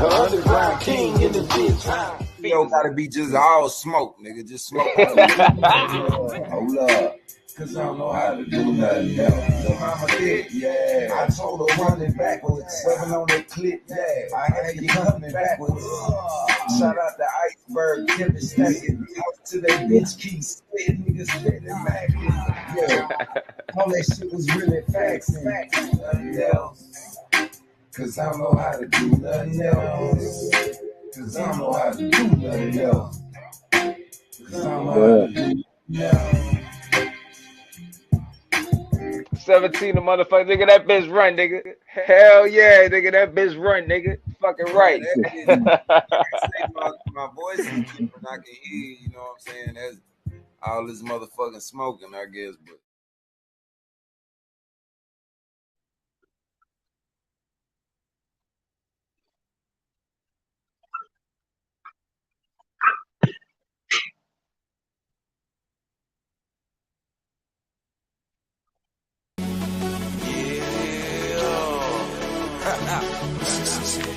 Underground king in this bitch. Yo, gotta be just all smoke, nigga. Just smoke. Hold up. Cause I don't know how to do nothing else. So mama did, yeah. I told her running backwards, swerving on that clip, yeah. I had you coming backwards. Shout out to Iceberg, Kevin Stacking. Out to that bitch, keep spitting, niggas spitting back. Yeah. All that shit was really facts and nothing else. Cause I don't know how to do nothing else. Cause I don't know how to do nothing else. Cause I don't know how to do nothing else. 17 the motherfucker, nigga, that bitch run, nigga. Hell yeah, nigga, that bitch run, nigga. Fucking right. My voice is different, I can hear you know what I'm saying? That's all this motherfucking smoking, I guess, but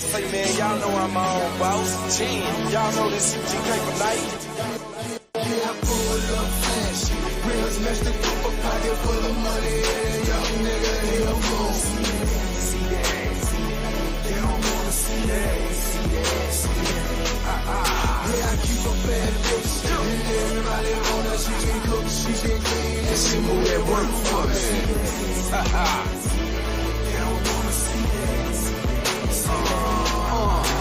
Say, man, y'all know I'm my own boss. Y'all know this UGK for life. Yeah, I pull up flash. Real smash the cup of pocket full of money. Young nigga, they don't go see that. They don't wanna see that. Yeah, I keep a bad bitch. And everybody wanna, she can cook, she can clean, and she move that work for me. They don't wanna see that.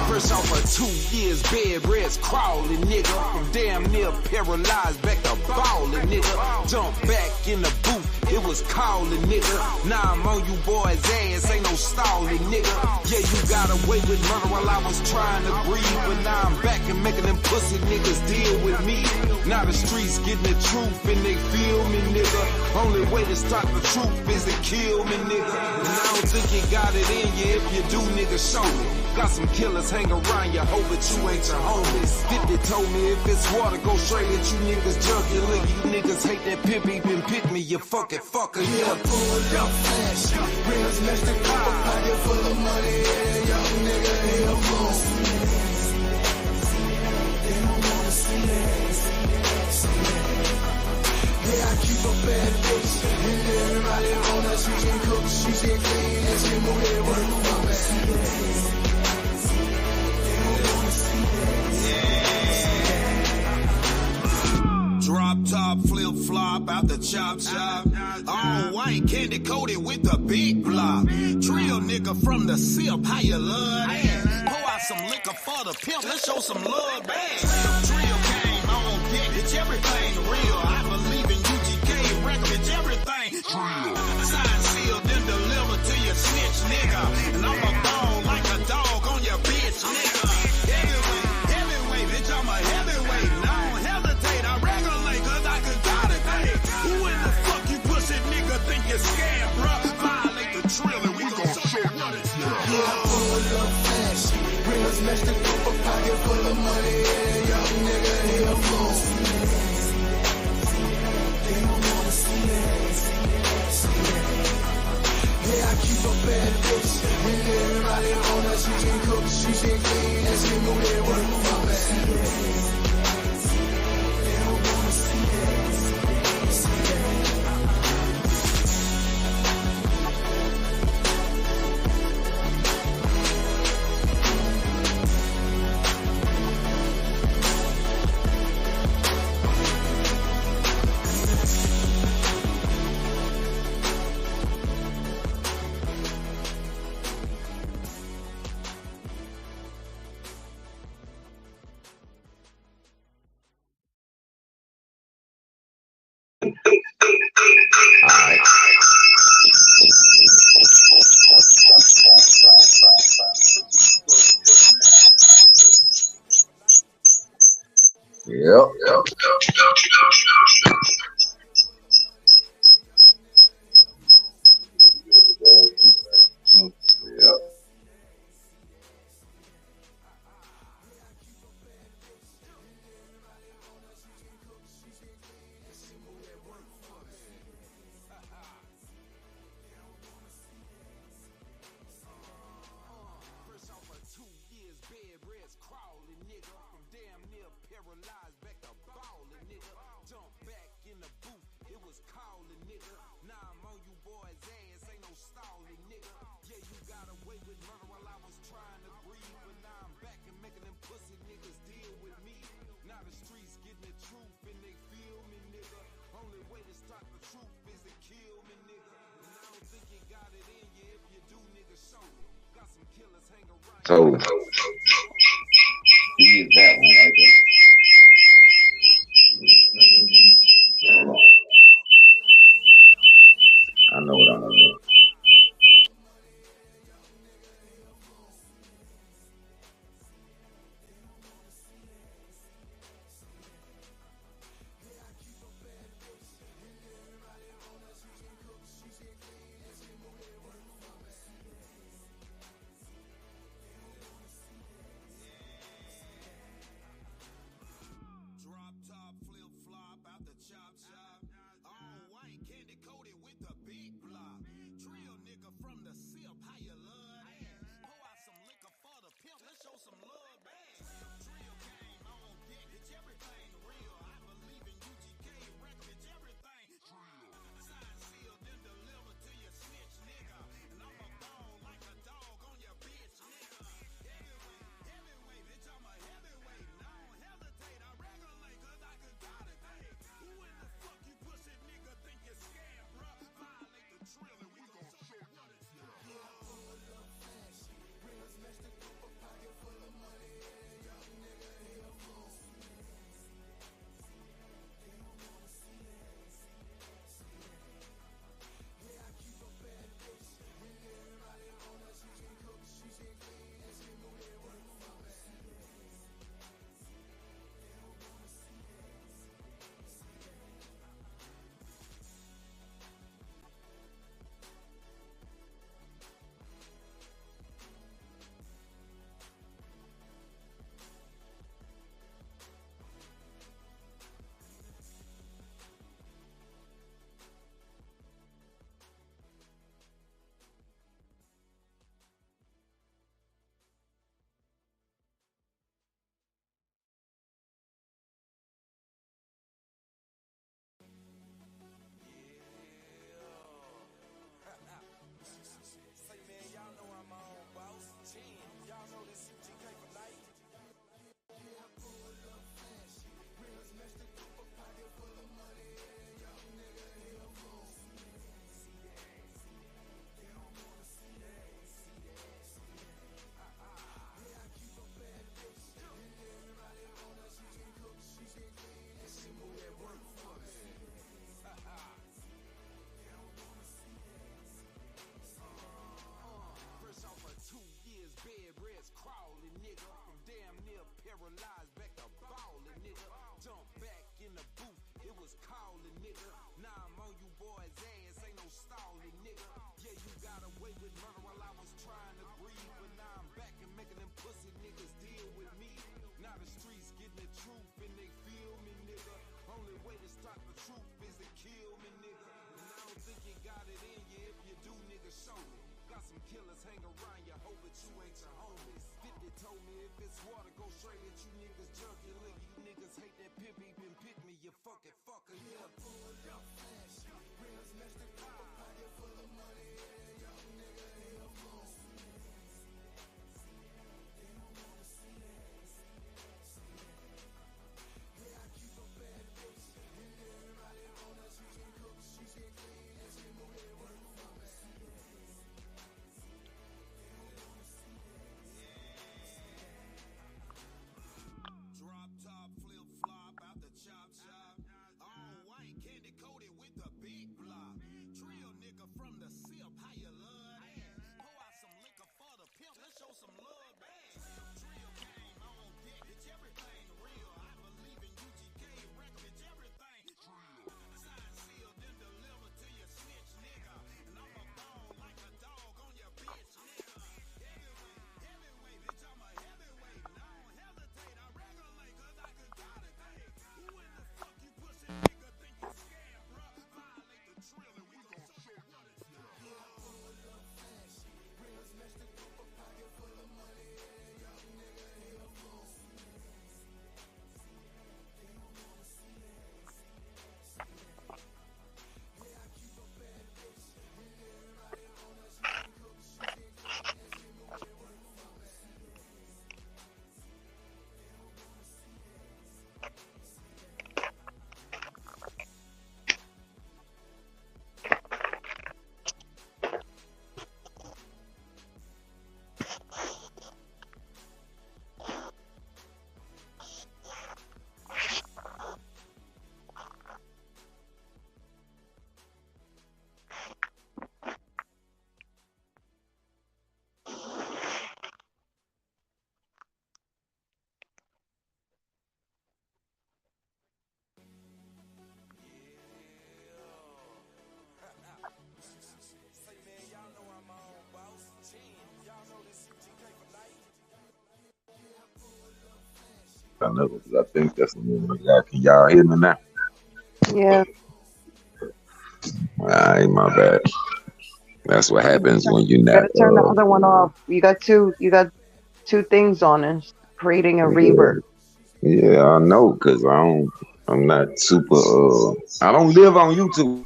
Fresh off for 2 years, bed rest crawling, nigga. From damn near paralyzed back to ballin', nigga. Jump back in the booth, it was calling, nigga. Now I'm on you boys' ass, ain't no stalling, nigga. Yeah, you got away with murder while I was trying to breathe, but now I'm back and making them pussy niggas deal with me. Now the streets getting the truth and they feel me, nigga. Only way to stop the truth is to kill me, nigga. And I don't think you got it in you. If you do, nigga, show me. Got some killers hang around you, hope that you ain't your homies. 50 told me if it's water, go straight at you niggas junkie. Look, you niggas hate that pimp, even pick me, you fucking fucker, yeah. Pull up flash, real smash the car, pocket full of money, young nigga, they don't want to see that. They don't wanna see that. Yeah, I keep a bad bitch, and everybody on her, she can cook, she can clean, and she move that work for me. Drop top, flip flop out the chop shop. All white, candy coated with the big block. Drill nigga from the sip, how you love that? Pour out some liquor for the pimp, let's show some love back. Drill game on deck, it's everything real. I believe in UGK record, it's everything real. Sign sealed, then delivered to your snitch nigga. And I'm a ball like a dog on your bitch nigga. Heavyweight, bitch, I'm a heavyweight. No, hesitate, I regulate, cause I could got it, hey. Alright. Yep. Yep. Fresh off of 2 years bed rest, crawling nigga. From damn near paralyzed back to ballin' nigga. Jump back in the booth, it was calling nigga. Now I'm on you boys' ass, ain't no stalling nigga. Yeah, you got away with murder while I was trying to breathe, but now I'm back and making them pussy niggas deal with me. Now the streets getting the truth and they feel me nigga. Only way to stop the truth is to kill me nigga. And I don't think you got it in you. If you do, nigga, show me. Got some killers hang around. So he is that one right there. Hold on. I know what I'm gonna do. Drop top, flip flop out the chop shop. All white, candy coated with the big block. Trill nigga from the sip, how you love that? Pour out some liquor for the pimp, let's show some love back. Trill game on deck, it's everything real. I believe in UGK records, everything. Trill. Sign sealed, then delivered to your snitch nigga. And I'm a ball like a dog on your bitch nigga. Heavyweight, bitch, I'm a heavyweight. And I don't hesitate, I regulate, cause I could got it, hey. Who in the fuck you pussy nigga think you're scared, bruh? Violate the trill and we gon' show you what it's Say man, y'all know I'm my own boss. Y'all know this UGK for life. Fresh off of 2 years bed rest, crawling nigga. From damn near paralyzed back to ballin' nigga. Jump back in the booth, it was calling nigga. Now I'm on you boys' ass, ain't no stalling nigga. Yeah, you got away with murder while I was trying to breathe, but now I'm back and making them pussy niggas deal with me. Now the streets getting the truth and they feel me nigga. Only way to stop the truth is to kill me nigga. And I don't think you got it in you. If you do, nigga, show me. Got some killers hang around you, hope that you ain't your homies. 50 told me if it's water, go straight at you niggas junkie. Look, you niggas hate that pimp, he been pick me, you fucking fucker, yeah. Pulled up flash, rims next to car, pocket full of money, young nigga in a phone. They don't wanna see that. Yeah, I keep a bad bitch, and everybody on us, she can cook, she can clean, and she move that work for me. Drop top, flip flop out the chop shop. All white, candy coated another one because I think that's the one. Can y'all hear me now? Yeah. All right, my bad. That's what happens when you're You not. gotta turn the other one off. You got two things on it, creating a reverb. Yeah, I know, cause I'm not super. I don't live on YouTube.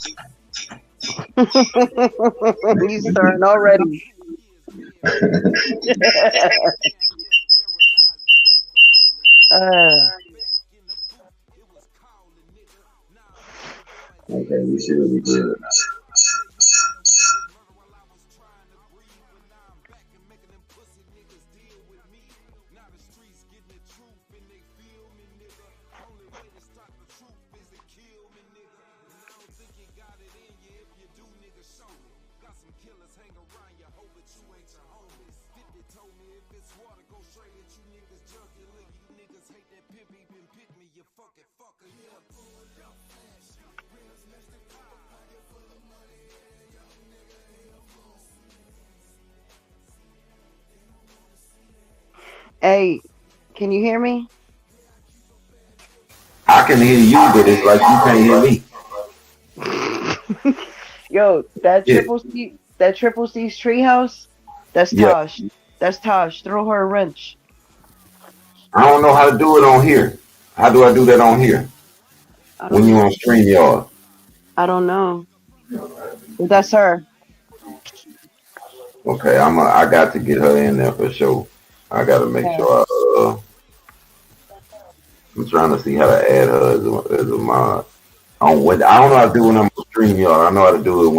You starting already. Okay, we should be good now. Hey, can you hear me? I can hear you, but it's like you can't hear me. Yo, that Yeah. triple C's treehouse, that's Yeah. Tosh. That's Tosh. Throw her a wrench. I don't know how to do it on here. How do I do that on here? When you on StreamYard? I don't know. But that's her. Okay, I got to get her in there for sure. I got to make sure. I'm trying to see how to add her as a mod. I don't know how to do it when I'm on StreamYard. I know how to do it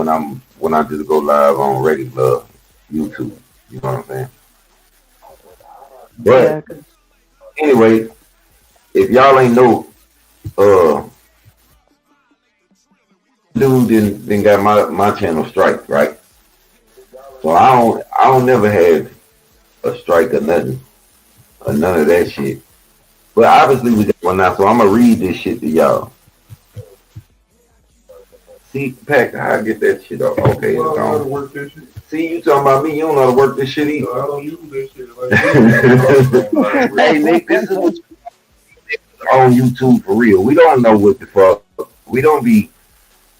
when I just go live on regular YouTube. You know what I'm saying? But anyway, if y'all ain't know, dude didn't got my channel strike, right? So I don't never had a strike or nothing or none of that shit. But obviously we got one now, so I'm gonna read this shit to y'all. See, Pac, how I get that shit off? Okay, it's gone. Work this shit. See, you talking about me? You don't know how to work this shit either. No, I don't use this shit. Hey, Nick, this is what on YouTube for real. We don't know what the fuck. We don't be.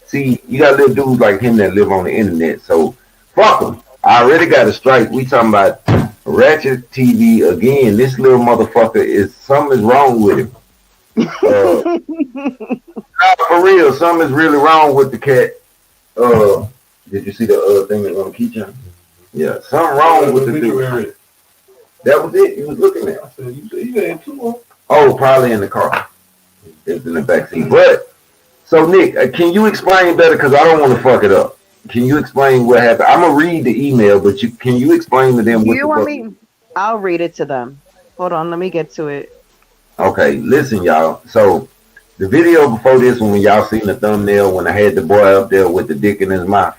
See, you got little dudes like him that live on the internet, so fuck them. I already got a strike. We talking about Ratchet TV again. This little motherfucker something's wrong with him. For real, something's really wrong with the cat. Did you see the thing that's on the keychain? Yeah, something wrong with the dude. That was it. He was looking at. I said, you had two. Oh, probably in the car. It's in the backseat. But so Nick, can you explain better? Because I don't want to fuck it up. Can you explain what happened? I'm gonna read the email, but can you explain to them what you want me? I'll read it to them. Hold on, let me get to it. Okay, listen, y'all. So the video before this one, when y'all seen the thumbnail when I had the boy up there with the dick in his mouth,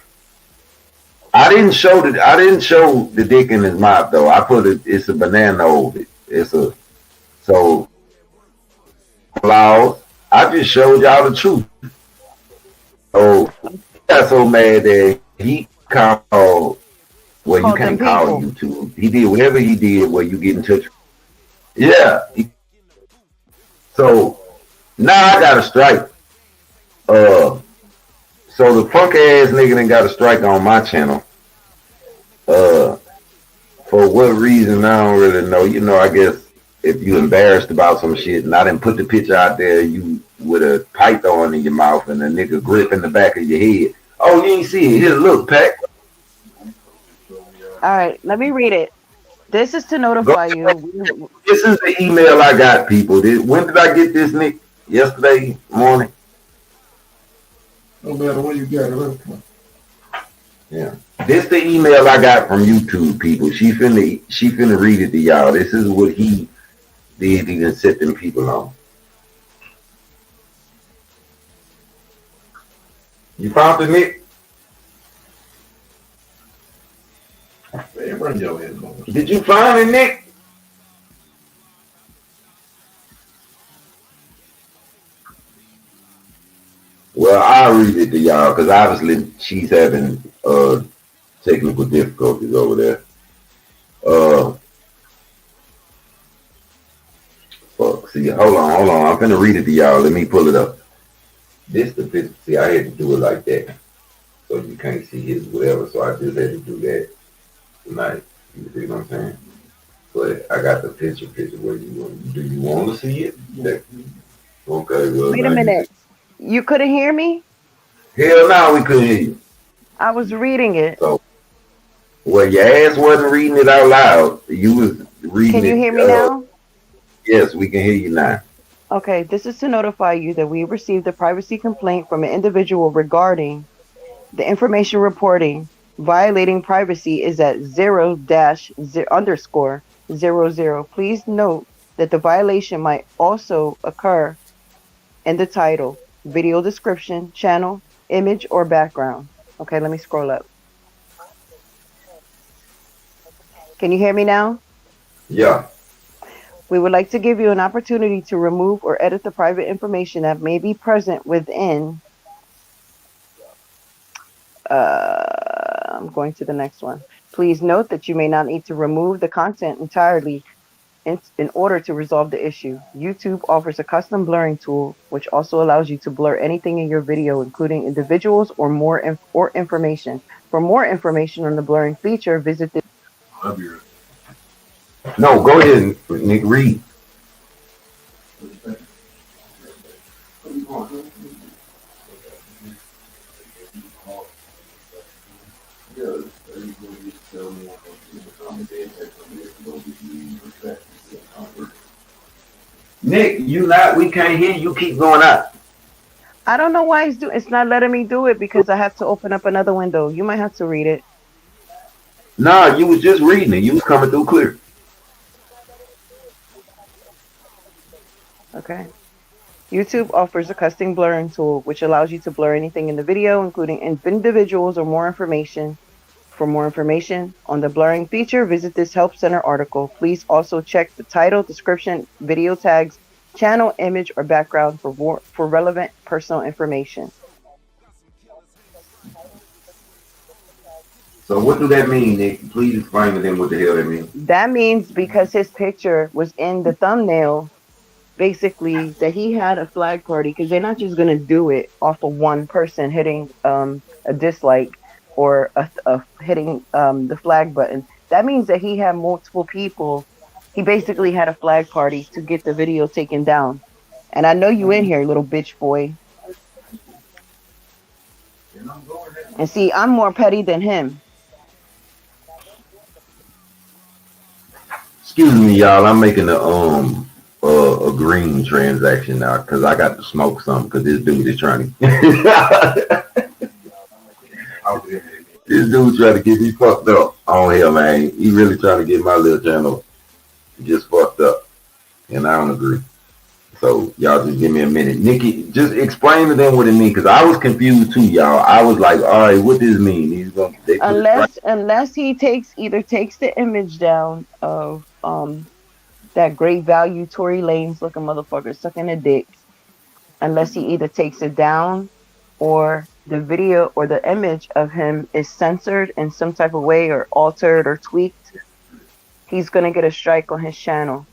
I didn't show the dick in his mouth though. I put it's a banana over it. So I just showed y'all the truth. So he got so mad that he called. Well, you can't call YouTube. He did whatever he did where you get in touch. Yeah. So now I got a strike. So the punk ass nigga done got a strike on my channel. For what reason, I don't really know. You know, I guess if you embarrassed about some shit and I didn't put the picture out there, you with a python in your mouth and a nigga grip in the back of your head. Oh, you ain't see it. Here, look, Pac. All right, let me read it. This is to notify you. This is the email I got, people. When did I get this, Nick? Yesterday morning. No matter when you got it. Yeah. This the email I got from YouTube, people. She finna read it to y'all. This is what he did. He done set them people on. You found it, Nick? Man, run your head, man. Did you find it, Nick? Well, I'll read it to y'all because obviously she's having technical difficulties over there. Fuck's See, hold on. I'm finna read it to y'all. Let me pull it up. This the picture. See, I had to do it like that, so you can't see his whatever. So I just had to do that tonight. You see what I'm saying? But I got the picture. Where do you want to see it? Yeah. Okay. Well, Wait a minute. You couldn't hear me? Hell no, we couldn't hear you. I was reading it. So, well, your ass wasn't reading it out loud. You was reading it. Can you hear me now? Yes, we can hear you now. Okay, this is to notify you that we received a privacy complaint from an individual regarding the information reporting violating privacy is at 0-_00. Please note that the violation might also occur in the title, video description, channel, image, or background. Okay, let me scroll up. Can you hear me now? Yeah. We would like to give you an opportunity to remove or edit the private information that may be present within. I'm going to the next one. Please note that you may not need to remove the content entirely in order to resolve the issue. YouTube offers a custom blurring tool, which also allows you to blur anything in your video, including individuals or more information. For more information on the blurring feature, visit the. No, go ahead, Nick. Read. Nick, we can't hear you. Keep going out. I don't know why it's not letting me do it because I have to open up another window. You might have to read it. Nah, you was just reading it. You was coming through clear. Okay. YouTube offers a custom blurring tool, which allows you to blur anything in the video, including individuals or more information. For more information on the blurring feature, visit this Help Center article. Please also check the title, description, video tags, channel, image, or background for relevant personal information. So what do that mean, Nick? Please explain to them what the hell that means. That means because his picture was in the thumbnail, basically that he had a flag party, because they're not just going to do it off of one person hitting a dislike or hitting the flag button. That means that he had multiple people. He basically had a flag party to get the video taken down. And I know you in here, little bitch boy. And see, I'm more petty than him. Excuse me, y'all. I'm making a green transaction now because I got to smoke something because this dude is trying to. This dude trying to get me fucked up on here, man. He really trying to get my little channel just fucked up, and I don't agree. So y'all just give me a minute. Nikki, just explain to them what it means, because I was confused too, y'all. I was like, all right, what does this mean? He's gonna unless he takes the image down of that great value Tory Lanez looking motherfucker sucking a dick. Unless he either takes it down or the video or the image of him is censored in some type of way or altered or tweaked, he's gonna get a strike on his channel.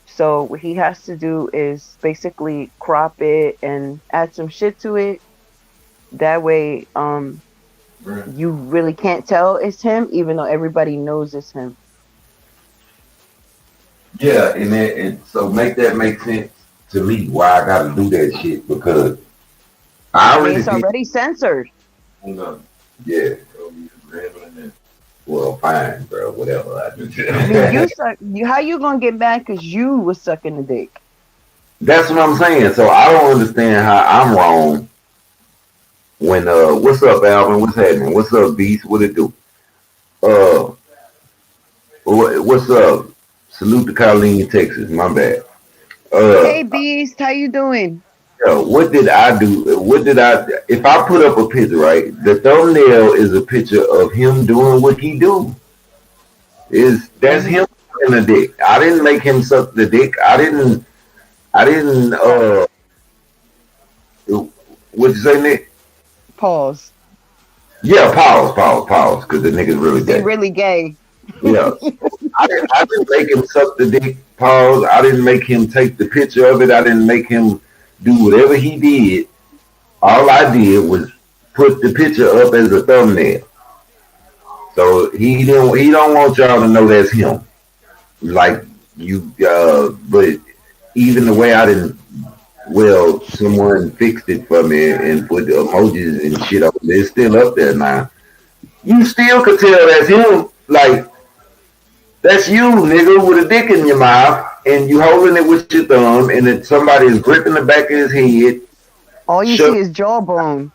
So what he has to do is basically crop it and add some shit to it. That way, you really can't tell it's him, even though everybody knows it's him. Yeah, and so make that make sense to me why I gotta do that shit, because it's already censored. Yeah. Well, fine, bro. Whatever. I mean, how you gonna get mad because you was sucking the dick? That's what I'm saying. So I don't understand how I'm wrong. When what's up, Alvin? What's happening? What's up, Beast? What it do? What's up? Salute to Colleen, Texas. My bad. Hey, Beast, how you doing? What did I do? If I put up a picture, right? The thumbnail is a picture of him doing what he do. That's him sucking the dick. I didn't make him suck the dick. I didn't what'd you say, Nick? Pause. Yeah, pause, because the nigga's really gay. He's really gay. Yeah. I didn't make him suck the dick. Pause. I didn't make him take the picture of it. I didn't make him do whatever he did. All I did was put the picture up as a thumbnail. So he don't want y'all to know that's him. Like you, but even the way I didn't. Well, someone fixed it for me and put the emojis and shit up. It's still up there now. You still could tell that's him. Like, that's you, nigga, with a dick in your mouth, and you holding it with your thumb, and then somebody is gripping the back of his head. All you see is jawbone.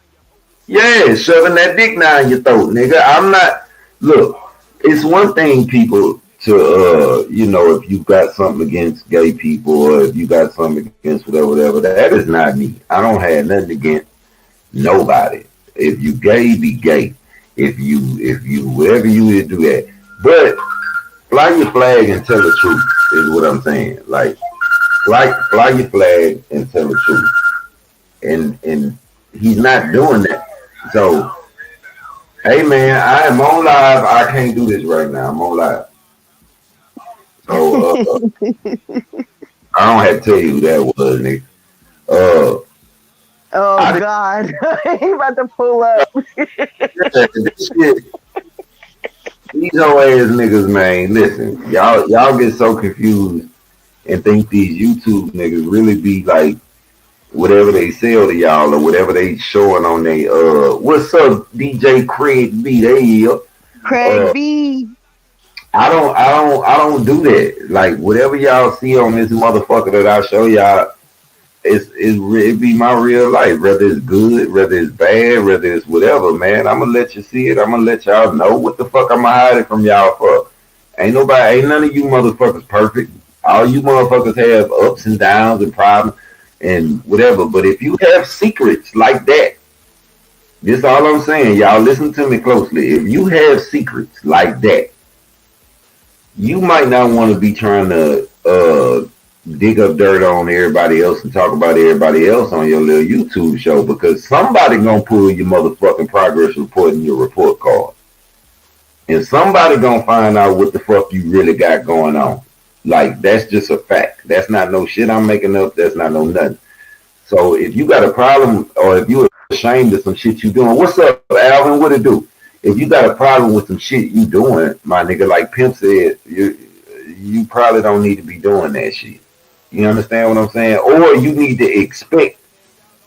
Yeah, shoving that dick down your throat, nigga. I'm not. Look, it's one thing, people, to if you got something against gay people or if you got something against whatever, that is not me. I don't have nothing against nobody. If you gay, be gay. If you whatever you would do that. But fly your flag and tell the truth is what I'm saying. Like fly your flag and tell the truth. And he's not doing that. So hey man, I am on live. I can't do this right now. I'm on live. So I don't have to tell you who that was, nigga. Oh God, he about to pull up. This shit, these whole ass niggas, man. Listen, y'all get so confused and think these YouTube niggas really be like whatever they sell to y'all or whatever they showing on they what's up, DJ Craig B? There you go. Craig B. I don't do that. Like whatever y'all see on this motherfucker that I show y'all, it be my real life. Whether it's good, whether it's bad, whether it's whatever, man. I'm gonna let you see it. I'm gonna let y'all know what the fuck I'm gonna hide it from y'all for. Ain't none of you motherfuckers perfect. All you motherfuckers have ups and downs and problems and whatever. But if you have secrets like that, this all I'm saying, y'all listen to me closely. If you have secrets like that, you might not want to be trying to dig up dirt on everybody else and talk about everybody else on your little YouTube show because somebody gonna pull your motherfucking progress report in your report card. And somebody gonna find out what the fuck you really got going on. Like, that's just a fact. That's not no shit I'm making up. That's not no nothing. So if you got a problem or if you're ashamed of some shit you doing, what's up, Alvin? What it do? If you got a problem with some shit you doing, my nigga, like Pimp said, you probably don't need to be doing that shit. You understand what I'm saying? Or you need to expect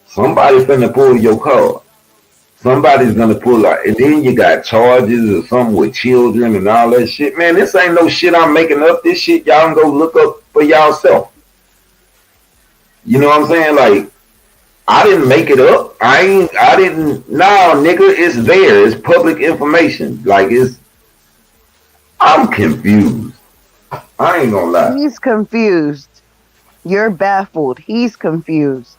somebody finna pull your card. Somebody's gonna pull out, and then you got charges or something with children and all that shit. Man, this ain't no shit I'm making up. This shit y'all can go look up for y'allself. You know what I'm saying? Like, I didn't make it up. Nah, nigga, it's there. It's public information. Like, I'm confused. I ain't gonna lie. He's confused. You're baffled. He's confused.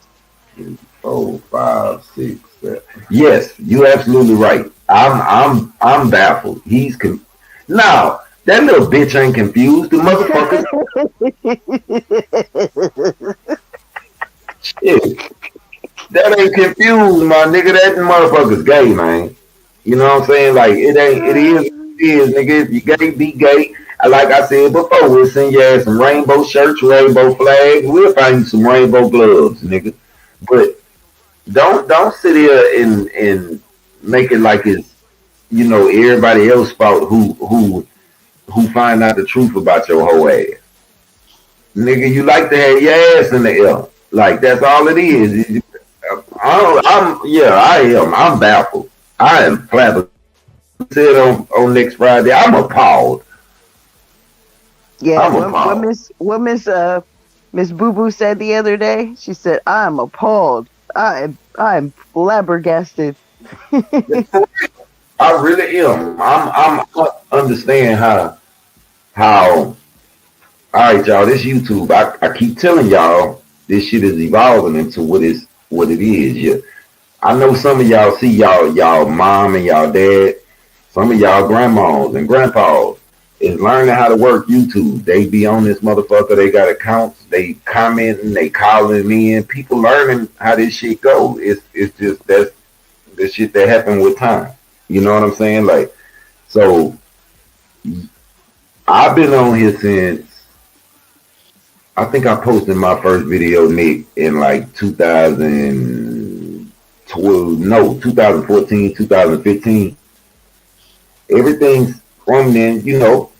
4, 5, 6, 7. Yes, you're absolutely right. I'm baffled. He's now that little bitch ain't confused. The motherfucker. Shit. That ain't confused, my nigga. That motherfucker's gay, man. You know what I'm saying? Like, it is, nigga. If you gay, be gay. Like I said before, we'll send your ass some rainbow shirts, rainbow flags. We'll find you some rainbow gloves, nigga. But don't sit here and make it like it's, everybody else's fault who find out the truth about your whole ass. Nigga, you like to have your ass in the air. Like, that's all it is. I am. I'm baffled. I am flabbergasted. Said on next Friday, I'm appalled. Yeah, what Miss Boo Boo said the other day, she said, "I'm appalled. I'm flabbergasted." I really am. I understand how. All right, y'all. This YouTube, I keep telling y'all, this shit is evolving into what it is. Yeah, I know some of y'all see y'all mom and y'all dad, some of y'all grandmas and grandpas is learning how to work YouTube. They be on this motherfucker. They got accounts. They commenting. They calling in. People learning how this shit go. It's just that's the shit that happened with time. You know what I'm saying? Like, so I've been on here since I think I posted my first video, Nick, in like 2012, no, 2014, 2015. Everything's from then,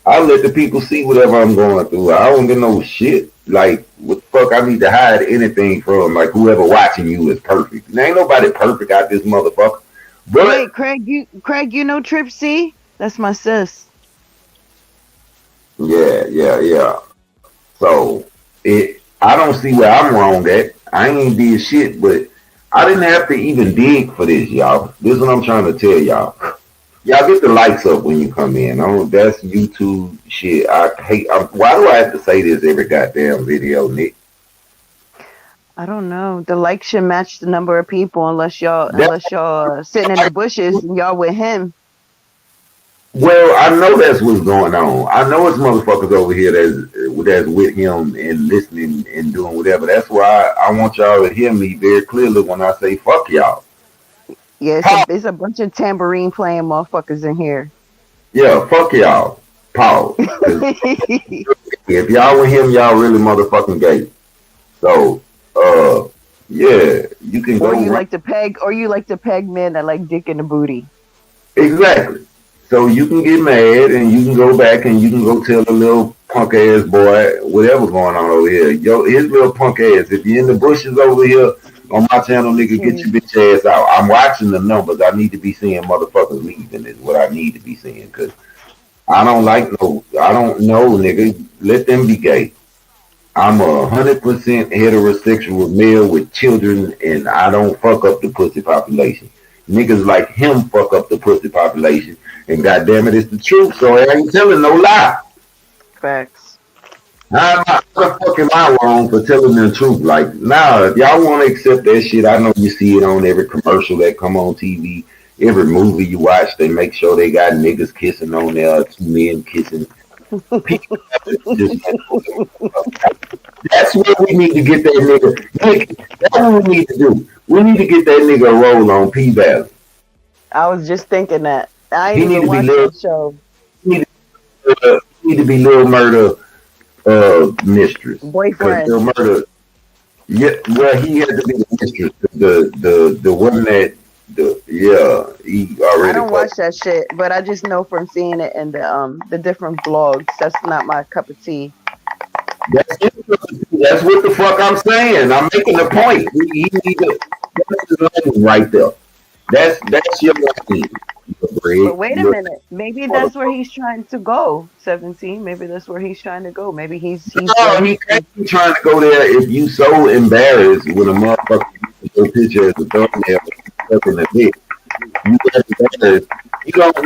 I let the people see whatever I'm going through. I don't get no shit. Like, what the fuck I need to hide anything from? Like, whoever watching you is perfect. There ain't nobody perfect out this motherfucker. But wait, Craig, you know Trip C? That's my sis. yeah. So I don't see where I'm wrong at. I ain't did shit, but I didn't have to even dig for this, y'all. This is what I'm trying to tell y'all. Y'all get the likes up when you come in. That's YouTube shit. I hate. Why do I have to say this every goddamn video, Nick? I don't know. The likes should match the number of people, unless y'all sitting in the bushes and y'all with him. Well, I know that's what's going on. I know it's motherfuckers over here that's with him and listening and doing whatever. That's why I want y'all to hear me very clearly when I say fuck y'all. Yeah, it's a bunch of tambourine playing motherfuckers in here. Yeah, fuck y'all. Pause. If y'all with him, y'all really motherfucking gay. So, yeah, you can go. Or you like to peg men that like dick in the booty. Exactly. So you can get mad and you can go back and you can go tell the little punk ass boy whatever going on over here. His little punk ass. If you're in the bushes over here on my channel, nigga, get your bitch ass out. I'm watching the numbers. I need to be seeing motherfuckers leaving is what I need to be seeing, because I don't know, nigga. Let them be gay. I'm 100% heterosexual male with children, and I don't fuck up the pussy population. Niggas like him fuck up the pussy population, and goddamn it, it's the truth. So I ain't telling no lie. Facts. How the fuck am I wrong for telling the truth? Like, nah, if y'all want to accept that shit, I know you see it on every commercial that come on TV, every movie you watch. They make sure they got niggas kissing on there, two men kissing. That's what we need to get that nigga. That's what we need to do. We need to get that nigga a roll on P-Valley. I was just thinking that. I ain't even watched that show. He need to be Lil Murder mistress. Boyfriend. Lil Murder. Yeah, well, he had to be the mistress. The one that he already. I don't watch that shit, but I just know from seeing it in the different blogs. That's not my cup of tea. That's what the fuck I'm saying. I'm making the point. He need to. That's his lane right there. That's your lane. But wait a minute. Maybe that's where he's trying to go. 17. Maybe that's where he's trying to go. Maybe he's no, he can't be trying to go there if you so embarrassed when a motherfucker puts your picture as a thumbnail in the dick. You got embarrassed. He ain't trying to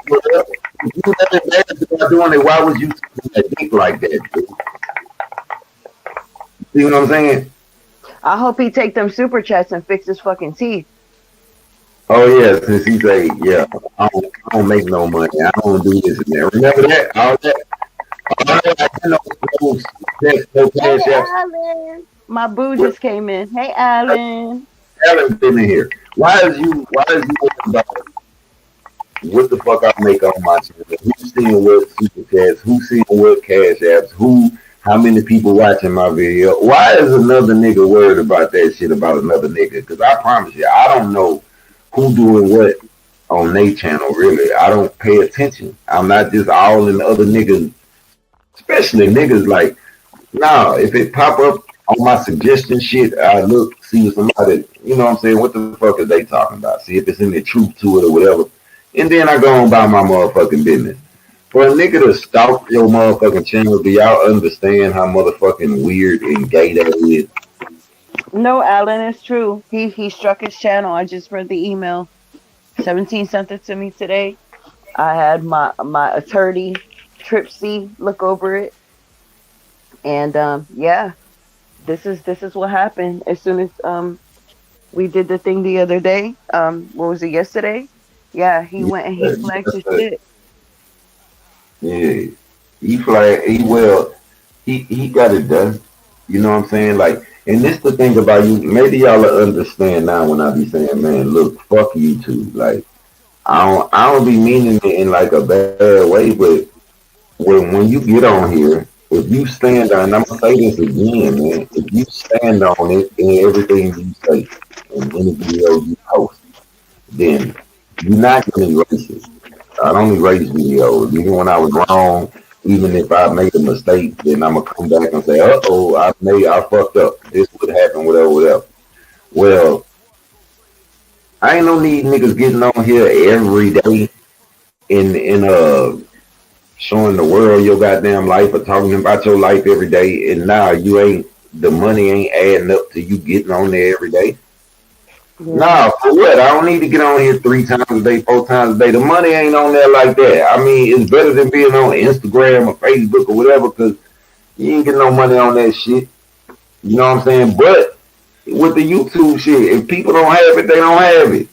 go there. If you got embarrassed about doing it, why was you taking that dick like that, dude? See what I'm saying? I hope he take them super chats and fix his fucking teeth. Oh yeah, since he say, yeah, I don't make no money. I don't do this and that. Remember that? All that. Hey, Alan. My boo just came in. Hey, Alan. Alan's been in here. Why is you about what the fuck I make on my channel? Who's seeing what super chats? Who's seeing what cash apps? How many people watching my video? Why is another nigga worried about that shit about another nigga? Because I promise you, I don't know who doing what on their channel, really. I don't pay attention. I'm not just all in the other niggas, especially niggas like, nah, if it pop up on my suggestion shit, I look, see if somebody, you know what I'm saying, what the fuck are they talking about? See if it's any truth to it or whatever. And then I go on about my motherfucking business. For a nigga to stalk your motherfucking channel, do y'all understand how motherfucking weird and gay that is? No, Alan, it's true. He struck his channel. I just read the email. 17 sent it to me today. I had my attorney, Trip C, look over it. And yeah, this is what happened. As soon as we did the thing the other day, what was it, yesterday? Yeah, he went and he flagged his shit. Yeah, he got it done. You know what I'm saying? Like, and this the thing about you. Maybe y'all will understand now when I be saying, man, look, fuck YouTube. Like, I don't be meaning it in like a bad way, but when you get on here, if you stand on, and I'm gonna say this again, man, if you stand on it in everything you say in any video you post, then you're not gonna erase it. I don't erase videos. Even when I was wrong, even if I made a mistake, then I'm gonna come back and say, I fucked up. This would happen, whatever, whatever. Well, I ain't no need niggas getting on here every day in showing the world your goddamn life or talking about your life every day, and now the money ain't adding up to you getting on there every day. Yeah. Nah, for what? I don't need to get on here 3 times a day, 4 times a day. The money ain't on there like that. I mean, it's better than being on Instagram or Facebook or whatever, because you ain't getting no money on that shit. You know what I'm saying? But with the YouTube shit, if people don't have it, they don't have it.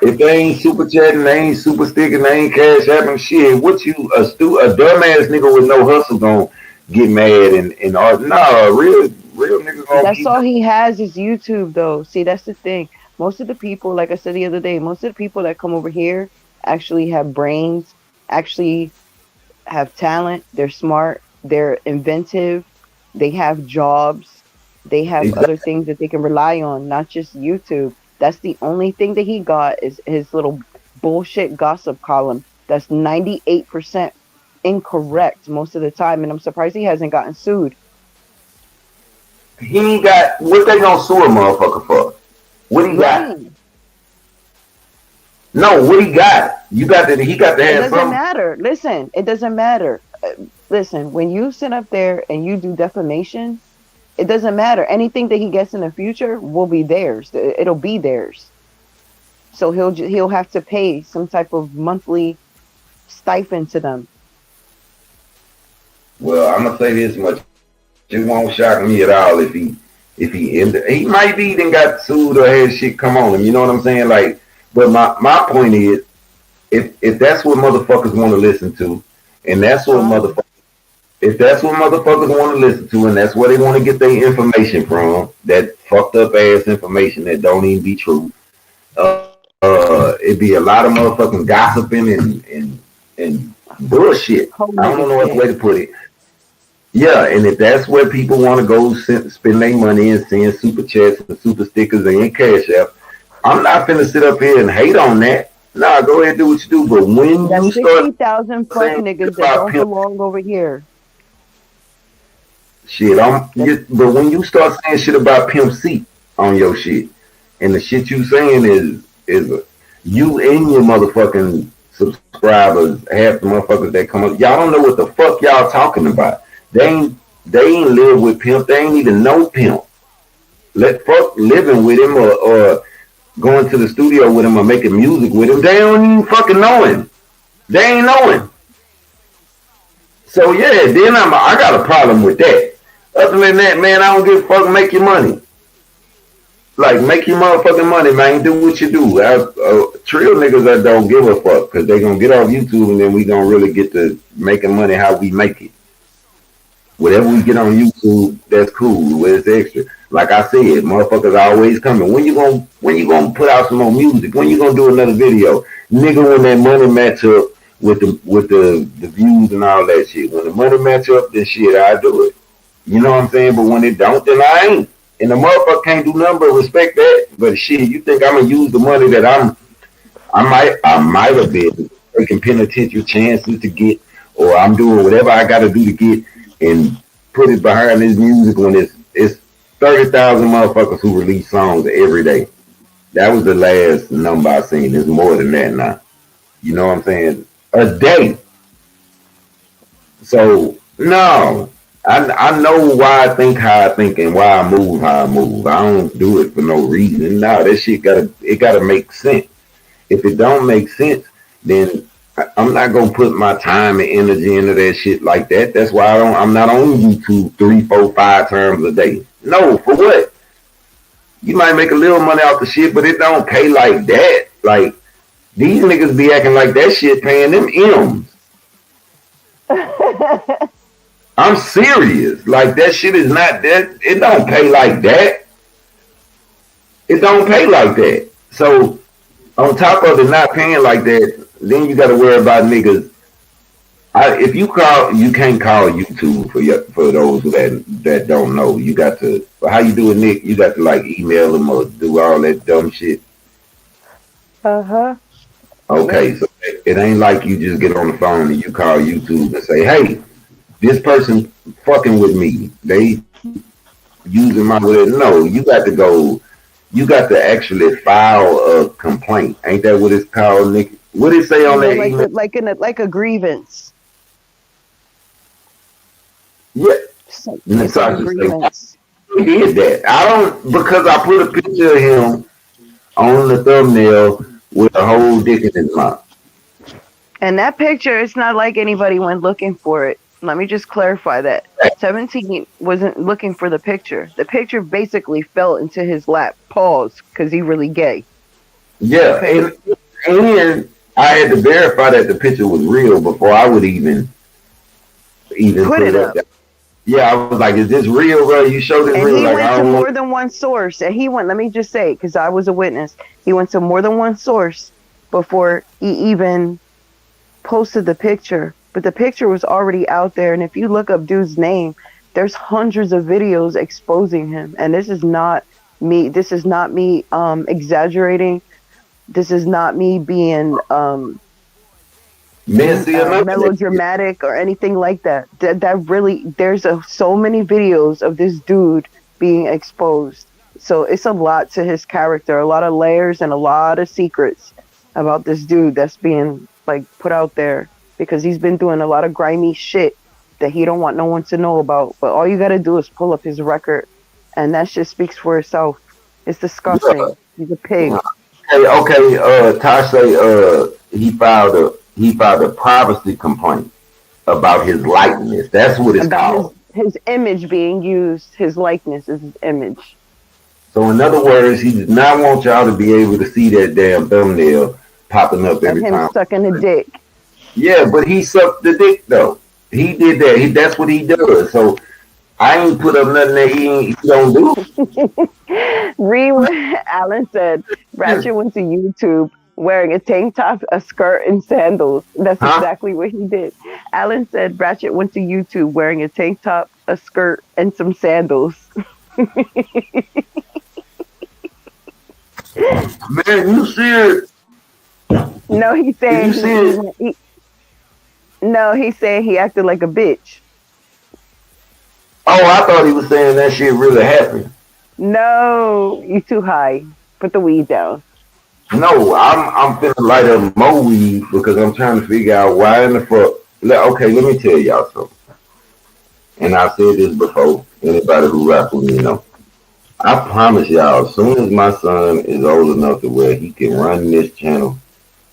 If they ain't super chatting, they ain't super sticking, they ain't cash apping shit, what you, a dumbass nigga with no hustle gonna get mad and nah, real niggas gonna That's keep. all he has is YouTube, though. See, that's the thing. Most of the people, like I said the other day, most of the people that come over here actually have brains, actually have talent. They're smart. They're inventive. They have jobs. They have Exactly. other things that they can rely on, not just YouTube. That's the only thing that he got is his little bullshit gossip column. That's 98% incorrect most of the time, and I'm surprised he hasn't gotten sued. He ain't got, what they gonna sue a motherfucker for? What he got? Right. No, what he got? He got to It have doesn't something. matter. Listen, it doesn't matter. Listen, when you sit up there and you do defamation, it doesn't matter. Anything that he gets in the future will be theirs. It'll be theirs. So he'll have to pay some type of monthly stipend to them. Well, I'm gonna say this much. It won't shock me at all if he ended. He might be then got sued or had shit come on him. You know what I'm saying? Like, but my point is, if that's what motherfuckers want to listen to, and that's what motherfuckers, if that's what motherfuckers want to listen to, and that's where they want to get their information from, that fucked up ass information that don't even be true, it'd be a lot of motherfucking gossiping and bullshit. I don't know what way to put it. Yeah, and if that's where people want to go spend their money and send super chats and super stickers and Cash App, I'm not finna sit up here and hate on that. Nah, go ahead and do what you do. But when That's you start 60,000 fuck niggas that don't belong over here. Shit, but when you start saying shit about Pimp C on your shit, and the shit you saying is you and your motherfucking subscribers, half the motherfuckers that come up, y'all don't know what the fuck y'all talking about. They ain't live with Pimp. They ain't even know Pimp. Let fuck living with him or going to the studio with him or making music with him. They don't even fucking know him. They ain't know him. So yeah, then I got a problem with that. Other than that, man, I don't give a fuck. Make your money. Like, make your motherfucking money, man. Do what you do. Trill niggas that don't give a fuck because they gonna get off YouTube and then we gonna really get to making money how we make it. Whatever we get on YouTube, that's cool. It's extra. Like I said, motherfuckers always coming. When you gonna put out some more music? When you gonna do another video? Nigga, when that money match up with the views and all that shit. When the money match up, then shit, I do it. You know what I'm saying? But when it don't, then I ain't. And the motherfucker can't do nothing but respect that. But shit, you think I'm gonna use the money that I might have been taking penitentiary chances to get, or I'm doing whatever I gotta do to get and put it behind this music when it's 30,000 motherfuckers who release songs every day. That was the last number I seen. There's more than that now. You know what I'm saying? A day. So no, I know why I think how I think and why I move how I move. I don't do it for no reason. No, that shit gotta make sense. If it don't make sense, then I'm not gonna put my time and energy into that shit like that. That's why I'm not on YouTube 3, 4, 5 times a day. No, for what? You might make a little money off the shit, but it don't pay like that. Like, these niggas be acting like that shit paying them M's. I'm serious. Like, that shit is not that. It don't pay like that. It don't pay like that. So, on top of it not paying like that, then you got to worry about niggas. If you call, you can't call YouTube for those that don't know. You got to how you do it, Nick. You got to like email them or do all that dumb shit. Uh-huh. Yep. Okay, so it ain't like you just get on the phone and you call YouTube and say, "Hey, this person fucking with me. They using my word." No, you got to go. You got to actually file a complaint. Ain't that what it's called, Nick? What did it say on that email? Like a grievance. Yeah, It's like a grievance. he did that. I don't because I put a picture of him on the thumbnail with a whole dick in his mouth. And that picture, it's not like anybody went looking for it. Let me just clarify that. 17 wasn't looking for the picture. The picture basically fell into his lap. Pause, because he really gay. Yeah, and I had to verify that the picture was real before I would even put it up. Yeah, I was like, "Is this real, bro? You showed it and real." He like, went to more than one source, and he went. Let me just say, because I was a witness, he went to more than one source before he even posted the picture. But the picture was already out there, and if you look up dude's name, there's hundreds of videos exposing him. And this is not me. This is not me exaggerating. This is not me being melodramatic or anything like that. That really, there's so many videos of this dude being exposed. So it's a lot to his character, a lot of layers and a lot of secrets about this dude that's being like put out there because he's been doing a lot of grimy shit that he don't want no one to know about. But all you got to do is pull up his record, and that shit speaks for itself. It's disgusting. Yeah. He's a pig. Okay. Tosh say he filed a privacy complaint about his likeness. That's what it's called. His image being used. His likeness is his image. So in other words, he does not want y'all to be able to see that damn thumbnail popping up every time. Him sucking a dick. Yeah, but he sucked the dick though. He did that. That's what he does. So I ain't put up nothing that he don't do. Read what Alan said. Ratchet went to YouTube wearing a tank top, a skirt, and sandals. That's exactly what he did. Alan said Ratchet went to YouTube wearing a tank top, a skirt, and some sandals. Man, you see it? No, he's saying he's saying he acted like a bitch. Oh, I thought he was saying that shit really happened. No, you too high. Put the weed down. No, I'm finna light up more weed because I'm trying to figure out why in the fuck. Okay, let me tell y'all something. And I said this before. Anybody who rock with me know. I promise y'all, as soon as my son is old enough to where he can run this channel,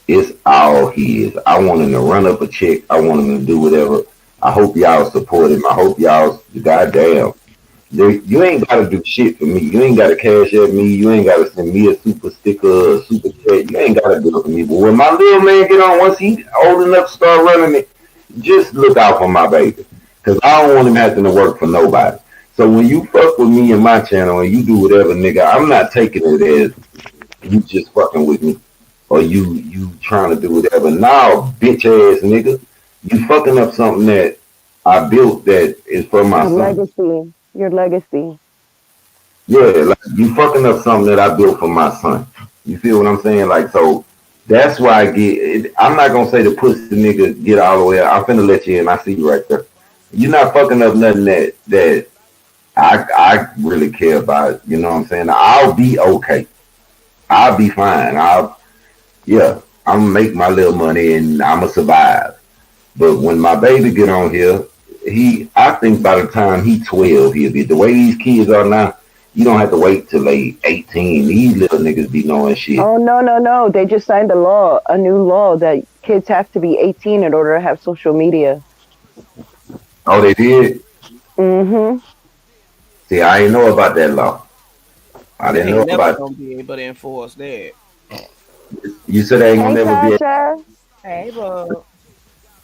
it's all his. I want him to run up a check. I want him to do whatever. I hope y'all support him. I hope y'all, goddamn, you ain't got to do shit for me. You ain't got to cash at me. You ain't got to send me a super sticker or a super chat. You ain't got to do it for me. But when my little man get on, once he old enough to start running it, just look out for my baby. Because I don't want him having to work for nobody. So when you fuck with me and my channel and you do whatever, nigga, I'm not taking it as you just fucking with me or you trying to do whatever. Nah, bitch ass nigga, you fucking up something that I built that is for my son. Legacy. Your legacy. Yeah, like you fucking up something that I built for my son. You feel what I'm saying? Like, so that's why I get. I'm not gonna say the pussy nigga get all the way out. I'm finna let you in. I see you right there. You're not fucking up nothing that I really care about. You know what I'm saying? I'll be okay. I'll be fine. I'm gonna make my little money and I'm gonna survive. But when my baby get on here, I think by the time he 12, he'll be the way these kids are now. You don't have to wait till they 18. These little niggas be knowing shit. Oh no! They just signed a new law that kids have to be 18 in order to have social media. Oh, they did? Mm-hmm. See, I didn't know about that law. I didn't know about it. Gonna be able to enforce that. You said they ain't gonna never be able. Hey, bro.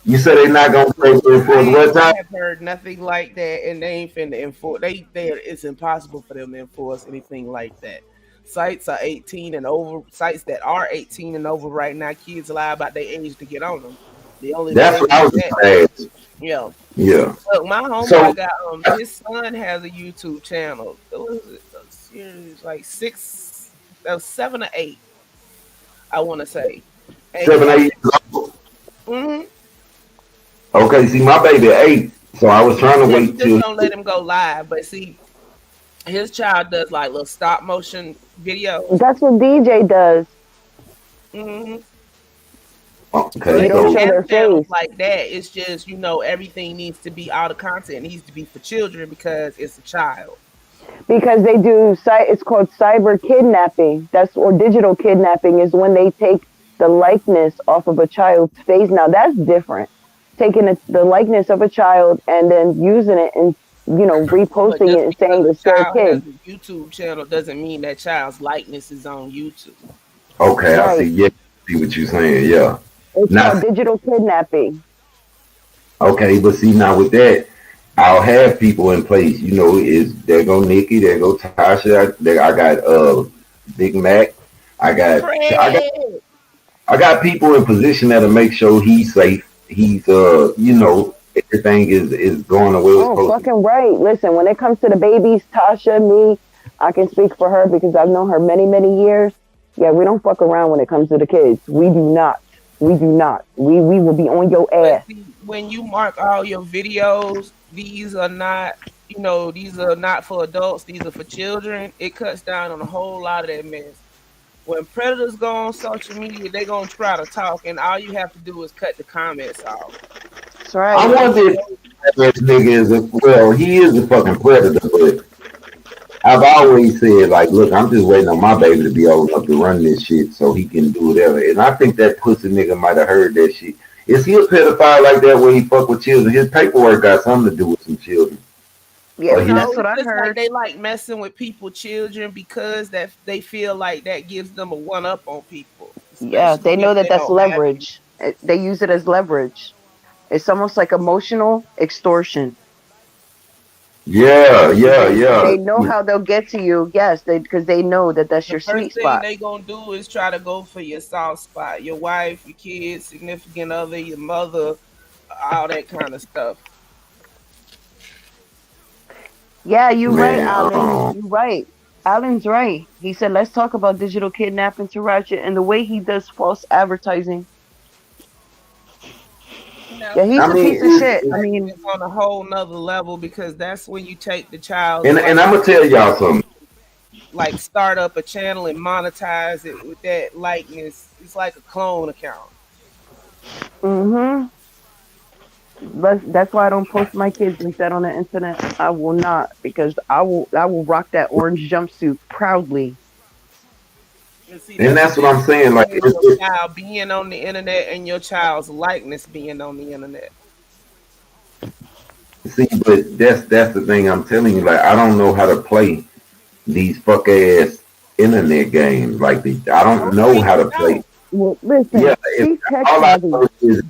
You said they not gonna enforce what time? I have heard nothing like that, and they ain't finna enforce. It's impossible for them to enforce anything like that. Sites are 18 and over. Sites that are 18 and over right now, kids lie about their age to get on them. The only That's man what I was that, gonna ask. yeah. Yeah. Look, my homeboy So got his son has a YouTube channel. It was a series like 7 or 8, I want to say, and he seven, got 8 years old. mm-hmm. Okay, see my baby 8, so I was trying to Yeah, he wait just till. don't let him go live. But see, his child does like little stop motion videos. That's what DJ does. Mm-hmm. Okay, They But don't he so show has their channels face like that. It's just everything needs to be out of content. It needs to be for children because it's a child. because they do. It's called cyber kidnapping. Or digital kidnapping is when they take the likeness off of a child's face. Now that's different. Taking the likeness of a child and then using it and But reposting it just and saying because a it's their child has kid. a YouTube channel doesn't mean that child's likeness is on YouTube. okay, I see. Right. Yeah, I see what you're saying. Yeah. It's called Now, digital kidnapping. okay, but see now with that, I'll have people in place. Is there go Nikki, there go Tasha. I got Big Mac. I got I got Craig. I got people in position that'll make sure he's safe. He's everything is going the way it's Oh, supposed to. fucking right. Listen, when it comes to the babies, Tasha, me, I can speak for her because I've known her many, many years. Yeah, we don't fuck around when it comes to the kids. We do not. We do not. We will be on your But ass. see, when you mark all your videos, these are not, these are not for adults. These are for children. It cuts down on a whole lot of that mess. When predators go on social media, they're gonna try to talk, and all you have to do is cut the comments off. That's I right. wonder if this nigga he is a fucking predator, but I've always said, like, look, I'm just waiting on my baby to be old enough to run this shit so he can do whatever. And I think that pussy nigga might have heard that shit. Is he a pedophile like that where he fuck with children? His paperwork got something to do with some children. Yeah, Or he, No, that's what it's I just like heard. they like messing with people, children, because that they feel like that gives them a one up on people, Yeah, they especially if know that they that's don't have any. leverage. They use it as leverage. It's almost like emotional extortion. yeah, yeah, They yeah. know how they'll get to you. Yes, because they know that that's The your first sweet thing spot. they gonna do is try to go for your soft spot, your wife, your kids, significant other, your mother, all that kind of stuff. Yeah, you're right, Man, Alan. You're right. Alan's right. He said, let's talk about digital kidnapping to Ratchet and the way he does false advertising. Now, Yeah, see, he's I a mean, piece of shit. I advertising mean, is on a whole nother level because that's when you take the child's and I'm likeness, gonna tell y'all something. like start up a channel and monetize it with that likeness. It's like a clone account. mm-hmm. That's why I don't post my kids like that on the internet. I will not because I will rock that orange jumpsuit proudly. And see, And that's the that's what I'm difference saying. Like, between your child being on the internet and your child's likeness being on the internet. see, but that's the thing I'm telling you. Like, I don't know how to play these fuck ass internet games. Like, I don't Most know how people to play. don't. Well, Yeah, listen, she's tech all I savvy. know is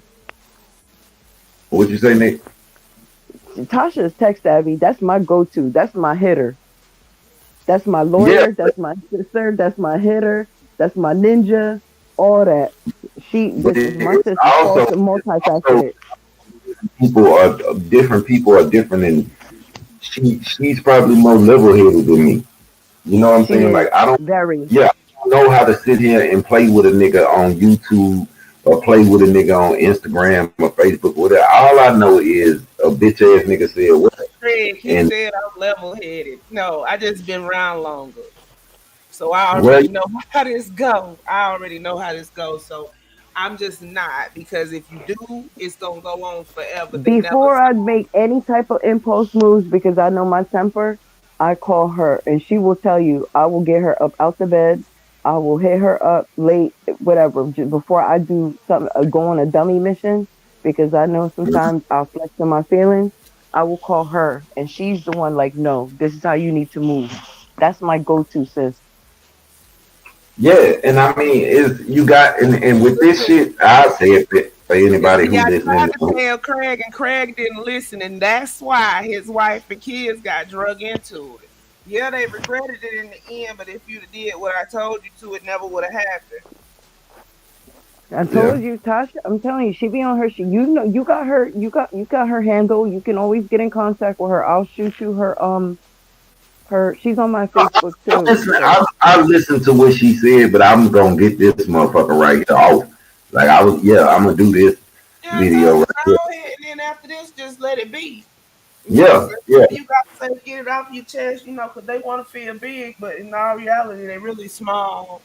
what you say, Nick. Tasha is tech savvy. That's my go-to. That's my hitter. That's my Yeah, lawyer. That's my sister. That's my hitter. That's my ninja. All that. but This is my it's sister. also Multifaceted. people are different, and she's probably more level headed than me. You know what I'm She saying? is Like, I don't. very. Yeah, I don't know how to sit here and play with a nigga on YouTube or play with a nigga on Instagram or Facebook or whatever. All I know is a bitch ass nigga said what, Craig, he and said I'm level headed. No, I just been around longer. So I well, already know how this go. I already know how this goes. So I'm just not because if you do, it's gonna go on forever. They never Before I stop. make any type of impulse moves, because I know my temper, I call her and she will tell you. I will get her up out the bed. I will hit her up late, whatever, before I do something, go on a dummy mission, because I know sometimes I'll flex on my feelings. I will call her and she's the one like, no, this is how you need to move. That's my go-to, sis. yeah, and I mean, is you got and with this shit, I say it for And anybody see, who I listening. tried to tell Craig, and Craig didn't listen, and that's why his wife and kids got drug into it. Yeah, they regretted it in the end, but if you'd have did what I told you to, it never would have happened. I Yeah. told you, Tasha. I'm telling you, she be on her. You know, you got her. You got her handle. You can always get in contact with her. I'll shoot you her her. She's on my Facebook too. So I listened to what she said, but I'm gonna get this motherfucker right here off. Like I'm gonna do this Yeah, video go right here. ahead, and then after this, just let it be. Yeah, yeah, You got to say, get it off your chest, because they want to feel big, but in all reality, they really small.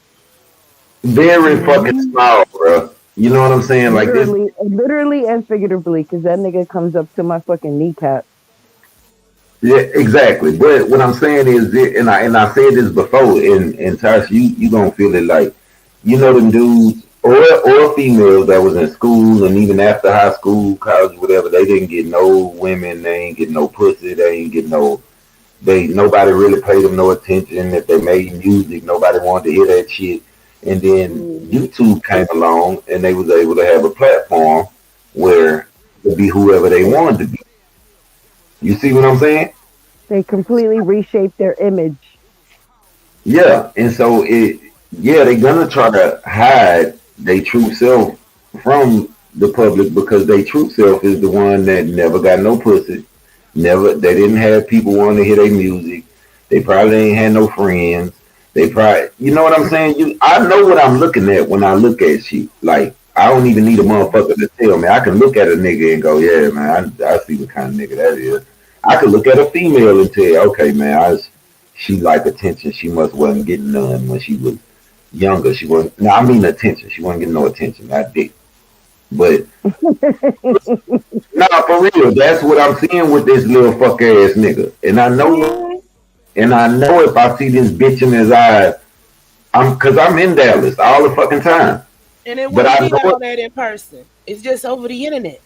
very fucking mhm. small, bro. You know what I'm saying? Like this. Literally and figuratively, because that nigga comes up to my fucking kneecap. Yeah, exactly. But what I'm saying is, and I said this before, and Tasha, you gonna feel it like, them dudes or females that was in school and even after high school, college, whatever, they didn't get no women, they ain't get no pussy, they ain't get no, nobody really paid them no attention. If they made music, nobody wanted to hear that shit. And then Mhm. YouTube came along and they was able to have a platform where to be whoever they wanted to be. You see what I'm saying? They completely reshaped their image. Yeah, and so they're gonna try to hide their true self from the public because their true self is the one that never got no pussy, they didn't have people wanting to hear their music, they probably ain't had no friends, they probably, you know what I'm saying? I know what I'm looking at when I look at you. Like I don't even need a motherfucker to tell me. I can look at a nigga and go, yeah, man, I see what kind of nigga that is. I could look at a female and tell you, okay, man, she like attention. She must wasn't getting none when she was younger. She wasn't. No, I mean attention. She wasn't getting no attention. Not dick. But nah, for real, that's what I'm seeing with this little fuck ass nigga. And I know if I see this bitch in his eyes, cause I'm in Dallas all the fucking time. And it But wouldn't I be know all that in person. It's just over the internet.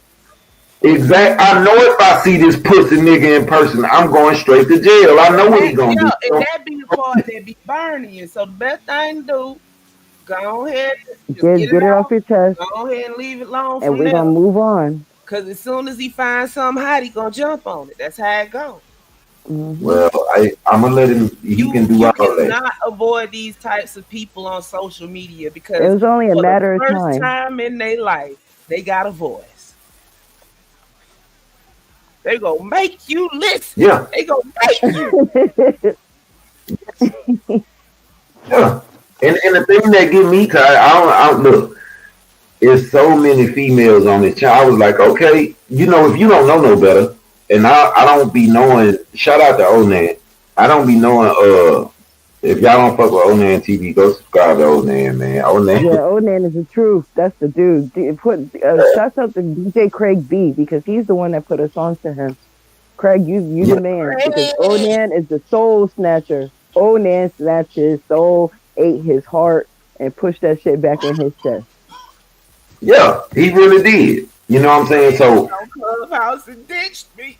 I know if I see this pussy nigga in person, I'm going straight to jail. I know what he gonna do. And that be the part that be burning you. So the best thing to do, go ahead, just get it Get it off out. your chest, Go ahead and leave it alone and from we're there. gonna move on. Cause as soon as he finds something hot, he gonna jump on it. That's how it goes. Hmm. Well, I'm gonna let him. He can do You all that. cannot avoid these types of people on social media It because was only a for the matter of first time. time in their life, they got a voice. They gonna make you listen. Yeah, They gonna make you. yeah. And the thing that get me tired, I don't look. There's so many females on this channel. I was like, okay, if you don't know no better, and I don't be knowing. Shout out to Onan. I don't be knowing. If y'all don't fuck with Onan TV, go subscribe to Onan, man. Onan. Yeah, Onan is the truth. That's the dude. Shouts out to DJ Craig B because he's the one that put us on to him. Craig, you the man because Onan is the soul snatcher. Onan snatched his soul, ate his heart, and pushed that shit back in his chest. Yeah, he really did. You know what I'm saying? So. On Clubhouse and ditched me.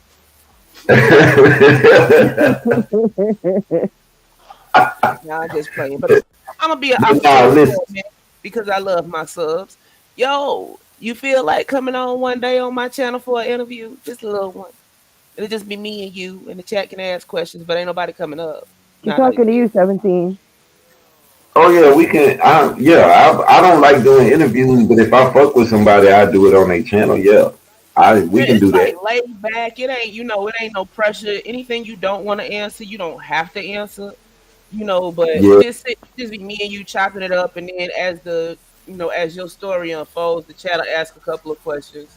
Nah, I'm just playing. But I'm gonna be an man because I love my subs. Yo, you feel like coming on one day on my channel for an interview? Just a little one. It'll just be me and you, and the chat can ask questions, but ain't nobody coming up. She's talking to you, 17. Oh yeah, we can. I don't like doing interviews, but if I fuck with somebody, I do it on their channel. Yeah, we can do that. Like laid back. It ain't no pressure. Anything you don't want to answer, you don't have to answer. But just be me and you chopping it up, and then as your story unfolds, the chat will ask a couple of questions.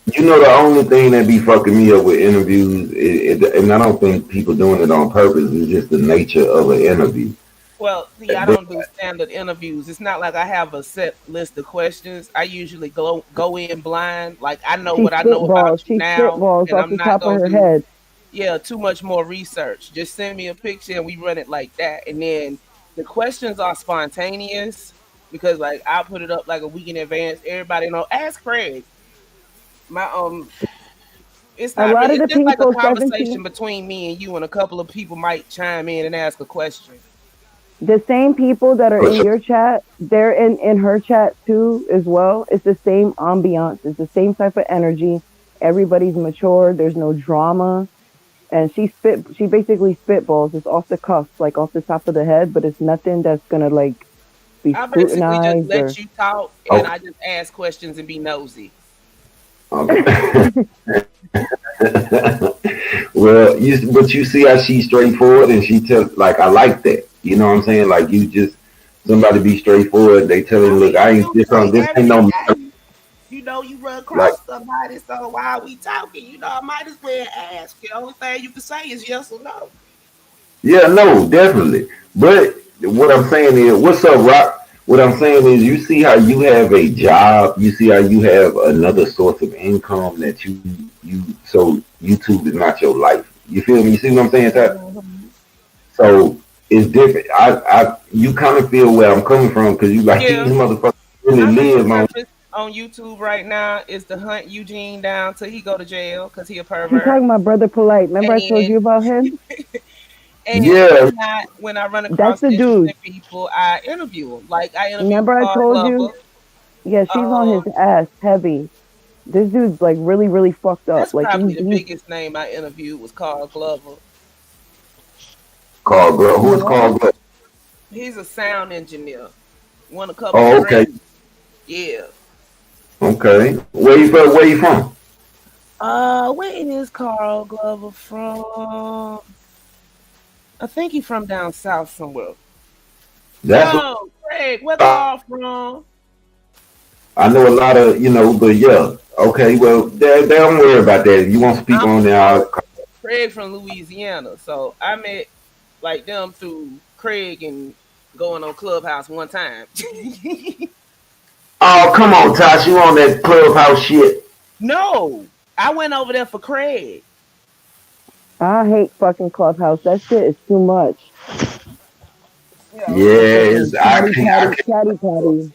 The only thing that be fucking me up with interviews, and I don't think people doing it on purpose, is just the nature of an interview. Well, see, I don't do standard interviews. It's not like I have a set list of questions. I usually go in blind. Like I know what I know about you now, and I'm not gonna do too much more research. Just send me a picture and we run it like that. And then the questions are spontaneous because like I put it up like a week in advance. Everybody ask Craig. It's not really, it's just like a conversation between me and you, and a couple of people might chime in and ask a question. The same people that are in your chat, they're in her chat too as well. It's the same ambiance. It's the same type of energy. Everybody's mature. There's no drama. And she basically spitballs. It's off the cuff, like off the top of the head, but it's nothing that's gonna like be I basically just scrutinized or let you talk, and Okay. I just ask questions and be nosy. Okay. Well, but you see how she's straightforward and she tell like I like that. You know what I'm saying? Like you just somebody be straightforward. They tell him, I look, mean, I ain't you this say on this ain't every no day. You know, you run like across somebody, so while we talking, you know, I might as well ask. The only thing you can say is yes or no. yeah, no, definitely. But what I'm saying is, what's up, Rock? What I'm saying is, you see how you have a job, you see how you have another source of income that you so YouTube is not your life. You feel me? You see what I'm saying, Ty? Mhm. So it's different. You kind of feel where I'm coming from because you like Yeah, these motherfuckers really my main live on. purpose on YouTube right now is to hunt Eugene down till he go to jail because he a you pervert. talking about Brother Polite? Remember I told you And about him? Yeah, when I run That's across the dude. interesting people, I interview them. Like I interviewed Remember I Carl told you? Glover. Yeah, she's on his Um, ass heavy. This dude's like really, really fucked up. that's Like probably the he's biggest name I interviewed was Carl Glover. Carl Glover. you Who is know, Carl Glover? He's a sound engineer. Won a couple of Oh, okay, Grammys. Yeah. okay. Where you from? Where you from? Where is Carl Glover from? I think he's from down south somewhere. That's No, Craig, where Carl from? I know a lot of but yeah. Okay, well, they don't worry about that. If you want to speak I'm on there, from Craig from Louisiana. So I met like them through Craig and going on Clubhouse one time. oh, come on, Tosh, you on that clubhouse shit? No, I went over there for Craig. I hate fucking Clubhouse. That shit is too much. Yeah, The Yes, fucking I can't. I can't. chatty patty.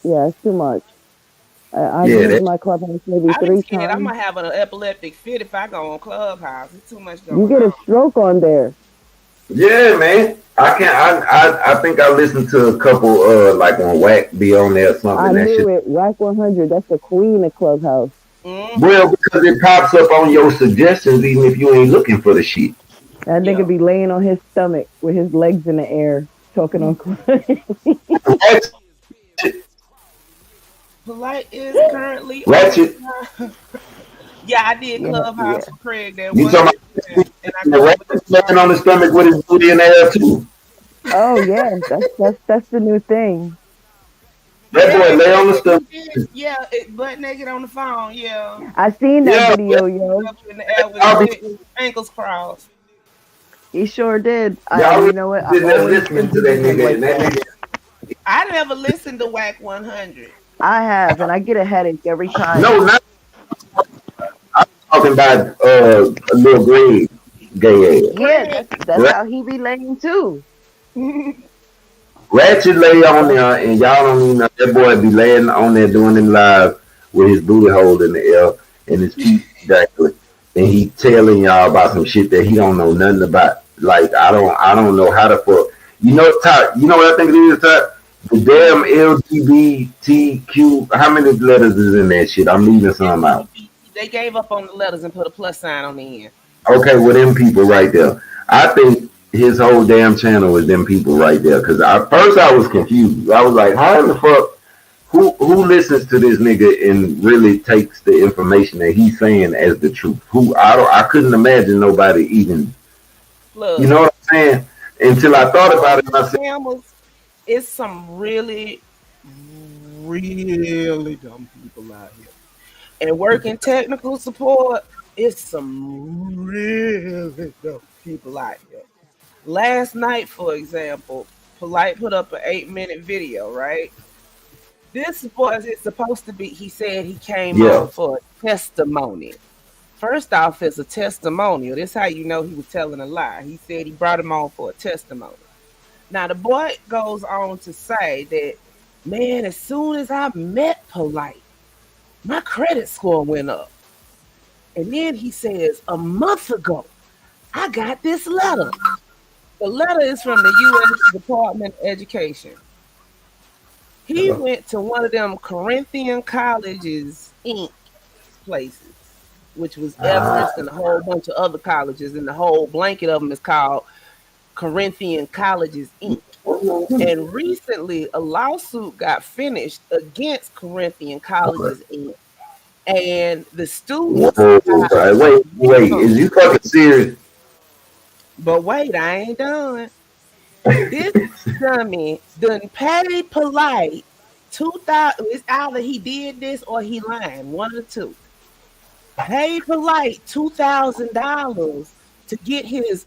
Yeah, it's too much. I've Yeah, used that, my Clubhouse maybe I be three scared I'm times. gonna have an epileptic fit if I go on Clubhouse. There's too much You going get a on. stroke on there. yeah, man. I can't. I think I listened to a couple like on Whack be on there or I something. That knew shit. it. Whack 100. That's the queen of Clubhouse. Hmm. Well, because it pops up on your suggestions, even if you ain't looking for the shit. That nigga Yeah. be laying on his stomach with his legs in the air talking on Clubhouse. Ratchet, Polite is currently on. ratchet. Yeah, I did Yeah, yeah. Clubhouse for Craig that You one talking time, and I about the go over there ratchet laying on the stomach with his booty in the air too? Oh yeah, that's the new thing. That boy yeah, lay on the he stomach. did. Yeah, butt naked on the phone. Yeah, I seen that Yeah, video, yo. up in the air with y'all be his ankles crossed. He sure did. And y'all you really know what? I sitting there always listening to that envisioned him nigga, like and that that. nigga. I never listened to Whack 100. I have, and I get a headache every time. No, not talking about a little green gay ass. Yeah, Craig, that's Ra- how he be laying too. Ratchet lay on That's there, and y'all don't even know that boy be laying on there doing them live with his booty hole in the air and his feet dangling, and he telling y'all about some shit that he don't know nothing about. Like I don't know how to fuck. You know, Todd, you know what I think it is, Todd? The damn hmm, LGBTQ. How many letters is in that shit? I'm leaving some out. they gave up on the letters and put a plus sign on the end. Okay, well, them people right there. I think his whole damn channel is them people right there. Cause first I was confused. I was like, how in the fuck? Who listens to this nigga and really takes the information that he's saying as the truth? I couldn't imagine nobody even. You Look, know what I'm saying? Until I thought all about it, and these I said, scammers, it's some really, really dumb people out here. And working technical support, it's some really dumb people out here. Last night, for example, Polite put up an 8-minute video, right? This was it's supposed to be. He said he came yeah, on for a testimony. First off, it's a testimonial. This how you know he was telling a lie. He said he brought him on for a testimony. Now the boy goes on to say that, man, as soon as I met Polite, my credit score went up. And then he says, a month ago, I got this letter. The letter is from the U.S. Department of Education. He went to one of them Corinthian colleges, Inc. places, which was Everest and a whole bunch of other colleges, and the whole blanket of them is called Corinthian Colleges, Inc. And recently, a lawsuit got finished against Corinthian Colleges Inc. And the students Whoa, filed wait, is you fucking serious? But wait, I ain't done. This dummy done paid polite 2,000. It's either he did this or he lying. One of the two. Paid polite $2,000 to get his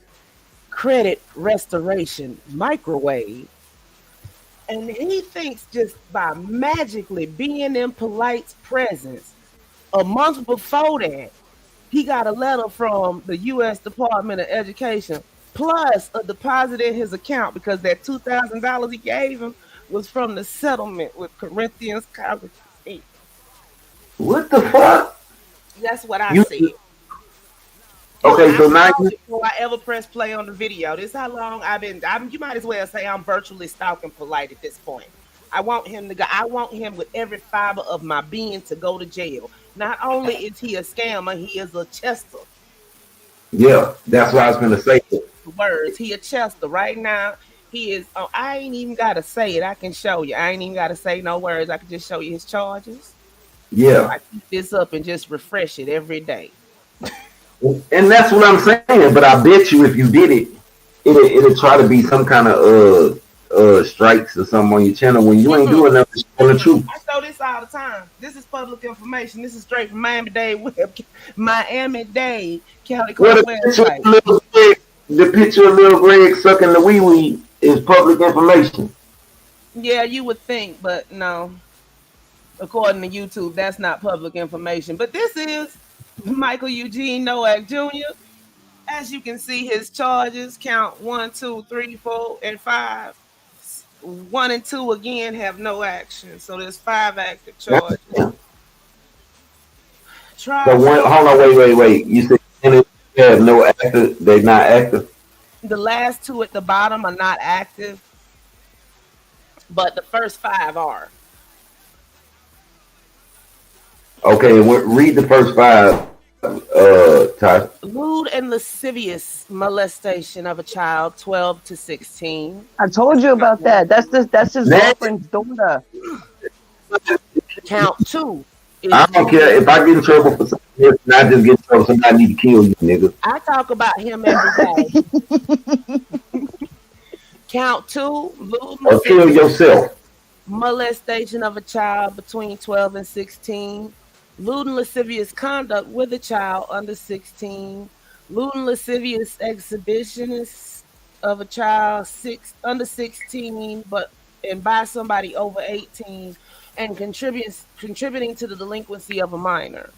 credit restoration microwave. And he thinks just by magically being in Polite's presence a month before that, he got a letter from the U.S. Department of Education plus a deposit in his account because that $2,000 he gave him was from the settlement with Corinthians College. What the fuck? That's what I You said. okay? So now Before I ever press play on the video, this is how long I've been. You might as well say I'm virtually stalking Polite at this point. I want him to go. I want him with every fiber of my being to go to jail. Not only is he a scammer, he is a Chester. yeah, that's what I was gonna say. Words. He a Chester right now. He is. Oh, I ain't even gotta say it. I can show you. I ain't even gotta say no words. I can just show you his charges. Yeah, I keep this up and just refresh it every day. and that's what I'm saying. But I bet you if you did it, it'll try to be some kind of strikes or something on your channel when you ain't doing nothing on the truth. I show this all the time. This is public information. This is straight from Miami-Dade County Court website. The picture of Lil Greg sucking the wee wee is public information. Yeah, you would think, but no. According to YouTube, that's not public information. But this is Michael Eugene Nowak Jr. As you can see, his charges count 1, 2, 3, 4, and 5. 1 and 2 again have no action, so there's 5 active charges. So hold on, wait. You said they have no active. They're not active. The last 2 at the bottom are not active, but the first 5 are. Okay, read the first 5. Ty. Lewd and lascivious molestation of a child 12 to 16. I told you about that. That's his girlfriend's daughter. Count 2. I don't care if I get in trouble for something else, and I just get in trouble. Somebody need to kill you, nigga. I talk about him every day. Count 2. Lewd or kill yourself. Molestation of a child between 12 and 16. Lewd and lascivious conduct with a child under 16. Lewd and lascivious exhibitionist of a child under 16, and by somebody over 18, and contributing to the delinquency of a minor.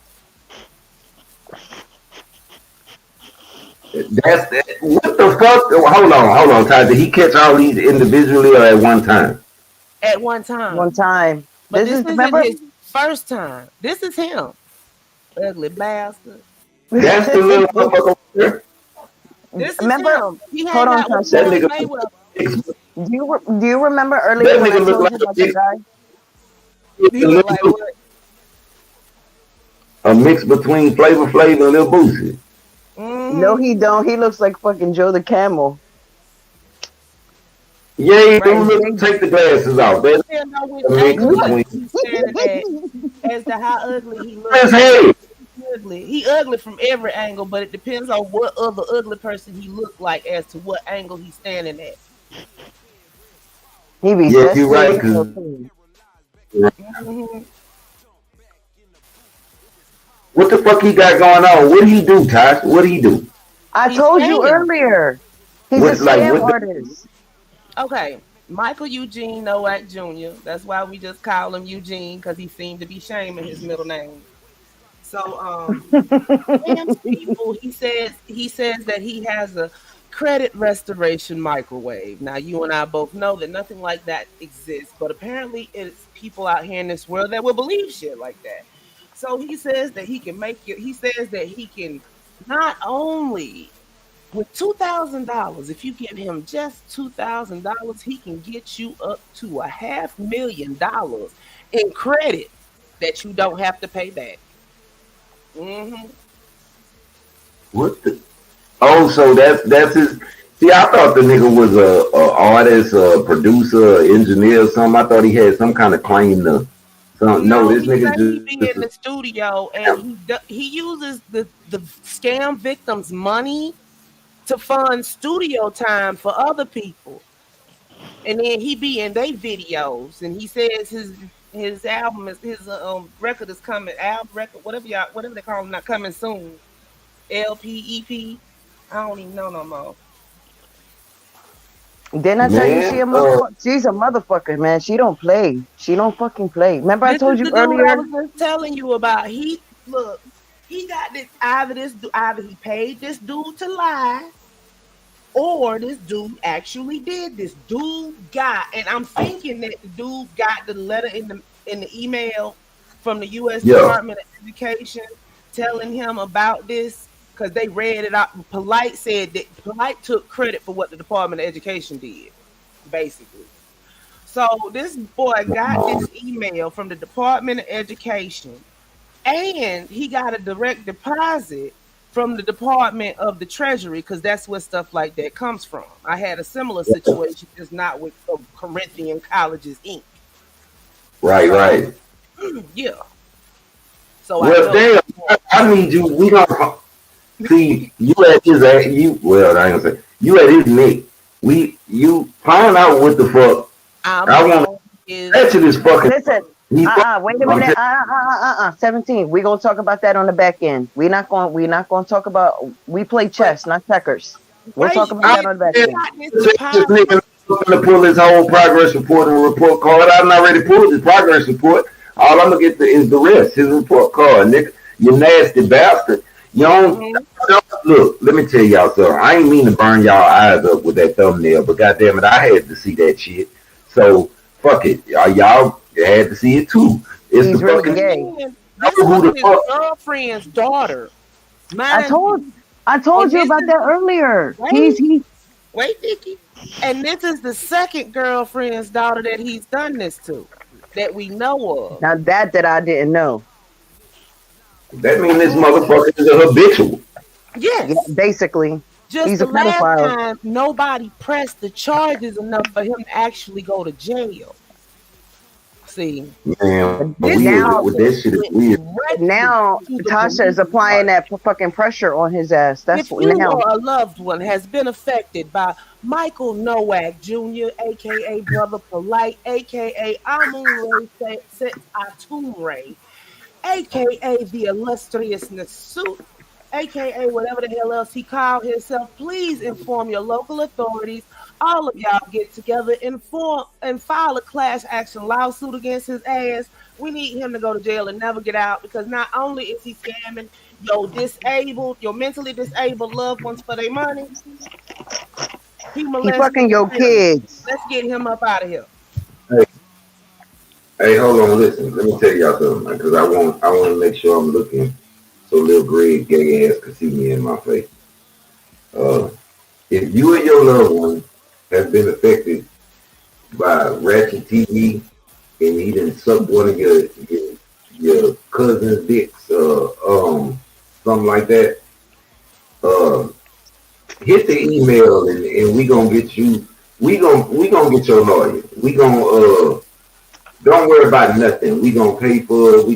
What the fuck? Hold on, Ty. Did he catch all these individually or at one time? At one time. One time. But this isn't his first time. This is him. Ugly bastard. That's the little motherfucker there. This is remember, him. He had hold on, that with that nigga. Do you remember earlier when I told you about the guy? He look like what? A mix between Flavor Flav and Lil Boosie. No, he don't. He looks like fucking Joe the Camel. Yeah, take the glasses off. That's a mix between. As to how ugly he looks. He ugly from every angle, but it depends on what other ugly person he looked like as to what angle he's standing at. He be you're right. What the fuck he got going on? What do he do, Tosh? What do he do? I told you earlier. He's a scam artist. Okay, Michael Eugene Nowak Jr. That's why we just call him Eugene, because he seemed to be shaming his middle name. So, people, he says that he has a credit restoration microwave. Now, you and I both know that nothing like that exists, but apparently it's people out here in this world that will believe shit like that. So he says that he can make it. He says that he can not only with $2,000, if you give him just $2,000, he can get you up to $500,000 in credit that you don't have to pay back. What the? Oh, so that's his. See, I thought the nigga was a artist, a producer, a engineer, or something. I thought he had some kind of claim to something. No, this He nigga say he just be in the studio and he uses the scam victims' money to fund studio time for other people, and then he be in their videos, and he says his album is his record is coming, album record, whatever they call them, not coming soon. LP, EP, I don't even know no more. Didn't I tell you she's a motherfucker, man. She don't play. She don't fucking play. Remember I told you earlier? I was just telling you about. He got this either he paid this dude to lie, or this dude actually did. This dude got, and I'm thinking that the dude got the letter in the email from the U.S. Department of Education telling him about this. Because they read it out. Polite said that Polite took credit for what the Department of Education did, basically. So this boy got this email from the Department of Education, and he got a direct deposit from the Department of the Treasury, because that's where stuff like that comes from. I had a similar situation, just not with Corinthian Colleges Inc. Right. Yeah. So damn, I need you. We don't. See, you at his ass, well, I ain't gonna say, you at his neck. You find out what the fuck. I want to answer this fucking. Listen, wait a minute. 17. We're gonna talk about that on the back end. We're not gonna talk about. We play chess, not checkers. We'll talk about that on the back end. This nigga gonna pull his whole progress report and report card. I done already pulled his progress report. All I'm gonna get is the rest. His report card, nigga. You nasty bastard. You don't look. Let me tell y'all something. I ain't mean to burn y'all eyes up with that thumbnail, but goddamn it, I had to see that shit. So fuck it, y'all had to see it too. It's He's the really fucking gay. This was his girlfriend's daughter. I told you about that earlier. Wait, Nikki. And this is the second girlfriend's daughter that he's done this to, that we know of. Now that I didn't know. That means this motherfucker is a habitual. Yes. Yeah, basically. Just he's the a pedophile. last time nobody pressed the charges enough for him to actually go to jail. See, man, this shit is weird. Now Tasha is applying that fucking pressure on his ass. That's if you now. or a loved one has been affected by Michael Nowak Jr., aka Brother Polite, aka Amun Ray Atum Ray, aka the illustrious Nasut, aka whatever the hell else he called himself, please inform your local authorities. All of y'all get together, inform, and file a class action lawsuit against his ass. We need him to go to jail and never get out, because not only is he scamming your mentally disabled loved ones for their money, he fucking your kids. Let's get him up out of here. Hey, hold on, listen. Let me tell y'all something, because I want to make sure I'm looking so little Greg gay ass can see me in my face. If you and your loved one have been affected by ratchet TV and he done sucked one of your cousin's dicks, something like that, hit the email and we gonna get you. We gonna get your lawyer. We gonna don't worry about nothing. We gonna pay for it. We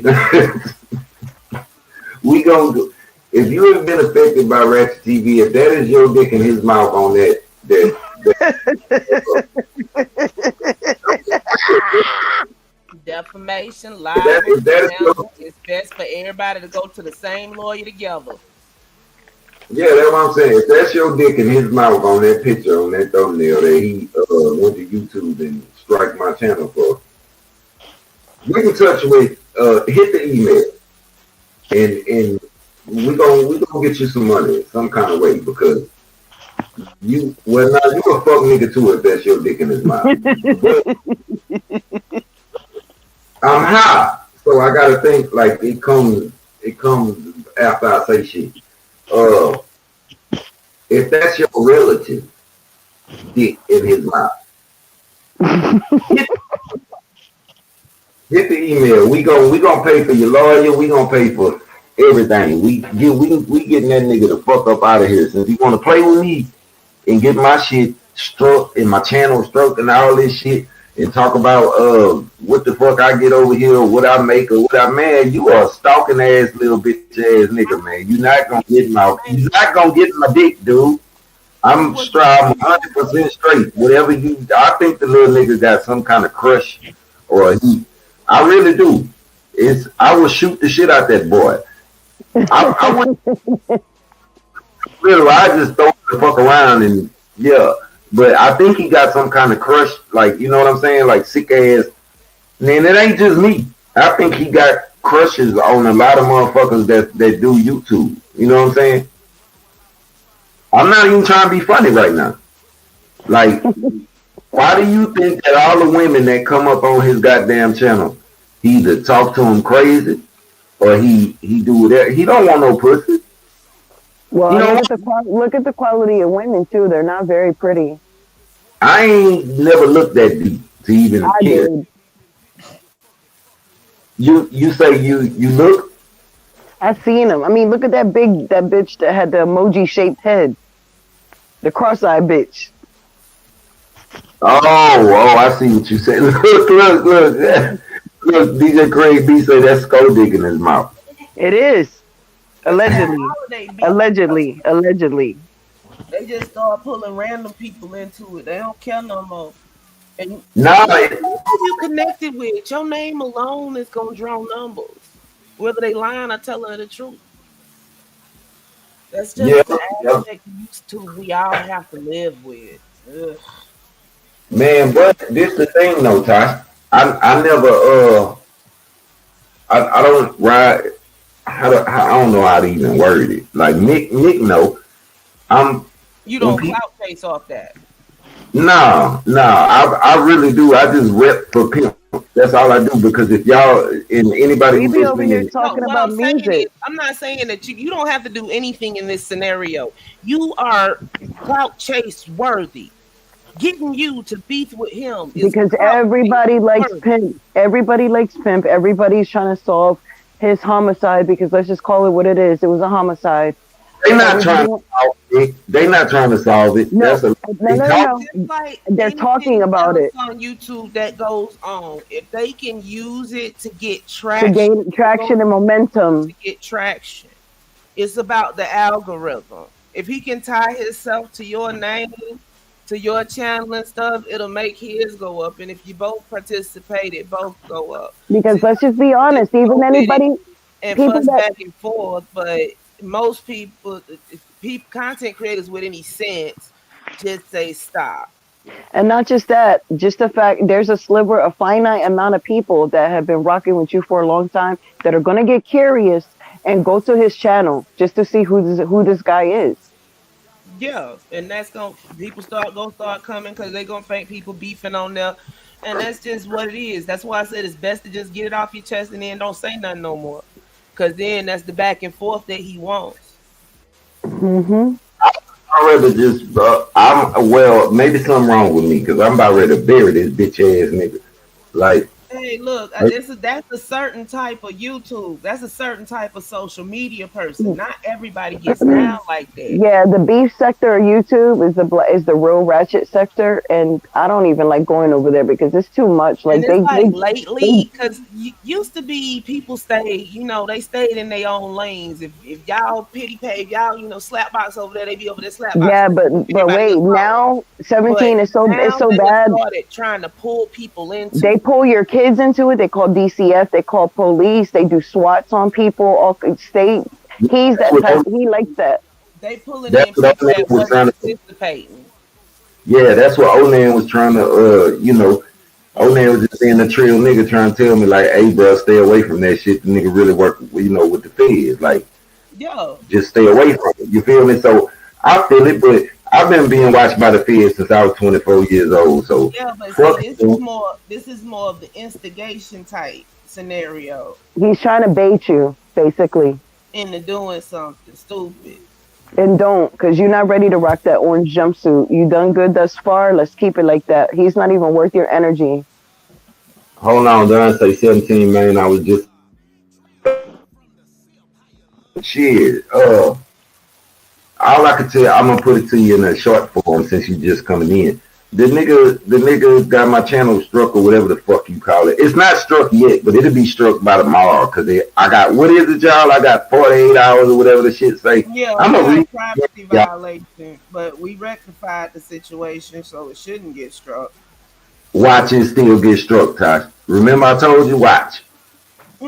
gonna if you have been affected by ratchet TV, if that is your dick in his mouth on that defamation, libel, it's best for everybody to go to the same lawyer together. Yeah, that's what I'm saying. If that's your dick in his mouth on that picture, on that thumbnail that he went to YouTube and strike my channel for, you can touch with hit the email and we gonna get you some money some kind of way, because you a fuck nigga too if that's your dick in his mouth. I'm high, so I gotta think like it comes after I say shit. If that's your relative dick in his mouth, hit the email. We gonna pay for your lawyer. We gonna pay for everything. We getting that nigga the fuck up out of here. Since he wanna play with me, and get my shit struck and my channel struck and all this shit and talk about what the fuck I get over here or what I make or what I man, you are a stalking ass little bitch ass nigga, man. You're not gonna get my dick, dude. I'm 100% straight. Whatever I think the little nigga got some kind of crush or I really do. I will shoot the shit out that boy. I would really, I just throw the fuck around and yeah. But I think he got some kind of crush, like, you know what I'm saying? Like sick ass. Man, it ain't just me. I think he got crushes on a lot of motherfuckers that do YouTube. You know what I'm saying? I'm not even trying to be funny right now. Like, why do you think that all the women that come up on his goddamn channel, he either talk to him crazy or he do whatever? He don't want no pussy. Well, look at the quality of women too. They're not very pretty. I ain't never looked that deep to even care. Did. You say you look? I seen him. I mean, look at that bitch that had the emoji shaped head, the cross-eyed bitch. Oh, I see what you said. Look, DJ Craig B say that's skull dick in his mouth. It is. Allegedly. They just start pulling random people into it. They don't care no more. And nah, who you connected with, your name alone is gonna draw numbers. Whether they lying or telling the truth. That's just the aspect used to we all have to live with. Ugh. Man, but this the thing though, Ty. I never I don't ride. I don't know how to even word it. Like Nick know. You don't clout chase off that. No, I really do. I just rep for Pimp. That's all I do because if y'all and anybody who's over here talking about music, I'm not saying that you don't have to do anything in this scenario. You are clout chase worthy. Getting you to beef with him is because everybody likes Pimp. Everybody likes Pimp. Everybody's trying to solve his homicide because let's just call it what it is. It was a homicide. They're not trying to solve it. They're not trying to solve it. No. Like they're talking about it on YouTube. That goes on. If they can use it to get traction, to gain traction and momentum, to get traction, it's about the algorithm. If he can tie himself to your name, to your channel and stuff, it'll make his go up. And if you both participate, it both go up. Because let's just be honest, even anybody and fuss back and forth, but most people, content creators with any sense, just say stop. And not just that, just the fact there's a finite amount of people that have been rocking with you for a long time that are going to get curious and go to his channel just to see who this guy is. Yeah, and that's people gonna start coming because they're gonna think people beefing on there, and that's just what it is. That's why I said it's best to just get it off your chest and then don't say nothing no more, because then that's the back and forth that he wants. Mm-hmm. I'd rather just maybe something wrong with me because I'm about ready to bury this bitch ass nigga. Like, hey, look, that's a certain type of YouTube. That's a certain type of social media person. Not everybody gets down like that. Yeah, the beef sector of YouTube is the real ratchet sector, and I don't even like going over there because it's too much. Like lately, because used to be people stayed in their own lanes. If y'all pity pay, y'all slapbox over there, they be over there slapbox. Yeah, but wait, now 17 is so bad. Started trying to pull people into. They pull your kids into it. They call DCF. They call police. They do SWATs on people. All state. He's that type. He likes that. They pulling in people that wasn't participating. Yeah, that's what Onan was trying to. Onan was just being a trill nigga trying to tell me like, "Hey, bro, stay away from that shit. The nigga really work, with the feds. Like, just stay away from it. You feel me? So I feel it, but I've been being watched by the feds since I was 24 years old. So yeah, but see, this is more of the instigation type scenario. He's trying to bait you, basically, into doing something stupid. And don't, because you're not ready to rock that orange jumpsuit. You done good thus far. Let's keep it like that. He's not even worth your energy. Hold on, Don. Say 17, man. I was just shit. all I can tell you, I'm gonna put it to you in a short form since you just coming in. The nigga got my channel struck or whatever the fuck you call it. It's not struck yet, but it'll be struck by tomorrow. Cause I got, what is it, y'all? I got 48 hours or whatever the shit say. Yeah, I'm we a got privacy violation, but we rectified the situation, so it shouldn't get struck. watch it still get struck, Tosh. Remember I told you, watch.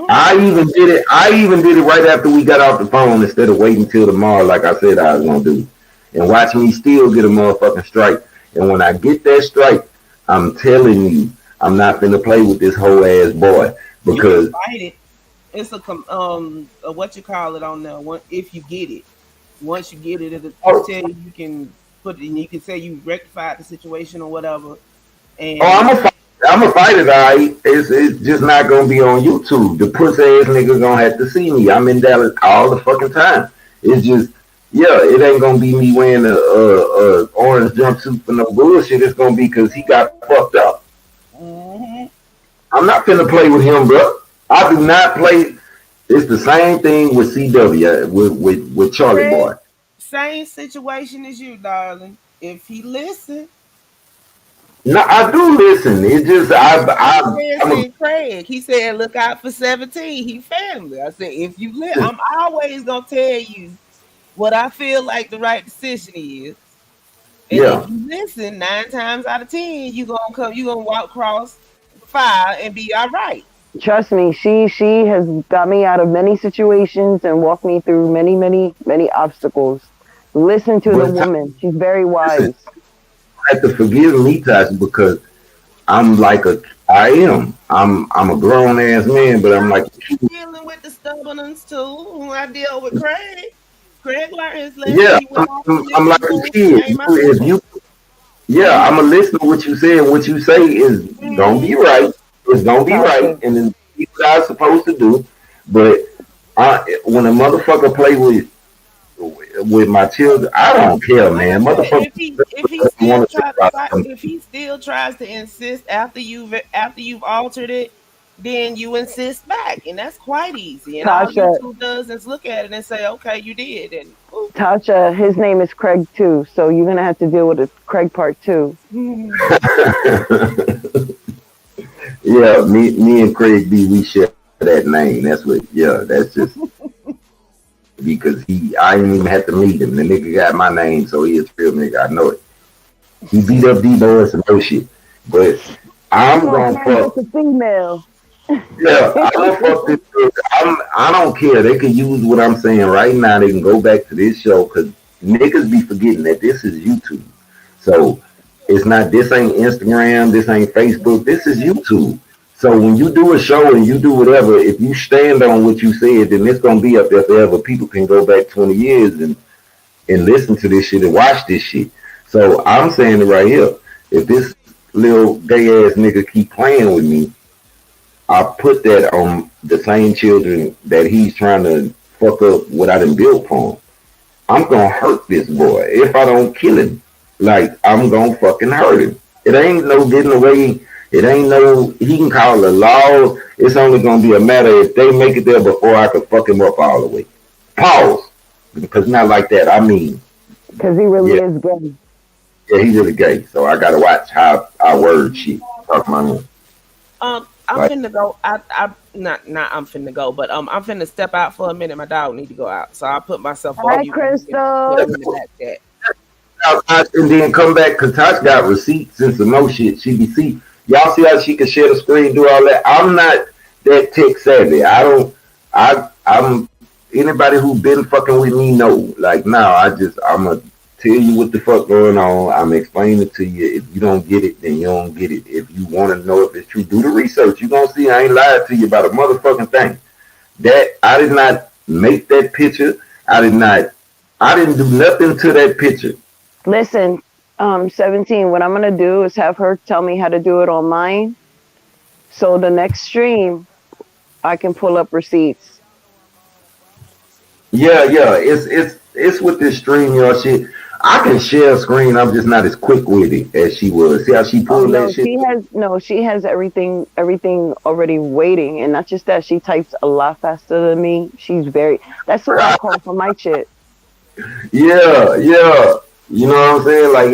I even did it right after we got off the phone instead of waiting till tomorrow like I said I was gonna do. And watch me still get a motherfucking strike. And when I get that strike, I'm telling you, I'm not finna play with this whole ass boy because you can fight it. It's a what you call it on there. If you get it, once you get it, it'll tell you can put it. And you can say you rectified the situation or whatever. And I'm a fight it, all right. It's just not gonna be on YouTube. The pussy ass nigga gonna have to see me. I'm in Dallas all the fucking time. It's just, yeah, it ain't gonna be me wearing a orange jumpsuit for no bullshit. It's gonna be because he got fucked up. I'm not finna play with him, bro. I do not play. It's the same thing with CW with Charlie Boy. Same situation as you, darling. If he listen. No, I do listen. It just Craig. He said, "Look out for 17. He family." I said, "If you listen, I'm always gonna tell you what I feel like the right decision is." And if you listen, 9 times out of 10, you gonna walk across the fire and be all right. Trust me, she has got me out of many situations and walked me through many obstacles. Listen to the woman; she's very wise. Have to forgive me, Tasha, because I'm like I'm a grown ass man, but I'm like dealing with the stubbornness too. When I deal with Craig learned his lesson. Yeah, I'm like a kid. I'm gonna listen to what you say, and what you say is gonna be right. It's gonna be right, and then what I'm supposed to do. But when a motherfucker play with my children, I don't care, man. Motherfucker. If he still tries to insist after you've altered it, then you insist back, and that's quite easy. And Tasha, all YouTube does is look at it and say, "Okay, you did." And Tasha, his name is Craig too, so you're gonna have to deal with the Craig part too. Yeah, me and Craig B, we share that name. That's what. Yeah, that's just. Because I didn't even have to meet him. The nigga got my name, so he is a real nigga. I know it. He beat up D-Boy and some no shit. But I'm gonna fuck the female. Yeah, I don't fuck this. I don't care. They can use what I'm saying right now. They can go back to this show because niggas be forgetting that this is YouTube. So it's not. This ain't Instagram. This ain't Facebook. This is YouTube. So when you do a show and you do whatever, if you stand on what you said, then it's gonna be up there forever. People can go back 20 years and listen to this shit and watch this shit. So I'm saying it right here. If this little gay ass nigga keep playing with me, I put that on the same children that he's trying to fuck up what I done built for him. I'm gonna hurt this boy if I don't kill him. Like I'm gonna fucking hurt him. It ain't no getting away. It ain't no, he can call the law. It's only going to be a matter if they make it there before I can fuck him up all the way. Pause. Because not like that. I mean. Because he really is gay. Yeah, he's really gay. So I got to watch how I word shit. Talk my own. I'm finna go. I'm finna go, but I'm finna step out for a minute. My dog need to go out. So I put myself on you. Crystal. And then come back because Tosh got receipts and some more shit. She be see. Y'all see how she can share the screen, do all that. I'm not that tech savvy. I'm anybody who been fucking with me know. Like now, I'm gonna tell you what the fuck going on. I'm explaining it to you. If you don't get it, then you don't get it. If you want to know if it's true, do the research. You gonna see I ain't lied to you about a motherfucking thing. That I did not make that picture. I didn't do nothing to that picture. Listen, 17, what I'm going to do is have her tell me how to do it on mine. So the next stream, I can pull up receipts. Yeah. It's with this stream, y'all shit. I can share a screen. I'm just not as quick with it as she was. See how she pulled that shit? She has everything already waiting. And not just that, she types a lot faster than me. That's what I call for my shit. Yeah, yeah. You know what I'm saying? Like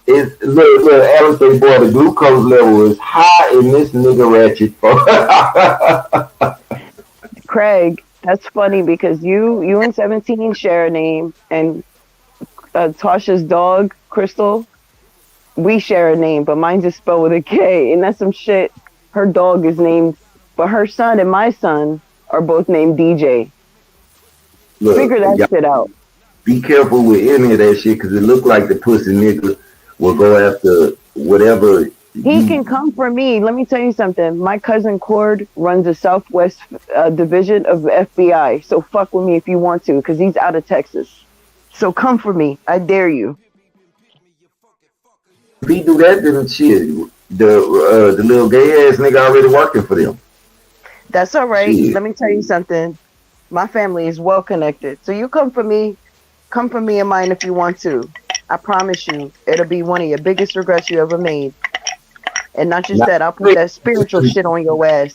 it's look, Alex, they boy, the glucose level is high in this nigga ratchet. Craig, that's funny because you and 17 share a name, and Tasha's dog, Crystal, we share a name, but mine's just spelled with a K, and that's some shit. Her dog is named, but her son and my son are both named DJ. Look, Figure that shit out. Be careful with any of that shit, because it look like the pussy nigga will go after whatever. He can come for me. Let me tell you something. My cousin Cord runs the Southwest division of the FBI. So fuck with me if you want to, because he's out of Texas. So come for me. I dare you. If he do that, then shit, the little gay ass nigga already working for them. That's all right. Shit. Let me tell you something. My family is well connected. So you come for me and mine if you want to. I promise you, it'll be one of your biggest regrets you ever made. And not just that, I'll put that spiritual shit on your ass.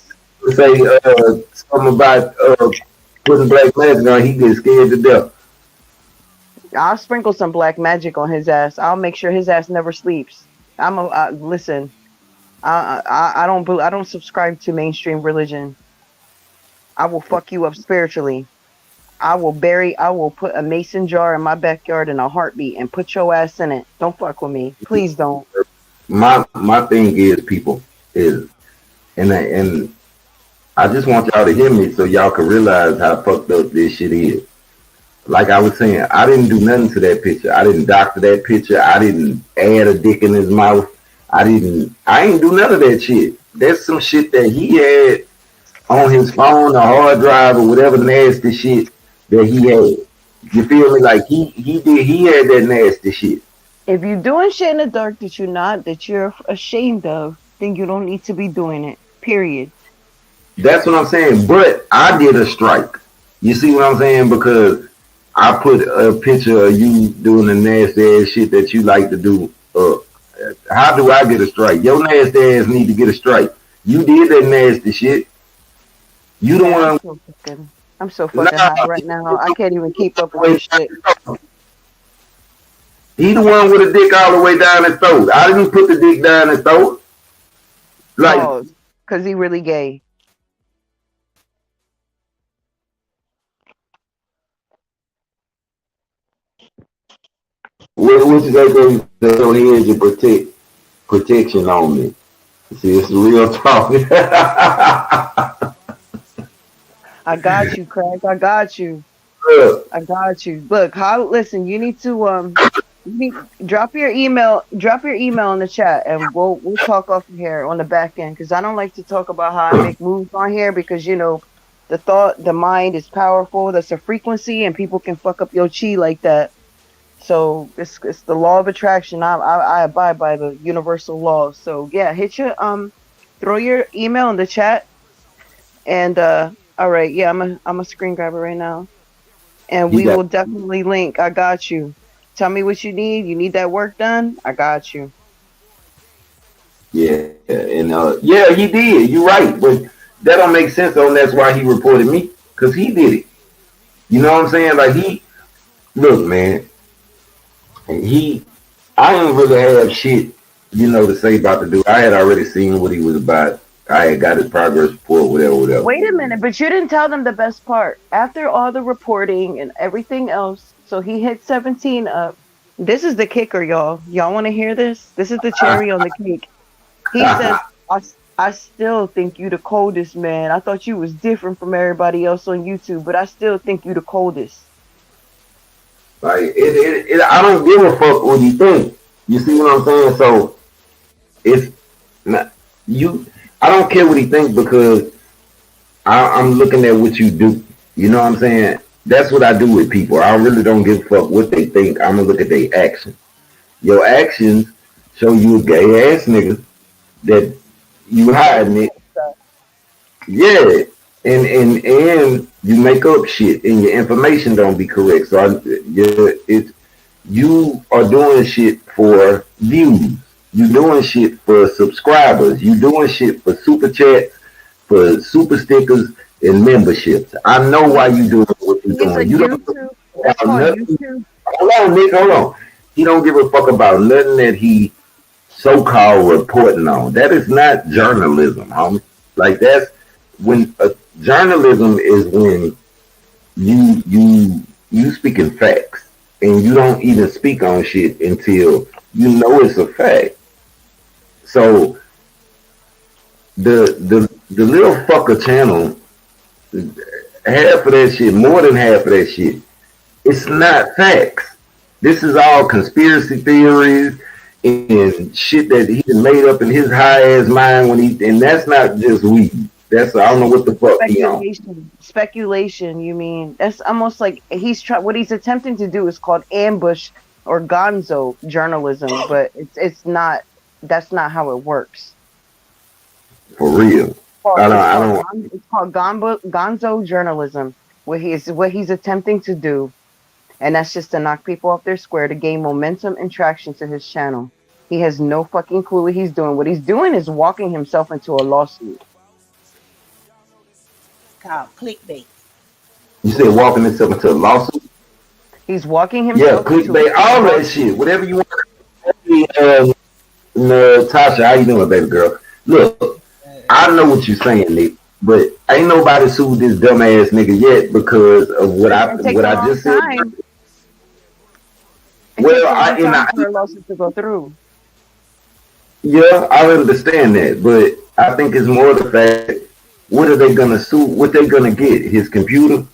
Say something about putting black magic on, he gets scared to death. I'll sprinkle some black magic on his ass. I'll make sure his ass never sleeps. Listen. I don't subscribe to mainstream religion. I will fuck you up spiritually. I will put a mason jar in my backyard in a heartbeat and put your ass in it. Don't fuck with me. Please don't. My thing is, people, is, and I just want y'all to hear me so y'all can realize how fucked up this shit is. Like I was saying, I didn't do nothing to that picture. I didn't doctor that picture. I didn't add a dick in his mouth. I ain't do none of that shit. That's some shit that he had on his phone, or hard drive, or whatever nasty shit that he had. You feel me? Like he had that nasty shit. If you're doing shit in the dark that you're ashamed of, then you don't need to be doing it. Period. That's what I'm saying. But I did a strike. You see what I'm saying? Because I put a picture of you doing the nasty ass shit that you like to do. How do I get a strike? Your nasty ass need to get a strike. You did that nasty shit. You the one. I'm so fucking high right now. I can't even keep up with this shit. He the one with a dick all the way down his throat. I didn't put the dick down his throat. Like, because he really gay. What you got there so here's your protection on me. See, it's real talk. I got you, Craig. I got you. I got you. Look, listen, you need to drop your email in the chat, and we'll talk off of here on the back end, because I don't like to talk about how I make moves on here, because the mind is powerful. That's a frequency, and people can fuck up your chi like that. So it's the law of attraction. I abide by the universal law. So yeah, throw your email in the chat, and all right, yeah, I'm a screen grabber right now, and we will definitely link. I got you. Tell me what you need. You need that work done? I got you. Yeah, and yeah, he did. You're right, but that don't make sense. Though, and that's why he reported me, because he did it. You know what I'm saying? Like look, man. I didn't really have shit, to say about the dude. I had already seen what he was about. I had got his progress report, whatever. Wait a minute, but you didn't tell them the best part. After all the reporting and everything else, so he hit 17 up. This is the kicker, y'all. Y'all want to hear this? This is the cherry on the cake. He says, I still think you the coldest, man. I thought you was different from everybody else on YouTube, but I still think you the coldest. Like I don't give a fuck what you think. You see what I'm saying? So it's not you. I don't care what he thinks, because I'm looking at what you do. You know what I'm saying? That's what I do with people. I really don't give a fuck what they think. I'm gonna look at their actions. Your actions show you a gay ass nigga that you hiding it. Yeah. And you make up shit, and your information don't be correct. So you are doing shit for views. You doing shit for subscribers. You doing shit for super chats, for super stickers, and memberships. I know why you doing what he's He's a doing. You don't give YouTube. a That's fuck about called nothing. YouTube. Hold on, Nick. Hold on. He don't give a fuck about nothing that he so-called reporting on. That is not journalism, homie. Like that's when journalism is when you speaking facts and you don't even speak on shit until you know it's a fact. So the little fucker channel, half of that shit, more than half of that shit, it's not facts. This is all conspiracy theories and shit that he made up in his high ass mind and that's not just weed. That's I don't know what the fuck he on. Speculation. You mean that's almost like what he's attempting to do is called ambush or gonzo journalism, but it's not. That's not how it works. For real. It's called gonzo journalism, what he's attempting to do, and that's just to knock people off their square to gain momentum and traction to his channel. He has no fucking clue what he's doing. What he's doing is walking himself into a lawsuit. Called clickbait. You said walking himself into a lawsuit? He's walking himself into clickbait, all that shit, whatever you want. Tasha, how you doing, baby girl? Look, I know what you're saying, Nick, but ain't nobody sued this dumbass nigga yet because of what I just said. Well, for a lawsuit to go through. Yeah, I understand that, but I think it's more the fact, what are they gonna sue? What they gonna get? His computer?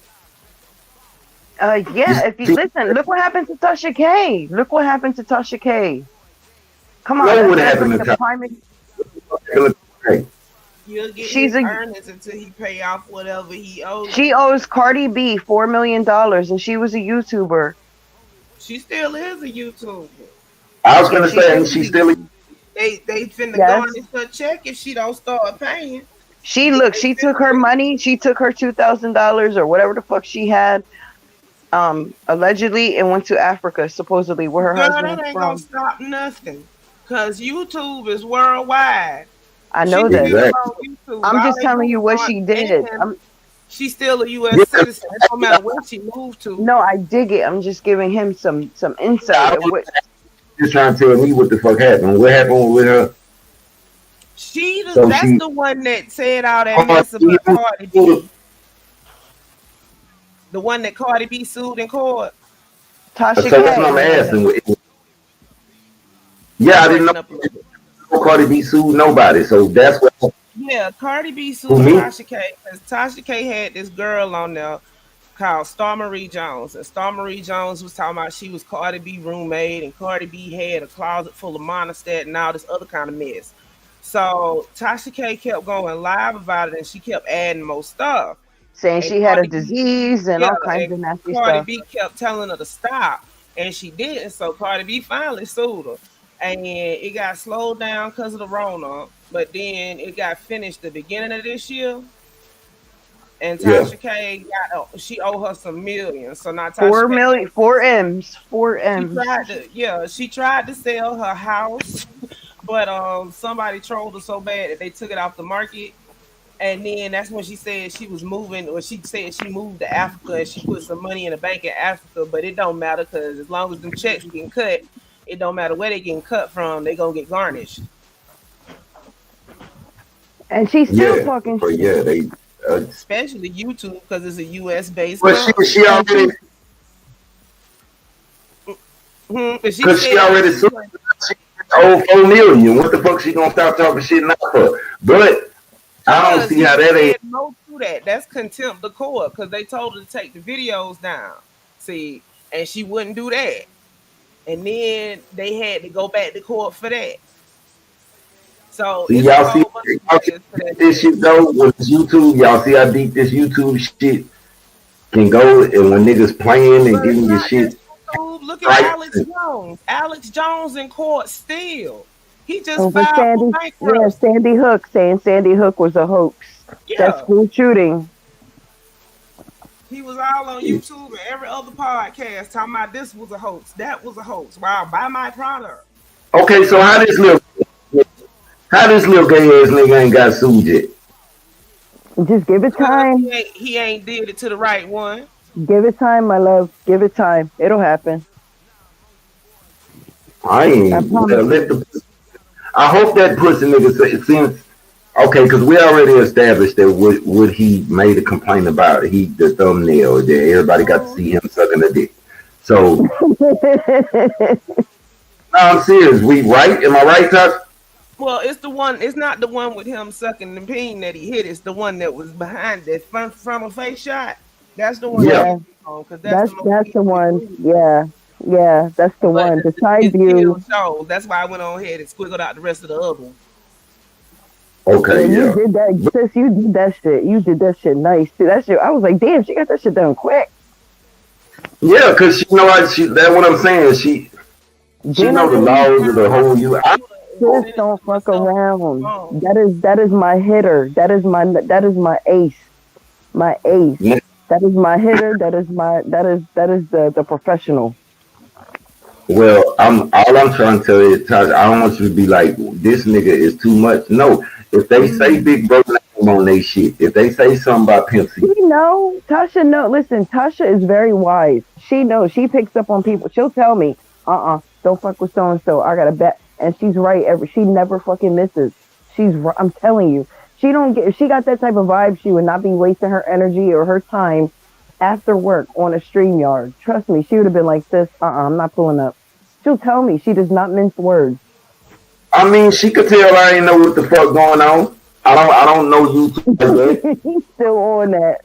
Yeah. If you listen, look what happened to Tasha K. Look what happened to Tasha K. Come on, what happened to Tasha? You'll get his earnings until he pay off whatever he owes. She owes Cardi B $4 million, and she was a YouTuber. She still is a YouTuber. I was gonna say she still. They finna garnish her check if she don't start paying. She took her money. She took her $2,000 or whatever the fuck she had, allegedly, and went to Africa, supposedly, where her husband that ain't from. Gonna stop nothing, cause YouTube is worldwide. I know that. Exactly. I'm just telling you what she did. She's still a U.S. citizen. It don't matter where she moved to. No, I dig it. I'm just giving him some insight. Just trying to tell me what the fuck happened. What happened with her? That's the one that said all that mess about Cardi B. The one that Cardi B sued in court. Tasha so that's what I'm asking. Yeah, I didn't know Cardi B sued nobody. So that's what. Yeah, Cardi B sued Tasha K because Tasha K had this girl on there called Star Marie Jones, and Star Marie Jones was talking about she was Cardi B roommate, and Cardi B had a closet full of monostat and all this other kind of mess. So Tasha K kept going live about it, and she kept adding more stuff, saying she had a disease and all kinds of nasty stuff. Cardi B kept telling her to stop, and she didn't. So Cardi B finally sued her, and it got slowed down because of the Rona, but then it got finished the beginning of this year. And Tasha K she owed her some millions. So now Tasha 4 million, 4 M's. She tried to sell her house, but somebody trolled her so bad that they took it off the market. And then that's when she said she was moving, or she said she moved to Africa and she put some money in a bank in Africa. But it don't matter because as long as them checks getting cut, it don't matter where they getting cut from, they gonna get garnished. And she's still talking shit. Yeah, they. Especially YouTube because it's a U.S. based. But she already. Because she already sued. She 4 million. What the fuck she gonna stop talking shit now for? But I don't see how that ain't. No, do that. That's contempt of court because they told her to take the videos down. See, and she wouldn't do that. And then they had to go back to court for that. So y'all see this shit though with YouTube. Y'all see how deep this YouTube shit can go, and when niggas playing and getting your shit. Look at Alex Jones. Alex Jones in court still. He just filed for bankruptcy. Yeah, Sandy Hook saying Sandy Hook was a hoax. Yeah. That school shooting. He was all on YouTube and every other podcast talking about this was a hoax, that was a hoax. Wow, buy my product. Okay, so how this little gay ass nigga ain't got sued yet? Just give it time. He ain't did it to the right one. Give it time, my love. Give it time. It'll happen. I I ain't promise let you. the. I hope that pussy nigga say, since okay, because we already established that what he made a complaint about he the thumbnail that everybody got to see him sucking a dick. So no, I'm serious. We right? Am I right, Tuck? Well, it's the one. It's not the one with him sucking the peen that he hit. It's the one that was behind that frontal face shot. That's the one I Yeah. get Yeah, on because that's the most that's the easily one. moved. Yeah, yeah, that's the But one. The side it still view. shows. That's why I went on ahead and squiggled out the rest of the other one. Yeah, Okay, you yeah. did that, sis. You did that shit. You did that shit nice too. That shit. I was like, damn, she got that shit done quick. Yeah, because she know what she that's what I'm saying. She Then I know the know you, laws of the whole you. And sis. sent it Don't to fuck myself on my around. phone. That is my hitter. That is my ace. My ace. That is my hitter. That is the professional. Well, I'm trying to tell you, Taj, I don't want you to be like this nigga is too much. No, if they say Mm. Big Bro name on they shit, if they say something about Pimp C, She know. Tasha know. Listen, Tasha is very wise. She knows. She picks up on people. She'll tell me, don't fuck with so and so. I got to bet. And she's right. She never fucking misses. I'm telling you. She don't get. If she got that type of vibe, she would not be wasting her energy or her time after work on a stream yard. Trust me, she would have been like, sis, I'm not pulling up. She'll tell me. She does not mince words. I mean, she could tell I ain't know what the fuck going on. I don't know YouTube like that. He's still on that.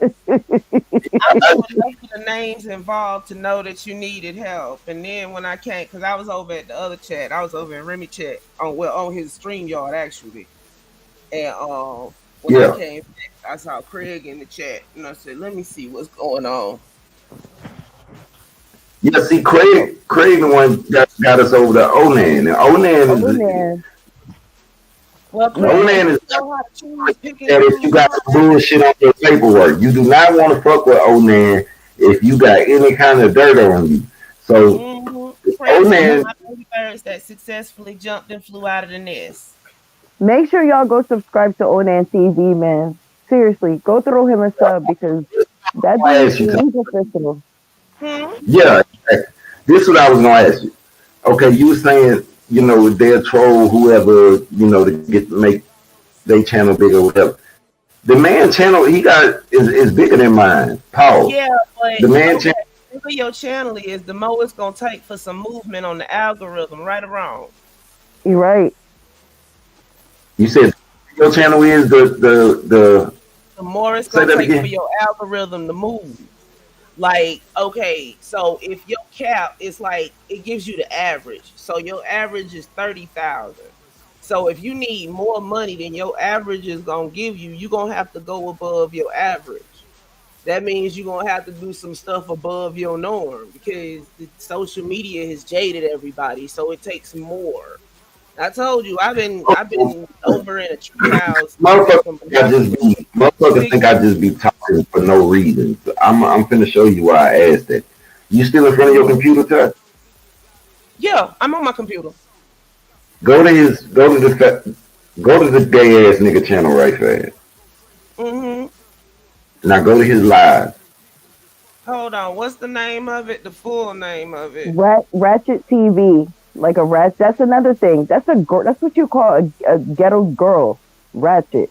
I knew enough of the names involved to know that you needed help. And then when I came, because I was over at the other chat, I was over in Remy chat on his stream yard actually. And when I Yeah, came back, I saw Craig in the chat, and I said, "Let me see what's going on." yeah. See, Craig, the one got us over the Onan, and Onan Oh is man, Well, yeah. Craig, Onan is know how to choose, pick and that if you choose got some bullshit on your paperwork, you do not want to fuck with Onan if you got any kind of dirt on you. So Craig's one of Onan, my baby birds that successfully jumped and flew out of the nest. Make sure y'all go subscribe to Onan TV, man. Seriously, go throw him a sub because that I dude, ask you, he's official. Hmm. yeah, this is what I was gonna ask you. Okay, you were saying, they'll troll whoever, to get make their channel bigger or whatever. The man channel he got is bigger than mine. Paul. Yeah, but The man okay, channel. the bigger your channel is, the more it's gonna take for some movement on the algorithm, right or wrong. You're right. You said your channel is the The more it's say gonna that take for again. your algorithm to move. Like, okay, so if your cap is like it gives you the average. So your average is 30,000. So if you need more money than your average is gonna give you, you're gonna have to go above your average. That means you're gonna have to do some stuff above your norm because the social media has jaded everybody, so it takes more. I told you I've been over in a treehouse doing some production. Motherfuckers think I just be talking for no reason. I'm finna show you why I asked that. You still in front of your Mhm. computer, Touch? Yeah, I'm on my computer. Go to this gay ass nigga channel right fast. Hmm. Now go to his live. Hold on. What's the name of it? The full name of it. Ratchet TV, like a rat. That's another thing. That's a girl. That's what you call a ghetto girl. Ratchet.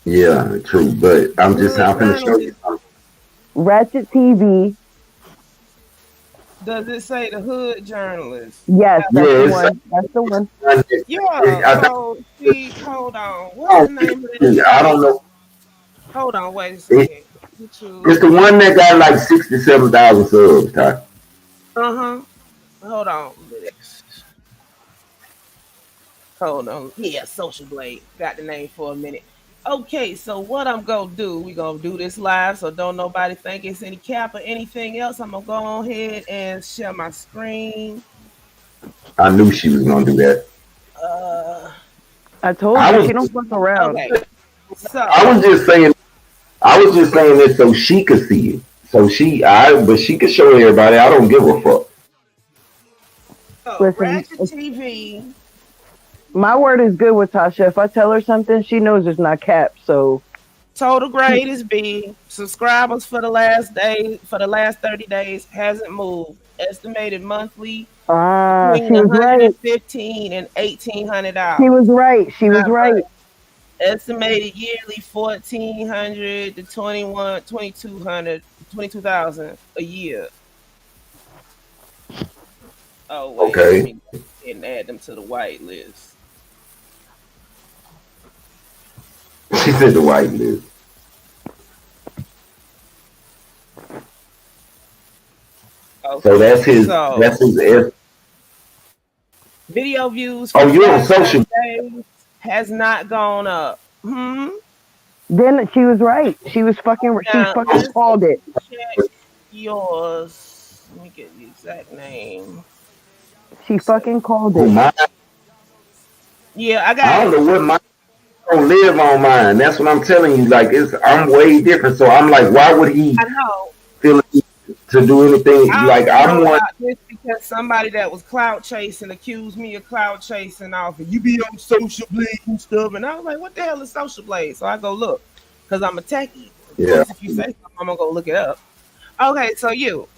Yeah, true. But I'm finna show you Journalist. something. Ratchet TV. Does it say the hood journalist? Yes, that's the Yeah, one. That's the one. Yeah. I think So see, hold on. What's the name of this I don't channel? know. Hold on. Wait a It, second. it's YouTube. the one that got like 67,000 subs, Ty. Uh huh. Hold on. Hold on. Yeah, Social Blade. Got the name for a minute. Okay, so what I'm gonna do, we gonna do this live, so don't nobody think it's any cap or anything else. I'm gonna go on ahead and share my screen. I knew she was gonna do that. Uh, I told I you was she don't fuck around. okay. I was So, just saying this so she could see it. But she could show everybody. I don't give a fuck. Listen, Ratchet TV. my word is good with Tasha. If I tell her something, she knows it's not cap. So Total grade is B. Subscribers for the last 30 days hasn't moved. Estimated monthly between She was right. 115 and She $1,800. was right. She was Not right. much. Estimated yearly 1,400 to 2,200, 22,000 a year. Oh wait, let Okay. me go ahead and add them to the white list. She said the white list. So Okay, so that's his. video views for Oh, the you're on last social. 30 days has not gone up. Then she was right. She Now fucking let's called it. check yours. Let me get the exact name. She fucking called Who it. mine? Yeah, I I got don't it. know what mine don't live on mine. That's what I'm telling you. Like I'm way different. So I'm like, why would he I know. feel to do anything? I Like only know I'm one. about this because somebody that was clout chasing accused me of clout chasing off of you be on social blade and stuff. And I was like, what the hell is social blade? So I go look because I'm a techie. Of Yeah. course, if you say something, I'm going to go look it up. Okay, so you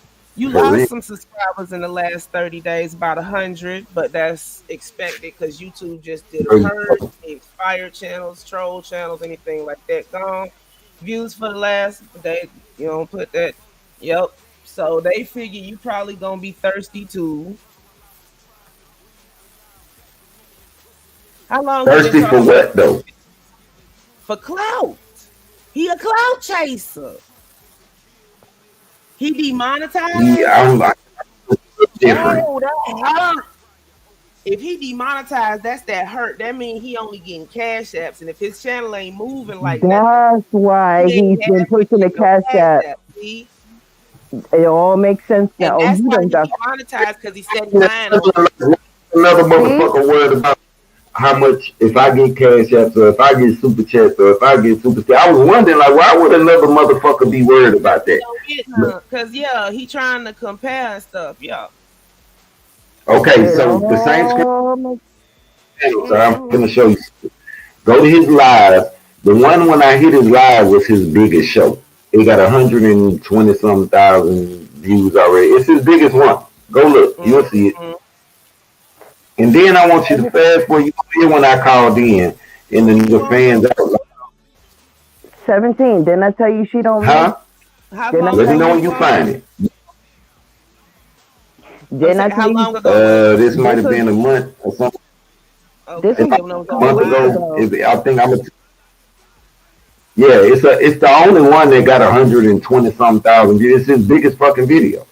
For real. lost some subscribers in the last 30 days, about 100, but that's expected because YouTube just did a purge, expired channels, troll channels, anything like that gone. Views for the last day, you don't put that. Yep. So they figure you probably gonna be thirsty too. How long you been Thirsty for talking what though? for clout? He a clout chaser. He demonetized. I'm like different. Oh, that hurt. If he demonetized, that's that hurt. That means he only getting cash apps, and if his channel ain't moving like that, That's why he ain't he's been happy pushing the with no cash app. see? It all makes sense And now. Oh, that's you why done he got demonetized because he said lying on. Another motherfucker worried about how much if I get cash apps or if I get super chats or if I get super chat. I was wondering like why would another motherfucker be worried about that? Because he trying to compare and stuff. Yeah. Okay, so the same screen. So I'm gonna show you. Go to his live. The one when I hit his live was his biggest show. It got 120 some thousand views already. It's his biggest one. Go look, you'll see it. And then I want you to fast forward. You hear when I called in, and then the fans out. 17. Didn't I tell you she don't Huh? How Didn't I long Let me tell know you? when you find it. Didn't I how tell long you? ago? This might have been a month or something. Okay, This is it was A on month live. ago. I think I'm. Yeah, it's the only one that got 120 some thousand views. It's his biggest fucking video.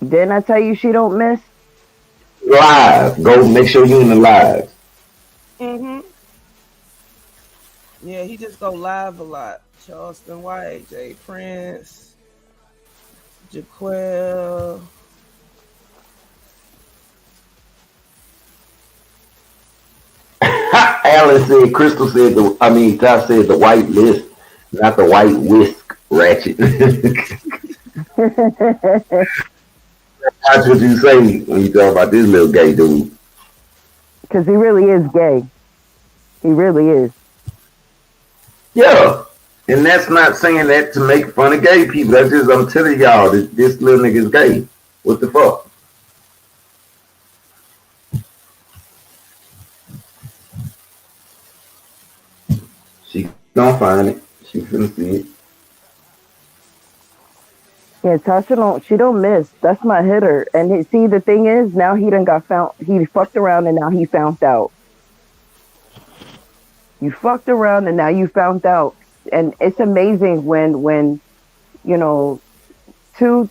Didn't I tell you she don't miss? Live. Go make sure you in the live. Yeah, he just go live a lot. Charleston White, Jay Prince, Jaquel. Alan said, Crystal said, Ty said the white list, not the white whisk ratchet. That's what you say when you talk about this little gay dude. Because he really is gay. He really is. Yeah. And that's not saying that to make fun of gay people. That's just, I'm telling y'all, this little nigga is gay. What the fuck? She gonna find it. She finna see it. Yeah, Tasha she don't miss. That's my hitter. And see, the thing is, now he done got found. He fucked around and now he found out. You fucked around and now you found out. And it's amazing when you know, 2,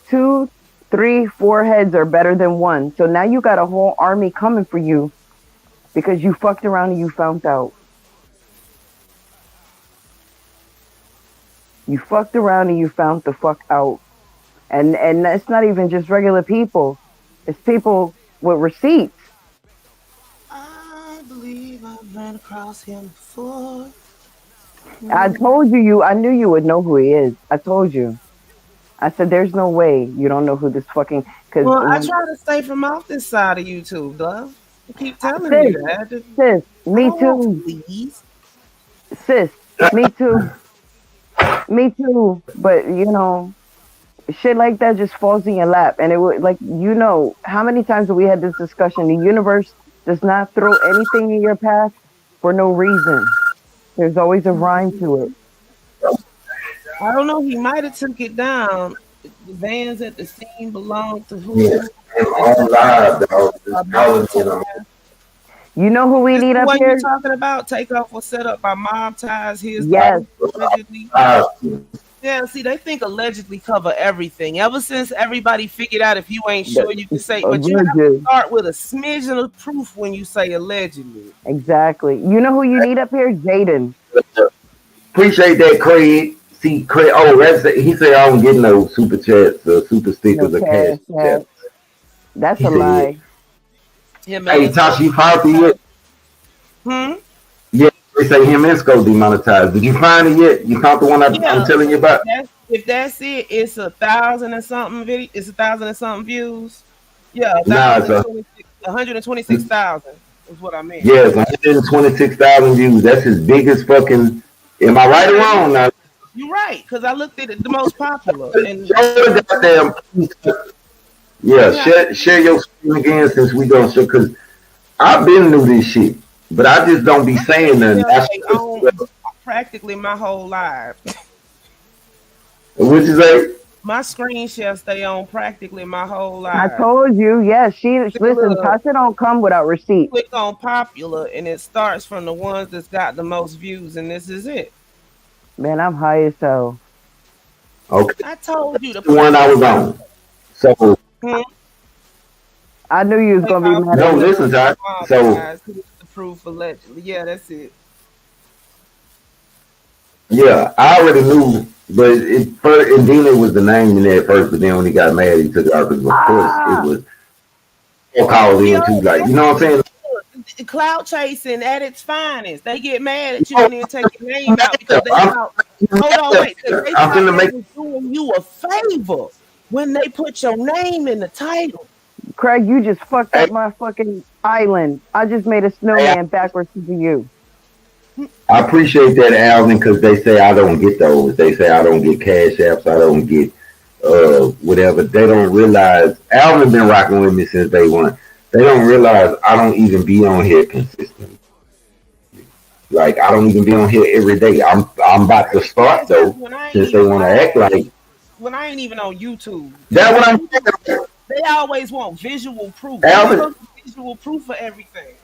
3, 4 heads are better than one. So now you got a whole army coming for you because you fucked around and you found out. You fucked around and you found the fuck out. And it's not even just regular people. It's people with receipts. I believe I've ran across him before. I told you, I knew you would know who he is. I told you. I said, there's no way you don't know who this fucking... Well, I try to stay from off this side of YouTube, love. I keep telling you that. Sis, me too. Please. sis, me too. Me too. But shit like that just falls in your lap. And it would, like, how many times have we had this discussion? The universe does not throw anything in your path for no reason. There's always a rhyme to it. I don't know. He might have took it down. The vans at the scene belong to who? Yeah, him on live, dog. You know who we need up what here? What you talking about? Takeoff was set up by Mob Ties. His yes. Allegedly. Yeah, see, they think allegedly cover everything. Ever since everybody figured out if you ain't sure, you can say, but you have to start with a smidgen of proof when you say allegedly. Exactly. You know who you need up here? Jaden. Appreciate that, Craig. See, Craig. Oh, he said I don't get no super chats or super stickers or cash chats. That's a lie. Yeah, hey, Tasha, you found it yet? Yeah, they say him and Sco demonetized. Did you find it yet? You found the one I'm telling you about? If that's it, it's 1,000 and something video. It's 1,000 and something views. Yeah, 126,000 is what I mean. Yeah, it's 126,000 views. That's his biggest fucking. Am I right or wrong now? You're right, because I looked at it, the most popular. And share your screen again since we gonna show, because I've been through this shit, but I just don't be saying nothing. Practically my whole life. What'd you say? My screen share stay on practically my whole life. I told you, yes. Listen, Tasha don't come without receipt. Click on popular and it starts from the ones that's got the most views, and this is it. Man, I'm high as hell. Okay. I told you the one I was on. So I knew you was gonna be mad. No, listen, Todd. So the proof allegedly. Yeah, that's it. Yeah, I already knew, but and then it was the name in there at first, but then when he got mad, he took it out because of course it was called in too, like, you know what I'm saying? Cloud chasing at its finest. They get mad at you and then take your name out because they thought, hold on, wait, they thought they was doing you a favor when they put your name in the title. Craig, you just fucked up my fucking island. I just made a snowman backwards to you. I appreciate that, Alvin, because they say I don't get those. They say I don't get cash apps. I don't get whatever. They don't realize Alvin been rocking with me since day one. They don't realize I don't even be on here consistently. Like, I don't even be on here every day. I'm about to start though, since they want to act like when I ain't even on YouTube. That's what I'm saying. They always want visual proof. Alvin, visual proof for everything.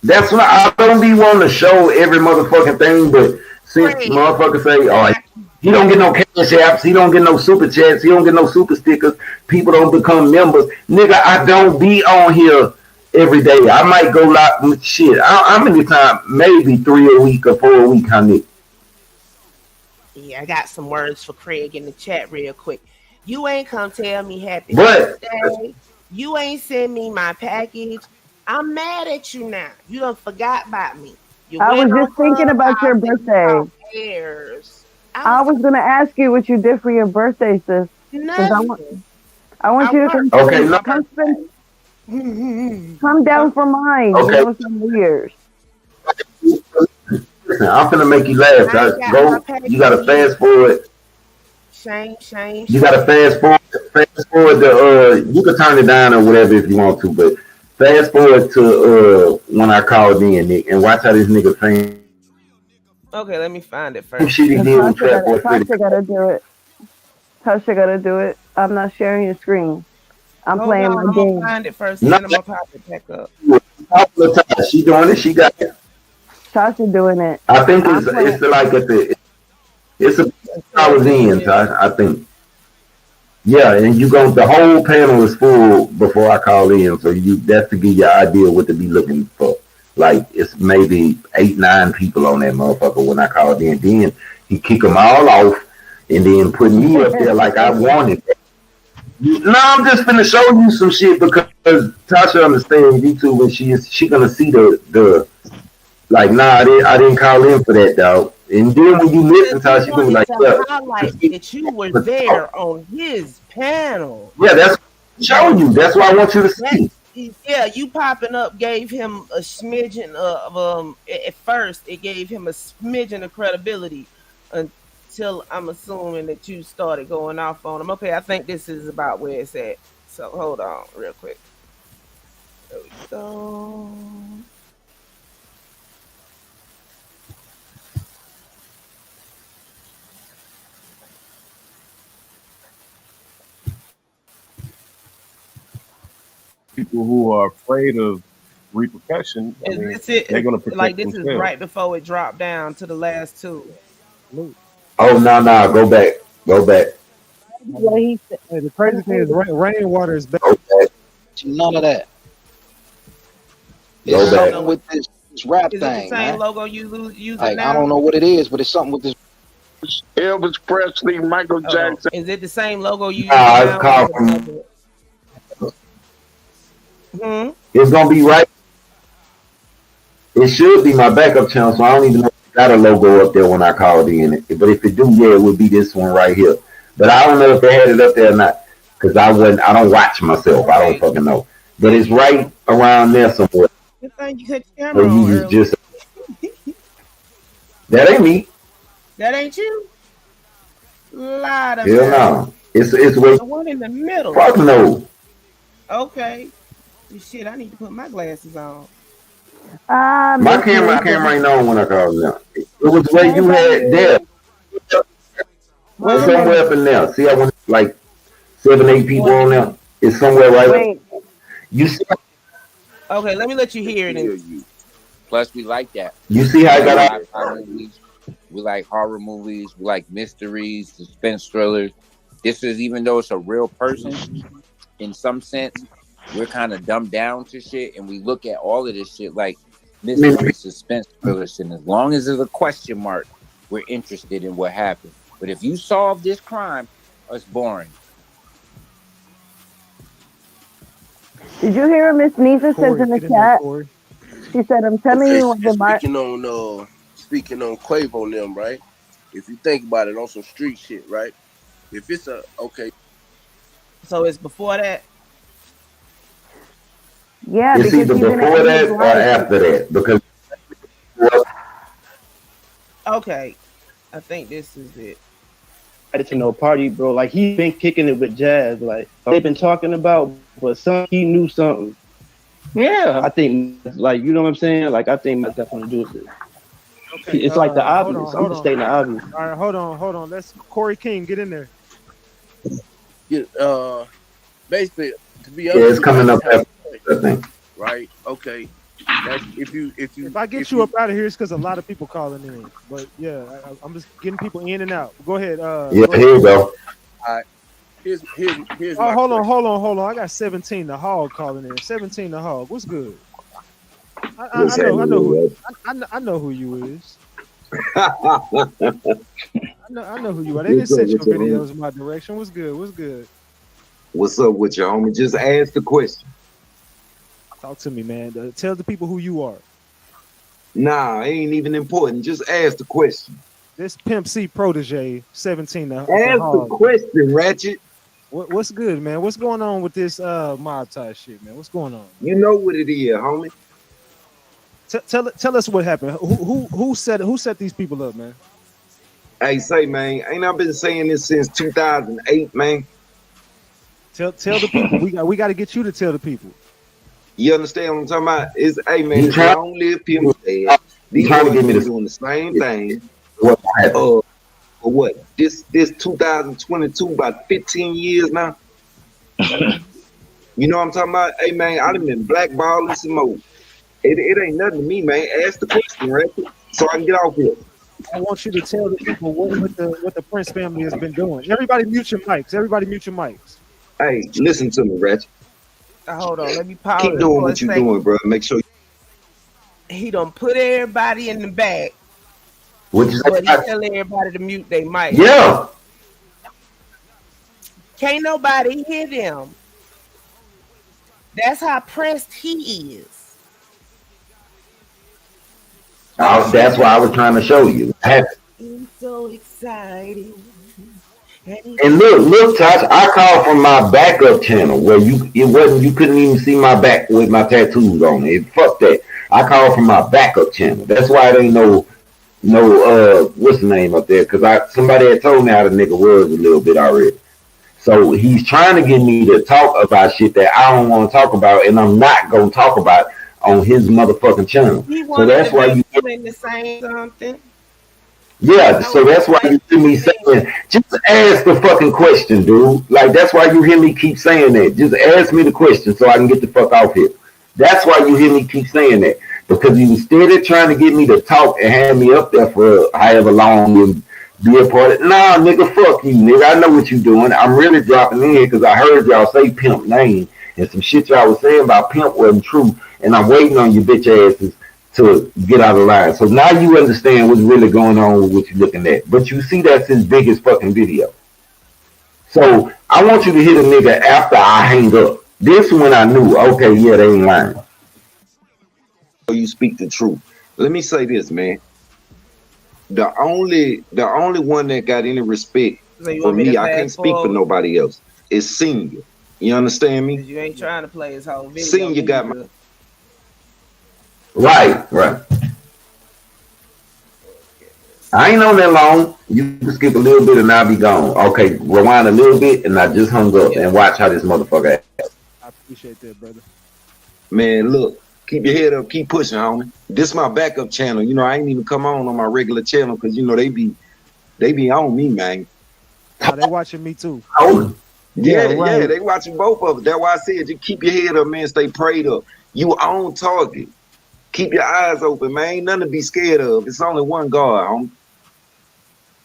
That's why I don't be wanting to show every motherfucking thing, but since motherfuckers say, oh, he don't get no cash apps, he don't get no super chats, he don't get no super stickers, people don't become members. Nigga, I don't be on here every day. I might go like shit. How many times? Maybe 3 a week or 4 a week, honey. Yeah, I got some words for Craig in the chat real quick. You ain't come tell me happy birthday. You ain't send me my package. I'm mad at you now. You done forgot about me. I was just thinking about your birthday. I was gonna ask you what you did for your birthday, sis. Nothing. I want you to come down for mine. Okay. Some New Year's. Listen, I'm gonna make you laugh. You gotta fast forward. Shame. You gotta fast forward you can turn it down or whatever if you want to, but fast forward to when I called in, Nick, and watch how this nigga fame. Okay, let me find it first. Tasha gotta do it. Tasha gotta do it. I'm not sharing your screen. I'm playing my game. I'm gonna find it first, and then I'm gonna pop it back up. She doing it. She got it. Tasha doing it. I think it's like it's a hours in, Tosh, I think. Yeah, and the whole panel is full before I call in, so that's to give you an idea what to be looking for. Like, it's maybe 8-9 people on that motherfucker when I called in. Then he kick them all off and then put me up there like I wanted. No, I'm just finna show you some shit because Tasha understands YouTube and she gonna see the like, nah, I didn't call in for that, dog. And then when you listen to her, she gonna be like, yeah. Highlight that you were there on his panel. Yeah, that's showing you. That's what I want you to see. Yeah, you popping up gave him a smidgen of at first it gave him a smidgen of credibility until I'm assuming that you started going off on him. Okay, I think this is about where it's at. So hold on real quick. There we go. People who are afraid of repercussion, I Is mean, this it? they're going to Like protect this is themselves. right before it dropped down to the last two. Oh no, go back. Go back. What he said. Hey, the crazy thing is rainwater is better. Go back. None of that. Go It's back. something with this rap Is it the thing, same man. logo you using Like, now? I don't know what it is, but it's something with this. Elvis Presley, Michael Jackson. Is it the same logo you using Nah, it's now? called from. It's gonna be right. It should be my backup channel, so I don't even know if it got a logo up there when I called in. But if it do, yeah, it would be this one right here. But I don't know if they had it up there or not, because I don't watch myself. I don't fucking know. But it's right around there somewhere. Good thing you cut your camera Where on you early. just that ain't me. That ain't you? Lot of Hell no. It's way the one in the middle. fuck no. Okay. Shit, I need to put my glasses on. My camera ain't on when I called now. It was where you had there. Somewhere up in there. See, I went like 7, 8 people on there. It's somewhere right Wait. You see? Okay, let me let you hear it. You. Plus, we like that. You see how I got out? Sci-fi movies. We like horror movies. We like mysteries, suspense thrillers. This is, even though it's a real person, in some sense, we're kind of dumbed down to shit, and we look at all of this shit like mystery, suspense thrillers. And as long as there's a question mark, we're interested in what happened. But if you solve this crime, it's boring. Did you hear Miss Nisa says in the chat? She said, "I'm telling you, the speaking on Quavo and them, right? If you think about it, on some street shit, right? If it's so it's before that. Yeah, it's either before that or after that, because. Okay, I think this is it. To no party, bro. Like, he been kicking it with Jazz. Like, they've been talking about, but he knew something. Yeah, I think, like, you know what I'm saying? Like, I think that's definitely do with it. Okay, it's like the obvious. I'm just stating the obvious. All right, hold on. Let's Corey King get in there. basically, to be Yeah, honest, it's coming up after, I think. Right? Okay. That's if I get you up out of here, it's because a lot of people calling in. But yeah, I'm just getting people in and out. Go ahead. Yeah, here you go. All right. Here's Oh, hold on. I got 17 the hog calling in. 17 the hog. What's good? I know who you is. I know who you are. They didn't send your videos in my direction. What's good? What's up with you, homie? Just ask the question. Talk to me, man. Tell the people who you are. Nah, it ain't even important. Just ask the question. This Pimp C protege, 17 the Ask the question, Ratchet. What's good, man? What's going on with this mob type shit, man? What's going on? You know what it is, homie. Tell us what happened. Who set these people up, man? Hey, say, man, ain't I been saying this since 2008, man? Tell the people. We got to get you to tell the people. You understand what I'm talking about? It's, hey, man, it's long live Pimp C. These boys doing the same thing. For what? This 2022, about 15 years now. You know what I'm talking about? Hey, man, I done been blackballing some more. It ain't nothing to me, man. Ask the question, right? So I can get off here. I want you to tell the people what the Prince family has been doing. Everybody mute your mics. Hey, listen to me, Ratchet. Hold on, let me pause. Keep doing what you're doing, bro. Make sure. He done put everybody in the back. What you But he tell everybody to mute their mic. Yeah. Can't nobody hear them. That's how pressed he is. That's why I was trying to show you. I'm so excited. And look, Tosh, I called from my backup channel where you couldn't even see my back with my tattoos on it. Fuck that. I called from my backup channel. That's why it ain't no what's the name up there? Because somebody had told me how the nigga was a little bit already. So he's trying to get me to talk about shit that I don't want to talk about, and I'm not gonna talk about on his motherfucking channel. So that's why you in the same something. Yeah, so that's why you hear me saying, just ask the fucking question, dude. Like, that's why you hear me keep saying that. Just ask me the question so I can get the fuck off here. That's why you hear me keep saying that. Because you instead of trying to get me to talk and have me up there for however long and be a part of it. Nah, nigga, fuck you, nigga. I know what you doing. I'm really dropping in here because I heard y'all say Pimp name and some shit y'all was saying about Pimp wasn't true. And I'm waiting on you bitch asses to get out of line. So now you understand what's really going on with what you're looking at. But you see that's his biggest fucking video. So I want you to hit a nigga after I hang up. This one I knew, okay, yeah, they ain't lying. So you speak the truth. Let me say this, man. The only one that got any respect for me, I can't speak for nobody else, is Senior. You understand me? You ain't trying to play his whole video. Senior got my... Right. I ain't on that long. You can skip a little bit and I'll be gone. Okay, rewind a little bit and I just hung up and watch how this motherfucker acts. I appreciate that, brother. Man, look, keep your head up, keep pushing, homie. This is my backup channel. You know, I ain't even come on my regular channel because you know they be on me, man. Oh, they watching me too. Yeah, they watching both of us. That's why I said you keep your head up, man. Stay prayed up. You on target. Keep your eyes open, man. Ain't nothing to be scared of. It's only one God, homie.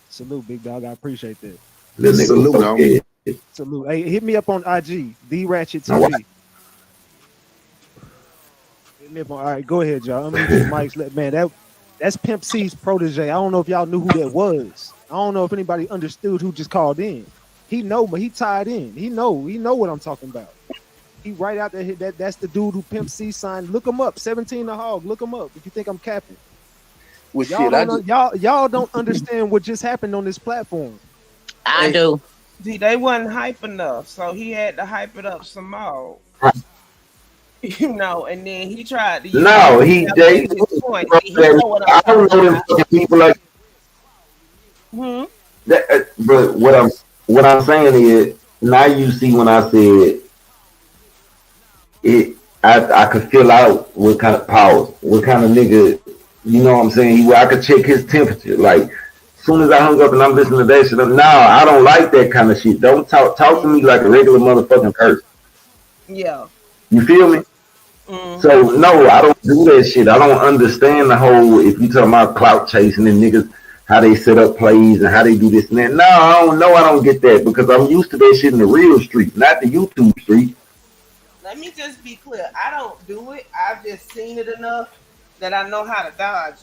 Salute, big dog. I appreciate that. Salute, homie. Salute. Hey, hit me up on IG, The Ratchet TV. Hit me up on. All right, go ahead, y'all. I'm gonna Mike's. Man, that's Pimp C's protege. I don't know if y'all knew who that was. I don't know if anybody understood who just called in. He know, but he tied in. He know what I'm talking about. He right out there. That's the dude who Pimp C signed. Look him up. 17 the Hog. Look him up if you think I'm capping. Well, y'all don't understand what just happened on this platform. I do. See, they wasn't hype enough, so he had to hype it up some more. You know, and then he tried to. No, he know I don't know them fucking people like. But what I'm saying is now you see when I said it, I could fill out what kind of power, what kind of nigga, you know what I'm saying? I could check his temperature. Like, as soon as I hung up and I'm listening to that shit, I don't like that kind of shit. Don't talk to me like a regular motherfucking person. Yeah. You feel me? So, no, I don't do that shit. I don't understand the whole, if you talking about clout chasing and niggas, how they set up plays and how they do this and that. No, I don't get that because I'm used to that shit in the real street, not the YouTube street. Let me just be clear. I don't do it. I've just seen it enough that I know how to dodge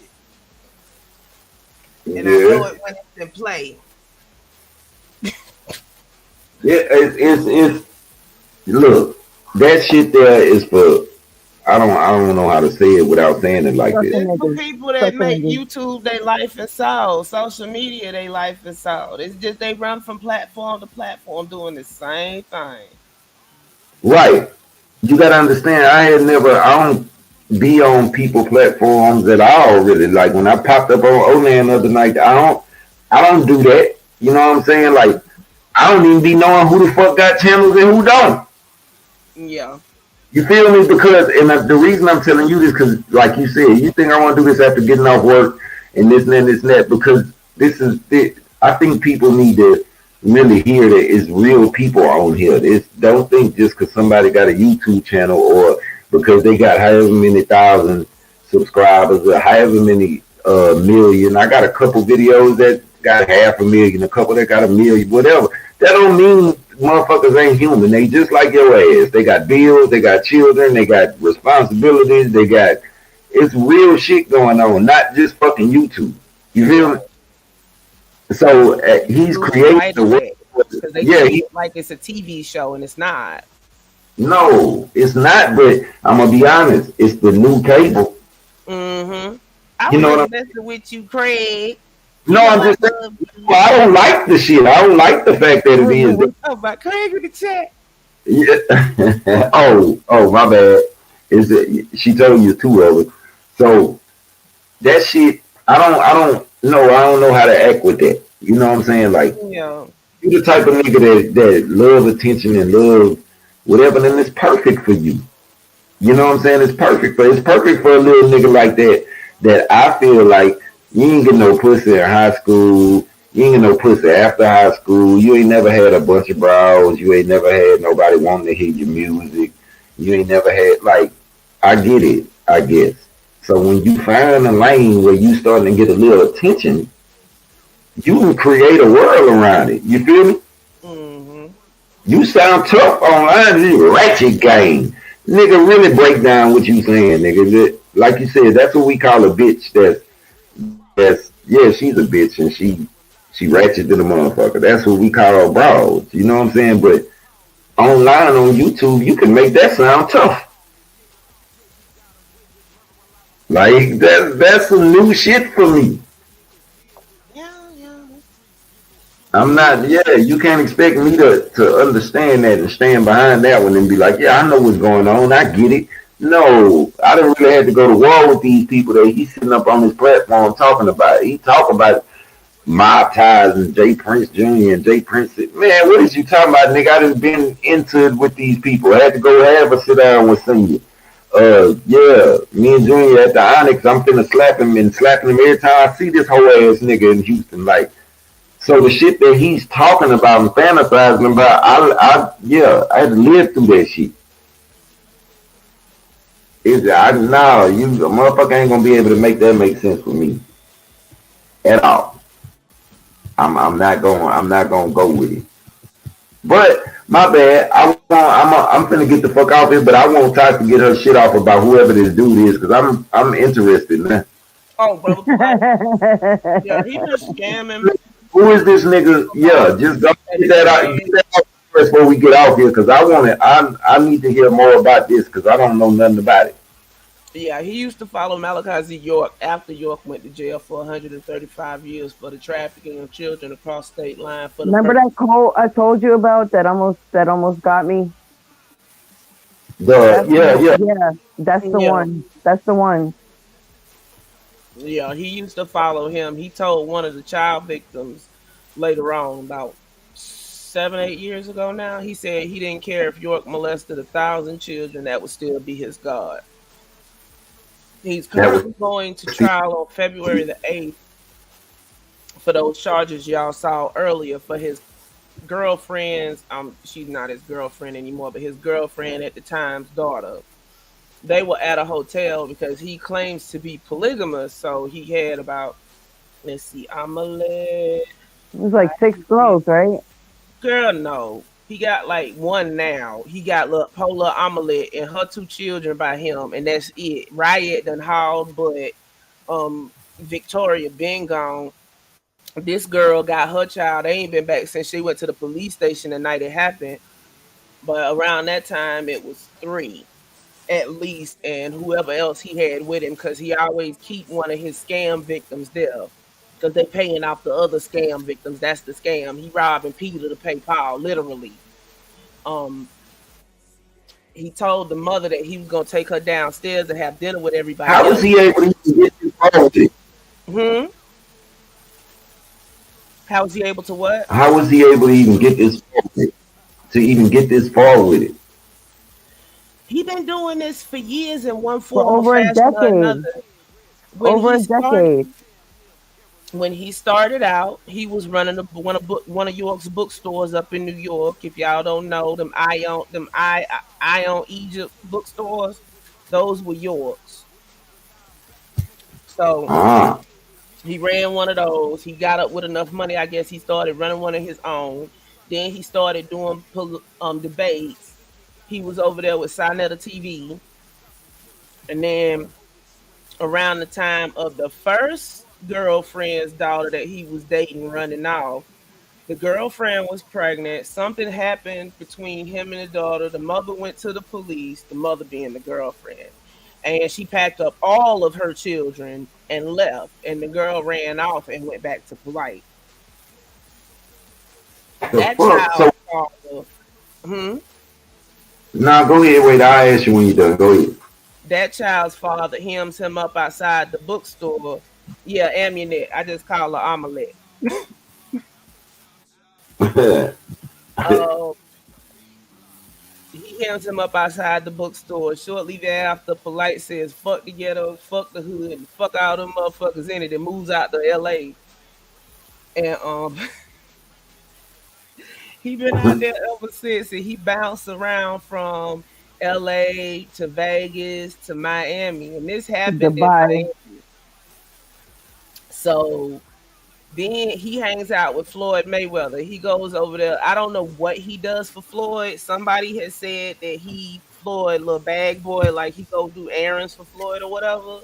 it. And I know it when it's in play. It's look, that shit there is for, I don't know how to say it without saying it like this. For people that make YouTube their life and soul, social media their life and soul. It's just they run from platform to platform doing the same thing. Right. You gotta understand, I don't be on people platforms at all really. Like when I popped up on Onan the other night, I don't do that. You know what I'm saying? Like I don't even be knowing who the fuck got channels and who don't. Yeah. You feel me? Because, and the reason I'm telling you this, because like you said, you think I want to do this after getting off work and this and this and that, because this is it. I think people need to really hear that it's real people on here. Don't think just because somebody got a YouTube channel or because they got however many thousand subscribers or however many million. I got a couple videos that got 500,000, a couple that got 1 million, whatever. That don't mean motherfuckers ain't human. They just like your ass. They got bills, they got children, they got responsibilities, it's real shit going on, not just fucking YouTube. You feel me? So he's creating the world. He like it's a TV show and it's not. No, it's not. But I'm gonna be honest, it's the new cable. I was messing with you, Craig. No, I'm just saying, I don't like the shit. I don't like the fact that it is. Oh, my Craig in the chat. Yeah. oh, my bad. Is that she told you two of it? So that shit, I don't know how to act with that. You know what I'm saying? Like, Yeah. you the type of nigga that love attention and love whatever, then it's perfect for you. You know what I'm saying? It's perfect for a little nigga like that. That I feel like you ain't get no pussy in high school. You ain't get no pussy after high school. You ain't never had a bunch of bros. You ain't never had nobody wanting to hear your music. You ain't never had like. I get it. I guess. So when you find a lane where you starting to get a little attention, you can create a world around it. You feel me? Mm-hmm. You sound tough online. This ratchet game. Nigga, really break down what you saying, nigga. Like you said, that's what we call a bitch. Yeah, she's a bitch and she ratchet than a motherfucker. That's what we call our bros. You know what I'm saying? But online on YouTube, you can make that sound tough. Like that's some new shit for me. I'm not, you can't expect me to understand that and stand behind that one and be like, yeah, I know what's going on. I get it. No, I didn't really have to go to war with these people that he's sitting up on his platform talking about. He talk about Mob Ties and Jay Prince Jr. and Jay Prince. Man, what is you talking about, nigga? I done been into it with these people. I had to go have a sit down with Senior. Yeah, me and Junior at the Onyx, I'm finna slap him every time I see this whole ass nigga in Houston. Like, so the shit that he's talking about and fantasizing about, I had to live through that shit. You a motherfucker ain't gonna be able to make that make sense for me at all. I'm not gonna go with it. But my bad. I'm finna get the fuck off here, but I want Ty to get her shit off about whoever this dude is, because I'm interested, man. Oh, brother. Yeah, he just scamming. Who is this nigga? Yeah, just go get that out before we get off here, because I need to hear more about this, because I don't know nothing about it. Yeah, he used to follow Malachi Z. York after York went to jail for 135 years for the trafficking of children across state line. Remember that quote I told you about that almost got me? Yeah, that's the one. That's the one. Yeah, he used to follow him. He told one of the child victims later on, about 7-8 years ago now, he said he didn't care if York molested 1,000 children, that would still be his God. He's currently going to trial on February the 8th for those charges y'all saw earlier for his girlfriend's, she's not his girlfriend anymore, but his girlfriend at the time's daughter. They were at a hotel because he claims to be polygamous, so he had about, let's see, it was like 6 girls, right? Girl, no. He got like one now. He got Polar Omelette and her 2 children by him, and that's it. Riot done hauled, but Victoria been gone. This girl got her child. They ain't been back since she went to the police station the night it happened. But around that time, it was 3 at least, and whoever else he had with him, because he always keep one of his scam victims there. Because they paying off the other scam victims. That's the scam. He robbing Peter to pay Paul, literally. He told the mother that he was gonna take her downstairs to have dinner with everybody. How was he able to get this far with it? How was he able to what? How was he able to even get this far with it? To even get this far with it? He been doing this for years in one for form over a decade. Over a decade. When he started out, he was running one of York's bookstores up in New York. If y'all don't know them, Ion Egypt bookstores, those were York's. So he ran one of those. He got up with enough money, I guess. He started running one of his own. Then he started doing debates. He was over there with Sinetta TV, and then around the time of the first girlfriend's daughter that he was dating running off, the girlfriend was pregnant. Something happened between him and the daughter. The mother went to the police, the mother being the girlfriend. and she packed up all of her children and left. And the girl ran off and went back to Polite. The That fuck? So child's father, now go ahead. Wait, I'll ask you when you're done. Go ahead. that child's father hems him up outside the bookstore. Yeah, Amunet. I just call her Omelette. Uh, he hems him up outside the bookstore. Shortly thereafter, Polite says, "Fuck the ghetto, fuck the hood, and fuck all them motherfuckers in it," and moves out to L.A. And he been out there ever since, and he bounced around from L.A. to Vegas to Miami, and this happened in Dubai. Miami. So then he hangs out with Floyd Mayweather. He goes over there. I don't know what he does for Floyd. Somebody has said that Floyd, little bag boy, like he go do errands for Floyd or whatever.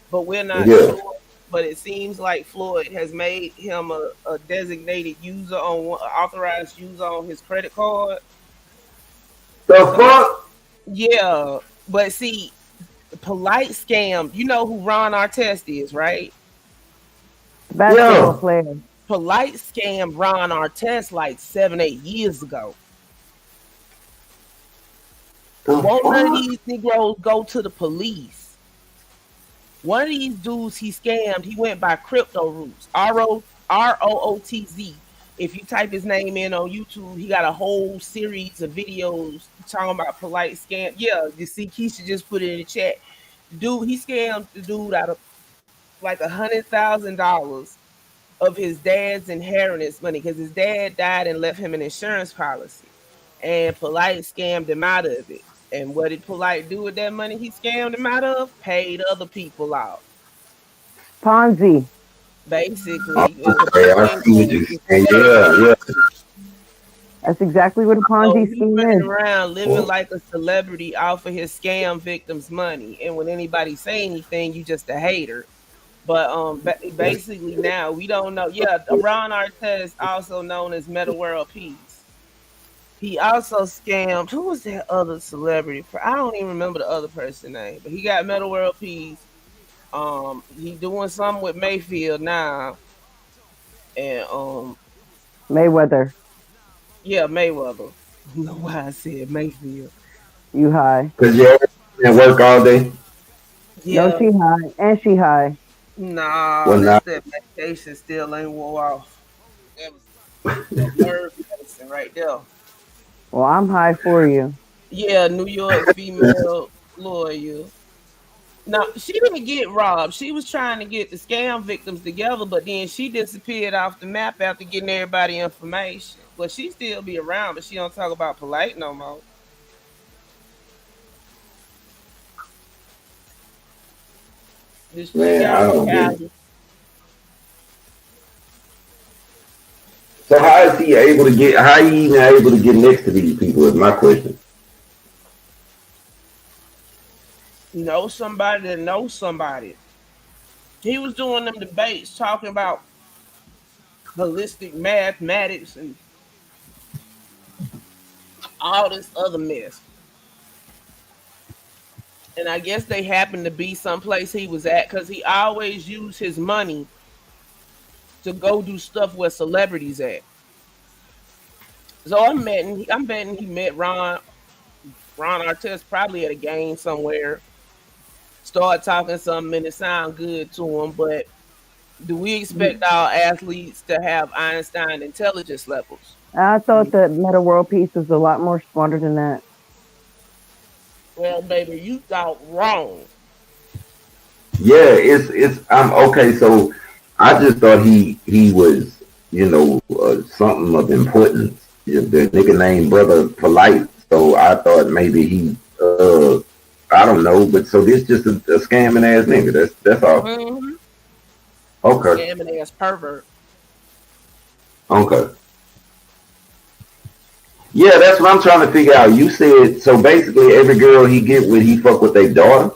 But we're not sure. But it seems like Floyd has made him a designated user authorized user on his credit card. The fuck? Yeah, but see, Polite scam. You know who Ron Artest is, right? Basketball player. Polite scammed Ron Artest like 7-8 years ago. Won't none of these Negroes go to the police? One of these dudes he scammed, he went by Crypto Roots, ROOTZ. If you type his name in on YouTube, he got a whole series of videos talking about Polite scam. Yeah, you see, Keisha just put it in the chat. Dude, he scammed the dude out of like $100,000 of his dad's inheritance money because his dad died and left him an insurance policy. And Polite scammed him out of it. And what did Polite do with that money he scammed him out of? Paid other people out. Ponzi. Basically. Yeah. That's exactly what a Ponzi scheme is. Running around living like a celebrity off of his scam victims' money. And when anybody say anything, you just a hater. But basically now we don't know. Yeah, Ron Artest, also known as Meta World Peace. He also scammed. Who was that other celebrity? I don't even remember the other person's name, but he got Meta World Peace. He doing something with Mayfield now, and Mayweather. Yeah, Mayweather. I don't know why I said Mayfield. You high? Cause you're at work all day. Yeah. No, she high, and she high. Nah, that medication still ain't wore off. That was nerve medicine right there. Well, I'm high for you. Yeah, New York female lawyer. Now, she didn't get robbed. She was trying to get the scam victims together, but then she disappeared off the map after getting everybody information. Well, she still be around, but she don't talk about Polite no more. Man, I don't get it. So how is he able to get? How he even able to get next to these people? Is my question. Know somebody that knows somebody. He was doing them debates talking about holistic mathematics and all this other mess. And I guess they happened to be someplace he was at because he always used his money to go do stuff where celebrities at. So I'm betting he met Ron Artest probably at a game somewhere. Start talking something and it sound good to him, but do we expect our athletes to have Einstein intelligence levels? I thought that Meta World Peace was a lot more smarter than that. Well, baby, you thought wrong. Yeah, I'm okay. So I just thought he was, something of importance. The nigga named Brother Polite. So I thought maybe he, I don't know, but so this just a scamming ass nigga. That's all. Mm-hmm. Okay. Scamming ass pervert. Okay. Yeah, that's what I'm trying to figure out. You said so basically every girl he get with, he fuck with their daughter.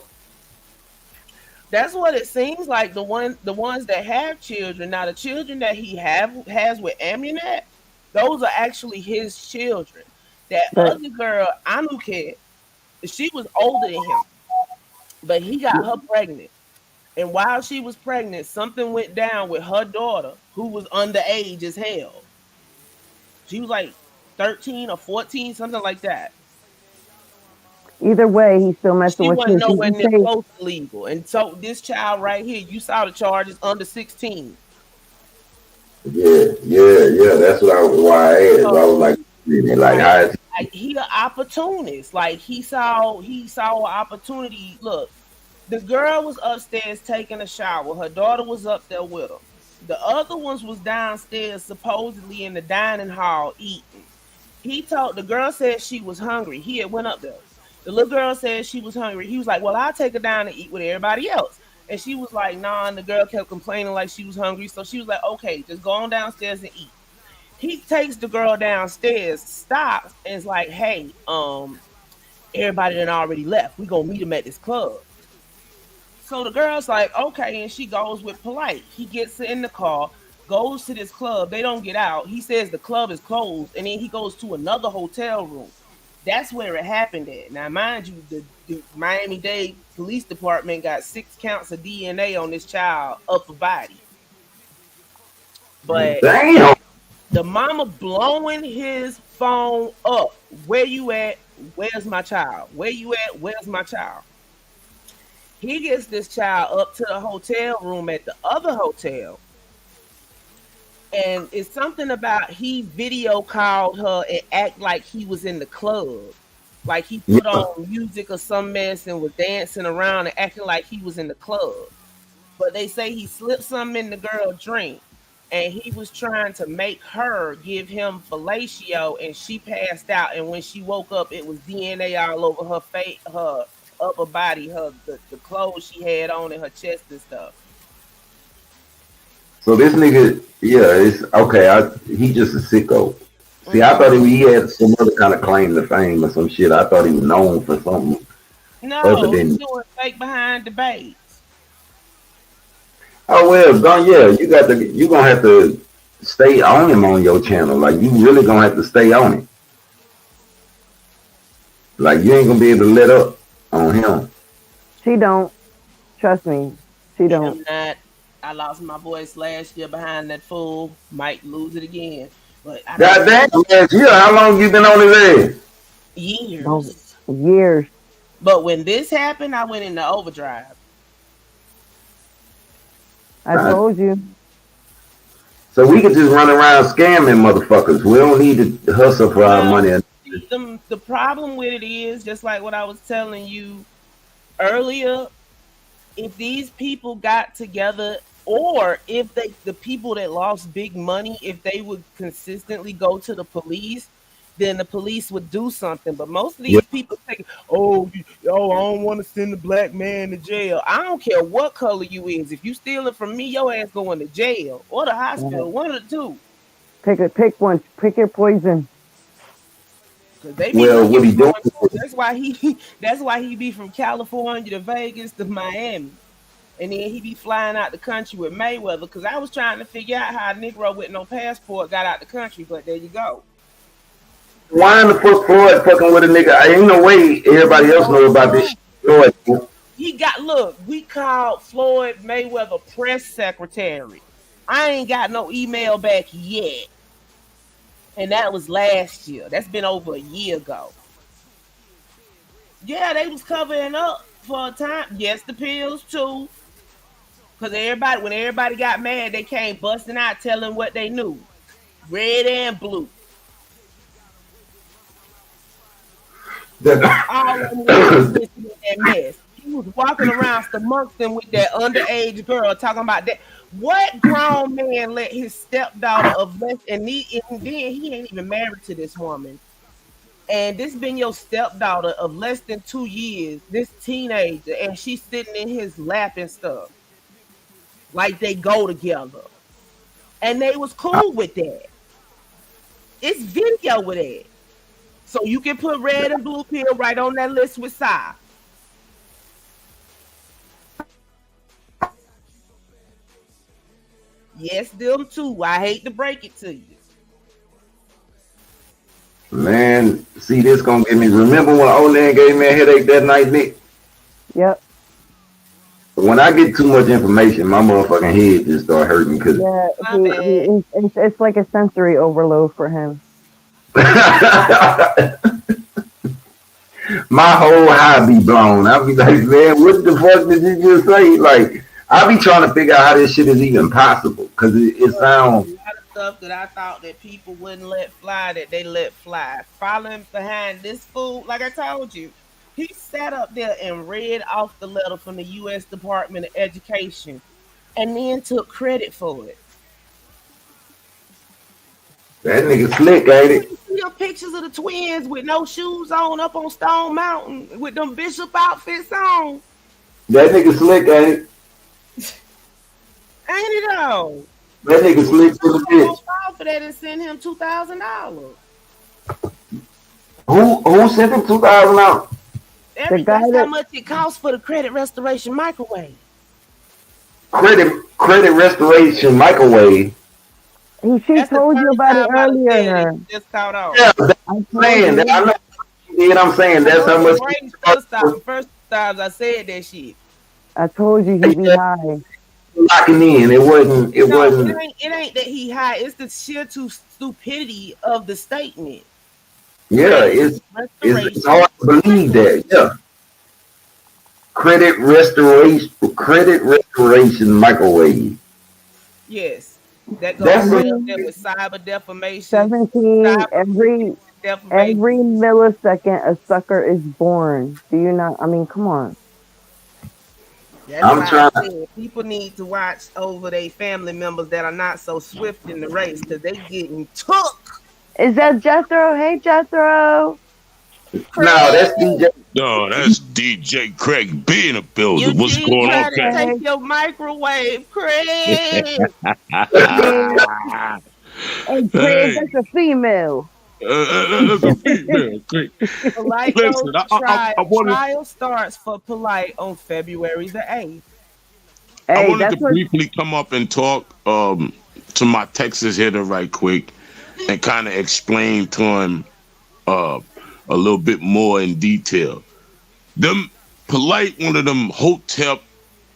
That's what it seems like. The ones that have children. Now the children that he has with Amunet, those are actually his children. That other girl, Anuket, she was older than him. But he got her pregnant. And while she was pregnant, something went down with her daughter, who was underage as hell. She was like 13 or 14, something like that. Either way, he's still messing She with wasn't kids. nowhere You near say close to legal. And so this child right here, you saw the charges under 16. Yeah. That's what why I asked. I was like, how is He an opportunist. Like he saw an opportunity. Look, the girl was upstairs taking a shower. Her daughter was up there with her. The other ones was downstairs, supposedly in the dining hall eating. The girl said she was hungry. He had went up there. The little girl said she was hungry. He was like, well, I'll take her down and eat with everybody else. And she was like, nah, and the girl kept complaining like she was hungry. So she was like, okay, just go on downstairs and eat. He takes the girl downstairs, stops, and is like, hey, everybody done already left. We gonna meet him at this club. So the girl's like, okay, and she goes with Polite. He gets in the car, goes to this club. They don't get out. He says the club is closed, and then he goes to another hotel room. That's where it happened at. Now, mind you, the Miami-Dade Police Department got 6 counts of DNA on this child upper body. But damn. The mama blowing his phone up. Where you at? Where's my child? Where you at? Where's my child? He gets this child up to the hotel room at the other hotel. And it's something about he video called her and act like he was in the club. Like he put on music or some mess and was dancing around and acting like he was in the club. But they say he slipped something in the girl's drink. And he was trying to make her give him fellatio, and she passed out. And when she woke up, it was DNA all over her face, her upper body, the clothes she had on, and her chest and stuff. So this nigga, it's okay. He just a sicko. See, I thought he had some other kind of claim to fame or some shit. I thought he was known for something. No, he's doing fake behind debates. Oh well, you gonna have to stay on him on your channel. Like you really gonna have to stay on him. Like you ain't gonna be able to let up on him. She don't. Trust me, she don't. I lost my voice last year behind that fool. Might lose it again. But goddamn, last year, how long you been on his ass? Years. Years. But when this happened, I went into overdrive. I told you. So we could just run around scamming motherfuckers. We don't need to hustle for our money. The problem with it is, just like what I was telling you earlier, if these people got together, or if the people that lost big money, if they would consistently go to the police, then the police would do something. But most of these people think, oh, I don't want to send the black man to jail. I don't care what color you is. If you stealing from me, your ass going to jail or the hospital. One of the two. Pick one. Pick your poison. They be what he doing? That's why he be from California to Vegas to Miami. And then he be flying out the country with Mayweather. Because I was trying to figure out how a Negro with no passport got out the country. But there you go. Why in the fuck Floyd fucking with a nigga? Ain't no way everybody else know about this shit. Floyd. We called Floyd Mayweather press secretary. I ain't got no email back yet. And that was last year. That's been over a year ago. Yeah, they was covering up for a time. Yes, the pills too. Because when everybody got mad, they came busting out telling what they knew. Red and blue. All of them was that mess. He was walking around amongst them with that underage girl talking about that. What grown man let his stepdaughter of less and then he ain't even married to this woman. And this been your stepdaughter of less than 2 years, this teenager, and she's sitting in his lap and stuff. Like they go together. And they was cool with that. It's video with it. So you can put red and blue pill right on that list with Sai. Yes, them too. I hate to break it to you. Man, see this gonna give me. Remember when old man gave me a headache that night, Nick? Yep. when I get too much information, my motherfucking head just start hurting because Yeah, My bad. it's like a sensory overload for him. my whole high be blown. I be like, man, what the fuck did you just say? Like, I be trying to figure out how this shit is even possible because it sounds. A lot of stuff that I thought that people wouldn't let fly, that they let fly. Following behind this fool, like I told you, he sat up there and read off the letter from the U.S. Department of Education and then took credit for it. That nigga slick, ain't it? You see them pictures of the twins with no shoes on up on Stone Mountain with them bishop outfits on. That nigga slick, ain't it? Ain't it though? That nigga slick to the bitch. For that and send him $2,000. Who sent him $2,000? That's how much it costs for the credit restoration microwave. Credit restoration microwave. She told you about it earlier. Just caught on. Yeah, I'm saying that. I know. You know what I'm saying? That's how much. First times I said that shit. I told you he'd be high. Locking in. It wasn't. It wasn't. It ain't that he high. It's the sheer stupidity of the statement. Yeah, it's hard to believe that. Yeah. Credit restoration microwave. Yes. That goes right up there with cyber defamation. 17. Every millisecond, a sucker is born. Do you not? I mean, come on. That's why I said people need to watch over their family members that are not so swift in the race because they getting took. Is that Jethro? Hey, Jethro. No, that's DJ. No, that's DJ Craig B in the building. What's going on, Craig? Take your microwave, Craig. Hey, Craig, that's a female. That's a female. Polite Listen, trial starts for Polite on February the 8th. I wanted to briefly come up and talk to my Texas hitter right quick and kind of explain to him a little bit more in detail. Them Polite, one of them hotel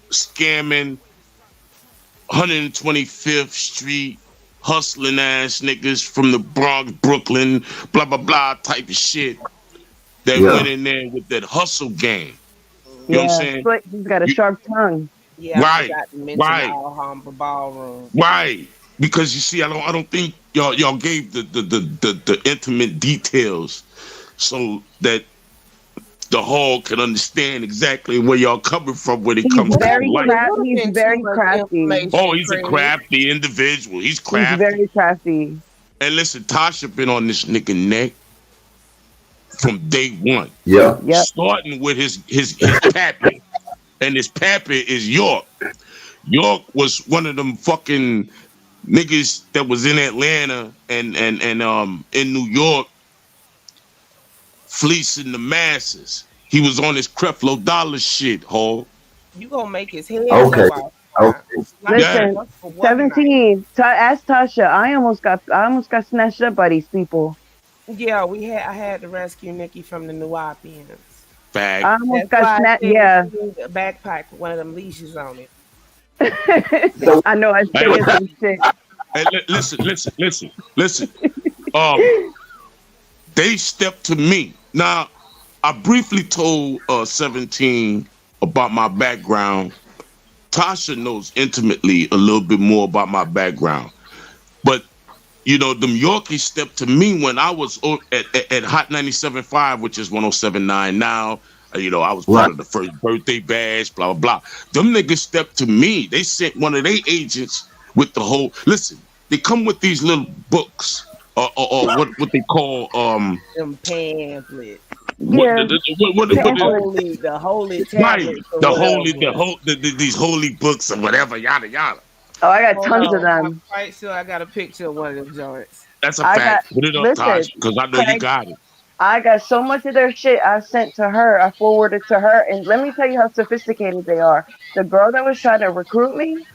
scamming 125th Street hustling ass niggas from the Bronx, Brooklyn, blah blah blah type of shit that went in there with that hustle game. You know what I'm saying? But he's got a sharp tongue. Yeah, right, I forgot to mention Alhambra Ballroom. Right. Because you see, I don't think y'all gave the intimate details so that the hall can understand exactly where y'all coming from when it comes to life. He's very crafty. Oh, he's a crafty individual. He's crafty. He's very crafty. And listen, Tasha been on this nigga neck from day one. Yeah. Yep. Starting with his pappy. And his pappy is York. York was one of them fucking niggas that was in Atlanta and in New York fleecing the masses. He was on his Creflo Dollar shit, Hall. You gonna make his head okay. go Okay. Listen, 17. Ask Tasha. I almost got snatched up by these people. Yeah, I had to rescue Nikki from the New Orleans. Fact. I almost got snatched. Yeah. A backpack with one of them leashes on it. I know. I said some shit. Hey, listen. They stepped to me. Now, I briefly told 17 about my background. Tasha knows intimately a little bit more about my background. But, you know, them Yorkies stepped to me when I was at Hot 97.5, which is 107.9 now. You know, I was part of the first birthday bash, blah, blah, blah. Them niggas stepped to me. They sent one of their agents with the whole... Listen, they come with these little books, or what they call... them pamphlets. Yeah. The holy tablets. Right. These holy books or whatever, yada, yada. Oh, I got tons of them. I'm quite sure I got a picture of one of them joints. That's a fact. Put it up, Tasha, because I know you got it. I got so much of their shit I sent to her. I forwarded to her. And let me tell you how sophisticated they are. The girl that was trying to recruit me,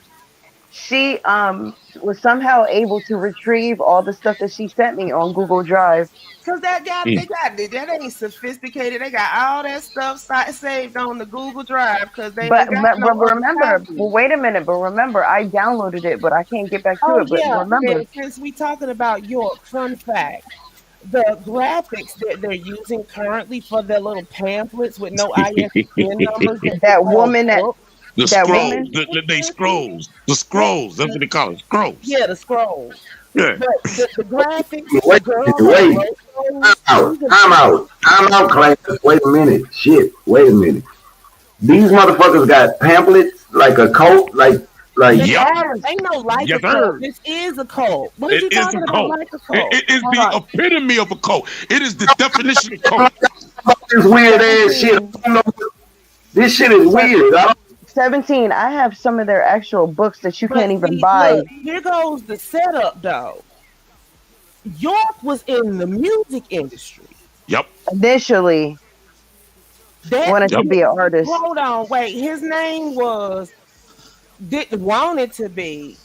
she was somehow able to retrieve all the stuff that she sent me on Google Drive. Cause that ain't sophisticated. They got all that stuff saved on the Google Drive because they But ain't got no other remember, copy. well, wait a minute. But remember, I downloaded it, but I can't get back to Oh it. But yeah, remember, and since we talking about York, fun fact: the graphics that they're using currently for their little pamphlets with no ISBN numbers that that woman that The that scrolls, woman, they scrolls, the scrolls. That's what they call it, scrolls. Yeah, the scrolls. Yeah. But the graphics, the Wait, girl wait. that wrote those, I'm out, class. Wait a minute. Shit. Wait a minute. These motherfuckers got pamphlets like a cult, like. Ain't no like Yes, a cult. sir. This is a cult. What are It you is talking a about cult. like a cult? It is Hold the on. epitome of a cult. It is the definition of cult. This weird ass shit. I don't know. This shit is weird. 17. I have some of their actual books that you can't even buy. Look, here goes the setup though. York was in the music industry. Yep. Initially, wanted to be an artist. Hold on, wait. His name didn't want it to be.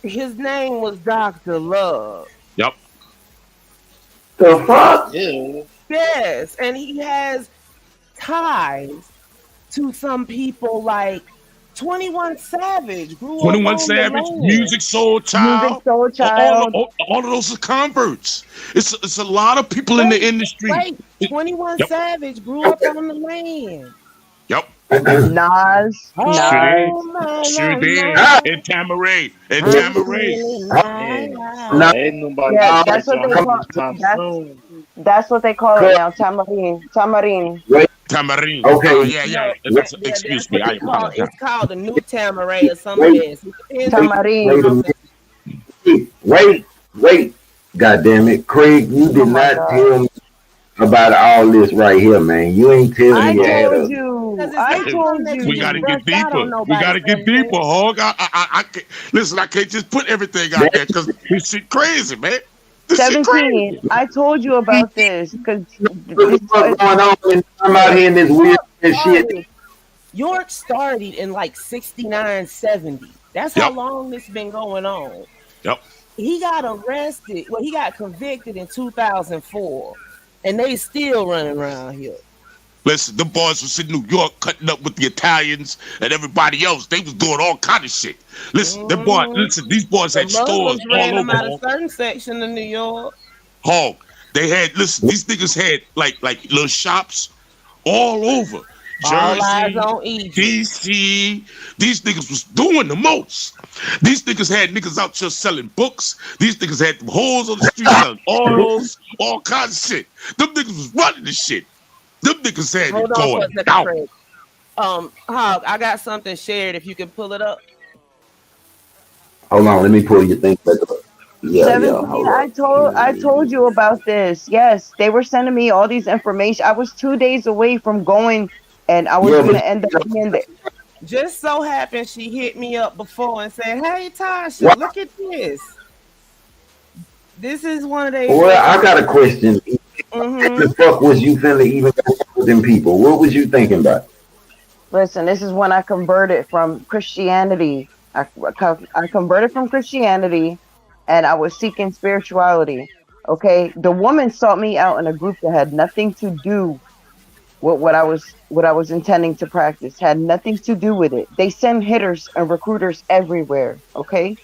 His name was Dr. Love. Yep. The fuck? Yeah. Yes, and he has ties to some people like 21 Savage. Grew 21 up on Savage, the land. Music Soul Child. Music Soul Child. All of those are converts. It's a lot of people in the industry. Wait, 21 Savage grew up on the land. Yep. Nas. Sure did. And Tamaray. And Tamaray. Ain't nobody. Yeah, that's what they call. That's what they call it now. Tamarin. Tamarin. Okay. Yeah. Excuse me. I apologize. It's called the new Tamaray or something else. Tamarin. Wait. God damn it. Craig, you did not tell me about all this right here, man. You ain't telling me. I told you. We gotta get deeper. We gotta get deeper, Hog. I can't, listen, I can't just put everything out there because this shit crazy, man. This 17. I told you about this because what's going on when I'm out here in this weird shit. York started in like 69, 70. That's how long this been going on. Yep. He got arrested. Well, he got convicted in 2004, and they still running around here. Listen, the boys was in New York cutting up with the Italians and everybody else. They was doing all kind of shit. Listen, these boys had stores all over. Out of certain section of New York. Hog, these niggas had like little shops all over. All eyes Jersey, on Egypt. DC. These niggas was doing the most. These niggas had niggas out here selling books. These niggas had them hoes on the street selling oils, all kinds of shit. Them niggas was running the shit. Them niggas had it going down. Hog, I got something shared. If you can pull it up. Hold on, let me pull your thing back up. Yeah. I told you about this. Yes, they were sending me all these information. I was 2 days away from going, and I was gonna end up being there. Just so happened she hit me up before and said, "Hey Tasha, look at this. This is one of they." Well, I got a question. What the fuck was you finna even go with them people? What was you thinking about? Listen, this is when I converted from Christianity. I converted from Christianity, and I was seeking spirituality. Okay, the woman sought me out in a group that had nothing to do with what I was intending to practice. Had nothing to do with it. They send hitters and recruiters everywhere. Okay.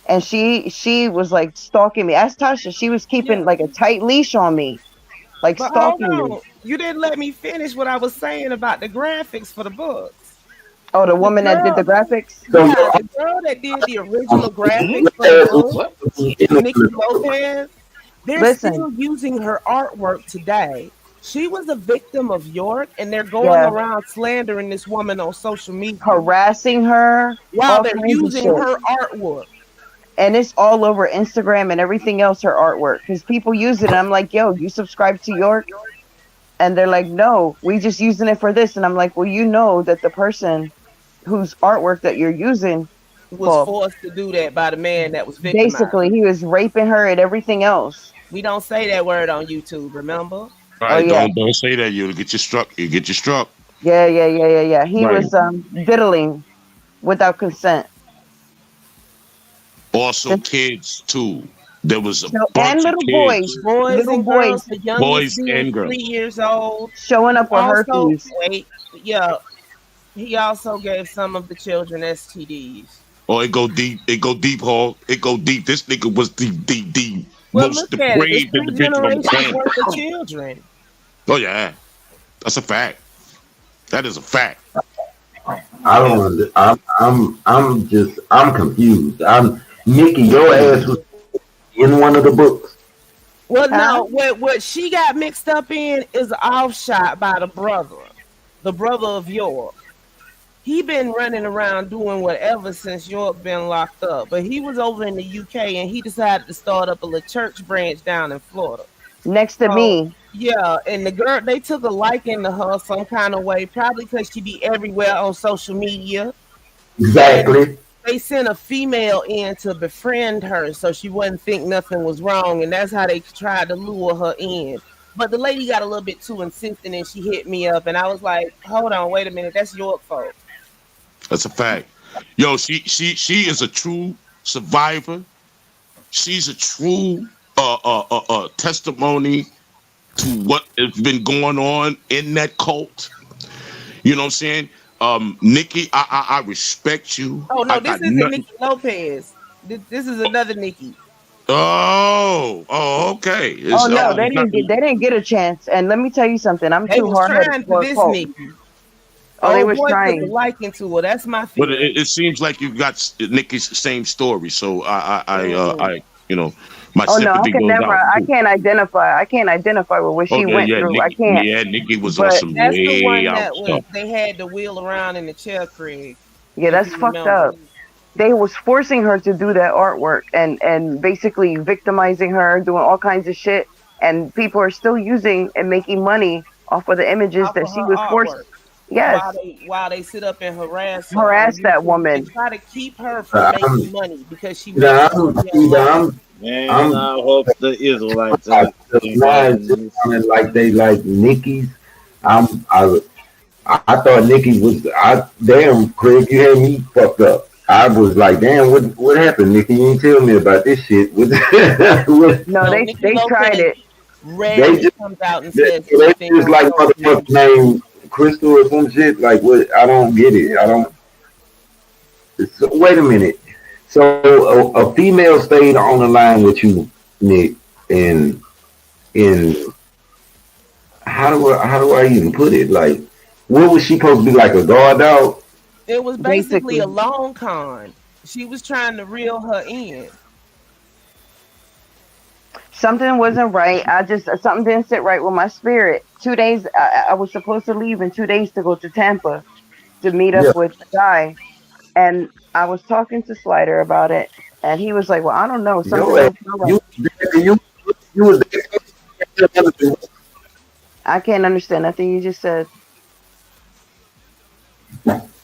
And she was like stalking me. Ask Tasha. She was keeping like a tight leash on me, like But stalking hold me. on. You didn't let me finish what I was saying about the graphics for the books. Oh, the woman that did the graphics? Yeah, the girl that did the original graphics for the book, Nikki Lopez, they're still using her artwork today. She was a victim of York, and they're going around slandering this woman on social media. Harassing her. While they're using her artwork. And it's all over Instagram and everything else, her artwork. Because people use it, and I'm like, yo, you subscribe to York? And they're like, no, we just using it for this. And I'm like, well, you know that the person whose artwork that you're using was forced to do that by the man that was victimized. Basically, he was raping her and everything else. We don't say that word on YouTube, remember? Right, don't say that. You'll get you struck. You get you struck. Yeah. He was diddling without consent. Also kids too. There was a So, and bunch of little boys, kids, Boys little and boys girls, the youngest boys being and girls. 3 years old. showing He up with also herpes. he also gave some of the children STDs. Oh, it go deep. It go deep, Hall. It go deep. This nigga was the Well, most look at it. It's depraved individual on the $3 generations planet. worth of children. Oh yeah, that's a fact. That is a fact. I don't. I'm confused. Nikki. Your ass was in one of the books. Well, Huh? no, what she got mixed up in is an offshot by the brother of York. He been running around doing whatever since York been locked up. But he was over in the UK and he decided to start up a little church branch down in Florida. Next to So me. yeah, and the girl they took a liking to her some kind of way, probably because she be everywhere on social media. And Exactly. they sent a female in to befriend her so she wouldn't think nothing was wrong, and that's how they tried to lure her in. But the lady got a little bit too insistent and she hit me up, and I was like, hold on, wait a minute, that's York folk. That's a fact. Yo, she is a true survivor. She's a true testimony to what has been going on in that cult. You know what I'm saying? Nikki, I respect you. Oh no, I this got isn't nothing. Nikki Lopez. This is another Nikki. Oh, okay. Oh It's no, it's not, they didn't get a chance. And let me tell you something. I'm They too was hard headed trying for for a this cult. Nikki. Oh, they Oh was boy took a trying. liking to her. That's my but feeling. it seems like you got Nikki's same story. So Mhm. I my Oh no, sympathy goes out I too. can't identify. I can't identify with what Oh she went through. I can't. Yeah, Nikki was on But some That's the way one out that was stuff. they had to wheel around in the chair, Craig, yeah, if that's you fucked remember. up. They was forcing her to do that artwork and basically victimizing her, doing all kinds of shit. And people are still using and making money off of the images Off that of she her was forced. artwork. Yes, While they sit up and harass her on harass that YouTube and woman. try to keep her from I'm, making money because she makes yeah, so I'm, damn much. Man, I'm I hope the Israelites I ain't just mine inviting just this. sounded like they like Nikki's. I'm I thought Nikki was damn Craig, you had me fucked up. I was like, damn, what happened, Nikki? You didn't tell me about this shit. No, No, Nikki they tried Lopez it. They rarely just comes out and they, says they anything just on like social. motherfucker named Crystal or some shit. Like what? I don't get it. I Yeah. don't. So, wait a minute. So a female stayed on the line with you, Nick, and in how do I even put it? Like, what was she supposed to be like a guard dog? It was basically Basically, a long con. She was trying to reel her in. something wasn't right. Something didn't sit right with my spirit. 2 days, I was supposed to leave in 2 days to go to Tampa to meet Yeah. up with the guy, and I was talking to Slider about it, and he was like, "Well, I don't know. Something Your ass, don't feel right." you you was there. I can't understand nothing you just said.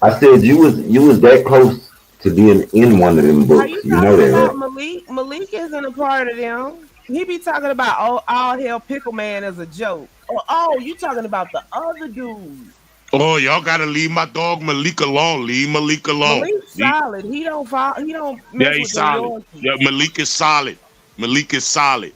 I said you was that close to being in one of them Are you books. You know talking that, about right? Malik? Malik isn't a part of them. He be talking about all hell pickle man as a joke. Oh, you talking about the other dude. Oh, y'all gotta leave my dog Malik alone. Leave Malik alone. Malik Leave, solid. He don't fall. He don't yeah, mess he's with them solid. Yorkies. Yeah, Malik is solid. Malik is solid.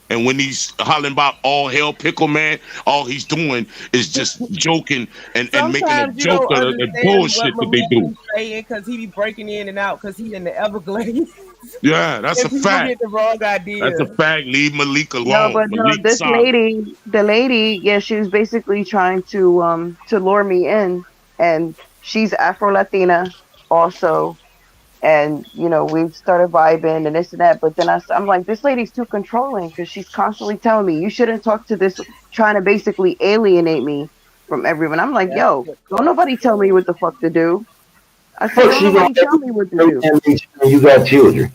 And when he's hollering about all hell pickle man, all he's doing is just joking and making a Sometimes you joke don't of the understand what bullshit that they Malik do. be saying because he be breaking in and out because he in the Everglades. Yeah, that's a And people fact. get the wrong That's idea. a fact. Leave Malik No, alone. but no, Malik this solid. the lady, yeah, she was basically trying to lure me in, and she's Afro Latina also, and we've started vibing and this and that. But then I'm like, this lady's too controlling because she's constantly telling me you shouldn't talk to this, trying to basically alienate me from everyone. I'm like, That's yo, what don't fucks nobody tell me her. what the fuck to do. I said, Fuck, don't she gonna nobody tell me what to do. make sure you got children.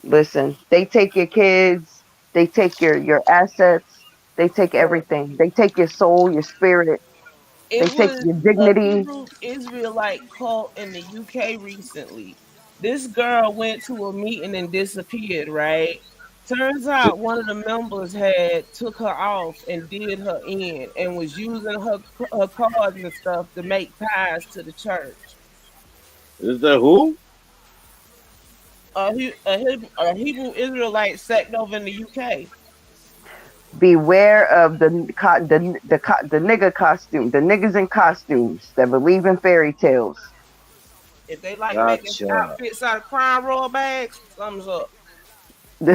Listen, they take your kids, they take your assets, they take Look, everything. They take your soul, your spirit, they it take was your a dignity. Hebrew Israelite cult in the UK recently. This girl went to a meeting and disappeared, right? Turns out one of the members had took her off and did her in and was using her cards and stuff to make ties to the church. Is that who? a Hebrew Israelite sect over in the UK. Beware of the nigga costume, the niggas in costumes that believe in fairy tales. If they like making outfits out of crime roll bags, thumbs up. I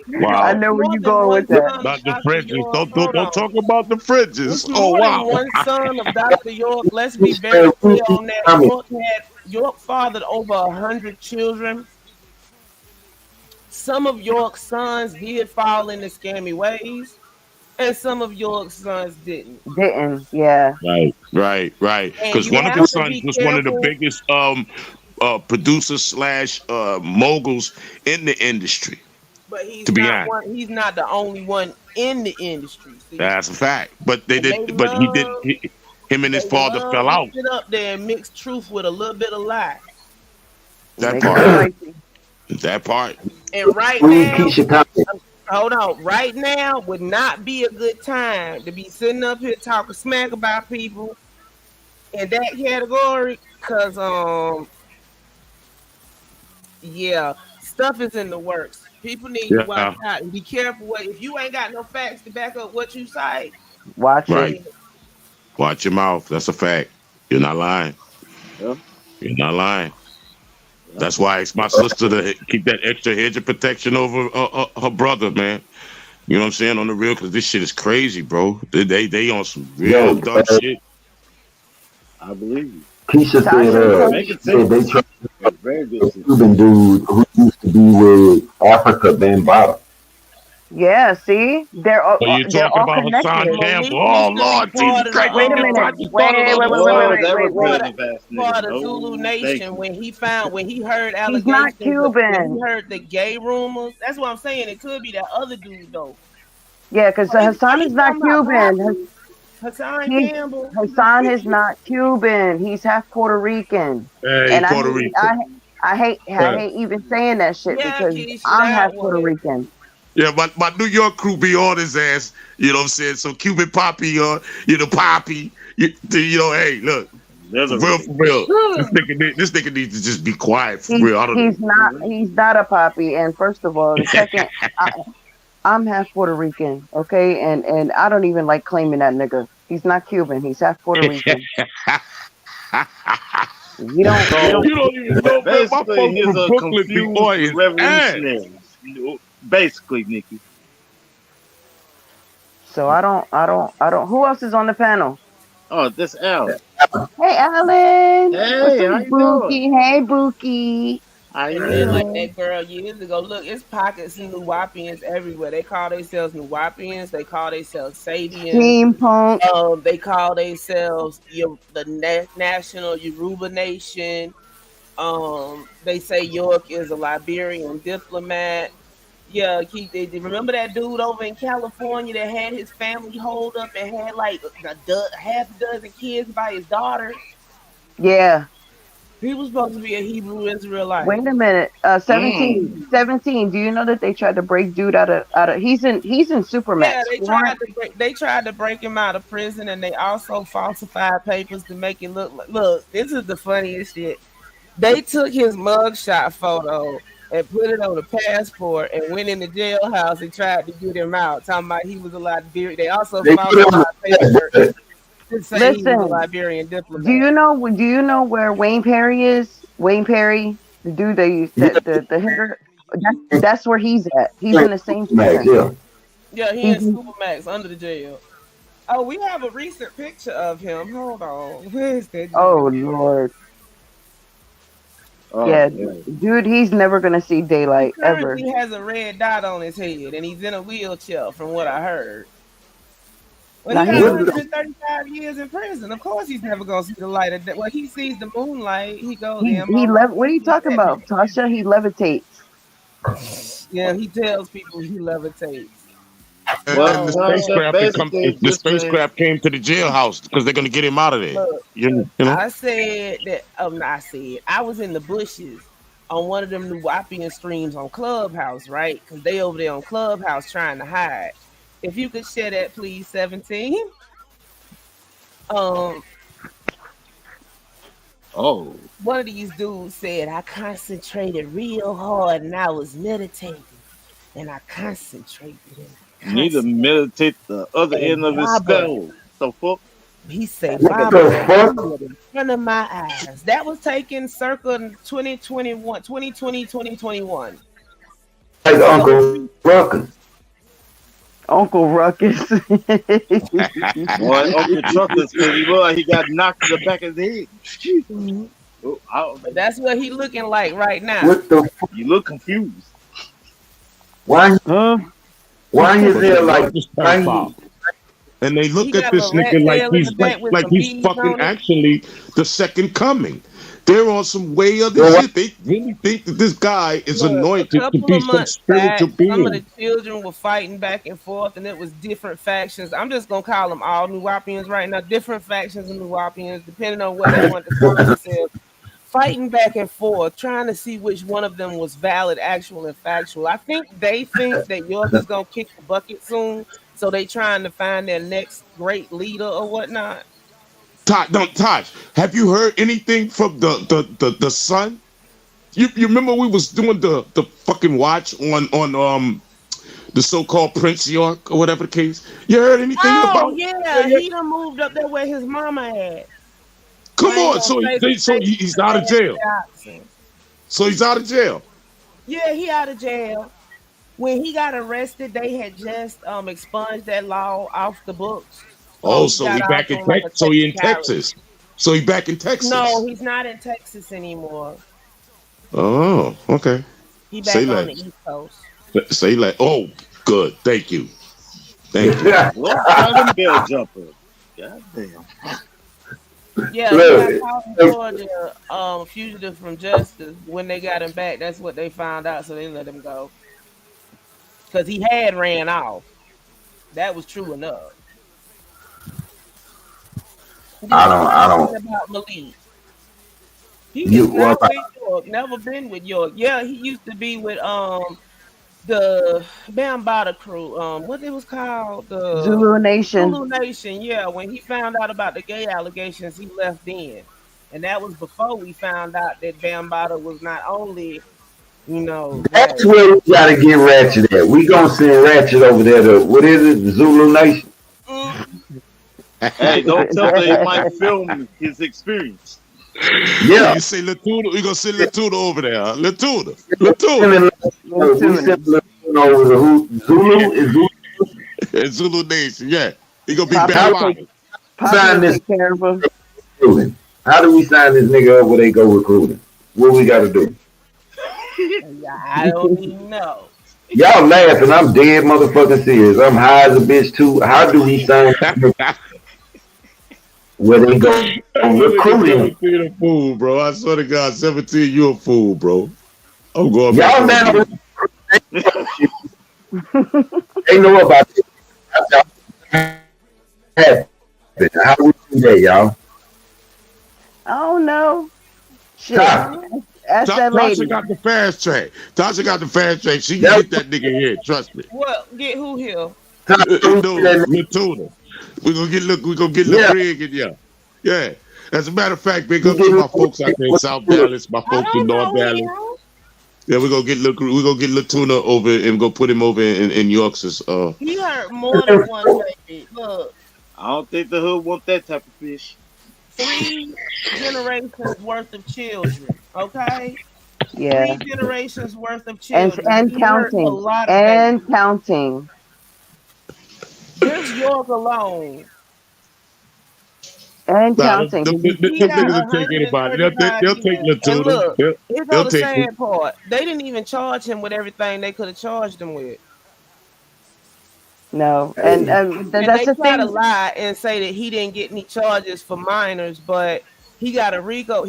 Wow. know where you going with that. Not the fridges. Don't talk about the fridges. It's Oh more wow. than one son of Dr. York. Let's be very clear on that. York fathered over 100 children. Some of York's sons did fall into scammy ways, and some of York's sons didn't. Yeah. Right. Because one of his sons was one of the biggest producers slash moguls in the industry. But he's not the only one in the industry. See? That's a fact. But he did. Him and his father fell out. Sit up there and mix truth with a little bit of lie. That part. That part. And right now, hold on. Right now would not be a good time to be sitting up here talking smack about people in that category, because stuff is in the works. People need to watch out and be careful. If you ain't got no facts to back up what you say, watch it. Watch your mouth. That's a fact. You're not lying. Yeah. You're not lying. That's why it's my sister to keep that extra hedge of protection over her brother, man. You know what I'm saying? On the real, because this shit is crazy, bro. They on some real dumb shit. I believe you. Keisha said they tried a Cuban dude who used to be with Africa Bambaataa. Yeah, see, they're all connected. Oh Lord, Jesus Christ! Wait a minute. Wait. Part of Zulu Nation when he heard allegations. He's not Cuban. When he heard the gay rumors. That's what I'm saying. It could be that other dude though. Yeah, because Hassan is not Cuban. Hassan Campbell. Hassan is not Cuban. He's half Puerto Rican. Hey, and Puerto Rican. I hate even saying that shit because I'm half Puerto Rican. Yeah, my New York crew be on his ass. You know what I'm saying? So Cuban Poppy, Poppy. Hey, look. For real. This nigga needs to just be quiet for real. He's not a Poppy. And first of all, the second, I'm half Puerto Rican, okay? And I don't even like claiming that nigga. He's not Cuban. He's half Puerto Rican. You don't even know, man. My folks from Brooklyn be on his revolutionaries. Basically, Nikki. So I don't. Who else is on the panel? Oh, this Al. Hey, Alan. Hey, how you doing? Hey, Bookie. How you doing? Like that girl years ago. Look, it's pockets of Nuwapians everywhere. They call themselves Nuwapians. They call themselves Sabians. Steampunk. They call themselves the National Yoruba Nation. They say York is a Liberian diplomat. Yeah, remember that dude over in California that had his family hold up and had like half a dozen kids by his daughter? Yeah. He was supposed to be a Hebrew Israelite. Wait a minute. 17. Do you know that they tried to break dude out of he's in Supermax. Yeah, they tried to break him out of prison, and they also falsified papers to make it look, this is the funniest shit. They took his mugshot photo and put it on a passport and went in the jailhouse and tried to get him out, talking about he was a Liberian. They also falsified papers to say he was a Liberian diplomat. Do you know where Wayne Perry is? Wayne Perry, the dude the hitter. That's where he's at. He's in the same prison. Yeah, he's in Supermax under the jail. Oh, we have a recent picture of him. Hold on. Where is that? Oh Lord. Dude, he's never gonna see daylight ever. He has a red dot on his head, and he's in a wheelchair, from what I heard. Well, he has 135 years in prison. Of course, he's never gonna see the light of day. Well, he sees the moonlight. He goes. What are you talking about, Tasha? He levitates. Yeah, he tells people he levitates. Well, the spacecraft came to the jailhouse because they're gonna get him out of there. Look, you know? I said that. I was in the bushes on one of them Nuwapian streams on Clubhouse, right? Because they over there on Clubhouse trying to hide. If you could share that, please, 17. Oh. One of these dudes said, I concentrated real hard and I was meditating. And I concentrated and I Need to concentrated. meditate the other And end of his Robert, skull. The fuck? he say What Robert the fuck? appeared in front of my eyes. That was taken circa 2021, 2020, 2021. Like So Uncle Ruckus. Uncle Ruckus. Boy, Uncle Truckers, because he looked like he got knocked in the back of his head. But that's what he looking like right now. What the fuck? You look confused. Why? Huh? Why is there like? And they look He at got this a rat nigga like tail in he's the back with some he's beads fucking on it. actually the second coming. They're on some way other shit. They really think that this guy is Look, a anointed to couple be of some months back, spiritual some of the being. children were fighting back and forth, and it was different factions. I'm just gonna call them all New Wapians right now. Different factions of New Wapians, depending on what they want to call themselves, fighting back and forth, trying to see which one of them was valid, actual, and factual. I think they think that York is gonna kick the bucket soon, so they trying to find their next great leader or whatnot. Todd, have you heard anything from the son? You remember we was doing the fucking watch on the so-called Prince York or whatever the case. You heard anything Oh about? yeah, he done moved up there where his mama at. Come I ain't on, so gonna say the he's out of jail. option. So he's out of jail. Yeah, he out of jail. When he got arrested, they had just expunged that law off the books. Oh, so he got back off in on, like, a Texas. So he in technicality. Texas. So he back in Texas. No, he's not in Texas anymore. Oh, okay. He Say back on the less. East Coast. Say less. Oh, good. Thank you. Thank you. What kind of bell jumper? God damn. Yeah, he got caught in Georgia, fugitive from justice. When they got him back, that's what they found out, so they let him go. Because he had ran off. That was true enough. I don't. About Malik. He is not with York. Never been with York. Yeah, he used to be with the Bambaataa crew. What it was called? The Zulu Nation. Zulu Nation. Yeah, when he found out about the gay allegations, he left then, and that was before we found out that Bambaataa was not only, That's where we gotta get Ratchet at. We gonna send Ratchet over there to what is it? The Zulu Nation. Hey, don't tell them he might film his experience. Yeah. You say Lil Tuna, we gonna send Lil Tuna over there. Huh? Lil Tuna. Lil Tuna. We send Lil Tuna over to who? Zulu is Zulu. Zulu Nation, yeah. He gonna be How back. sign this? How do we sign this nigga up where they go recruiting? What we gotta do? I don't even know. Y'all laughing? I'm dead motherfucking serious. I'm high as a bitch too. How do we sign where they go recruiting? You're a fool, bro. I swear to God, 17, you a fool, bro. I'm going Y'all back. now they know about this. How we do that, y'all? I don't know. Shit. Tasha Ask that lady. Tasha got the fast track. Tasha got the fast track. She can get that nigga here. Trust me. What? Get who here? Lil Tuna. We gonna get Lil Greg in there. Yeah. As a matter of fact, big up to my folks out there in South Dallas, my folks in North Dallas. Yeah, we're gonna get Lil Tuna over and go put him over in York's. He hurt more than one baby. Look. I don't think the hood want that type of fish. 3 generations worth of children. Okay. Yeah. 3 generations worth of children. And He hurt counting. a lot of And babies. counting. Just York alone. And counting. Them niggas will take anybody. They'll take Lil And Tuna. look, here's They'll the take sad him. part. They didn't even charge him with everything they could have charged him with. No. And And that's they the try to thing. lie and say that he didn't get any charges for minors, but he got a RICO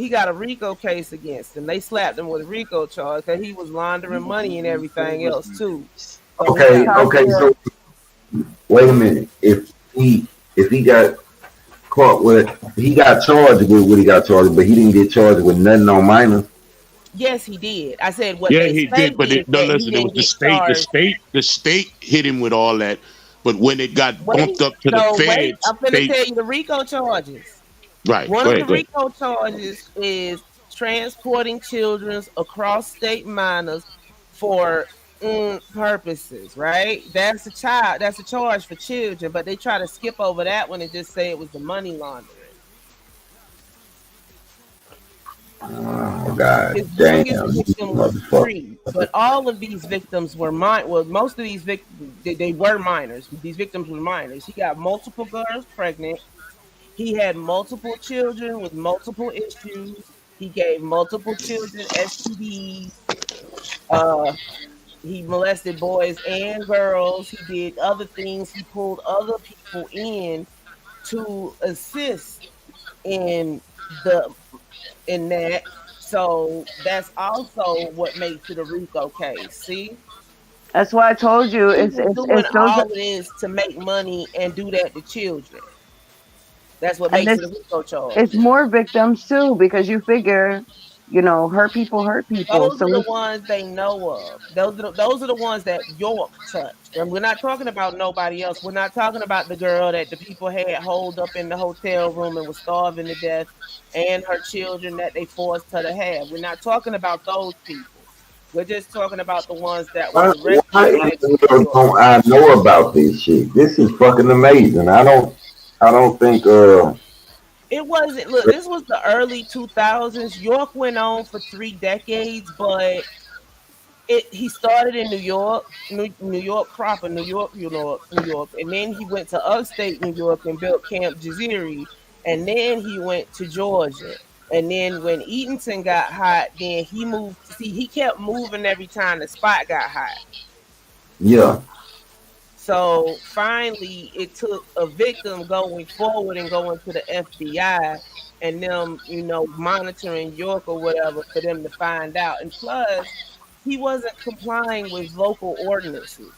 case against him. They slapped him with a RICO charge because he was laundering money and everything else too. So Okay, so wait a minute. If he got caught with, he got charged with what he got charged, but he didn't get charged with nothing on minors. yes, he did. I said what Yeah, they he say did, but is no, that he listen, it was didn't the get state. charged. The state hit him with all that. But when it got Wait, bumped up to no, the wait. feds, I'm finna tell you the RICO charges. Right. One Go of the ahead. Go ahead. RICO charges is transporting children across state minors for purposes, right? That's a charge for children, but they try to skip over that one and just say it was the money laundering. Oh God, His damn, youngest you victim was motherfucker. 3, but all of these victims were well, most of these victims they were minors. These victims were minors. He got multiple girls pregnant. He had multiple children with multiple issues. He gave multiple children STDs. He molested boys and girls. He did other things. He pulled other people in to assist in the in that. So that's also what makes it a RICO case. See, That's why I told you he it's was it's doing it's those all of this to make money and do that to children. That's what and makes it a it's RICO charge. it's more victims too because you figure, hurt people. Those So are the it's ones they know of. Those are the ones that York touched. And we're not talking about nobody else. We're not talking about the girl that the people had holed up in the hotel room and was starving to death, and her children that they forced her to have. We're not talking about those people. We're just talking about the ones that were Why directly in connected the to world York. don't I know about this shit? This is fucking amazing. I don't think It wasn't. Look, this was the early 2000s. York went on for 3 decades, but he started in New York proper, New York, and then he went to upstate New York and built Camp Jaziri, and then he went to Georgia. And then when Eatonton got hot, then he moved. See, he kept moving every time the spot got hot. yeah. So finally, it took a victim going forward and going to the FBI and them, monitoring York or whatever for them to find out. And plus, he wasn't complying with local ordinances.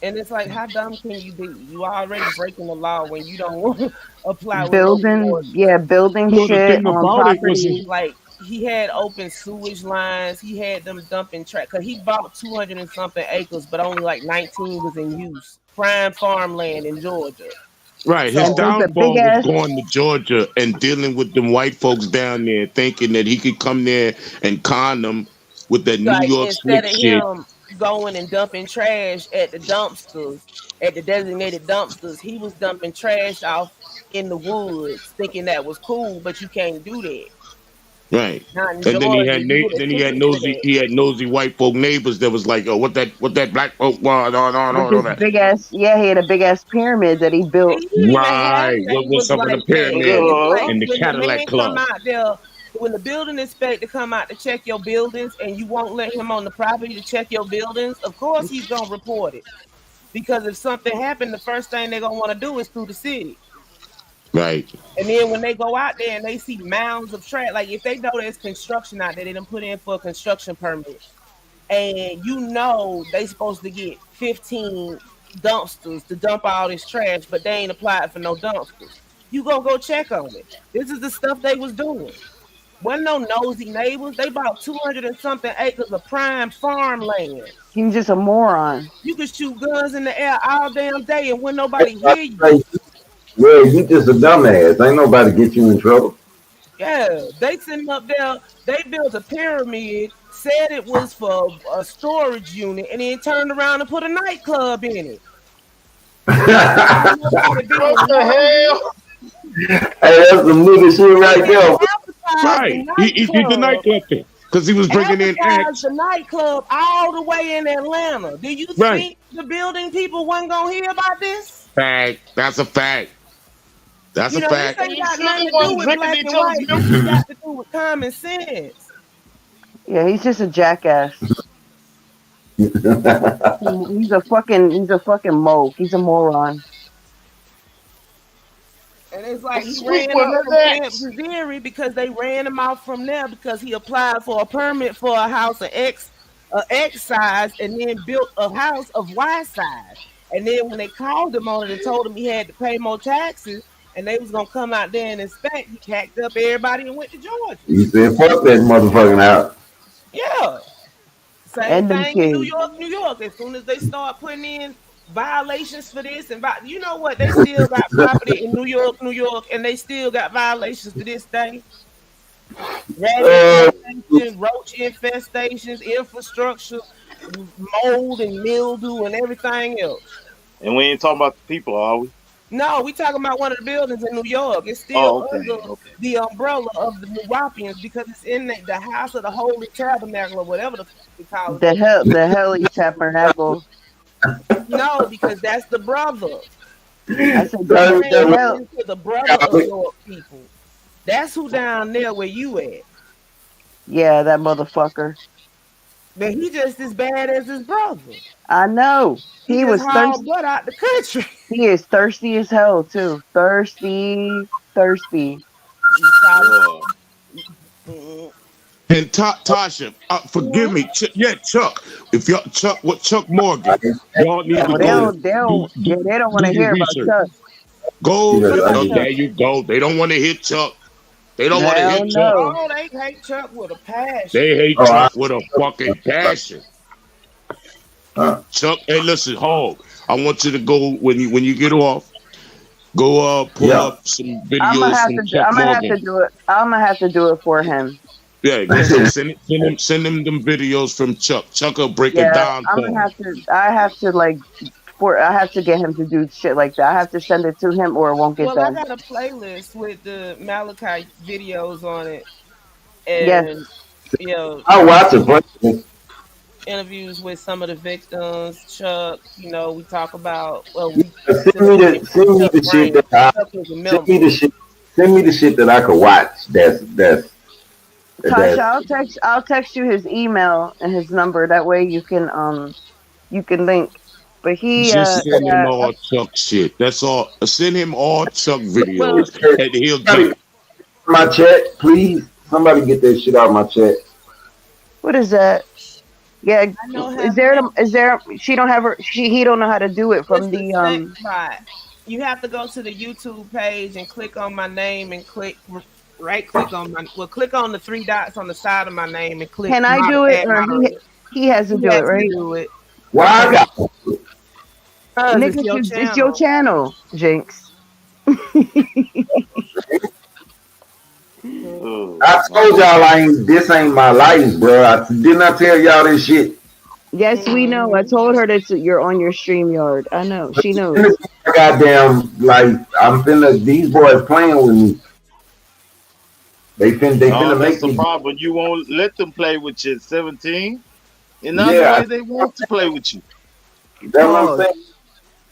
And it's like, how dumb can you be? You already breaking the law when you don't want to apply with local ordinances. building Well, the shit thing on about it was, property. Like, he had open sewage lines. He had them dumping trash. Because he bought 200 and something acres, but only like 19 was in use. Prime farmland in Georgia. right. His And So, built a big downfall was ass. going to Georgia and dealing with them white folks down there, thinking that he could come there and con them with that New like, York instead slick of shit. him going and dumping trash at the dumpsters, at the designated dumpsters, he was dumping trash off in the woods, thinking that was cool, but you can't do that. Right. Not in And then Georgia. You get a ticket for that. he had nosy white folk neighbors that was like, oh, what that black folk want? With No, this that. big ass, yeah, he had a big ass pyramid that he And built. he didn't even have Right. that. It What's was up with the like that. pyramid It's like and the when the Cadillac man come Club? out there, when the building inspector come out to check your buildings and you won't let him on the property to check your buildings, of course he's gonna report it. Because if something happened, the first thing they're gonna want to do is through the city. Right. And then when they go out there and they see mounds of trash, like if they know there's construction out there, they done put in for a construction permit. And they supposed to get 15 dumpsters to dump all this trash, but they ain't applied for no dumpsters. You gonna go check on it. This is the stuff they was doing. Wasn't no nosy neighbors. They bought 200 and something acres of prime farmland. He's just a moron. You could shoot guns in the air all damn day and wouldn't nobody hear you. Yeah, you just a dumbass. Ain't nobody get you in trouble. Yeah, they sitting up there. They built a pyramid, said it was for a storage unit, and then turned around and put a nightclub in it. What the hell? Hey, that's some nigga shit right there. Right. He did the nightclub thing because he was bringing in acts. The nightclub all the way in Atlanta. Do you think the building people wasn't gonna hear about this? Fact. That's a fact. That's a fact. This ain't got nothing to do with black and white. This got to do with common sense. Yeah, he's just a jackass. he's a fucking moke. He's a moron. And it's like he ran up from Camp Jaziri because they ran him out from there because he applied for a permit for a house of X size and then built a house of Y size. And then when they called him on it and told him he had to pay more taxes and they was gonna come out there and inspect, he packed up everybody and went to Georgia. He said, fuck that motherfucking out. Yeah. Same thing in New York. As soon as they start putting in violations for this and you know what? They still got property in New York, and they still got violations to this day. Rat infestation, roach infestations, infrastructure, mold and mildew, and everything else. And we ain't talking about the people, are we? No, we talking about one of the buildings in New York. It's still under the umbrella of the Nuwapians because it's in the house of the Holy Tabernacle or whatever the fuck they call it. The Holy Tabernacle. No, because that's the brother. I said the brother of York people. That's who down there where you at. Yeah, that motherfucker. But he just as bad as his brother. I know. He was hauled blood out the country. He is thirsty as hell too. Thirsty. And Tasha, forgive me, Chuck. If y'all Chuck Morgan, y'all need to go. They don't want to hear about Chuck. Go, there you go. They don't want to hit Chuck. They don't want to hit Chuck. Oh, they hate Chuck with a passion. They hate Chuck with a fucking passion. Chuck, hey, listen, Hog. I want you to go when you get off. Go pull up some videos from Chuck Morgan. I'm gonna have to do it for him. Yeah, send him them videos from Chuck. Chuck will break it down. I have to get him to do shit like that. I have to send it to him or it won't get done. I got a playlist with the Malachi videos on it. And I'll watch it. Interviews with some of the victims, Chuck. You know, we talk about send me the shit that I could watch. That's Tasha, I'll text you his email and his number. That way you can link. But he just send him all Chuck shit. That's all. Send him all Chuck videos, and he'll get my chat, please. Somebody get that shit out of my chat. What is that? Yeah, is there? She don't have her. He don't know how to do it from the You have to go to the YouTube page and click on my name and click on the three dots on the side of my name and click. Can I do it or he has to do it, right? Do it. Why I got? Nigga, it's your channel, Jinx. I told y'all this ain't my life, bro. Didn't I tell y'all this shit? Yes, we know. I told her that you're on your StreamYard. I know. She knows. Goddamn, I'm finna. These boys playing with me. They finna make the problem. You won't let them play with you at 17. In other way, they want to play with you. That's what I'm saying.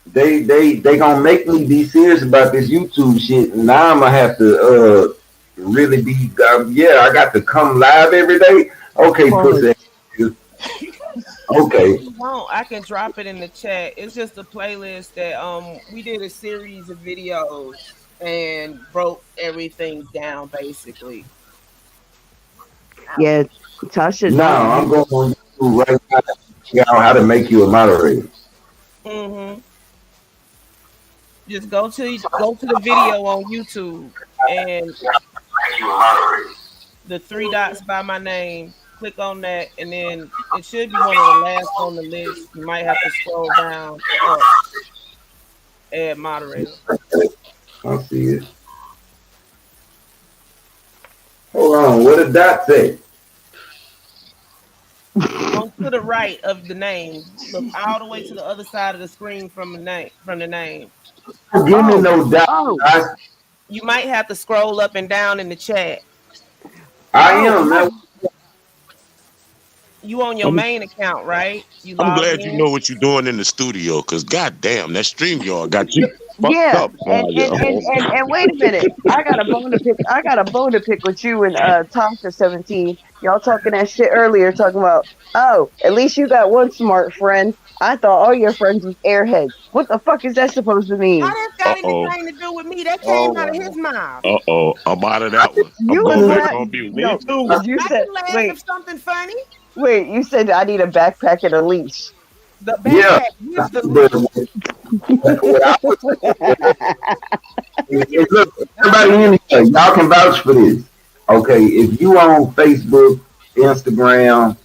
They gonna make me be serious about this YouTube shit, and now I'm gonna have to really be. I got to come live every day. Okay, pussy. Okay. I can drop it in the chat. It's just a playlist that we did a series of videos and broke everything down basically. Yeah, Tasha. No, I'm going on YouTube right now to figure out how to make you a moderator. Just go to the video on YouTube and the three dots by my name. Click on that, and then it should be one of the last on the list. You might have to scroll down to up. Add moderator. I see it. Hold on, what did that say? Go to the right of the name. Look all the way to the other side of the screen from the name. Give me no doubt. You might have to scroll up and down in the chat. I am. You on your main account, right? I'm glad you know what you're doing in the studio, because goddamn, that StreamYard got you fucked up. And wait a minute, I got a bone to pick with you and Tasha 17. Y'all talking that shit earlier, talking about, at least you got one smart friend. I thought all your friends was airheads. What the fuck is that supposed to mean? How that got anything to do with me? That came out of his mouth. I'm out of that one. You I'm was on mute. No, you said, wait, something funny. Wait, you said I need a backpack and a leash. The backpack is the leash. Look, everybody in here, y'all can vouch for this. Okay, if you on Facebook, Instagram,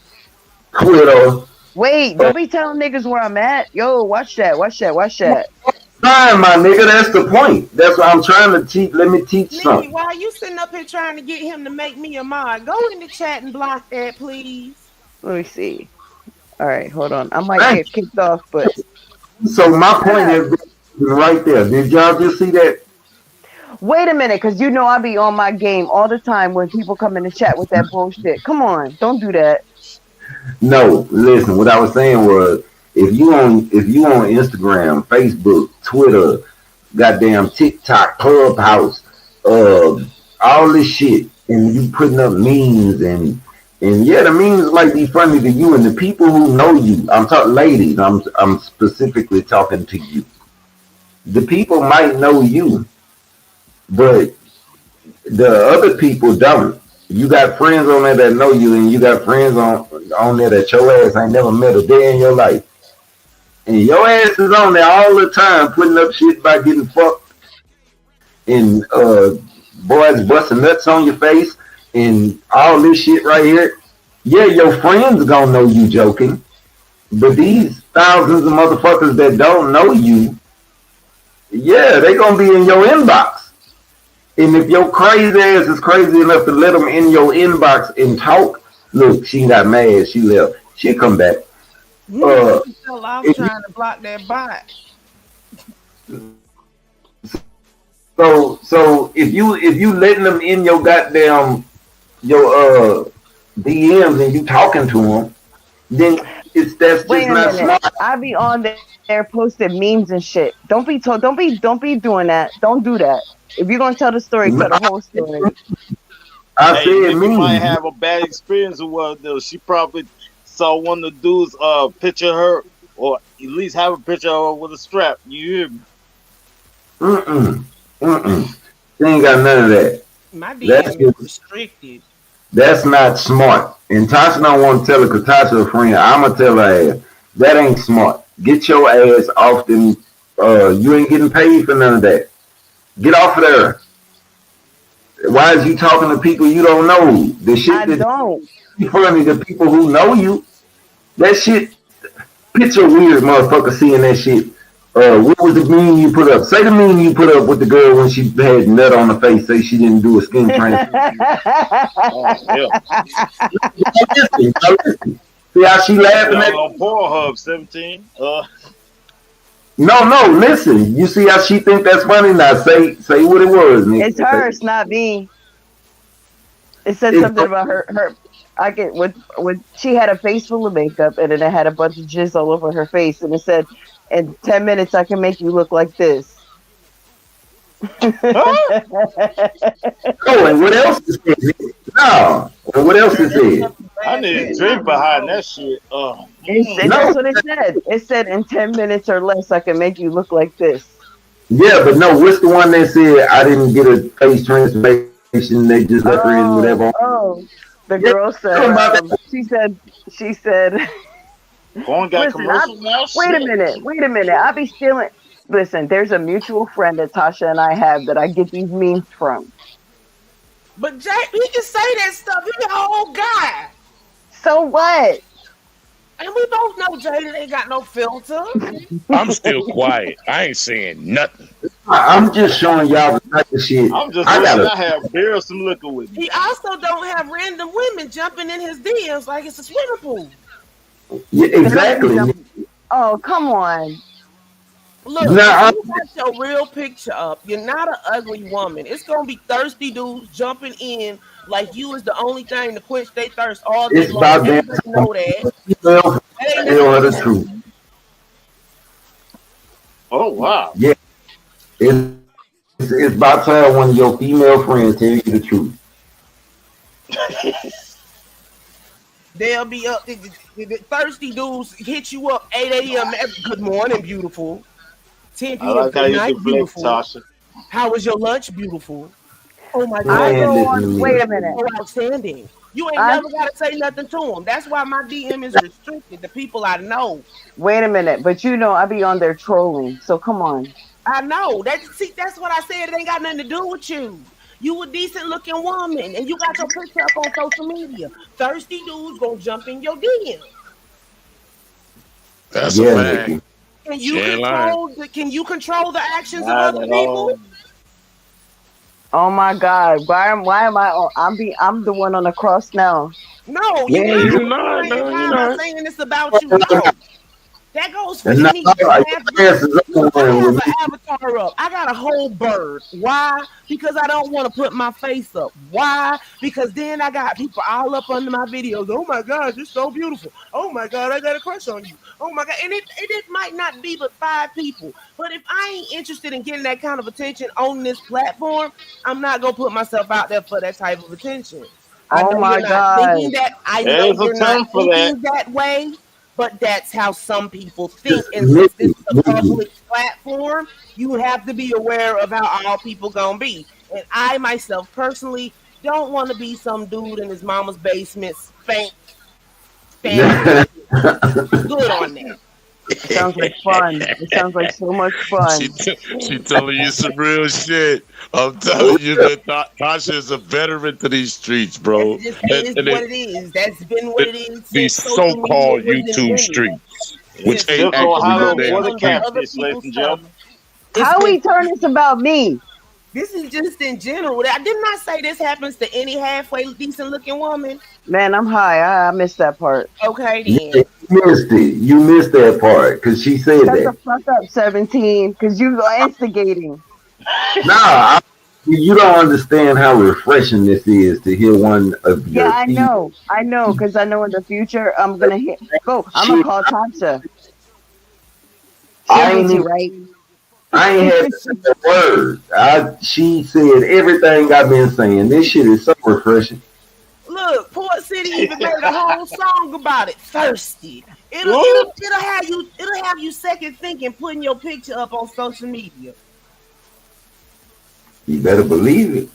Twitter, Wait, don't be telling niggas where I'm at. Yo, watch that. Fine, my nigga. That's the point. That's what I'm trying to teach. Let me teach something. Why are you sitting up here trying to get him to make me a mod? Go in the chat and block that, please. Let me see. All right, hold on. I might get kicked off, but so my point is right there. Did y'all just see that? Wait a minute, because you know I be on my game all the time when people come in the chat with that bullshit. Come on, don't do that. No, listen. What I was saying was, if you on Instagram, Facebook, Twitter, goddamn TikTok, Clubhouse, all this shit, and you putting up memes and yeah, the memes might be funny to you and the people who know you. I'm talking ladies. I'm specifically talking to you. The people might know you, but the other people don't. You got friends on there that know you, and you got friends on there that your ass ain't never met a day in your life. And your ass is on there all the time putting up shit about getting fucked and boys busting nuts on your face and all this shit right here. Yeah, your friends gonna know you joking, but these thousands of motherfuckers that don't know you, yeah, they gonna be in your inbox. And if your crazy ass is crazy enough to let them in your inbox and talk, look, she got mad, she left. She'll come back. I'm trying to block that bot. So if you letting them in your goddamn DMs and you talking to them, then that's just not smart. I be on there posting memes and shit. Don't be doing that. Don't do that. If you're gonna tell the story, tell the whole story. I said you might have a bad experience with what though. She probably saw one of the dudes picture her, or at least have a picture of her with a strap. You hear me? She ain't got none of that. My DM is restricted. That's not smart. And Tasha don't want to tell her because Tasha a friend. I'ma tell her ass. That ain't smart. Get your ass off them. You ain't getting paid for none of that. Get off of there. Why is you talking to people you don't know? The shit I don't. Funny to people who know you. That shit. Picture weird motherfucker seeing that shit. What was the meme you put up? Say the meme you put up with the girl when she had nut on her face. Say she didn't do a skin transfer. Listen. See how she laughing at on Pornhub 17. No, listen. You see how she think that's funny? Now say what it was, nigga. It's hers, not me. It said something about her. I get when she had a face full of makeup and then it had a bunch of jizz all over her face, and it said, "In 10 minutes, I can make you look like this." Oh, and what else is it? No, and what else is it? I need a drink behind that shit. That's what it said. It said, "In 10 minutes or less, I can make you look like this." Yeah, but no, what's the one that said I didn't get a face transformation? They just left her in whatever. Oh, the girl said. She said. Wait a minute. I be stealing. Listen, there's a mutual friend that Tasha and I have that I get these memes from. But Jay, he can say that stuff. He's an old guy. So what? And we both know Jada ain't got no filter. I'm still quiet. I ain't saying nothing. I'm just showing y'all the type of shit. I'm just wishing I have beer or some liquor with me. He also don't have random women jumping in his DMs like it's a swimming pool. Yeah, exactly. Oh, come on. Look, you got your real picture up. You're not an ugly woman. It's gonna be thirsty dudes jumping in like you is the only thing to quench their thirst all day long. Everybody know that. Tell the truth. Oh wow. Yeah. It's about time one of your female friends tell you the truth. They'll be up. The thirsty dudes hit you up 8 a.m. Good morning, beautiful. 10 p.m. Like good night, beautiful. Tasha. How was your lunch, beautiful? Oh my God. Wait a minute. So outstanding. You ain't never got to say nothing to them. That's why my DM is restricted to people I know. Wait a minute. But you know I be on there trolling. So come on. I know. That's what I said. It ain't got nothing to do with you. You a decent looking woman and you got your picture up on social media. Thirsty dudes gonna jump in your DM. That's a Yeah, fact. Nikki. Can She you ain't lying. control the actions of Not other at people? all. Oh my God. Why am I I'm the one on the cross now. No, you Man, not. You But at not, the same no, you time, I'm not. saying this about you. No, that goes for and now any. your ass is Look, I on have with an avatar up. I got a whole bird. Why? Because I don't want to put my face up. Why? Because then I got people all up under my videos. Oh my God, you're so beautiful. Oh my God, I got a crush on you. Oh my God, and it might not be but 5 people. But if I ain't interested in getting that kind of attention on this platform, I'm not gonna put myself out there for that type of attention. I Oh know you're my not thinking God. that. I know There's a you're not term for that. thinking that way, but that's how some people think. And since this Nikki, is a Nikki. public platform, you have to be aware of how all people gonna be. And I myself personally don't want to be some dude in his mama's basement spamming her. I'm good on that. It sounds like fun. It sounds like so much fun. She telling you some real shit. I'm telling you that Tasha is a veteran to these streets, bro. That's just And, is and what it is. That's been what it is these since social media so-called was YouTube invented. streets, It's which Since ain't different people on was how to actually the commenting avoid a damn on the street. other catfish, ladies people's and stuff. gentlemen. It's How been we turn this about me? This is just in general. I did not say this happens to any halfway decent looking woman. Man, I'm high. I missed that part. Okay, Yeah, then. you missed it. You missed that part because she said Shut the that. fuck up, 17, because you are instigating. Nah, you don't understand how refreshing this is to hear one of Yeah, your female. I know, because I know in the future I'm gonna I'm gonna Shit, call Tasha. I She'll ain't get you even, right. I ain't had to say a word. She said everything I've been saying. This shit is so refreshing. Look, Port City even made a whole song about it. Thirsty. It'll have you second thinking putting your picture up on social media. You better believe it.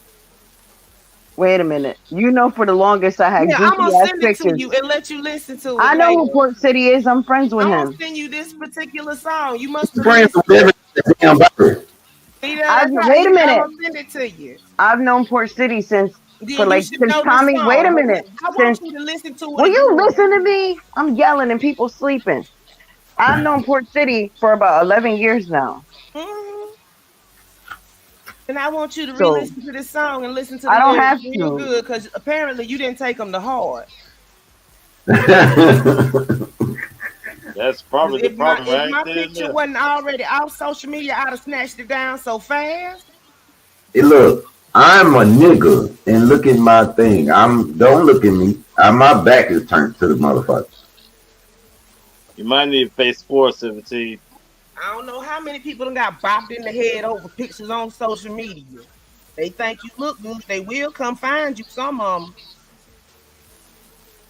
Wait a minute. You know, for the longest I had Yeah, I'm goofy gonna ass send it to pictures. you and let you listen to it I know who later. Port City is. I'm friends with I'm gonna him. send you this particular song. You must have Friends missed with it. every damn bird. See that? That's how Wait a easy I'm minute. gonna send it to you. I've known Port City since Then you should know this Tommy. Wait song. a But minute. I want Since you to listen to it will you again. listen to me? I'm yelling and people sleeping. I've known Port City for about 11 years now. Mhm. And I want you to So re-listen to this song and listen to the I don't lyrics have real to. good because apparently you didn't take them to heart. That's probably the problem If right my there. picture wasn't already off social media, I'd have snatched it down so fast. Hey, look, I'm a nigga, and look at my thing. Don't look at me. My back is turned to the motherfucker. You might need to face 417. I don't know how many people done got bopped in the head over pictures on social media. They think you look good. They will come find you. Some of them.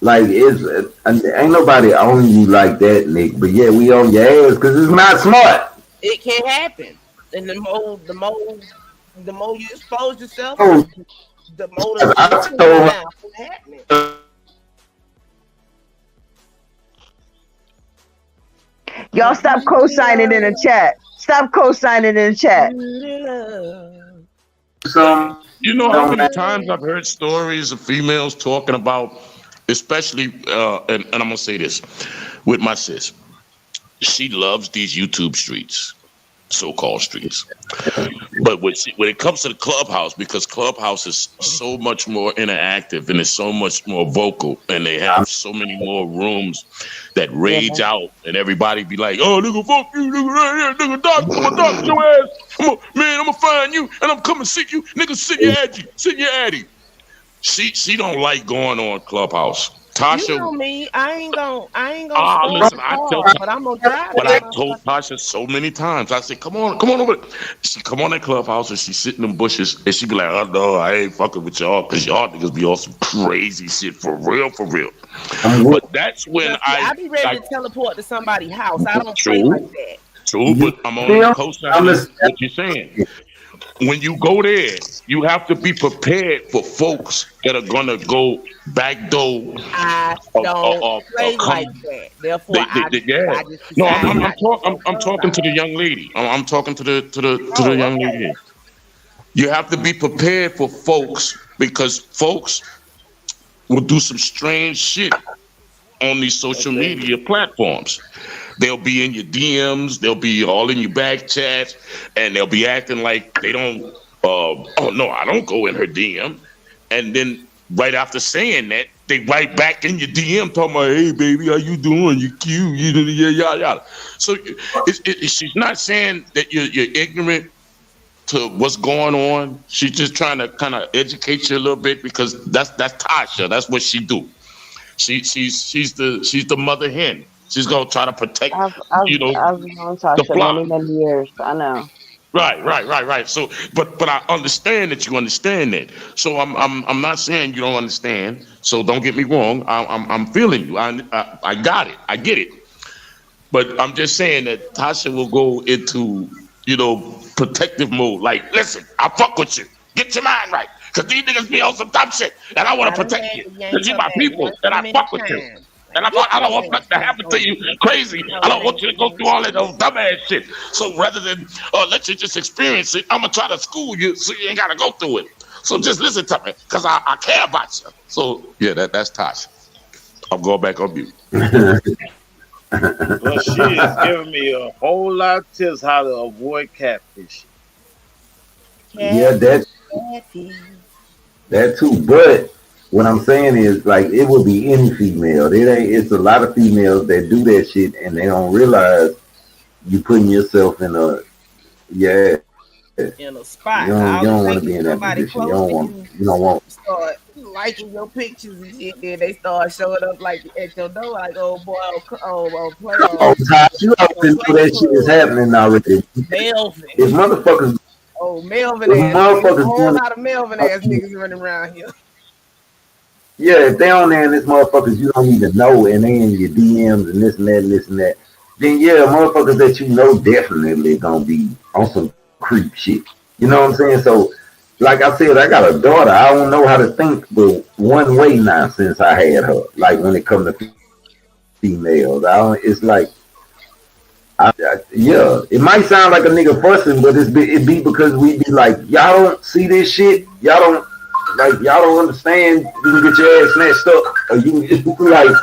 Like ain't nobody on you like that, Nick. But yeah, we on your ass because it's not smart. It can happen. And the more you expose yourself, Oh, the more the I more told down from happening. Y'all stop co-signing in the chat. Stop co-signing in the chat. You know how many times I've heard stories of females talking about, especially, and I'm gonna say this with my sis. She loves these YouTube streets, so-called streets. But when it comes to the Clubhouse, because Clubhouse is so much more interactive and it's so much more vocal, and they have so many more rooms that rage out, and everybody be like, "Oh, nigga, fuck you, nigga, right here, nigga, I'm gonna dox your ass, I'm gonna find you, and I'm coming to see you, nigga, sit your addy." She don't like going on Clubhouse. Tasha, you know me, I ain't gonna listen, but I'm gonna drive. But I told Tasha so many times. I said, "Come on over." She come on that Clubhouse and she sit in them bushes and she be like, "Oh no, I ain't fucking with y'all because y'all niggas be on some crazy shit for real." But that's when I be ready to teleport to somebody's house. I don't play like that. True, but I'm only co-signing what you're saying. When you go there, you have to be prepared for folks that are gonna go backdoor. I don't play like that. Therefore, I just no, I'm talking to the young lady. I'm talking to the young lady. You have to be prepared for folks because folks will do some strange shit on these social media platforms. They'll be in your DMs, they'll be all in your back chats, and they'll be acting like they don't. Oh no, I don't go in her DM, and then right after saying that, they right back in your DM talking about, "Hey baby, how you doing? You cute, you yada yada." So she's not saying that you're ignorant to what's going on. She's just trying to kind of educate you a little bit because that's Tasha. That's what she do. She's the mother hen. She's gonna try to protect, I've known the Tasha flock. many years. I know. Right. So, but I understand that you understand that. So I'm not saying you don't understand. So don't get me wrong. I'm feeling you. I got it. I get it. But I'm just saying that Tasha will go into protective mode. Like, listen, I fuck with you. Get your mind right. Because these niggas be on some dumb shit. And I want to protect you. Because you my people. And I fuck with you. And I don't want nothing to happen to you crazy. I don't want you to go through all of those dumbass shit. So rather than let you just experience it, I'm going to try to school you so you ain't got to go through it. So just listen to me because I care about you. So, yeah, that's Tasha. I'm going back on mute. Well, she is giving me a whole lot of tips how to avoid catfish. Yeah, that too. But what I'm saying is, like, it would be any female. It's a lot of females that do that shit and they don't realize you putting yourself in a spot. You don't want to be in that position. You don't want. Start liking your pictures and shit. Then they start showing up like at your door, like, oh boy, play on. Oh, Todd, you already know that shit is happening already. Melvin. If motherfuckers. Oh, Melvin ass. Motherfuckers. A whole lot of Melvin ass niggas running around here. Yeah, if they on there and this motherfuckers you don't even know and they in your DMs and this and that and this and that, then yeah, motherfuckers that you know definitely gonna be on some creep shit. You know what I'm saying? So, like I said, I got a daughter. I don't know how to think but one way now since I had her. Like when it comes to females, it's like, yeah, it might sound like a nigga fussing, but it be because we be like, y'all don't see this shit. Y'all don't understand. You can get your ass snatched up, or you can just like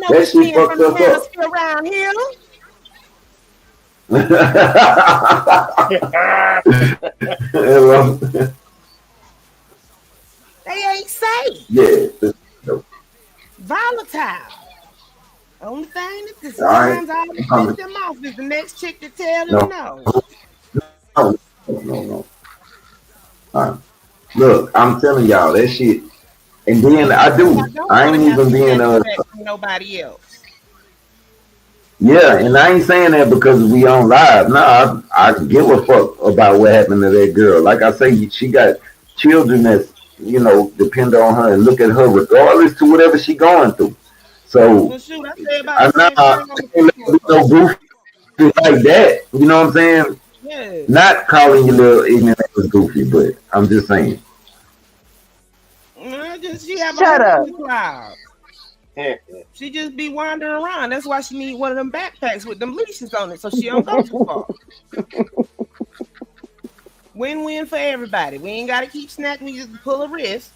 that shit fucked us up. Around here. They ain't safe. Yeah. Volatile. Only thing that this sometimes all they piss them off is the next chick to tell them no. No. All right. Look, I'm telling y'all that shit, and then I ain't even being nobody else. Yeah, and I ain't saying that because we on live. Nah, I give a fuck about what happened to that girl. Like I say, she got children that's depend on her and look at her regardless to whatever she going through. So I'm not no goofy like that. You know what I'm saying? Yeah. Not calling you little ignorant as goofy, but I'm just saying. She have Shut up. Cloud. She just be wandering around. That's why she need one of them backpacks with them leashes on it so she don't go too far. Win-win for everybody. We ain't got to keep snacking. We just pull a wrist.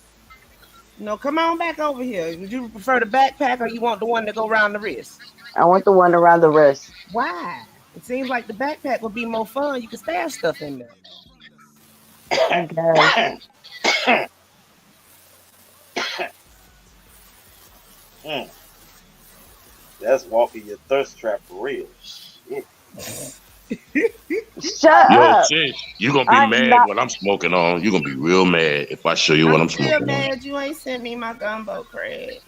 Come on back over here. Would you prefer the backpack or you want the one that go around the wrist? I want the one around the wrist. Why? It seems like the backpack would be more fun. You can stash stuff in there. I guess. That's walking your thirst trap for real. Shit. Shut up. Sis, you gonna be mad when I'm smoking on. You gonna be real mad if I show you what I'm smoking on. I'm mad you ain't sent me my gumbo, Craig.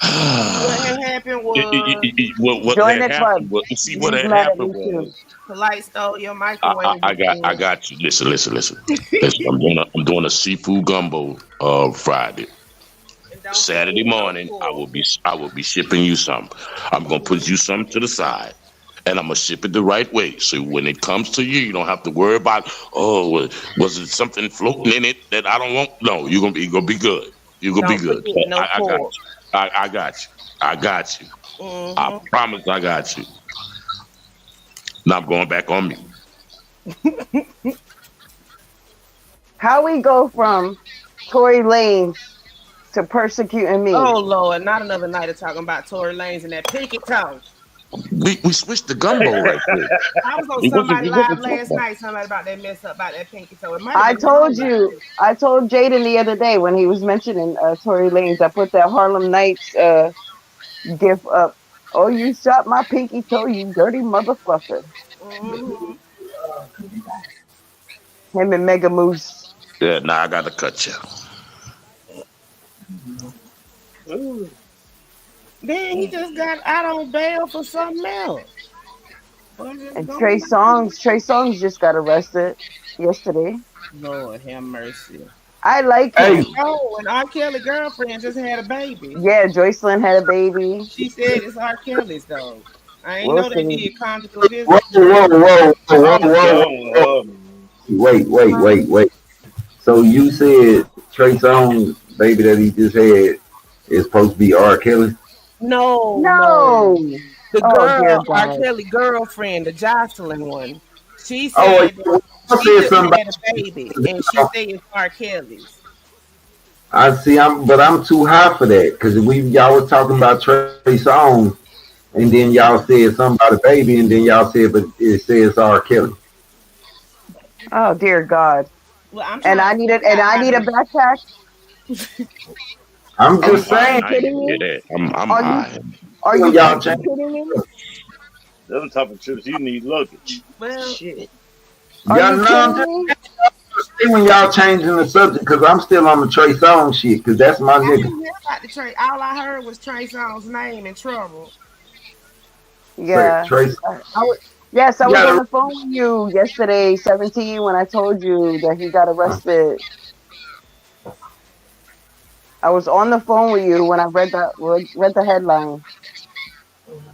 What had happened was what had happened was, see what had happened was Polite stole your microwave. I got you. Listen. I'm doing a seafood gumbo Friday. Saturday morning, I will be shipping you some. I'm gonna put you some to the side, and I'm gonna ship it the right way. So when it comes to you, you don't have to worry about was it something floating in it that I don't want? No, you're gonna be good. You're gonna be good. I got you. Mm-hmm. I promise I got you. Now I'm going back on me. How we go from Tory Lanez to persecuting me? Oh Lord, not another night of talking about Tory Lanez and that pinky toe. We switched the gumbo right there. I was on somebody live last night, somebody about that mess up about that pinky toe. It might have I been told mine. you. I told Jaden the other day when he was mentioning Tory Lanez. I put that Harlem Nights gif up. Oh, you shot my pinky toe, you dirty motherfucker. Mm-hmm. Him and Mega Moose. Yeah, now I gotta cut you. Then he just got out on bail for something else. And Trey Songz just got arrested yesterday. Lord have mercy. I like him. Oh, and R. Kelly girlfriend just had a baby. Yeah, Joycelyn had a baby. She said it's R. Kelly's though. I ain't We'll know they see. did conjugal visits. Whoa. Wait. So you said Trey Songz baby that he just had is supposed to be R. Kelly? No. The girl, R. Kelly girlfriend, the Jocelyn one. She said she just had a baby, and she said it's R. Kelly's. I see. I'm too high for that because y'all was talking about Trey Songz, and then y'all said something about a baby, and then y'all said, but it says R. Kelly. Oh dear God! Well, I need a backpack. I'm just saying. I'm high. Are you y'all kidding me? Them type of trips you need luggage. Well, shit. Y'all know when y'all changing the subject because I'm still on the Trey Songz shit because that's my I nigga. didn't hear about the Trey. All I heard was Trey Songz's name in trouble. Yeah. Trey. I was on the phone with you yesterday, 17, when I told you that he got arrested. I was on the phone with you when I read the headline.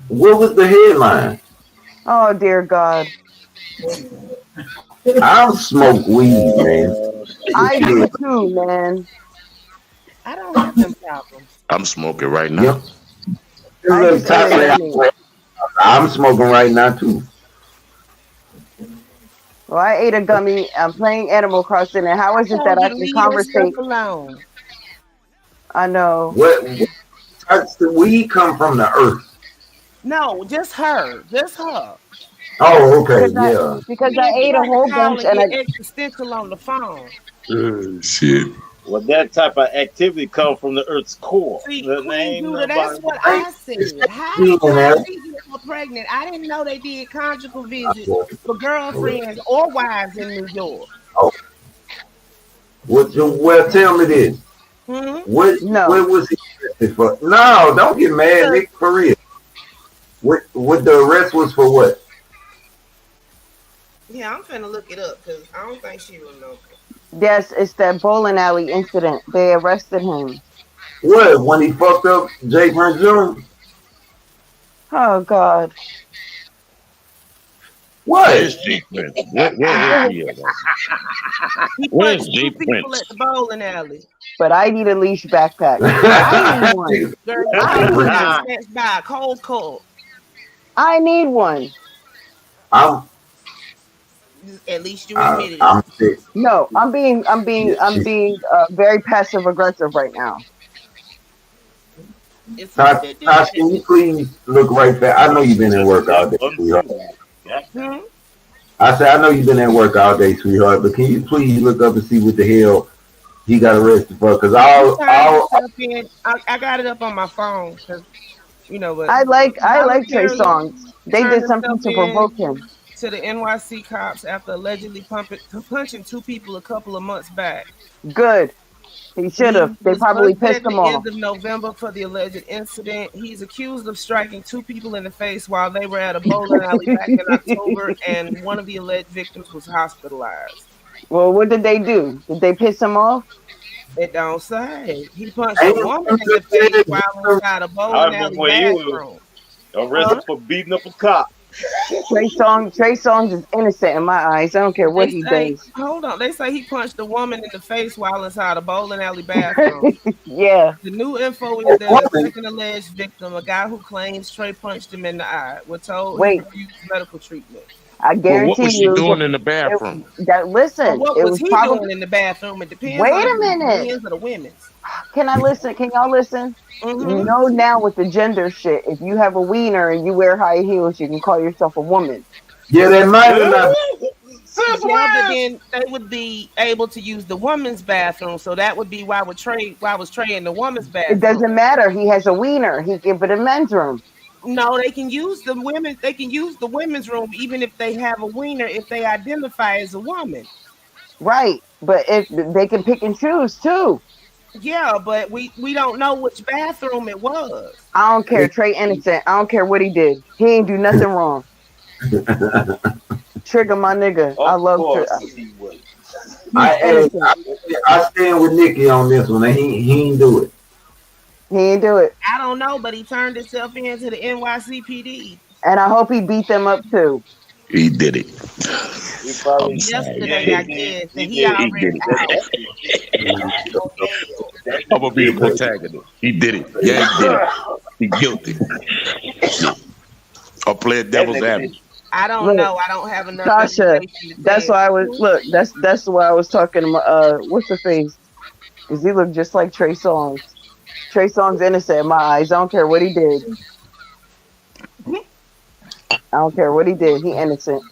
What was the headline? Oh dear God! I don't smoke weed, man. I do too, man. I don't have them problems. I'm smoking right now. I'm smoking right now too. Well, I ate a gummy. I'm playing Animal Crossing, and how is it that I can conversate? Alone. I know. What does the weed come from the earth? No, just her. Oh, okay, because I ate a whole bunch and I existential on the phone. Shit. Well, that type of activity comes from the Earth's core. See, that's what I said. How did she get pregnant? I didn't know they did conjugal visits for girlfriends or wives in New York. Oh. Well, tell me this. What was he arrested for? No, don't get mad, Nick, for real. What the arrest was for what? Yeah, I'm finna look it up because I don't think she will know. Yes, it's that bowling alley incident. They arrested him. What? When he fucked up Jay Prince Jr.? Oh God. What? Where's Jay Prince? Where's Jay People at the bowling alley. But I need a leash backpack. I need one. Girl, I need back. Cold. I need one. At least you admitted it. No, I'm being very passive aggressive right now. Tosh, can you please look right there? I know you've been at work all day, sweetheart. I said I know you've been at work all day, sweetheart. But can you please look up and see what the hell he got arrested for? Because I got it up on my phone. But I like Trey Songz. They did something to provoke him. To the NYC cops after allegedly punching two people a couple of months back. Good. He should have. They probably pissed him off. At the end of November for the alleged incident, he's accused of striking two people in the face while they were at a bowling alley back in October, and one of the alleged victims was hospitalized. Well, what did they do? Did they piss him off? It don't say. He punched a woman in the face while inside a bowling alley bathroom. Arrested for beating up a cop. Trey Songz is innocent in my eyes. I don't care what he does. Hold on. They say he punched a woman in the face while inside a bowling alley bathroom. Yeah. The new info is that the second alleged victim, a guy who claims Trey punched him in the eye, was told he refused medical treatment. I guarantee what was she doing in the bathroom? Listen, what was he doing in the bathroom? It depends. Wait on a minute. The men's or the women's. Can I listen? Can y'all listen? Mm-hmm. You know now with the gender shit, if you have a wiener and you wear high heels, you can call yourself a woman. Yeah, that might have not. Yeah, but then they would be able to use the woman's bathroom, so that would be why was Trey in the woman's bathroom. It doesn't matter. He has a wiener. He can put a men's room. No, they can use the women. They can use the women's room even if they have a wiener if they identify as a woman. Right, but if they can pick and choose too. Yeah, but we don't know which bathroom it was. I don't care. Trey innocent. I don't care what he did. He ain't do nothing wrong. Trigger my nigga. I love Trigger. I stand with Nikki on this one. He ain't do it. He ain't do it. I don't know, but he turned himself into the NYCPD. And I hope he beat them up too. He did it. Yesterday, I guess, and he already out. I'm gonna be the protagonist. He did it. Yeah, he did it. He guilty. I'll play devil's advocate. I don't know. I don't have enough. Tasha, that's why I was That's why I was talking to what's the face? Because he looked just like Trey Songz. Trey Songz innocent in my eyes. I don't care what he did. I don't care what he did. He innocent.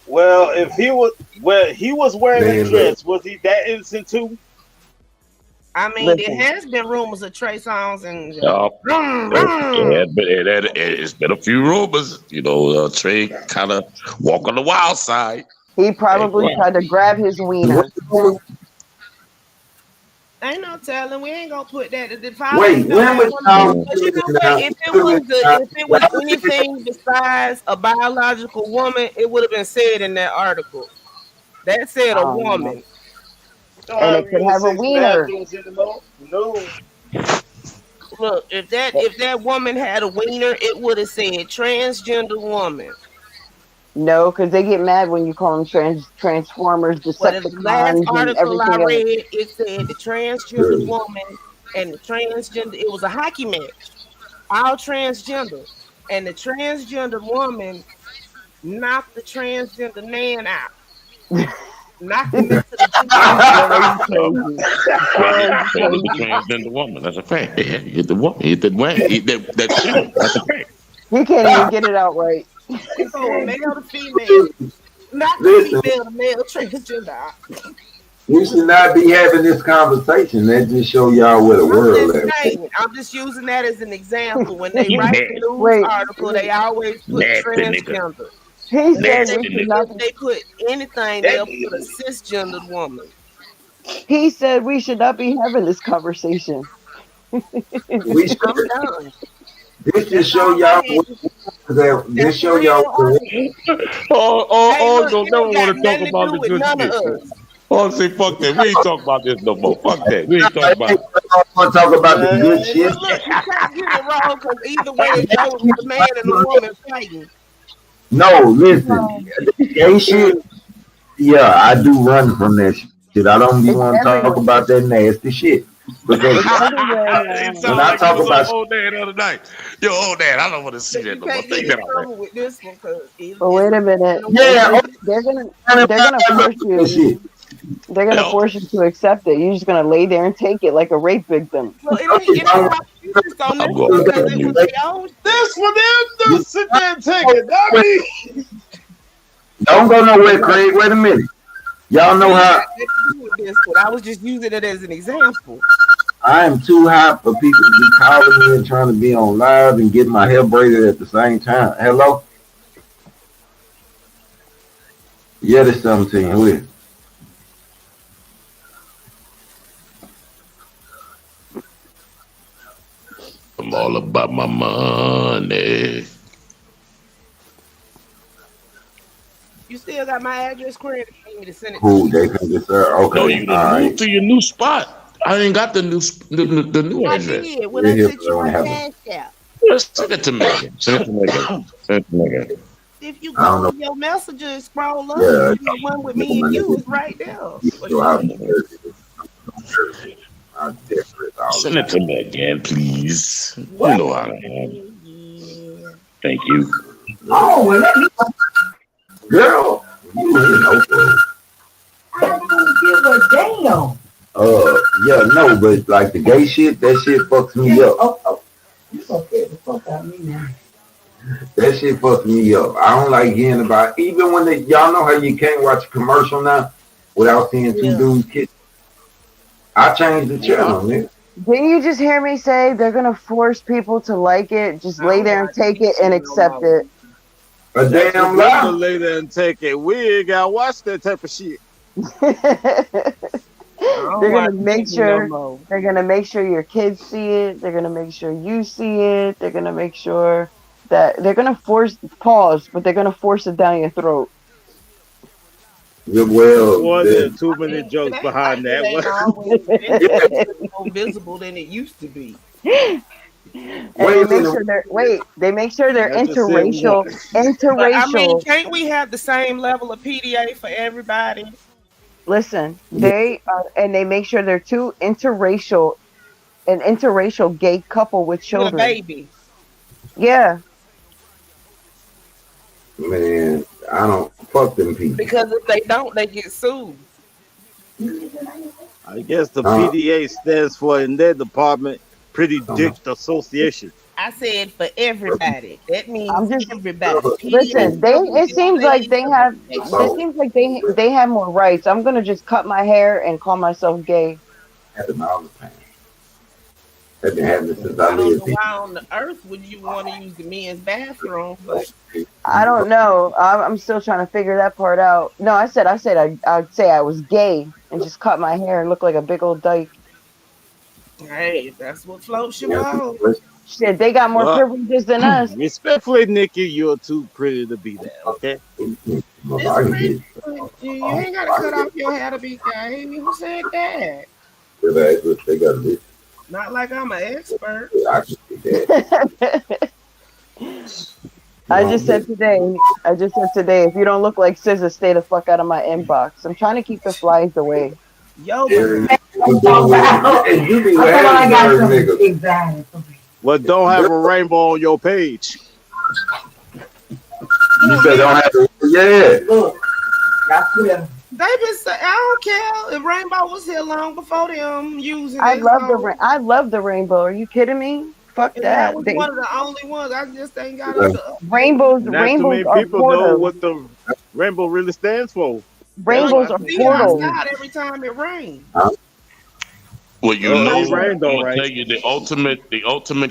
Well, if he was wearing a dress, was he that innocent too? I mean, there has been rumors of Trey Songz and it's been a few rumors. You know, Trey kind of walk on the wild side. He probably tried to grab his wiener. Ain't no telling. We ain't gonna put that. Wait, when was if it was anything besides a biological woman, it would have been said in that article. That said a woman. And it could have a wiener. No. Look, if that woman had a wiener, it would have said transgender woman. No, because they get mad when you call them transformers, Decepticons, the last article I read, else. it said the transgender woman and the transgender. It was a hockey match, all transgender, and the transgender woman knocked the transgender man out. Knocked him into the transgender woman. That's a fact. Yeah, he hit the woman. He hit that man. That's a fact. He can't even get it out right. So a male to female, not the female to male transgender. We should not be having this conversation. That just show y'all where the world is. I'm just using that as an example. When they write the news article, they always put transgender. He said if they put anything, they'll put a cisgendered woman. He said we should not be having this conversation. I'm done. This just show y'all. This show y'all. Don't never want to talk about the good shit. Oh, say fuck that. We ain't talking about this no more. Fuck that. We ain't talking about it. I want to talk about the good shit. Look, you can't get it wrong because either way it goes with the man and the woman fighting. No, listen. Gay shit. Yeah, I do run from that shit. I don't be want to talk about that nasty shit. Because when I talk about old dad the other night, yo, old dad, I don't want to see that no more. Think about that. With this one, but wait a minute. Yeah, they're gonna force you. They're gonna force you to accept it. You're just gonna lay there and take it like a rape victim. Well, you just gonna this for them to sit there and take it. Not me. Don't go nowhere, Craig. Wait a minute. Y'all know how. I was just using it as an example. I am too hot for people to be calling me and trying to be on live and get my hair braided at the same time. Hello? Yeah, there's 17. Who is? I'm all about my money. You still got my address, Craig? You need me to send it Who? They can just okay. No, you done moved to your new spot. I ain't got the new address. I did. When I sent you my CASHAPP. Send it to me. Send it to me. If you go to your messenger and scroll up, the one with me and you is right there. Send it to me again, please. You know how I am. Thank you. Oh, well, let me. Girl, you know. I don't give a damn. Yeah, no, but like the gay shit, that shit fucks me up. You okay? The fuck out of me now. That shit fucks me up. I don't like hearing about even when y'all know how you can't watch a commercial now without seeing two dudes kiss. I changed the channel, nigga. Didn't you just hear me say they're gonna force people to like it? Just lay there and take it and accept it. A damn lie. Lay there and take it. We ain't gotta watch that type of shit. They're gonna make sure they're gonna make sure your kids see it. They're gonna make sure you see it. They're gonna make sure that they're gonna force but they're gonna force it down your throat. Yeah, well, there are too many jokes behind that. It's more visible than it used to be. And they make sure they're interracial. But, I mean, can't we have the same level of PDA for everybody? Listen, they make sure they're an interracial gay couple with children. With a baby. Yeah. Man, I don't fuck them people. Because if they don't, they get sued. I guess the PDA stands for in their department, Pretty Dick Association. I said for everybody. That means everybody. Listen, it seems like they have more rights. I'm gonna just cut my hair and call myself gay. I've been having it since I lived here. Why on the earth would you want to use the men's bathroom? But I don't know. I'm still trying to figure that part out. No, I'd say I was gay and just cut my hair and look like a big old dyke. Hey, that's what floats your boat. Shit, they got more privileges than us. Respectfully, Nikki, you're too pretty to be that, okay? You ain't gotta cut off your hair to be gay. Who said that? They got to Not like I'm an expert. I just said today, if you don't look like SZA, stay the fuck out of my inbox. I'm trying to keep the flies away. Yo, well, don't have a rainbow on your page. You said don't have to. Yeah. They been saying, I don't care if Rainbow was here long before them using it. I love the rainbow. Are you kidding me? Fuck that. That was one of the only ones. I just ain't got it. Rainbows. Not Rainbows too are many people portals. know what the rainbow really stands for. Rainbows are portals. Every time it rains. Well, you know, I'm gonna tell you the ultimate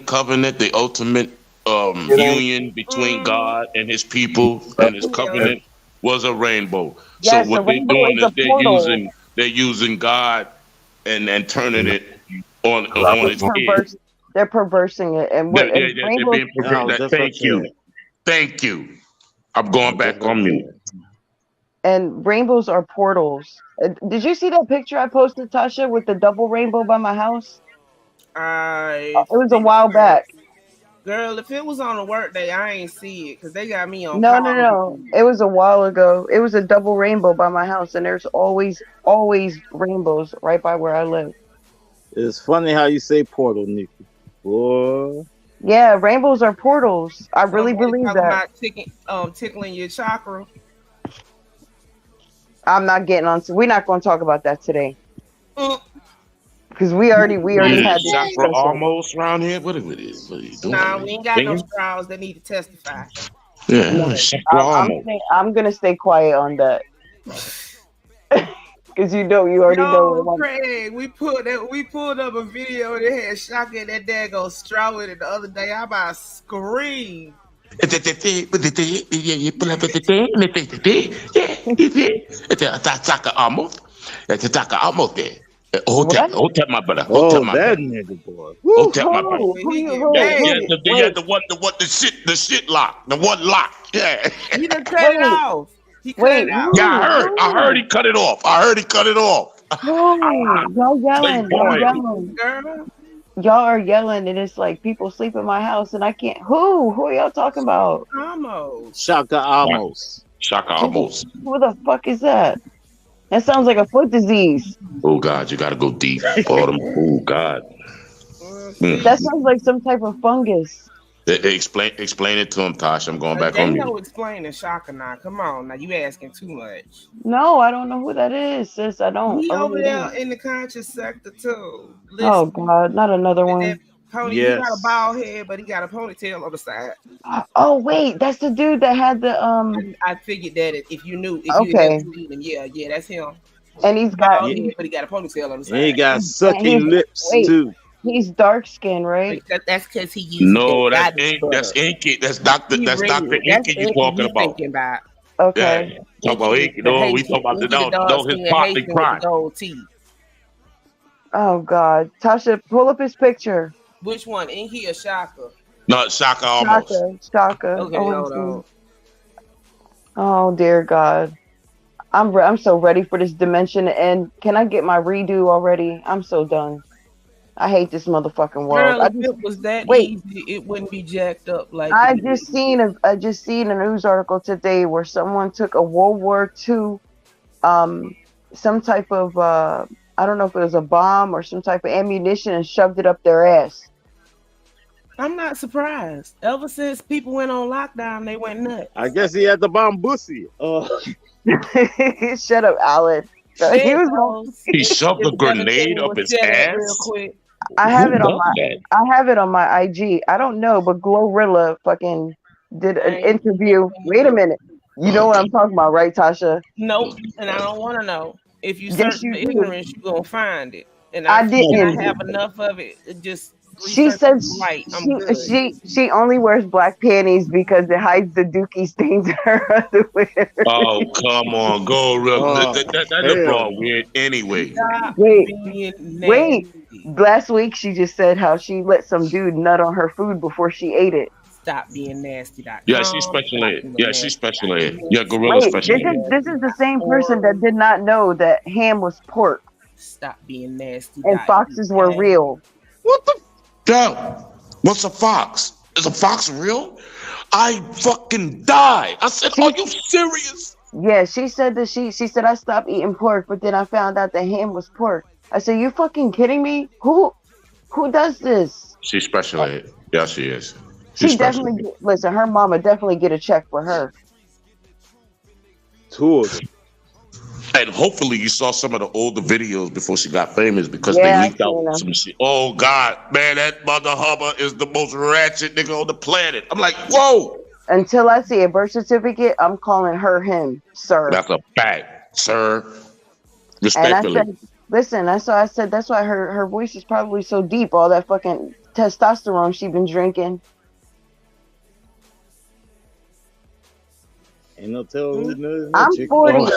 covenant, the ultimate union between God and His people and His covenant was a rainbow. Yes, so what they're doing is they're using God and turning it on its head. They're perversing it, and they're being perverted. Thank you. I'm going back on mute. And rainbows are portals. Did you see that picture I posted, Tasha, with the double rainbow by my house? It was a while back. Girl, if it was on a work day, I ain't see it because they got me on. No. It was a while ago. It was a double rainbow by my house, and there's always rainbows right by where I live. It's funny how you say portal, Nikki. Boy. Yeah, rainbows are portals. I really believe that. About tickling your chakra. I'm not getting on. We're not going to talk about that today. Because we already had this chakra almost around here. What it is? What are you doing? Nah, we ain't got no straws that need to testify. Yeah, I'm gonna stay quiet on that. Because you already know. Craig, we pulled up a video that had Shaka and that daggone straw in it the other day. I about screamed. Almost there. Hotel, my brother. Hotel, my that brother. nigga boy. Hotel, my brother. The shit lock. The one lock. Yeah. He done cut it off. He cut it out. Yeah, I heard he cut it off. Y'all yelling. Girl. Y'all are yelling, and it's like people sleep in my house, and I can't. Who are y'all talking about? Shaka Amos. Who the fuck is that? That sounds like a foot disease. Oh God, you gotta go deep. Oh God. That sounds like some type of fungus. Explain it to him, Tosh. I'm going back They on know mute. explaining Shaka now. Come on, now you asking too much. No, I don't know who that is, sis. I don't. He I over really there don't. in the conscious sector too. Oh Listen, God, not another with that one. pony, he got a Yes. bald head, but he got a ponytail on the side. Oh wait, that's the dude that had the I figured that if you knew, if you had never Okay, seen him, yeah, that's him. and he's got Bald He, head, but he got a ponytail on the he side. got and sucky he's lips wait, too. he's dark skinned, right? That's because he uses that No, that's goddess Ink. That's butter. Inky. That's Dr. That's Inky you Inky talking you about. thinking about. Yeah. Okay, Talk about Inky, Inky. the No, we talking Haitian, about Inky the dark his skinned partly Haitian with the crime. gold teeth. oh God, Tasha, pull up his picture. Which one, Inky or Shaka? No, Shaka almost. Shaka, Okay, hold OMG. on. Oh dear God, I'm so ready for this dimension to end. Can I get my redo already? I'm so done. I hate this motherfucking world. Girl, if it was that Wait. easy, it wouldn't be jacked up like it I is. just seen a news article today where someone took a World War II, some type of I don't know if it was a bomb or some type of ammunition and shoved it up their ass. I'm not surprised. Ever since people went on lockdown, they went nuts. I guess he had the bomb bussy. Shut up, Alan. He shoved a grenade up his ass. Real quick. I have Who it on does my that? I have it on my IG. I don't know, but Glorilla fucking did an interview. Wait a minute. You know what I'm talking about, right, Tasha? Nope, and I don't want to know. If you Yes, search you for do. ignorance, you're gonna find it. And I feel like didn't. I have enough of it. Just She research said right. I'm good. she only wears black panties because it hides the dookie stains in her underwear. Oh, come on. Go real. Oh, That just hell brought weird anyway. Stop Wait, being wait. nasty. Last week she just said how she let some dude nut on her food before she ate it. Stop being nasty.com. Yeah, she's special ed. Yeah, she's special ed. Yeah, Gorilla Wait, special ed. this is the same person that did not know that ham was pork Stop being nasty. and foxes were real. What the? Yo, what's a fox? Is a fox real? I fucking died. I said, are you serious? Yeah, she said that she said I stopped eating pork, but then I found out that ham was pork. I said, you fucking kidding me? Who does this? She's special ed. Yeah, she is. She definitely listen. Her mama definitely get a check for her. Two of them. And hopefully you saw some of the older videos before she got famous because Yeah, they I leaked out seen 'em. some shit. Oh God, man, that mother hubba is the most ratchet nigga on the planet. I'm like, whoa. Until I see a birth certificate, I'm calling her him, sir. That's a fact, sir. And I Respectfully. said, listen, that's why I said that's why her voice is probably so deep. All that fucking testosterone she been drinking. Ain't no telling. I'm 40.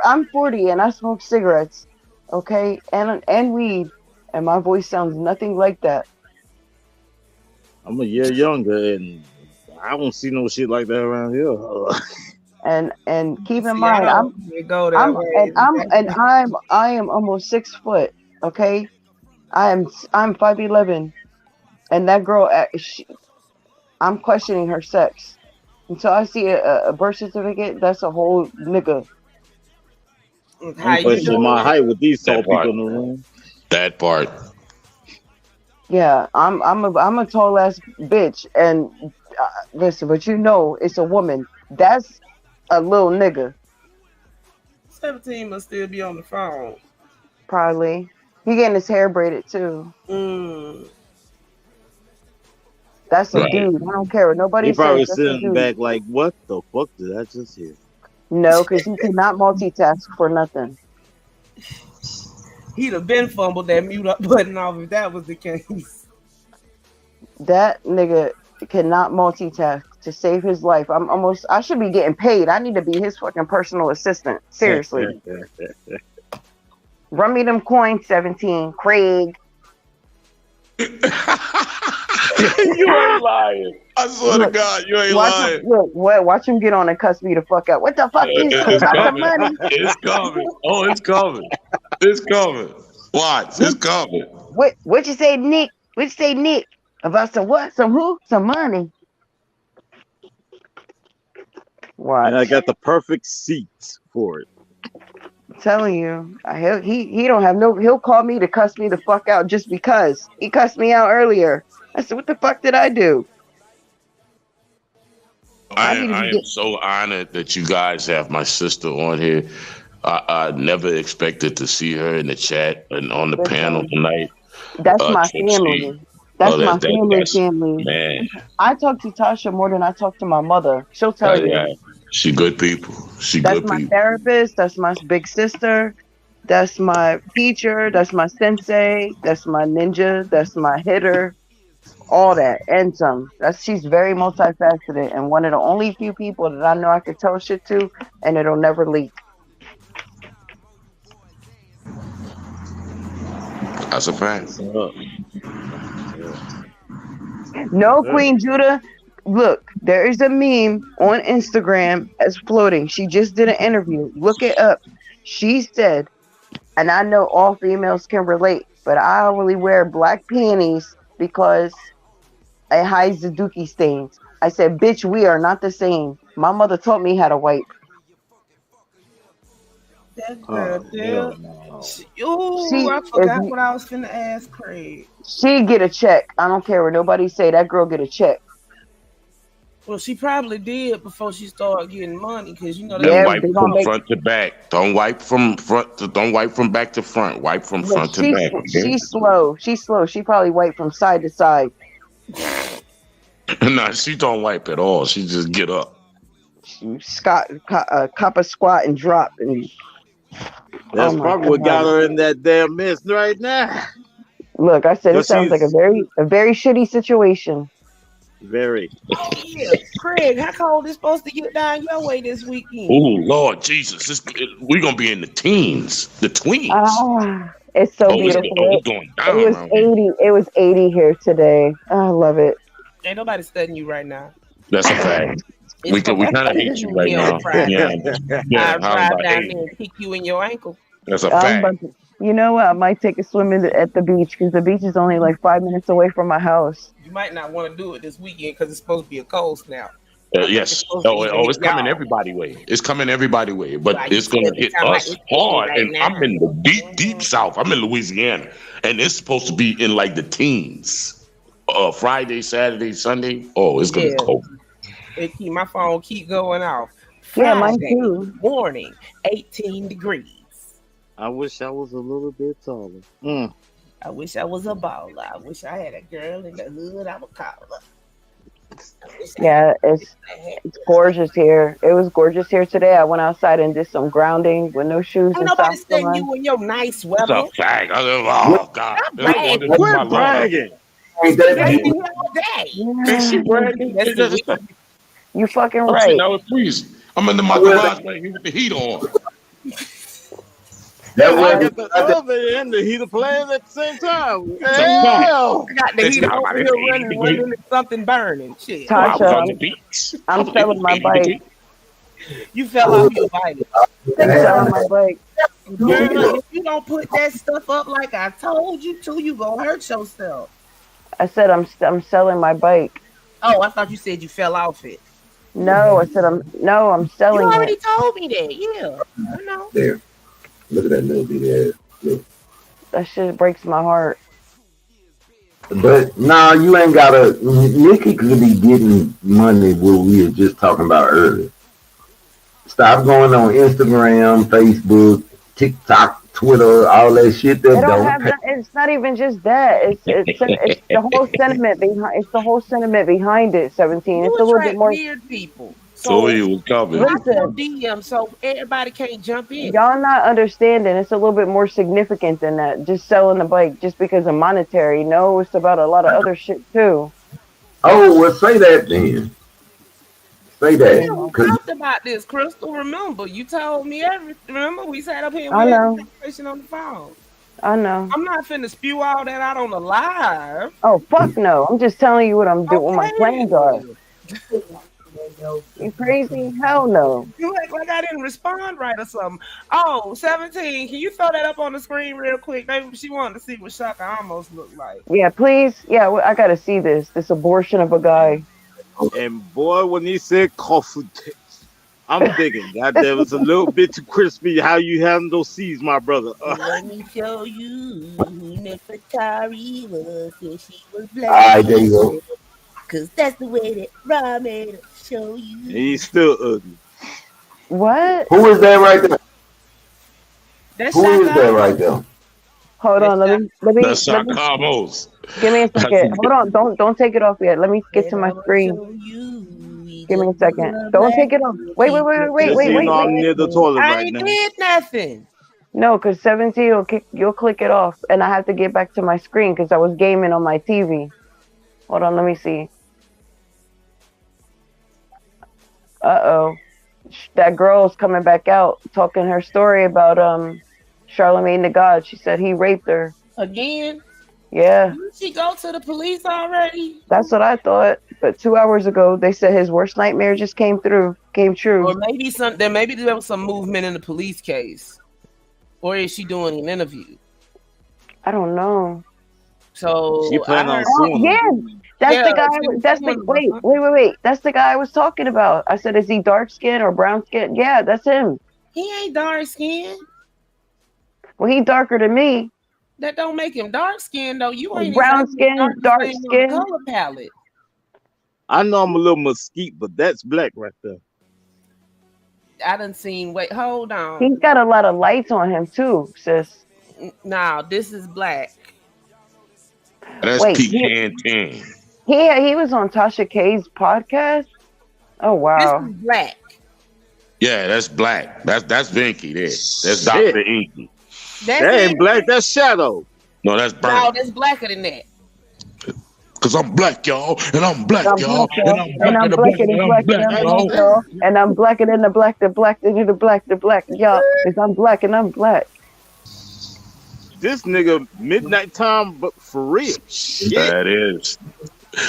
I'm 40, and I smoke cigarettes, okay, and weed, and my voice sounds nothing like that. I'm a year younger, and I don't see no shit like that around here. And keep in mind, I am almost 6 foot, okay. I'm 5'11", and that girl, I'm questioning her sex. Until I see a birth certificate, that's a whole nigga. I'm questioning my height with these tall people in the room. That part. Yeah, I'm a tall ass bitch, and listen, but you know it's a woman. That's a little nigga. 17 must still be on the phone. Probably. He getting his hair braided too. That's a dude. I don't care what nobody He probably says. That's a sitting dude. back like, what the fuck did I just hear? No, because he cannot multitask for nothing. He'd have been fumbled that mute up button off if that was the case. That nigga cannot multitask to save his life. I should be getting paid. I need to be his fucking personal assistant. Seriously. Run me them coins, 17. Craig. You ain't lying. I swear to God, you ain't lying. Watch him get on and cuss me the fuck out. What the fuck you say about the money? It's coming. Oh, it's coming. It's coming. Watch, it's coming. What you say, Nick? What you say, Nick? About some what? Some who? Some money. Watch. And I got the perfect seats for it. I'm telling you, he don't have no. He'll call me to cuss me the fuck out just because he cussed me out earlier. I said, what the fuck did I do? I need to I be am so honored that you guys have my sister on here. I never expected to see her in the chat and on the panel listen. tonight. That's my Trixie. family. Oh, That's my that's family. man. I talk to Tasha more than I talk to my mother. She'll tell you. Yeah, she good people. She That's good my people. therapist. That's my big sister. That's my teacher. That's my sensei. That's my ninja. That's my hitter. All that and some. She's very multifaceted and one of the only few people that I know I could tell shit to and it'll never leak. That's a fact. No, Queen Judah. Look, there is a meme on Instagram that's floating. She just did an interview. Look it up. She said, and I know all females can relate, but I only wear black panties because it hides the dookie stains. I said, bitch, we are not the same. My mother taught me how to wipe. That girl, hell no. Ooh, I forgot what I was finna ask Craig. She get a check. I don't care what nobody say. That girl get a check. Well, she probably did before she started getting money, because you know And that. wipe from front to back. Don't wipe from front to. Don't wipe from back to front. Wipe from front to back. Okay? She's slow. She's slow. She probably wipe from side to side. No, she don't wipe at all. She just get up. Cup a squat and drop and. That's probably what got her in that damn mess right now. Look, I said it sounds like a very shitty situation. Very. Oh yeah, Craig, how cold is supposed to get down your way this weekend? Oh Lord Jesus, we're gonna be in the teens, the tweens. It's so beautiful. It's going down. It was 80. It was 80 here today. I love it. Ain't nobody studying you right now. That's a fact. We kind of hate you right now. I'll drive down there and kick you in your ankle. That's a fact. You know what? I might take a swim at the beach because the beach is only like 5 minutes away from my house. You might not want to do it this weekend because it's supposed to be a cold snap. Yes. It's coming everybody way. It's coming everybody way, but it's gonna hit us hard. And I'm in the deep south. I'm in Louisiana, and it's supposed to be in like the teens. Friday, Saturday, Sunday. Oh, it's gonna be cold. My phone keep going off. Yeah, mine too. Morning, 18 degrees. I wish I was a little bit taller. I wish I was a baller. I wish I had a girl in the hood I would call her. Yeah, it's gorgeous here. It was gorgeous here today. I went outside and did some grounding with no shoes. Ain't nobody studying you in your nice weather. It's a fact. Oh God! Quit bragging. You fucking right. Please. I'm in my garage right here with the heat on. That was at the other end, the heater playing at the same time. Hell. I got the heater over here running, wondering if something burning. Shit. Tasha, I'm selling my bike. You fell off your bike. I'm selling my bike. Girl, if you don't put that stuff up like I told you to, you gonna hurt yourself. I said I'm selling my bike. Oh, I thought you said you fell off it. No, I said I'm selling it. You already told me that. Yeah, I know. There. Look at that little bitty ass. Look. That shit breaks my heart. But nah, you ain't gotta. Nikki could be getting money what we were just talking about earlier. Stop going on Instagram, Facebook, TikTok, Twitter, all that shit that don't pay. It's not even just that. It's the whole sentiment behind. It's the whole sentiment behind it. 17. It's a little bit more weird people. So he was coming. DM, so everybody can't jump in. Y'all not understanding. It's a little bit more significant than that. Just selling the bike just because of monetary. No, it's about a lot of other shit too. Oh, well, say that then. Say that. We talked about this, Crystal. Remember, you told me everything. Remember, we sat up here and I we had know. a conversation on the phone. I know. I'm not finna spew all that out on the live. Oh, fuck no. I'm just telling you what I'm doing, what my plans are. You crazy? Hell no. You act like I didn't respond right or something. Oh, 17, can you throw that up on the screen real quick? Maybe she wanted to see what Shaka almost looked like. Yeah, please. Yeah, I gotta see this abortion of a guy. And boy, when he said coffee, I'm thinking, goddamn, it's a little bit too crispy how you handle those seeds, my brother. Let me show you who Nefertari was. She was black. All right, there you go. Cause that's the way that Raw made it show you. He's still ugly. What? Who is that right there? That's Who is Shaka that right there? Hold on, let me That's Sacamos. give me a second. Hold on, don't take it off yet. Let me get to my screen. Give me a second. Don't take it off. Wait. Just so you know, I'm near the toilet I right ain't now. did nothing. No, because 17 you'll click it off, and I have to get back to my screen because I was gaming on my TV. Hold on, let me see. Uh-oh. That girl's coming back out talking her story about Charlemagne the God. She said he raped her. Again? Yeah. Did she go to the police already? That's what I thought. But 2 hours ago, they said his worst nightmare just came true. Or maybe there was some movement in the police case. Or is she doing an interview? I don't know. So She planning on suing him. That's the guy. Wait. That's the guy I was talking about. I said, is he dark skin or brown skin? Yeah, that's him. He ain't dark skin. Well, he darker than me. That don't make him dark skin though. You ain't brown skin, dark skin. Color palette. I know I'm a little mesquite, but that's black right there. I done seen. Wait, hold on. He's got a lot of lights on him too, sis. Now this is black. That's pecan tan. He was on Tasha K's podcast. Oh wow. This is black. Yeah, that's black. That's Vinky there. That's Dr. Inky. That ain't black, that's Shadow. No, that's burnt. No, that's blacker than that. Cause I'm black, y'all, and I'm black, y'all, and I'm black, y'all, and I'm blacker than the black, y'all, cause I'm black and I'm black. This nigga midnight time, but for real. Shit. That is.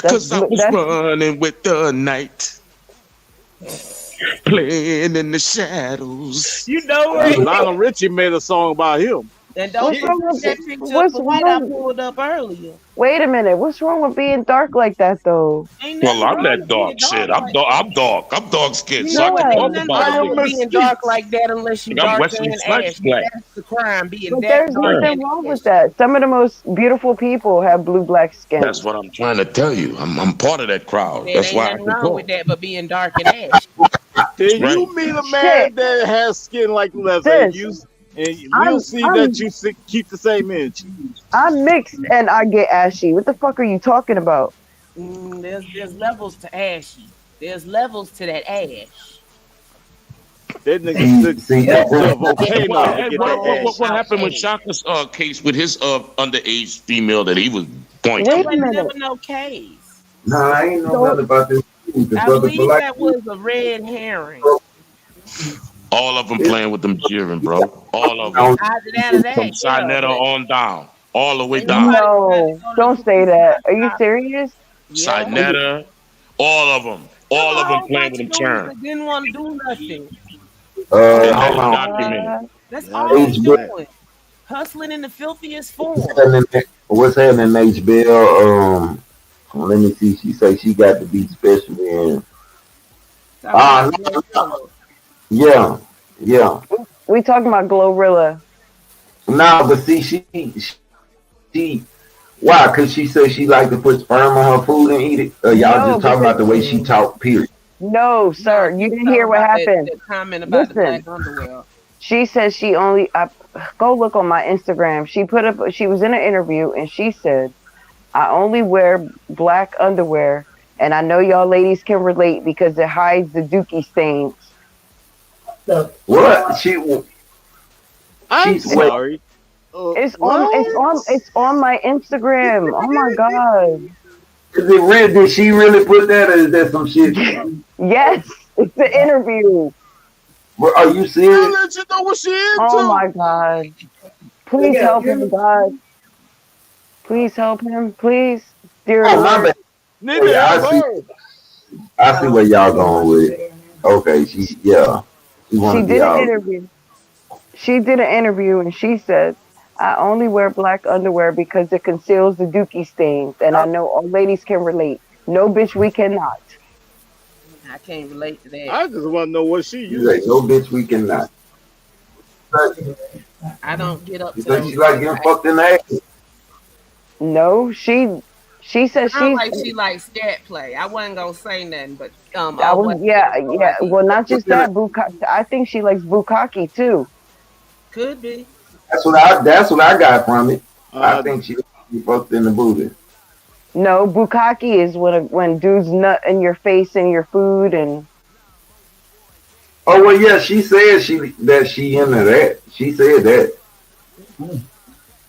Cause I was running with the night, playing in the shadows. You know what? Lionel Richie made a song about him. And don't forget that picture of the white I pulled up earlier. Wait a minute, what's wrong with being dark like that though? Well, I'm that dark shit. I'm dark. I'm dark skinned. So I can talk about it. Being dark like that unless you dark and ash. That's the crime. Being there's nothing wrong with that. Some of the most beautiful people have black skin. That's what I'm trying to tell you. I'm part of that crowd. There That's ain't why I nothing can wrong talk. with that, but being dark and ash. Did you meet a man that has skin like leather? And we'll see that you keep the same energy. I'm mixed and I get ashy. What the fuck are you talking about? There's levels to ashy. There's levels to that ash. That nigga What happened with Shaka's case with his underage female that he was pointing? There was never no case. Nah, I ain't know nothing about this. I believe that was a red herring. All of them playing with them cheering, bro. All of them. From Sinetta on down. All the way down. No, don't say that. Are you serious? Sinetta, all of them. All of them playing with them cheering. Didn't want to do nothing. That's all he's doing. Hustling in the filthiest form. What's happening, H-Bell? Let me see. She say she got to be special in. Yeah. We talking about Glorilla. Nah, but see, she why? Cause she said she like to put sperm on her food and eat it. Y'all just talking about the way she talk. Period. No, sir, you didn't hear what happened. The comment about the black underwear. She says she only. Go look on my Instagram. She put up. She was in an interview and she said, "I only wear black underwear, and I know y'all ladies can relate because it hides the dookie stains." What? I'm sorry. It's on my Instagram. Oh my god. Is it real? Did she really put that, or is that some shit? Yes, it's the interview. Well, are you serious? I'll let you know what she into. Oh my god. Please help him, God. Please help him, please. Dear Lord. I see where y'all going with it. Okay, she did an interview. She did an interview and she said, "I only wear black underwear because it conceals the dookie stains, and I know all ladies can relate. No, bitch, we cannot." I can't relate to that. I just want to know what she used. Like, no, bitch, we cannot. I don't get up to she like getting fucked in the ass. No, she She says Sound she's. like she likes scat play. I wasn't gonna say nothing, but I was, yeah. Well, not just that. I think she likes bukkake too. Could be. That's what I got from it. I think she fucked in the booty. No, bukkake is when dudes nut in your face and your food and. Oh well, yeah. She said she into that. She said that.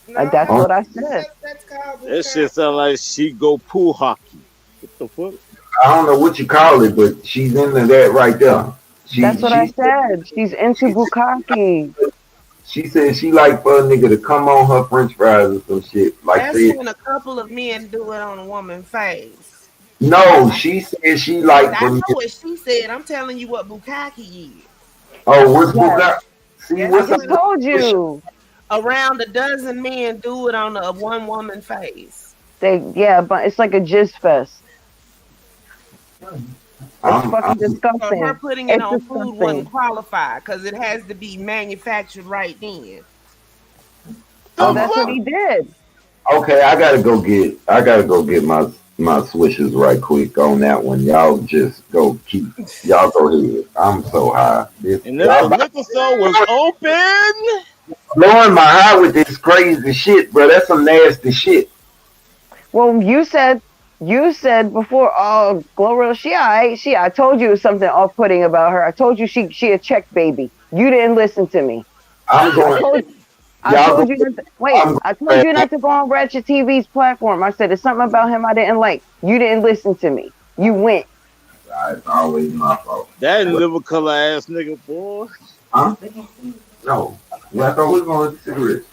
That's what I said. That shit sound like she go pool hockey. What the fuck? I don't know what you call it, but she's into that right there. That's what I said. She's into bukkake. She said she like for a nigga to come on her French fries or some shit. Like that's when a couple of men do it on a woman's face. No, she said she like. I know what she said. I'm telling you what bukkake is. Oh, what's bukkake? See, I just told you. Around a dozen men do it on a one woman face. But it's like a jizz fest. It's fucking disgusting. So her putting it on food wouldn't qualify because it has to be manufactured right then. Oh, that's what he did. Okay, I gotta go get my swishes right quick on that one. Y'all just go ahead. I'm so high. And then the liquor store was open. Blowing my high with this crazy shit, bro. That's some nasty shit. Well, you said before, oh, Gloria, I told you something off-putting about her. I told you she a check baby. You didn't listen to me. I told you not to go on Ratchet TV's platform. I said it's something about him I didn't like. You didn't listen to me. You went. It's always my fault. That liver color ass nigga, boy. Huh? No. I thought we were going to cigarettes.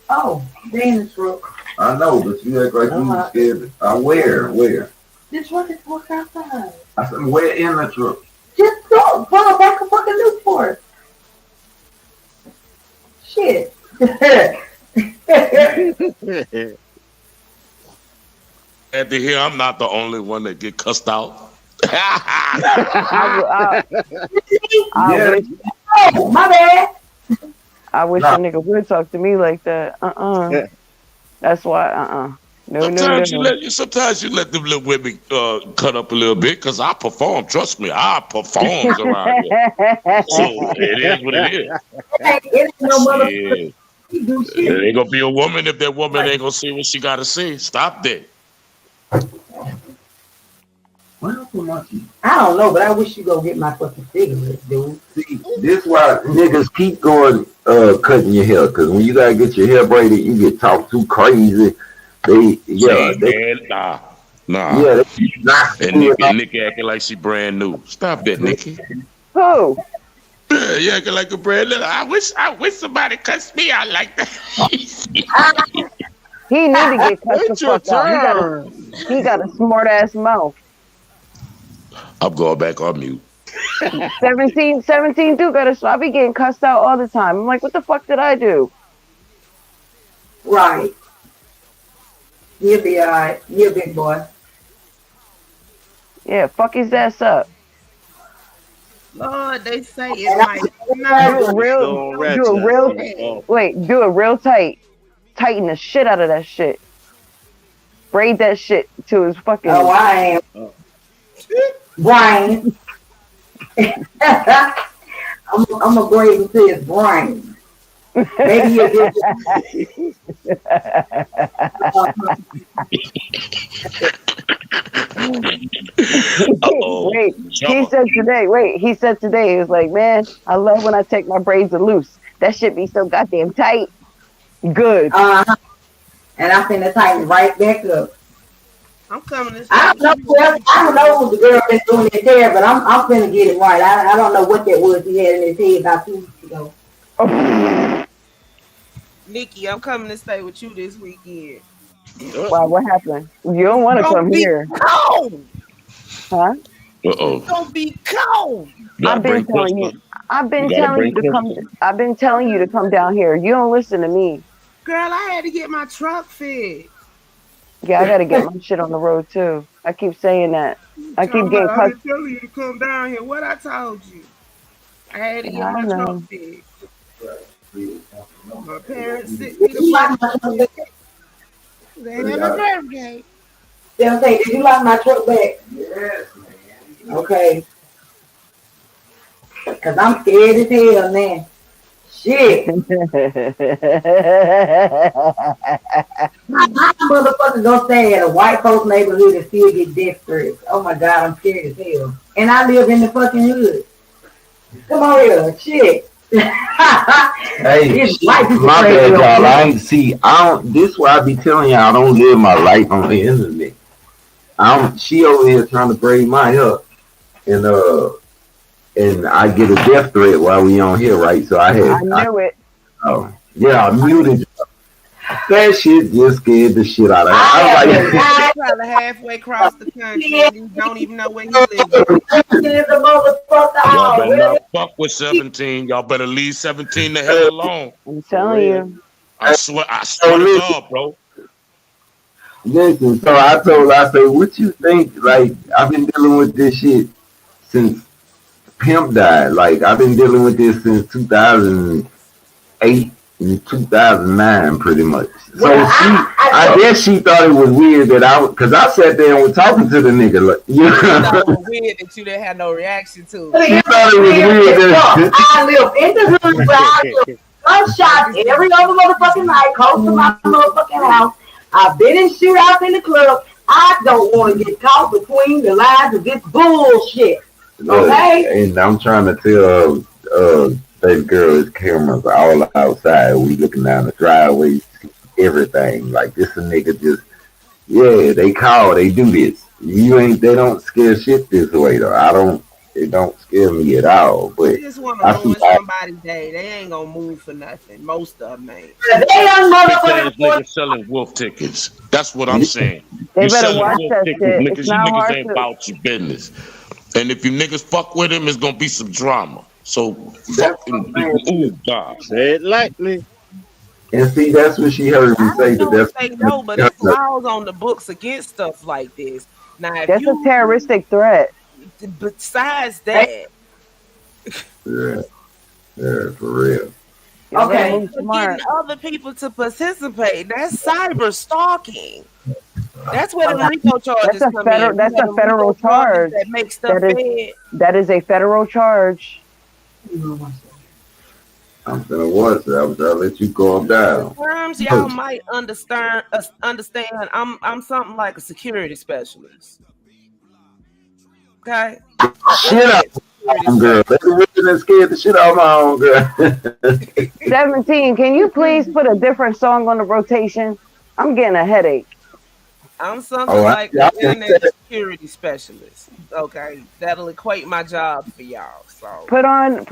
Oh, they in the truck. I know, but you act like you were scared. Where? The truck is parked outside. I said, where in the truck? Just go back to fucking Newport. Shit. At the here, I'm not the only one that get cussed out. Oh, my bad. I wish a nigga would talk to me like that. That's why. No. Sometimes you let them little women cut up a little bit because I perform. Trust me, I perform around here. So it is what it is. It ain't no motherfucker. There ain't gonna be a woman if that woman ain't gonna see what she gotta see. Stop that. I don't know, but I wish you go get my fucking cigarettes, dude. See, this why niggas keep going cutting your hair, because when you gotta get your hair braided, you get talked too crazy. Nah. Yeah, and Nikki acting like she brand new. Stop that, Nikki. Who? You acting like a brand new. I wish somebody cussed me out like that. He need to get cut the fuck out. He got a smart ass mouth. I'm going back on mute. 17 do I be getting cussed out all the time. I'm like, what the fuck did I do? Right. You'll be alright. You're a big boy. Yeah, fuck his ass up. Lord, they say it's do a real tight. Tighten the shit out of that shit. Braid that shit to his fucking. Oh, I am. Brian. I'm gonna braid into his brain. Maybe you'll get he said today, he was like, man, I love when I take my braids loose. That shit be so goddamn tight. Good. And I'm finna tighten right back up. I'm coming this I don't know who the girl that's doing his hair, but I'm finna get it right. I don't know what that was he had in his head about 2 weeks ago. Nikki, I'm coming to stay with you this weekend. Wow, what happened? You don't want to come here. Cold. Huh? Don't be cold. I've been telling you. I've been telling you to come down here. You don't listen to me. Girl, I had to get my truck fixed. Yeah, I gotta get my shit on the road too. I keep saying that. I keep getting I been telling you to come down here. What I told you? I had to get my truck fixed. My parents sent me to Happy birthday. 17, did you like my truck back? Yes, man. Okay. Cause I'm scared as hell, man. Shit. My motherfucker gonna stay in a white folks neighborhood and still get death threats. Oh my god, I'm scared as hell. And I live in the fucking hood. Come on here, shit. Hey, my bad, y'all. I ain't see. I don't. This why I be telling y'all I don't live my life on the internet. She over here trying to braid my hair, and I get a death threat while we on here, right? So I knew it. Oh yeah, I muted. That shit just scared the shit out of her. I was like, probably halfway across the country and you don't even know where he lives. Y'all better not fuck with 17. Y'all better leave 17 the hell alone. I'm telling you. I swear to God, bro. Listen, so I said, what you think? Like, I've been dealing with this shit since Pimp died. Like, I've been dealing with this since 2008 and 2009, pretty much. So I guess she thought it was weird that because I sat there and was talking to the nigga. Like, you know? She thought it was weird that you didn't have no reaction to it. She thought it was weird that I live in the hood where I live gunshots every other motherfucking night, close to my motherfucking house. I've been in shootouts in the club. I don't want to get caught between the lines of this bullshit. Okay? And I'm trying to tell baby girl, his cameras are all outside. We looking down the driveway, everything. Like, this a nigga just, they call, they do this. They don't scare shit this way, though. It don't scare me at all. But they just want to ruin somebody's day. They ain't gonna move for nothing. Most of them ain't. Niggas selling wolf tickets. That's what I'm saying. They better watch that shit. Niggas, you niggas ain't about your business. And if you niggas fuck with him, it's gonna be some drama. So fucking, oh God, say it lightly. And see, that's what she heard me say. But it's laws on the books against stuff like this. Now, if that's a terroristic threat. Besides that, yeah, for real. Okay, getting other people to participate. That's cyber stalking. That's where the RICO charges come in. That's a federal charge. That makes stuff bad. That is a federal charge. I'm gonna watch it. I'm gonna let you calm down. Terms y'all might understand. I'm something like a security specialist. Okay. Shit out, girl. Let me really scared the shit out of my own girl. 17. Can you please put a different song on the rotation? I'm getting a headache. I'm something like an internet security specialist. Okay, that'll equate my job for y'all. So put on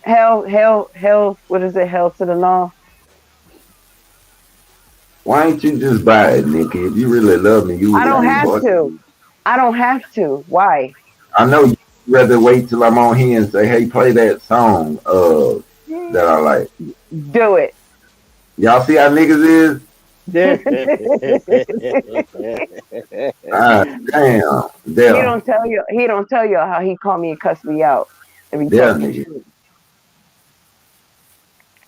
hell. What is it? Hell to the no. Why ain't you just buy it, Nikki? If you really love me, you. I don't have to. I don't have to. Why? I know you'd rather wait till I'm on here and say, "Hey, play that song that I like." Do it. Y'all see how niggas is? Damn. He don't tell you how he called me and cussed me out. Every time.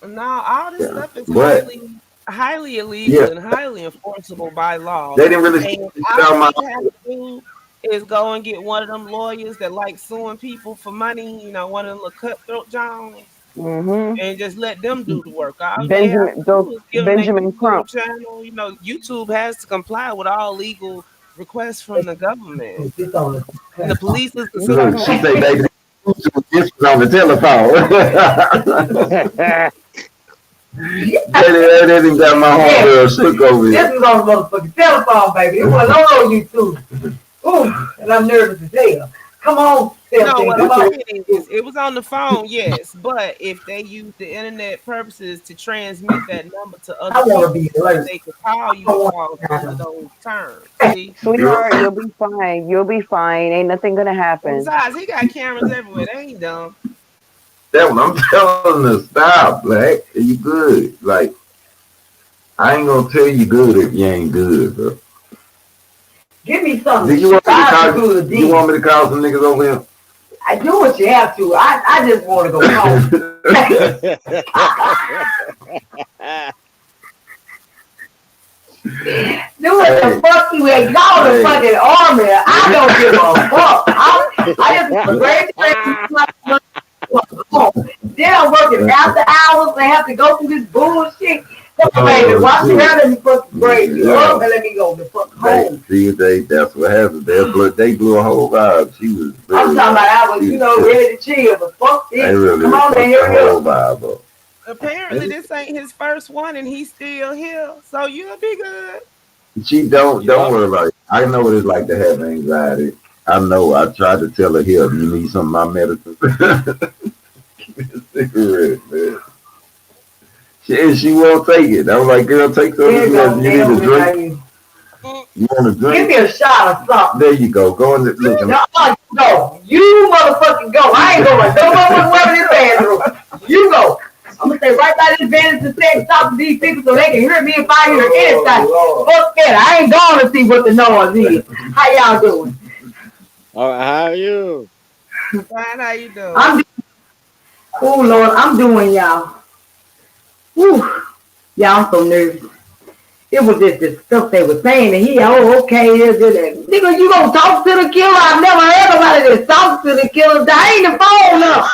No, all this stuff is highly illegal and highly enforceable by law. They didn't really all you have to do is go and get one of them lawyers that like suing people for money, you know, one of them little cutthroat Jones. Mm-hmm. And just let them do the work. Benjamin Crump. Channel. You know, YouTube has to comply with all legal requests from the government. And the police is the Look, she say, baby, this was on the telephone. They didn't got my homegirl shook over here. This was on the motherfucking telephone, baby. It wasn't on YouTube. Ooh, and I'm nervous as hell. Come on. It was on the phone, yes, but if they use the internet purposes to transmit that number to other people, they could call you on those terms. See? Sweetheart, you'll be fine. You'll be fine. Ain't nothing gonna happen. Besides, he got cameras everywhere. They ain't dumb. That one, I'm telling her, stop, Black. You good? Like, I ain't gonna tell you good if you ain't good, bro. Give me something. You want me to call some niggas over here? I do what you have to. I just want to go home. Do what the fuck you ain't call the fucking army. I don't give a fuck. I just then I'm working after hours and have to go through this bullshit. Come on, baby, watch me out, let me fucking break you up and let me go the fuck home. See, that's what happened. They blew a whole vibe. She was I'm talking about I was, ready to chill, but fuck this. Really come on, man, here we go. Vibe. Apparently, this ain't his first one, and he's still here, so you'll be good. She don't worry about it. I know what it's like to have anxiety. I know. I tried to tell her, here, you need some of my medicine. Cigarette, man. She won't take it. I was like, girl, take some of this medicine. You need a drink. You want a drink? Give me a shot or something. There you go. Go and look. No, you motherfucking go. I ain't going. No one was in this bathroom. You go. I'm gonna stay right by this vanity and sit and talk to these people so they can hear me if I hear anything. Fuck that. I ain't going to see what the noise is. How y'all doing? All right, how are you? Fine, how you doing? Oh Lord, I'm doing y'all. Whew. Y'all, I'm so nervous. It was just the stuff they were saying, and okay, nigga, you gonna talk to the killer? I've never heard nobody that talk to the killer. That ain't the phone up.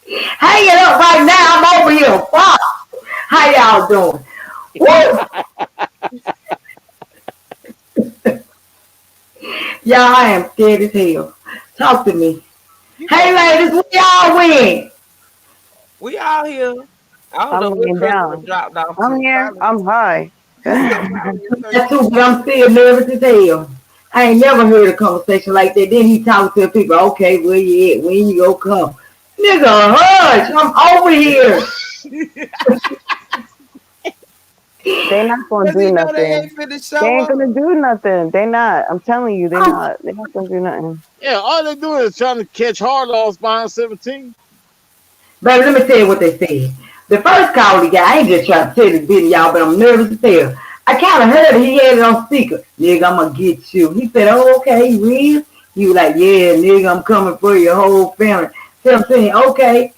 Hang it up right now. I'm over here. Fuck. How y'all doing? Y'all, I am scared as hell. Talk to me. Hey, ladies, we all win. We all here. I don't know what Crystal dropped off. I'm here. I'm high. That's too, but I'm still nervous as hell. I ain't never heard a conversation like that. Then he talks to people. Okay, where you at? When you gonna come? Nigga, hush! I'm over here. They're not gonna do nothing. They ain't gonna do nothing. They not. I'm telling you, they're not. They're not gonna do nothing. Yeah, all they do is trying to catch hard loss behind 17. Baby, let me tell you what they said. The first call he got, I ain't just trying to tell this video, y'all, but I'm nervous as hell. I kind of heard it. He had it on speaker. Nigga, I'm gonna get you. He said, oh, okay, real? He was like, yeah, nigga, I'm coming for your whole family. 17, okay.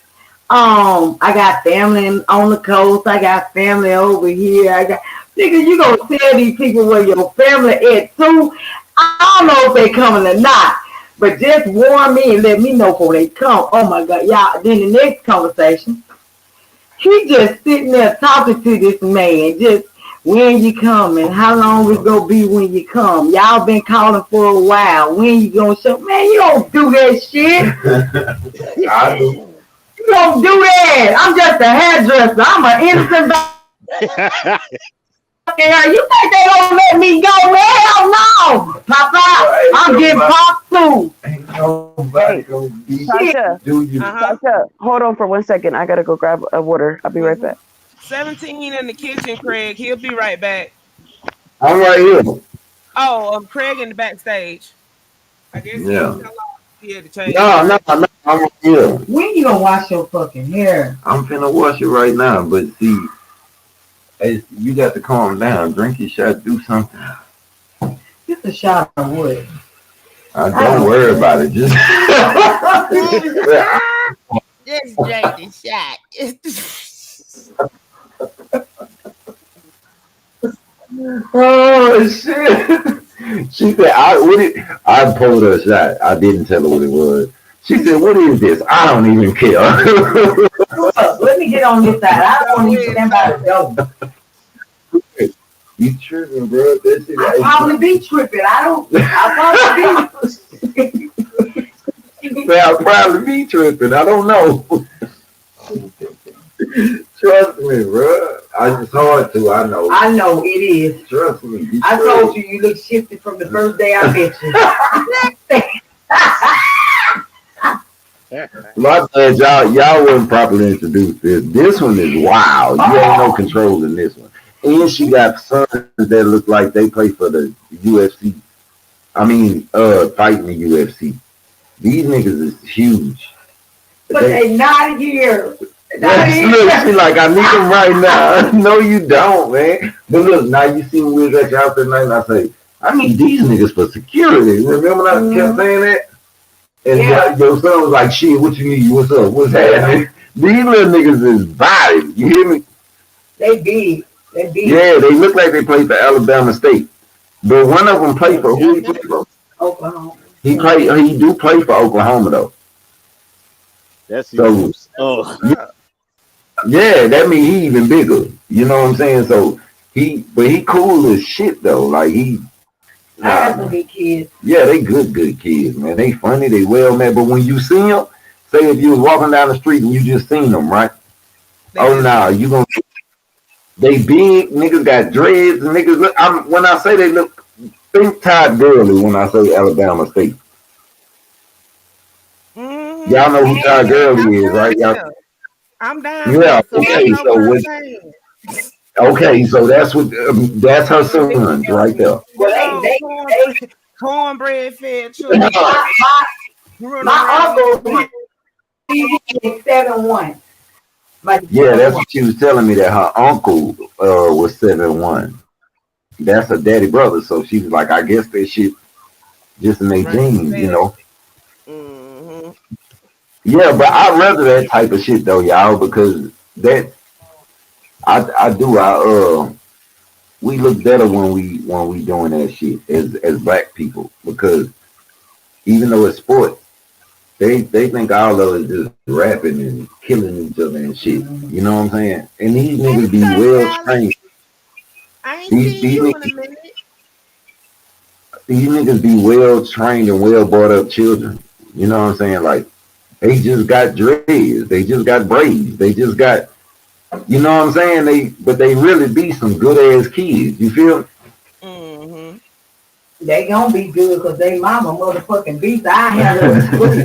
I got family on the coast. I got family over here. Nigga, you gonna tell these people where your family at too? I don't know if they coming or not, but just warn me and let me know before they come. Oh my God, y'all. Then the next conversation, he just sitting there talking to this man, just when you coming, how long it's gonna be when you come. Y'all been calling for a while. When you gonna show? Man, you don't do that shit. I do. You don't do that. I'm just a hairdresser. I'm an innocent. You think they gonna let me go? Hell no, Papa. I'm getting popped too. Hey, Tasha, hold on for 1 second. I gotta go grab a water. I'll be right back. 17 in the kitchen, Craig. He'll be right back. I'm right here. Oh, Craig in the backstage. I guess he had to change. No, I'm right here. When you gonna wash your fucking hair? I'm finna wash it right now, but see, you got to calm down. Drink your shot. Do something. Just a shot of what? Don't worry about it. Just drink the shot. Oh shit! She said, I pulled her a shot. I didn't tell her what it was. She said, what is this? I don't even care. Let me get on this side. I don't want to stand by the door. You tripping, bro? That shit, I probably be tripping. I'll probably be tripping. I don't know. Trust me, bro. I just hard to. I know. I know it is. Trust me. I told you you look shifted from the first day I met you. My bad, y'all wasn't properly introduced. This one is wild. You ain't no control in this one. And she got sons that look like they play for the UFC. I mean, fighting the UFC. These niggas is huge. But they not here. Look, she like, I need them right now. No, you don't, man. But look, now you see when we was at your house that night, and I say, I need these niggas for security. Remember when I kept saying that? And your son was like, shit, what you need? What's up? What's happening? These little niggas is body. You hear me? They big. They big. Yeah, they look like they played for Alabama State. But one of them played for who he played for? Oklahoma. He do play for Oklahoma though. That's so. Yeah, that means he even bigger. You know what I'm saying? So he cool as shit though. Like he. I got some good kids. Yeah, they good kids, man. They funny, they well, man. But when you see them, say if you was walking down the street and you just seen them, right? You gonna. They big niggas got dreads. Niggas look. When I say they look, think Todd Gurley. When I say Alabama State, y'all know who Todd Gurley is, right? Y'all. I'm down. Yeah. Okay. So that's what. That's her sons right there. Cornbread fed children. My uncle, he's 7'1". Yeah, that's what she was telling me, that her uncle was 7'1". That's her daddy brother. So she was like, I guess that shit just in their genes, you know. Mm-hmm. Yeah, but I'd rather that type of shit though, y'all, because that we look better when we doing that shit as black people, because even though it's sports, they think all of it is just rapping and killing each other and shit. You know what I'm saying? And these niggas be well trained. I ain't seen you in a minute. These niggas be well trained and well brought up children. You know what I'm saying? Like, they just got dreads. They just got braids. They just got, you know what I'm saying? But they really be some good ass kids. You feel? Mm-hmm. They gonna be good because they mama motherfucking beats. I handle the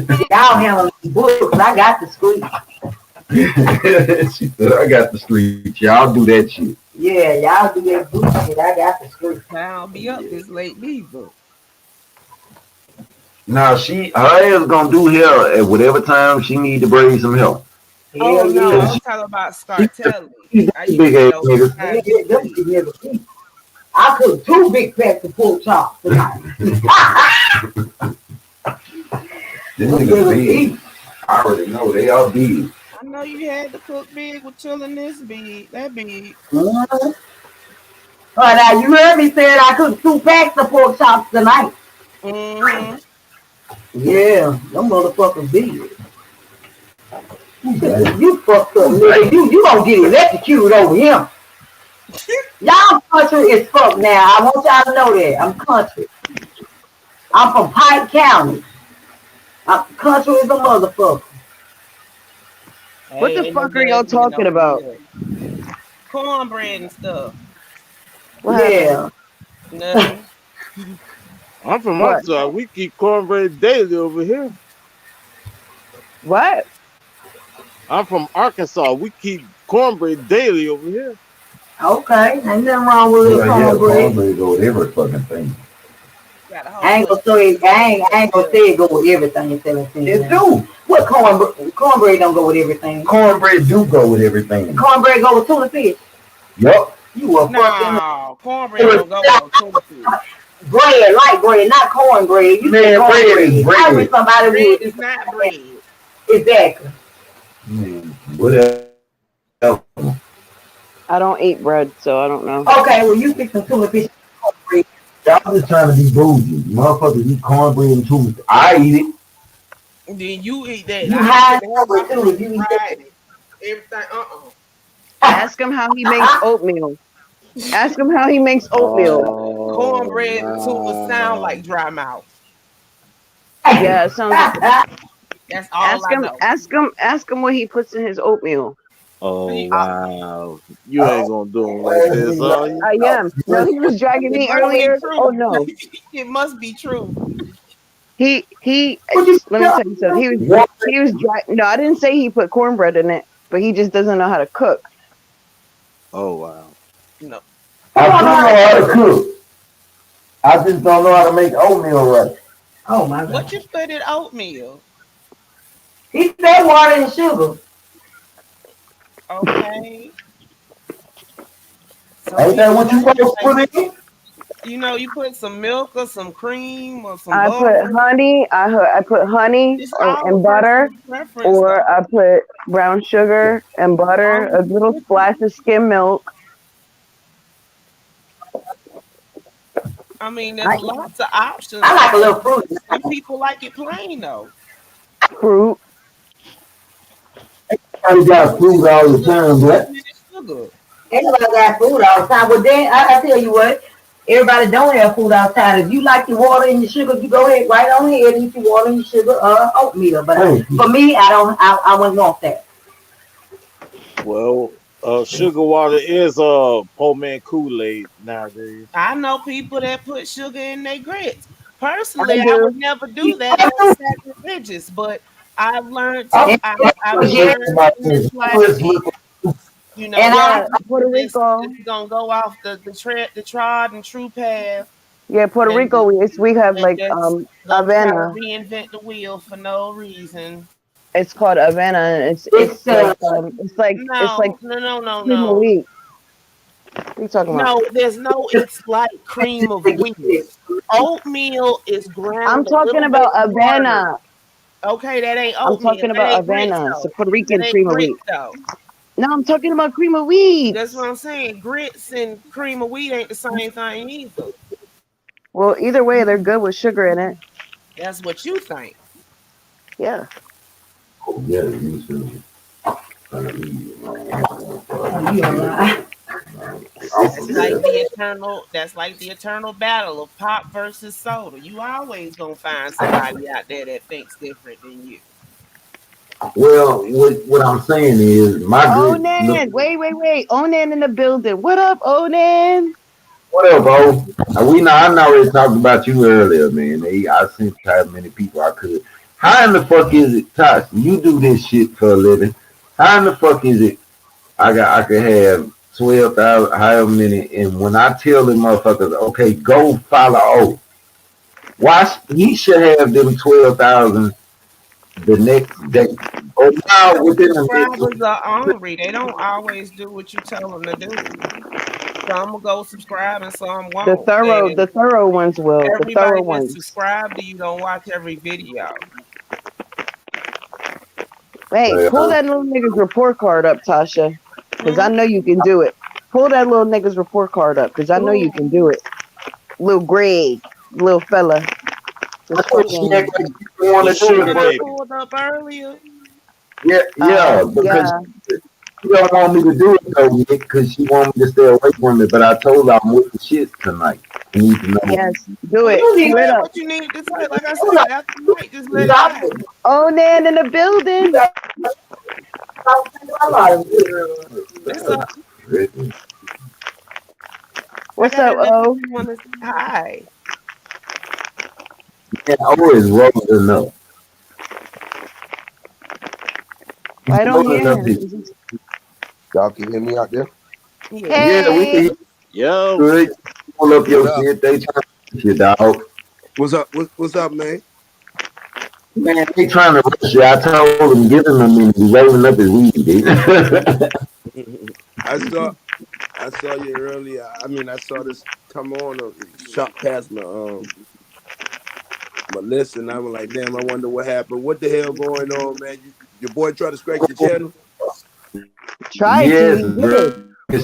street. Y'all handle the books. I got the street. She said, I got the street. Y'all do that shit. Yeah, y'all do that book shit. I got the street. I'll be up this late either. Now her ass gonna do hair at whatever time she need to braid some hair. Oh no, I'm talking about Scartelli. Big ass nigga. I cooked 2 big packs of pork chops tonight. This nigga big. I already know they all big. I know you had to cook big with chilling this big. That big. Mm-hmm. Now you heard me say I cooked 2 packs of pork chops tonight. Mm-hmm. Yeah, them motherfuckers big. You fucked up, nigga. You gonna get electrocuted over him. Y'all country as fuck now. I want y'all to know that. I'm country. I'm from Pike County. I'm country as a motherfucker. What the fuck are y'all talking about? Cornbread and stuff. Yeah. Nothing. I'm from Arkansas. We keep cornbread daily over here. What? I'm from Arkansas. We keep cornbread daily over here. Okay, ain't nothing wrong with it. Cornbread go with every fucking thing. I ain't gonna say it go with everything. 17. It do. What cornbread don't go with everything? Cornbread do go with everything. Cornbread go with tuna fish. Yup. You a fucking cornbread don't go with tuna fish. Bread, light bread, not cornbread. You man, bread is bread. I wish somebody bread is not bread. Exactly. Man, what else? I don't eat bread, so I don't know. Okay, well you fix some tuna fish. Y'all just trying to be bougie. Motherfuckers eat cornbread and tuna. I eat it. Then you eat that. You hide cornbread too. You eat that. Everything. Ask him how he makes oatmeal. Ask him how he makes oatmeal. Cornbread and tuna sound like dry mouth. Yeah, it sounds like that's all I know. Ask him what he puts in his oatmeal. Oh wow. You ain't gonna do him like this, are you? I am. No, he was dragging me earlier. Oh no. It must be true. He let me tell you something. He was dragging. No, I didn't say he put cornbread in it, but he just doesn't know how to cook. Oh wow. No. I do know how to cook. I just don't know how to make oatmeal right. Oh my God. What you put in oatmeal? He said water and sugar. Okay. Ain't that what you supposed to put in? You put some milk or some cream or some I put butter. honey. I put honey It's or, all a and butter, personal preference, or though. I put brown sugar and butter, a little splash of skim milk. I mean, there's I, lots of options. I like a little fruit. Some people like it plain though. Fruit. I got food all the Sugar, time, too but many sugar. Everybody got food all the time. Well, then I tell you what, everybody don't have food all the time. If you like your water and your sugar, you go ahead right on ahead and eat your water and your sugar, oatmeal. But for me, I don't. I wouldn't want that. Well, sugar water is poor man Kool-Aid nowadays. I know people that put sugar in their grits. I Personally, I would do. never do that. That's sacrilegious. But I've learned to. And, I've learned in this life that and I Yeah, Puerto Rico. this is gonna go off the trod and true path, Yeah, Puerto and Rico. We have and like just gonna try to Avena. reinvent the wheel for no reason. It's called Avena. And it's it's like it's like No, no, no, no, cream of no. wheat. What are you talking about? No, there's no, it's like cream of wheat. Oatmeal is I'm ground a talking little about bit harder. Avena. Okay, that ain't I'm oatmeal. talking That about ain't grits Avena. It's a though. Puerto That Rican ain't cream of grits wheat. though. No, I'm talking about cream of wheat. That's what I'm saying. Grits and cream of wheat ain't the same thing either. Well, either way, they're good with sugar in it. That's what you think. Yeah. yeah, you should. That's like the eternal battle of pop versus soda. You always gonna find somebody out there that thinks different than you. Well, what I'm saying is my grits look. Onan. Wait. Onan in the building. What up, Onan? What up, bro? I already talked about you earlier, man. I sent how many people I could. How in the fuck is it, Tosh? You do this shit for a living. How in the fuck is it? I could have 12,000, however many, and when I tell them motherfuckers, okay, go follow O. Why he should have them 12,000 the next day, or now within the next Subscribers week. are ornery. They don't always do what you tell them to do. Some will go subscribe and some won't. The And thorough ones will. The thorough everybody that's ones. subscribed to you don't watch every video. Hey, pull that little nigga's report card up, Tasha, because I Hmm? know you can do it. Pull that little nigga's report card up, because I know you can do it. Little Greg, little fella. Just She act fucking. like she want to do it, I but pulled up earlier. yeah, because Yeah. she don't want me to do it though, Nick, because she want me to stay away from it. But I told her I'm with the shit tonight. You need to know. Yes, do Well, it. you Pull said it up. what you need to say. Like I said, after night, just let it out. Onan in the building. It's up. I What's gotta up, know if O? you want to say hi. And always rolling up. Well, I don't hear him. Y'all can hear me out there? Yeah, we Hey. can Yo. good. Pull up your What up? shit. They trying to push you, dog. What's up? What's up, man? Man, they trying to rush you. I told them, give him a minute. He's rolling up his weed, dude. I saw you earlier. I mean, I saw this come on shot past my list, and I was like, damn, I wonder what happened. What the hell going on, man? Your boy tried to scratch your channel? Tried to. Yes, He bro.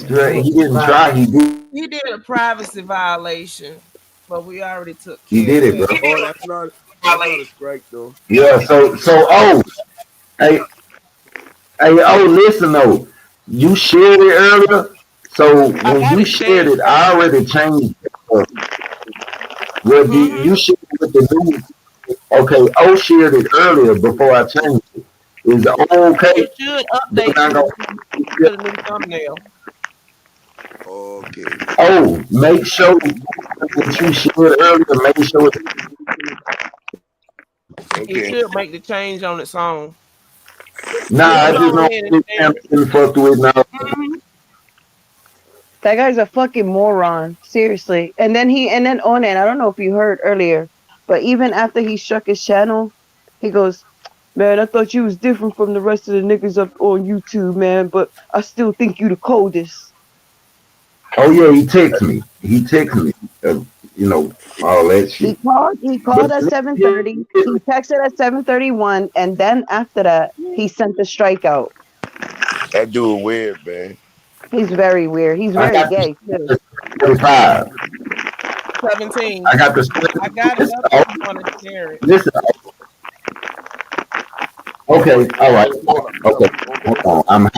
did. He didn't try. He did. He did a privacy violation, but we already took He care did of it, bro. that. Oh, that's not a strike though. Yeah. So, hey, listen though. You shared it earlier. So I when got you it shared changed it, I earlier. already changed it. Well, you shared it with the new. Okay, O shared it earlier before I changed it. Is O okay? It should They're update not you gonna. to the new thumbnail. Okay. Oh, make sure that you shared earlier. Make sure. It Okay. should make the change on its own. Nah, You'll I just go know ahead and this change damn it. thing fucked with now. That guy's a fucking moron. Seriously. And then Onan, I don't know if you heard earlier, but even after he struck his channel, he goes, man, I thought you was different from the rest of the niggas up on YouTube, man, but I still think you the coldest. Oh yeah, he texts me. He texts me. You know, all that He shit. called. He But called at 7:30. He texted at 7:31, and then after that, he sent the strikeout. That dude weird, man. He's very weird. He's I very got gay too. the 45. 17. I got the I got it listen, up if you want to share it. listen. Okay, all right. Hold up, hold up. Okay, hold What's on. up? I'm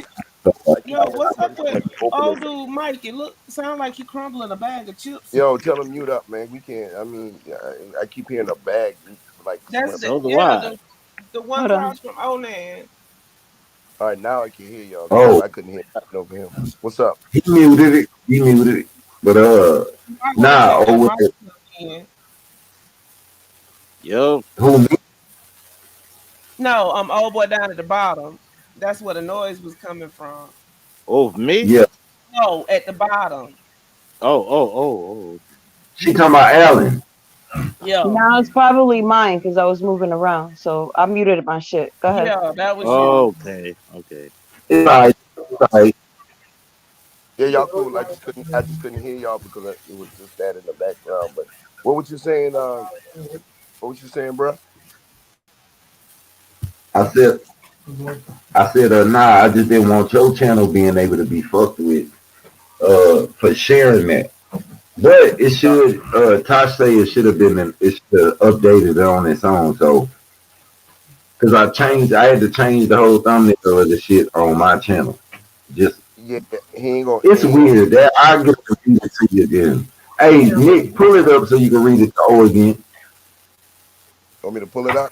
Yo, what's up with Open old it. dude Mike? It sound like you crumbling a bag of chips. Yo, tell him mute up, man. We can't. I mean, I keep hearing a bag like That's smell. the So do yeah, I. the one Hold on. across from Onan. All right, now I can hear y'all because oh, I couldn't hear nothing over him. What's up? he muted it. He muted it. But You might want to nah, let that oh mic come in. Yo, who me? No, old boy down at the bottom. That's where the noise was coming from. oh me? Yeah. No, at the bottom. Oh. She talking about Alan. Yeah, Now it's probably mine because I was moving around, so I muted my shit. Go ahead. yeah, that was you. Okay. It's all right. It's all right. Yeah, y'all cool. I just couldn't hear y'all because it was just that in the background. But what was you saying? What was you saying, bro? I said, nah, I just didn't want your channel being able to be fucked with for sharing that. But it should, Tosh say it should have been, it should have updated on its own. So, because I had to change the whole thumbnail of the shit on my channel. Just, Yeah, he ain't gonna. it's weird that I get to read it to you again. Hey, Nick, pull it up so you can read it to again. Want me to pull it up?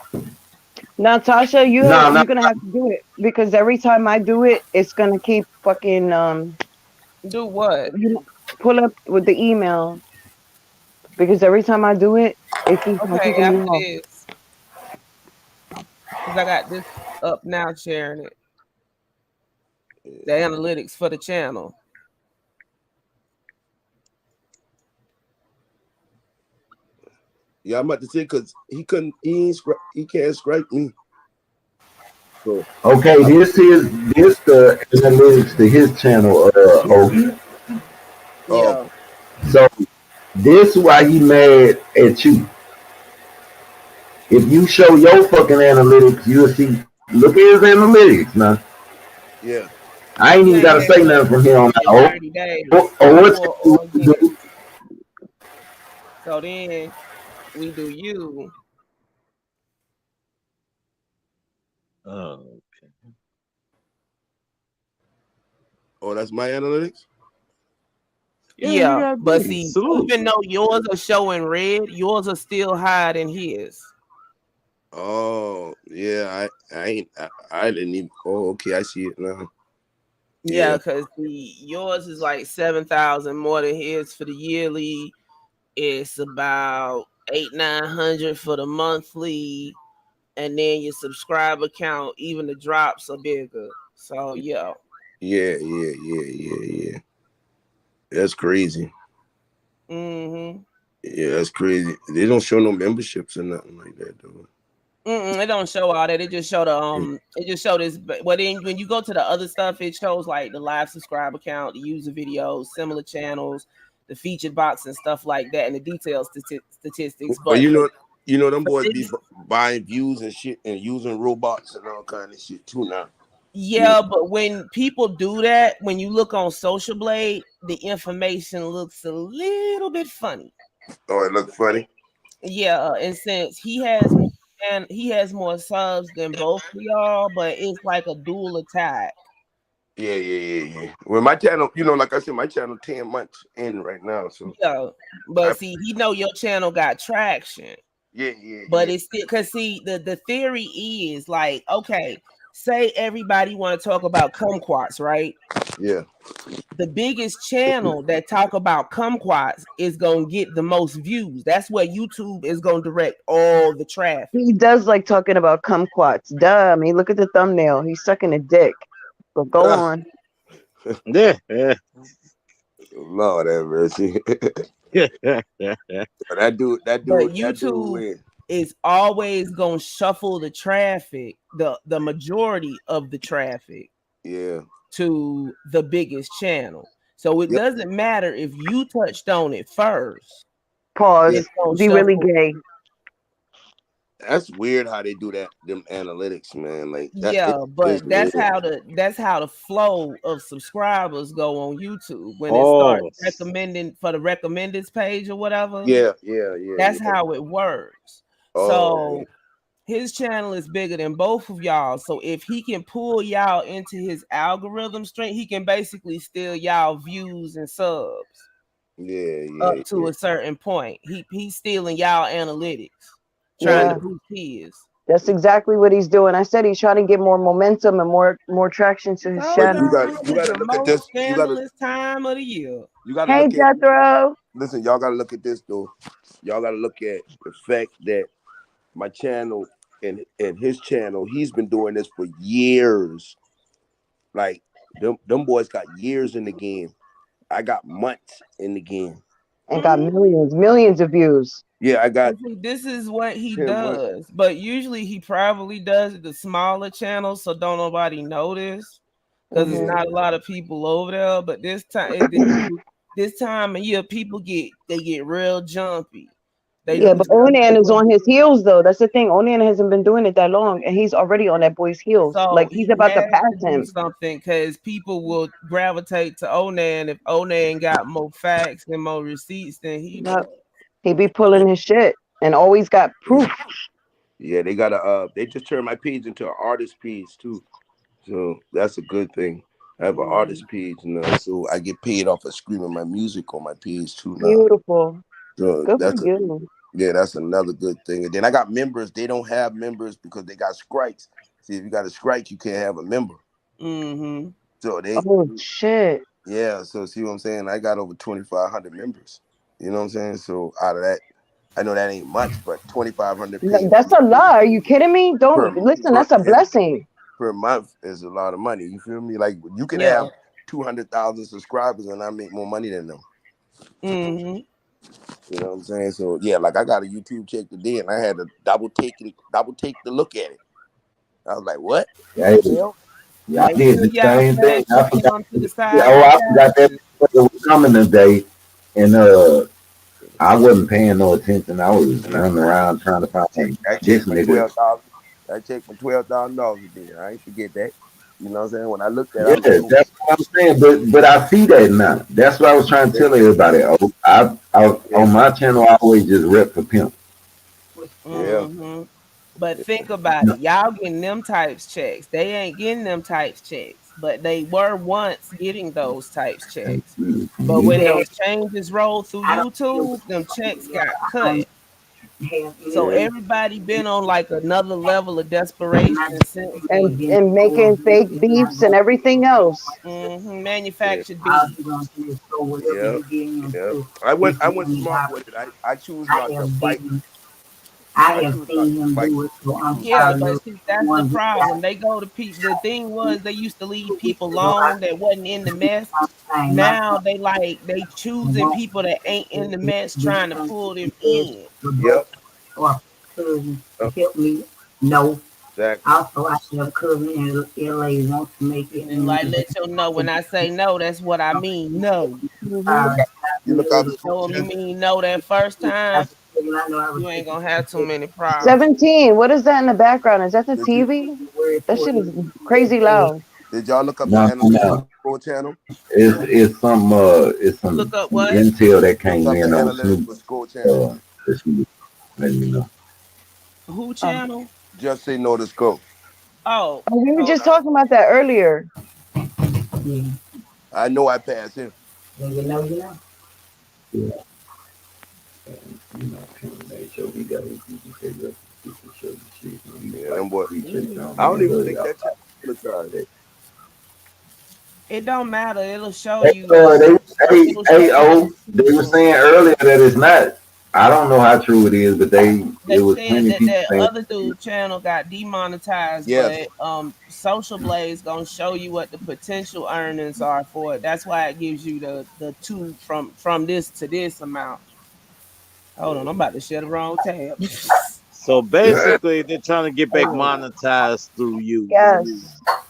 Now, Tasha, Nah, you're gonna have to do it because every time I do it, it's gonna keep fucking Do what? you know, pull up with the email because every time I do it, it keeps on Okay, kicking me after off. this, because I got this up now sharing it. The analytics for the channel. Yeah, I'm about to say because he can't scrape me. So okay, this the analytics to his channel, Ogie. Yeah. So this why he mad at you. If you show your fucking analytics, you'll see. Look at his analytics, man. yeah. I ain't He even ain't gotta had say no nothing from here on in out. 30 days Or what's before it or you do? again. So then we do you. Oh. Oh, that's my analytics. Yeah, but me. see, Salute. even though yours are showing red, yours are still hiding his. Oh, yeah. I didn't even. Oh, okay. I see it now. Yeah, Yeah. because yours is like 7,000 more than his for the yearly. It's about 800-900 for the monthly, and then your subscriber count, even the drops are bigger. So yeah. Yeah. That's crazy. Mm-hmm. Yeah, that's crazy. They don't show no memberships or nothing like that, though. It don't show all that. It just show the It just show this. But then when you go to the other stuff, it shows like the live subscriber count, the user videos, similar channels, the featured box and stuff like that, and the detailed statistics. But But them for boys be this, buying views and shit and using robots and all kind of shit too now. yeah, but when people do that, when you look on Social Blade, the information looks a little bit funny. Oh, it look funny. Yeah, and since he has more subs than both of y'all, but it's like a dual attack. Yeah. Well, my channel, like I said, my channel 10 months in right now, so Yeah, I, but see, he know your channel got traction, but yeah. it's still because see the theory is like, okay, say everybody want to talk about kumquats, right? Yeah. The biggest channel that talk about kumquats is gonna get the most views. That's where YouTube is gonna direct all the traffic. He does like talking about kumquats. Duh. I mean, look at the thumbnail. He's sucking a dick. But go on. Yeah. Lord have mercy. that But dude YouTube win. is always gonna shuffle the traffic, the majority of the traffic Yeah. to the biggest channel. So it Yep. doesn't matter if you touched on it first. Yeah. Pause. It's gonna Be show. really gay. That's weird how they do that. Them analytics, man. Like that. It Yeah, is but weird. that's how the flow of subscribers go on YouTube when it starts Oh, recommending for the recommended page or whatever. Yeah. Yeah. Yeah. That's Yeah. how it works. Oh, okay. So his channel is bigger than both of y'all. So if he can pull y'all into his algorithm string, he can basically steal y'all views and subs Yeah. up Yeah. to Yeah. a certain point. He's stealing y'all analytics, trying to Yeah, boost his. that's exactly what he's doing. I said he's trying to get more momentum and more traction to his Told But you channel. got y'all this you is got to the look at most this. scandalous time of the year. You got to Hey, look at. Jethro. Listen, y'all got to look at this though. Y'all got to look at the fact that my channel and his channel, he's been doing this for years. Like them boys got years in the game. I got months in the game. And got millions of views. Yeah, I got And see, this is what he 10 months. does, but usually he probably does the smaller channels, so don't nobody notice because it's Yeah. not a lot of people over there. But this time, this time of year, people get real jumpy. They Yeah, do but stuff Onan is different. on his heels though. That's the thing. Onan hasn't been doing it that long, and he's already on that boy's heels. So Like he's he about to has pass to do him. something because people will gravitate to Onan if Onan got more facts and more receipts than he Yep. does. He be pulling his shit and always got proof. Yeah, they got they just turned my page into an artist page too. So that's a good thing. I have an artist page now, so I get paid off of streaming my music on my page too now. Beautiful. So Good for you. that's another good thing. And then I got members. They don't have members because they got strikes. See, if you got a strike, you can't have a member. Mm-hmm. So Oh shit. yeah. So see what I'm saying? I got over 2,500 members. You know what I'm saying? So out of that, I know that ain't much, but 2,500 paying That's a lot. Are you kidding me? Don't per listen. per That's a blessing. per month is a lot of money. You feel me? Like you can Yeah. have 200,000 subscribers and I make more money than them. Mm-hmm. You know what I'm saying? So yeah, like I got a YouTube check today and I had to double take to look at it. I was like, what? Hey, The hell? yeah, I Make did sure the y'all same thing. flag I check forgot. him to the Yeah, side oh, like I forgot that that. motherfucker was coming today, and I wasn't paying no attention. I was running around trying to find I this checked my nigga. 12,000. I checked my $12,000 a day. I ain't forget that. You know what I'm saying? When I looked at it, I Yeah, was like, oh that's what I'm saying. But I see that now. That's what I was trying to yeah, tell everybody. Oh, I yeah, on my channel, I always just rep for Pimp. yeah. Mm-hmm. But think about it. Y'all getting them types checks. They ain't getting them types checks, but they were once getting those types checks. But when Well, those changes rolled through I don't feel YouTube, them checks got I cut. don't have So Yeah. everybody been on like another level of desperation since And then. making fake beefs and everything else. Mm-hmm. Yeah. Manufactured all beef. you gonna do is throw whatever Yeah. you get Yeah. into. I This went money smart out. with it. I choose I not to have fight. seen I I have choose not seen to him fight do it, so I'm YouTube. Yeah, tired but of see, the that's the ones that got problem. They go to people. The thing was, they used to leave people so I alone that wasn't in the mess. saying my Now they and choosing won't people that ain't in the mess, be trying to trying pull them to in. remote Yep. or cousins to Yep. help me. No. Exactly. Also, I have a cousin in LA wants to make it, And like, and let you know when I say no, that's what I mean. No. Hmm. You look out for So when you Chance. mean no that first time, I know I was you ain't taking gonna have too many problems. 17. What is that in the background? Is that the Did you TV? word That for shit it. is crazy loud. did y'all look up the No, analytics no, for channel? it's some Look up what? intel that Look came up the in on analytics Snoop. for Score channel. That she was letting me know. Who Um, channel? Just say no to Score. Oh, we were hold just on. talking about that earlier. Yeah. I know I passed him. When you know, you know. Yeah, you know, Pimp made sure we got his DJ up. People show the shit. He was Yeah, like them boy. appreciate y'all I don't niggas even love think y'all. that channel monetized. It don't matter. It'll show Hey, you. It'll show you what the they were people. saying earlier that it's not. I don't know how true it is, but it They was said plenty of that people that saying. other dude channel got demonetized, Yes. but Social Blaze gonna show you what the potential earnings are for it. That's why it gives you the two from this to this amount. Hold on, I'm about to share the wrong tab. So basically, they're trying to get back Oh, monetized through you. yes,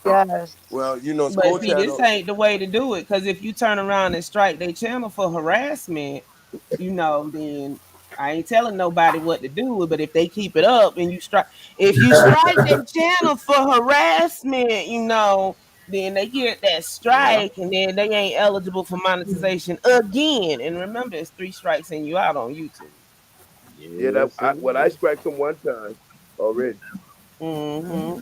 yes. Well, you know, But School see, this Channel. ain't the way to do it. Because if you turn around and strike their channel for harassment, then I ain't telling nobody what to do. But if they keep it up and if you strike their channel for harassment, then they get that strike, and then they ain't eligible for monetization again. And remember, it's 3 strikes and you out on YouTube. Yeah, Yes, it I is. scratched him one time already. Mm-hmm.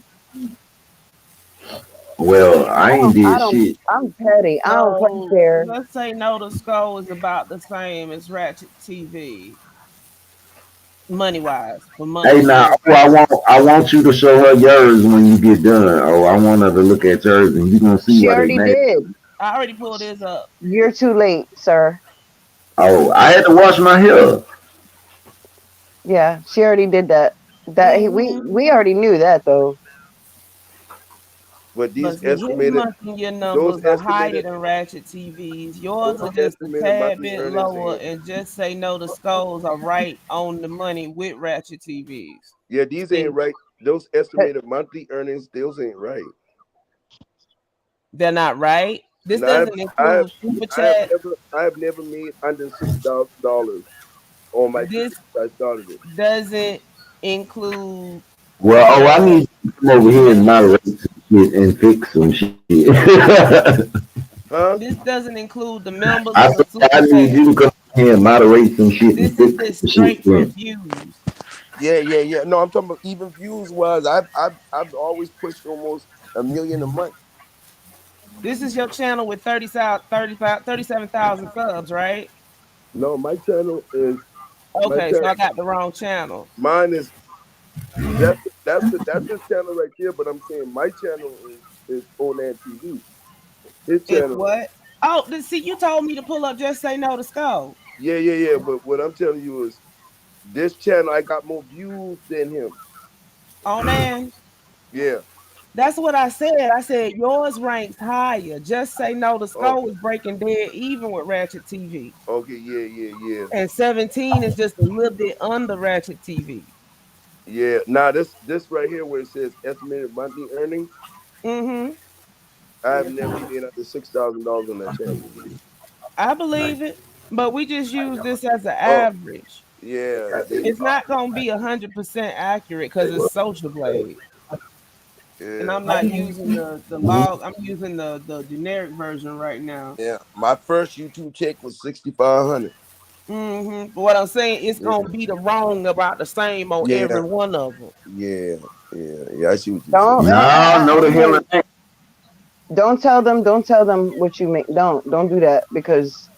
Well, I ain't I did don't. shit. I'm petty. I don't play So fair. let's say no, the score is about the same as Ratchet TV, money wise, for Hey, monthly now, oh, income. I want you to show her yours when you get done. Oh, I want her to look at yours, and you gonna see She why they already mad. did. I already pulled this up. You're too late, sir. Oh, I had to wash my hair. Yeah, she already did that. Hmm. We already knew that though. But But these see, his estimated, monthly year those numbers are higher estimated, than Ratchet TV's. Yours those are just a estimated tad monthly bit earnings lower, ain't. and just say no, the scores are right on the money with Ratchet TV's. Yeah, these ain't See, right. Those estimated monthly earnings, those ain't right. they're not right. This And I have, doesn't I have, include super chat. I have never made under $6,000 on my channel This since I started it. doesn't include Well, oh, I the need you to come over here and moderate members. some shit and fix some shit. Huh? This doesn't include the members I or the said super I need chat. you to come here and moderate some shit and This is fix just some shit. straight Yeah. from views. Yeah. No, I'm talking about even views wise. I've always pushed almost a million a month. This is your channel with 37,000 subs, right? No, my Okay, so channel. I got the wrong channel. Mine is that's his channel right there. But I'm saying my channel is Onan TV. His It's channel. what? Oh, see, you told me to pull up Just Say No to Skull. Yeah. But what I'm telling you is this channel I got more views than him. Oh, man. Yeah. That's what I said. I said yours ranks higher. Just Say No to Oh. Skull was breaking dead even with Ratchet TV. Okay. Yeah. And 17 is just a little bit under Ratchet TV. Yeah. Now this right here where it says estimated monthly earnings, Mm-hmm. I have never made under $6,000 on that channel. I believe it. But we just use this as an Oh average. yeah. It's not gonna be 100% accurate because it's Social Blade. And Yeah. I'm not using the log, I'm using the generic version right now. Yeah. My first YouTube check was 6,500. But what I'm saying, it's Yeah. gonna be the wrong about the same on Yeah. every one of them. Yeah. I see what you're saying. Don't No, no, the hell it hey, ain't. don't tell them what you make. Don't do that because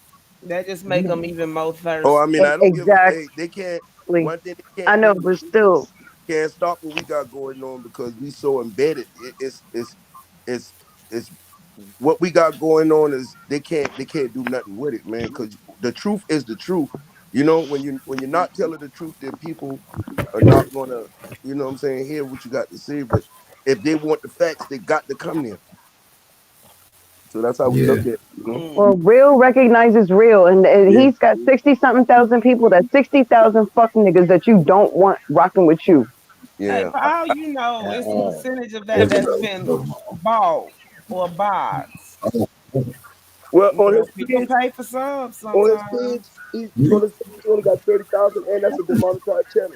That just make them even more Oh, I mean, thirsty. I don't give. Hey, exactly. they can't. One thing they I can't know, do but still, can't stop what we got going on because we so embedded. It's it's what we got going on is they can't do nothing with it, man. Because the truth is the truth. You know, when you're not telling the truth, then people are not gonna, what I'm saying, hear what you got to say. But if they want the facts, they got to come there. So that's how we Yeah. look at it, well, real recognizes real, and Yeah, he's got 60 something thousand people. That's 60,000 fuck niggas that you don't want rocking with you. Hey, yeah. for all you know, it's a percentage of that that's been bought or bots. Well, on his People page, pay for subs on his sometimes. page, he only got 30,000, and that's a demonetized channel.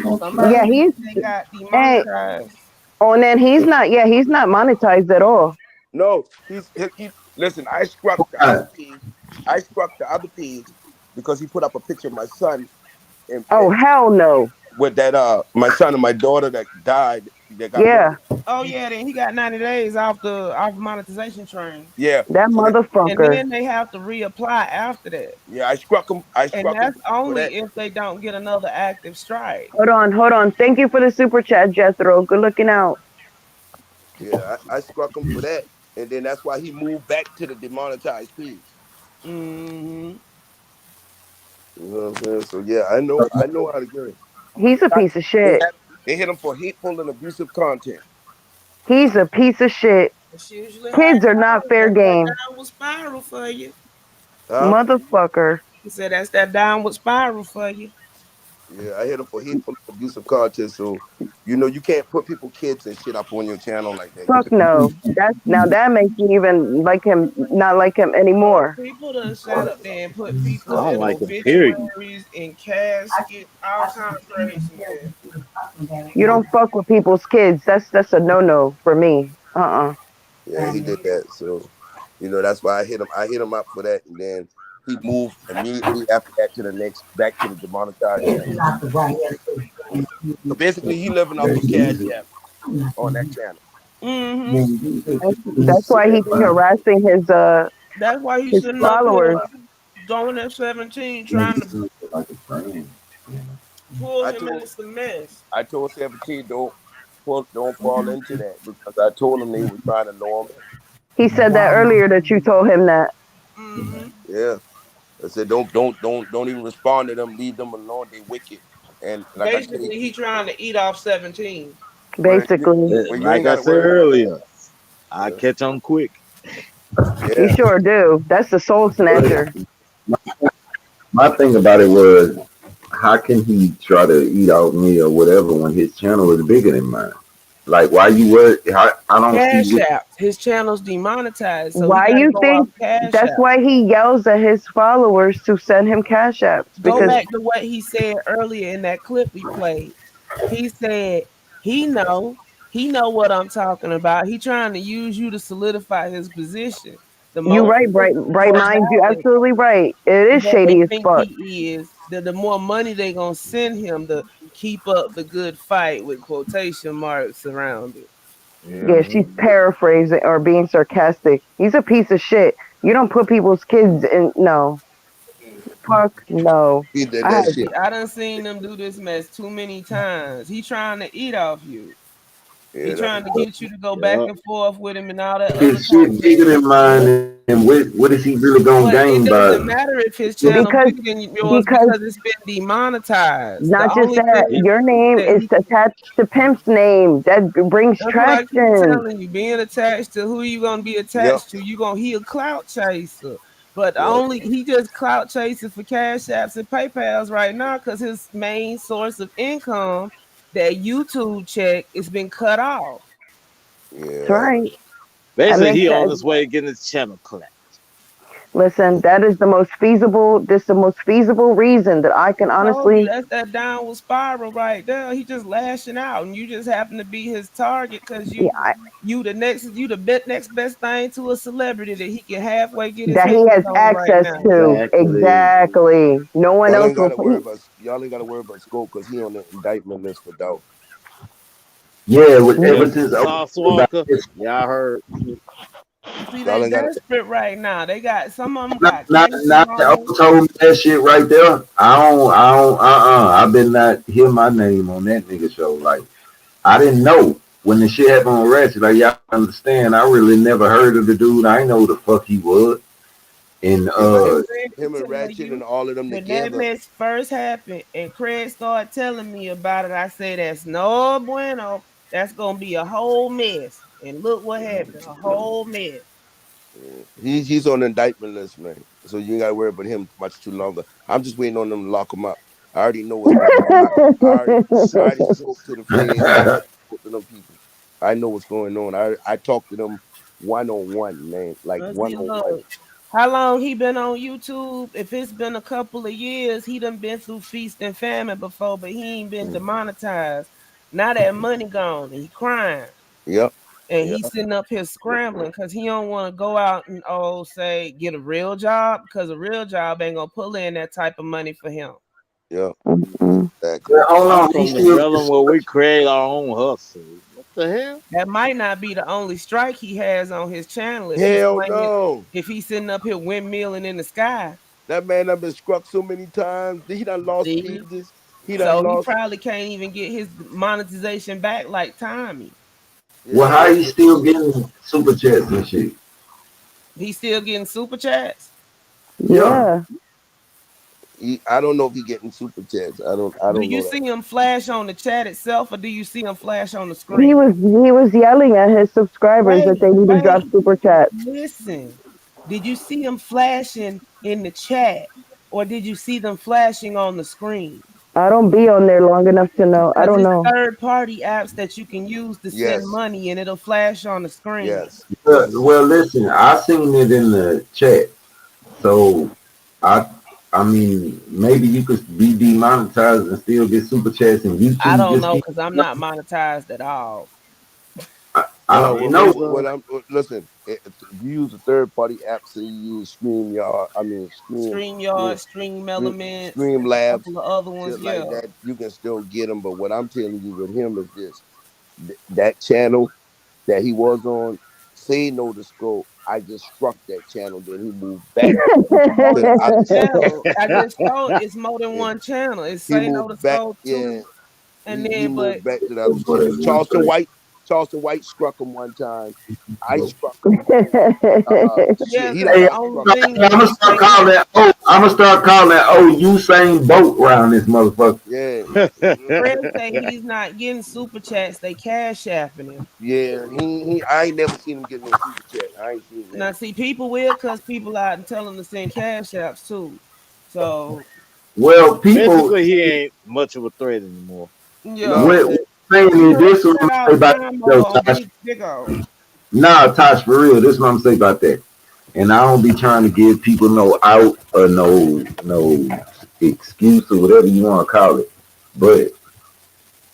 Yeah, Somebody he's they got hey demonetized. on that. He's not monetized at all. No, he listen. I struck the other page. I struck the other page because he put up a picture of my son Oh and hell no. with that my son and my daughter that died that got Yeah, married. Oh yeah, then he got 90 days off monetization train. Yeah, that so that And motherfucker. then they have to reapply after that. yeah, I struck him. I And struck him that's for that. only if they don't get another active strike. Hold on. Thank you for the super chat, Jethro. Good looking out. Yeah, I struck him for that, and then that's why he moved back to the demonetized page. Hmm. You know what I'm saying? So yeah, I know how to get it. He's a piece of They shit. had they hit him for hateful and abusive content. He's a piece of shit. That's usually how Kids it are not goes. fair That's that game. downward spiral for you. Huh? Motherfucker. He said that's that downward spiral for you. Yeah, I hit him for hateful and abusive content. So, you can't put people kids and shit up on your channel like that. You Fuck could. no. That's now that makes me even like him, not like him anymore. People done sat up there and put I people don't in like him. Period. obituaries, in caskets, all kind of crazy, man. You don't fuck with people's kids. That's a no no for me. Yeah, he did that. So, that's why I hit him. I hit him up for that, and then he moved immediately after that to the next, back to the demonetized channel. So basically, he living off of Cash App on that channel. Mm-hmm. That's why he be harassing That's why he's his sitting up here followers. going at 17, trying to pull I him told into some mess. I told 17 don't fall into that because I told him they were trying to know him. He said that earlier that you told him that. Mm-hmm. Yeah, I said don't even respond to them. Leave them alone. They wicked. And like I tell you, Basically, he trying to eat off 17. well you, Basically, well, you ain't Like got I to said worry about that. earlier, I catch on quick. you Yeah, sure do. That's the soul snatcher. My thing about it was, how can he try to eat out me or whatever when his channel is bigger than mine? Like, why you worry? I don't see Cash what. App. His channel's demonetized, so he Why got to you go off think Cash that's App. why he yells at his followers to send him cash apps? Go Because yeah, back to what he said earlier in that clip we played. He said he know what I'm talking about. He trying to use you to solidify his position. The you more right, people, bright the more mind, you backlash absolutely right. It is that they shady as think fuck. he is, the more money they gonna send him to keep up the good fight with quotation marks around it. yeah. Yeah, she's paraphrasing or being sarcastic. He's a piece of shit. You don't put people's kids in. No, fuck no. He did I that had shit. I done seen them do this mess too many times. He trying to eat off you. He Yeah, trying to get you to go back Yeah. and forth with him and all that other His kind of shit bigger mess. than mine, and what is he really gonna But gain it by doesn't it? matter if his channel because bigger than yours because because it's been demonetized. The not just only that, thing your name that is he attached to Pimp's name. That brings that's what I keep traction. telling you. Being attached to who you gonna be yep, attached to, he a clout chaser. But yep, only he just clout chasing for cash apps and PayPal's right now because his main source of income, that YouTube check, is been cut off. yeah. That's right. That Basically, makes he on sense. his way getting his channel clapped. Listen, that is the most feasible. This the most feasible reason that I can I told you honestly. that's that downward spiral right there. He just lashing out, and you just happen to be his target because Yeah, next best thing to a celebrity that he can halfway get his that he hands has on right access now. to. Exactly. Exactly. No one Y'all else ain't will. gotta worry about Scope because he on the indictment list for doubt. Yeah, Yep. ever since I Sauce about Walker. this, Yeah, I heard. See, Y'all they ain't gotta. desperate right now. They got some of them not got not cases not on y'all them. told me that shit right there. I been not hear my name on that nigga show. Like, I didn't know when the shit happened on Ratchet. Like, y'all understand? I really never heard of the dude. I ain't know who the fuck he was. And Him, Like him, Craig him and tell Ratchet and you, all of them when that together. mess first happened and Craig started telling me about it, I said, that's no bueno. That's gonna be a whole mess. And look what happened, a whole mess. Yeah. He's on the indictment list, man. So you ain't gotta worry about him much too longer. I'm just waiting on them to lock him up. I already know what's going on. I already spoke to the feds. I already spoke to them people. I know what's going on. I talked to them one on one, man. Like Let's one see, on one. look. How long he been on YouTube? If it's been a couple of years, he done been through feast and famine before, but he ain't been demonetized. Now that money gone and he crying. Yep. And Yep. he's sitting up here scrambling because he don't want to go out and say get a real job because a real job ain't gonna pull in that type of money for him. Yep. Mm-mm. Exactly. well, hold I'm on, he from the still realm where we create our own hustle. What the hell? That might not be the only strike he has on his channel Hell no. if he's sitting up here windmilling in the sky. That man done been struck so many times. He done lost See? pages. He done So he lost. probably can't even get his monetization back like Tommy. well, Yeah. how he still getting super chats and shit? He's still getting super chats. Yeah. Yeah. I don't know if he getting super chats. I Do don't you know that. see him flash on the chat itself or do you see him flash on the He screen? was yelling at his subscribers that Wait, they need to drop wait. super chats. Listen. Did you see him flashing in the chat or did you see them flashing on the screen? I don't be on there long enough to know. I Because don't it's know. third-party apps that you can use to send Yes, money, and it'll flash on the screen. yes, yes. Well, listen, I seen it in the chat, so I, I mean, maybe you could be demonetized and still get super chats, and I YouTube don't just know keep. because I'm not monetized at all. I No, don't know. listen. If you use a third party app, so you use StreamYard, StreamYard, Stream Elements, Stream there's a Labs, couple of other ones. shit like Yeah. that, you can still get them. But what I'm telling you with him is this: that channel that he was on, say no to scroll. I just struck that channel. Then he moved back More to than the one other channel. channel. I just showed it's more than Yeah, one channel. It's he Say No to moved back. Scroll Yeah, 2. And he then, but moved back to the other channel. Charleston White struck him one time. I struck him. yeah, Shit, he because done Hey, the got only struck. thing I'm is gonna you start can't have. calling that. Oh, I'm gonna start calling that. Oh, Usain Bolt around this motherfucker. Yeah, Fred say he's not getting super chats. They cash apping him. yeah. He. I ain't never seen him get no super chat. I ain't seen that. Now, see, people will cuss people out and tell them to send cash apps too. So, Well, people, Basically, he ain't much of a threat anymore. yeah, No, what but saying is Fred this is what I'm cut gonna say out about time that, over though, on Tosh. Big O. Nah, Tosh, for real, this is what I'm gonna say about that. And I don't be trying to give people no out or no excuse or whatever you want to call it. But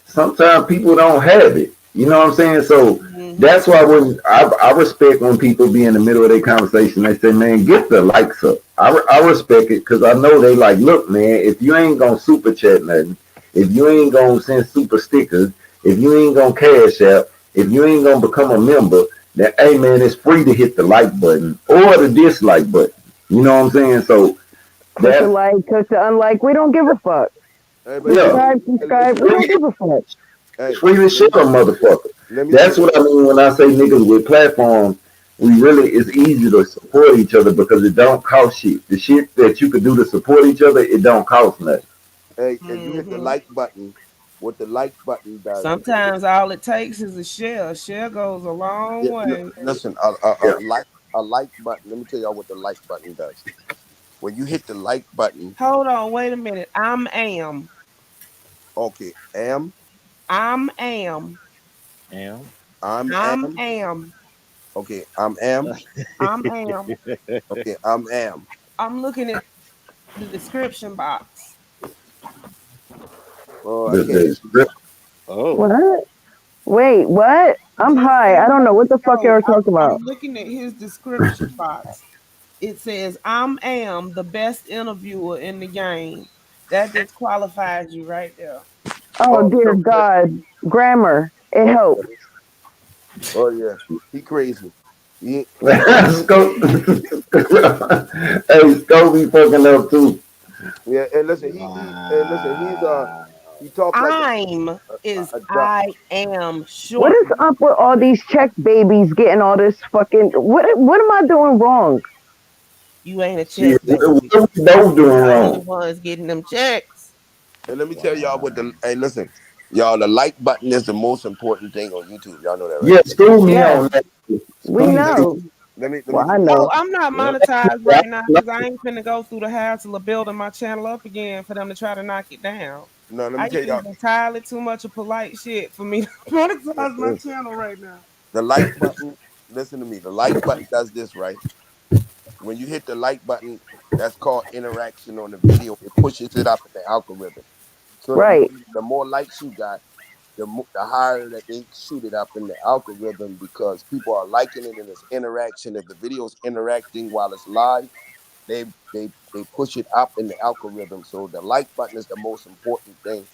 sometimes people don't have it. You know what I'm saying? So Mm-hmm. that's why when I respect when people be in the middle of their conversation, they say, "Man, get the likes up." I respect it because I know they like, look, man, if you ain't gonna super chat nothing, if you ain't gonna send super stickers, if you ain't gonna cash app, if you ain't gonna become a member, then hey, man, it's free to hit the like button or the dislike button. You know what I'm saying? So Click the that's like, click the unlike. We don't give a fuck. hey, but yeah, listen, Subscribe, subscribe. We listen. don't give a fuck. it's Hey, free to let share me a motherfucker. let me tell That's you. what I mean when I say niggas with platforms. We really it's easy to support each other because it don't cost shit. The shit that you could do to support each other, it don't cost nothing. Hey, if you hit the Mm-hmm. like button, what the like button does? Sometimes all it takes is a share. A share goes a long Yeah, way. listen, Yeah. a like button. Let me tell y'all what the like button does. When you hit the like button, Hold on, wait a minute. okay, I'm am. Am. I'm I'm am, am. okay, I'm am, I'm am. okay, I'm am. I'm looking at the description box. Oh, I The, can't. the script. Oh. What? Wait, what? I'm Just high. I stay don't know on what the fuck scroll. you're talking I'm about. looking at his description box. It says, I'm am the best interviewer in the game. That disqualifies you right there. Oh Oh, dear so God, grammar. It helps. oh yeah, he crazy. He, Scope. Hey, Scope be fucking up too. yeah, and listen, and listen, Wow. he talk like I'm is a duck. I am What is shortened. up with all these check babies getting all this fucking? What am I doing wrong? You ain't a check Shit, baby. what we both doing Y'all the wrong? ones getting them checks. And let me tell y'all what Wow. the hey, listen, y'all, the like button is the most important thing on YouTube. Y'all know that, right? Yeah, school me Yes, on that. We School me. Let me know. let me Well, I teach Oh, know. y'all. I'm not Yep. monetized right now because I ain't finna go through the hassle of building my channel up again for them to try to knock it down. No, let me I tell use y'all. entirely too much of polite shit for me to monetize my channel right now. The like button. Listen to me. The like button does this, right? When you hit the like button, that's called interaction on the video. It pushes it up in the algorithm. So Right. the more likes you got, the higher that they shoot it up in the algorithm because people are liking it and it's interaction. If the video's interacting while it's live, they they push it up in the algorithm. So the like button is the most important thing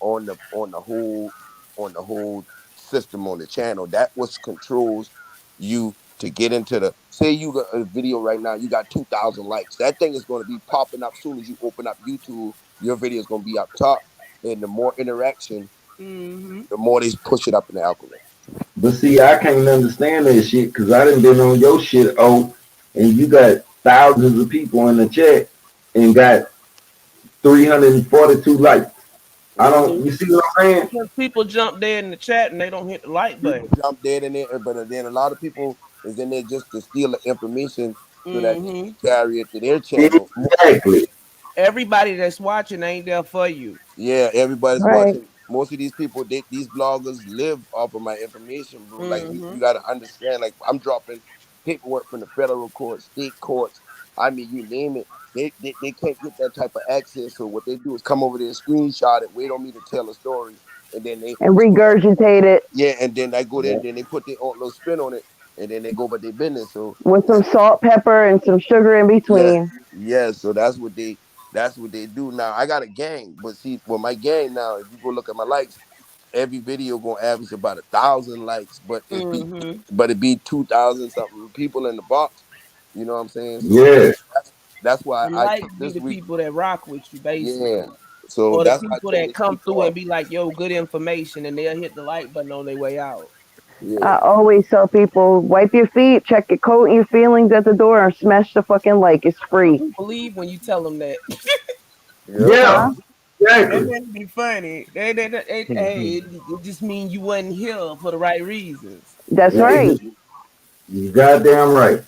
on the whole system on the channel. That was controls you to get into the say you got a video right now, you got 2,000 likes. That thing is going to be popping up soon as you open up YouTube. Your video is going to be up top, and the more interaction, Mm-hmm. the more they push it up in the algorithm. But see, I can't understand that shit because I done been on your shit, oh, and you got thousands of people in the chat and got 342 likes. I don't, Hmm. you see what I'm saying? Because people jump dead in the chat and they don't hit the like People button. jump dead in there, but then a lot of people is in there just to steal the information so that they Mm-hmm. can carry it to their channel. Exactly. everybody that's watching ain't there for you. Yeah, everybody's Right. watching. Most of these people, these bloggers live off of my information, bro. Like you Mm-hmm. got to understand. Like I'm dropping paperwork from the federal courts, state courts. I mean, you name it. They can't get that type of access. So what they do is come over there, screenshot it, wait on me to tell a story, and then they And put that. regurgitate it Yeah, and then I go there, Yeah. and then they put their own little spin on it, and then they go about their business. So with some salt, pepper, and some sugar in yeah, between. yeah. So that's what they do now. I got a gang, but see, well, my gang now, if you go look at my likes, every video gonna average about 1,000 likes, Mm-hmm. but it be 2,000 something people in the box. You know what I'm saying? So Yeah. that's why The I likes took be this the week. people that rock with you, Yeah. basically. So Or the that's why I people took that this come week through and off. be like, yo, good information, and they'll hit the like button on their way out. Yeah. I always tell people, wipe your feet, check your coat and your feelings at the door, and smash the fucking like. It's free. People believe when you tell them that. Yeah. Yeah. Huh? That Exactly. must be funny. Hey, it just means you wasn't here for the right reasons. That's right. You goddamn right.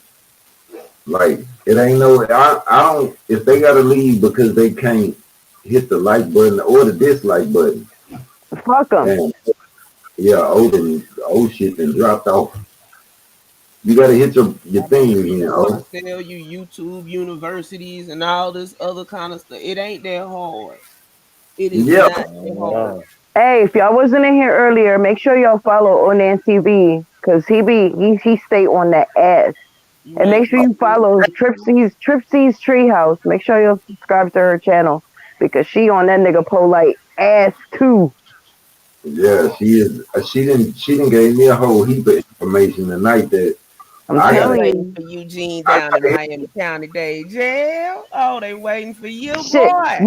Like it ain't no. I don't. If they gotta leave because they can't hit the like button or the dislike button, Fuck them. damn. Yeah, old shit then dropped off. You gotta hit your That's what thing, you people want know. to tell you, YouTube universities and all this other kind of stuff. It ain't that hard. It is Yeah. not that hard. Hey, if y'all wasn't in here earlier, make sure y'all follow Onan TV because he stay on that ass. You And ain't make sure you follow Tripsy's Treehouse. Make sure you'll subscribe to her channel because she on that nigga polite ass too. Yeah, she is. She didn't gave me a whole heap of information tonight that I'm I They gotta. telling waiting you. for Eugene I down in gotta Miami County Day jail. Oh, they waiting for you, Shit, boy.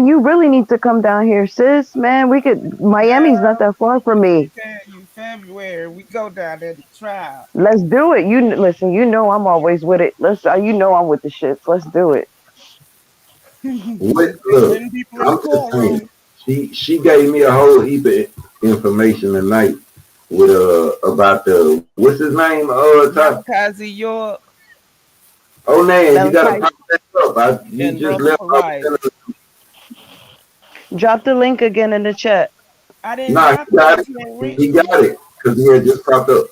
you really need to come down here, sis. Man, we could. Miami's not that far from Let me me. tell you, February, we go down there to trial. Let's do it. Listen. You know I'm always with it. You know I'm with the shits. Let's do it. what, Ain't look. many people in the I'm just saying. courtroom. She gave me a whole heap of information tonight with about the what's his name top. Malachi York Oh man, you gotta Malachi, pop that up. You and just Brother left off. Polite. drop the link again in the chat. I didn't Nah, drop he it. I got it. can't He reach got it. it because he had just popped up.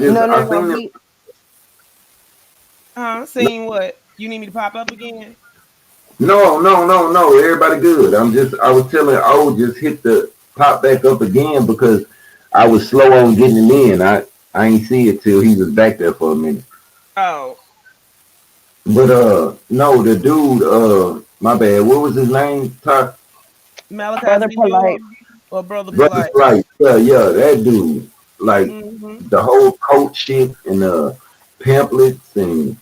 No, no, I no. seen it. Seen what? You need me to pop up again? No. Everybody good. I was telling just hit the pop back up again because I was slow on getting him in. I ain't see it till he was back there for a minute. Oh, But no, the dude, my bad. What was his name? Top Brother Malachi York Polite. or Brother Brother Polite? Flight. Yeah, that dude. Like Mm-hmm. the whole coach shit and pamphlets and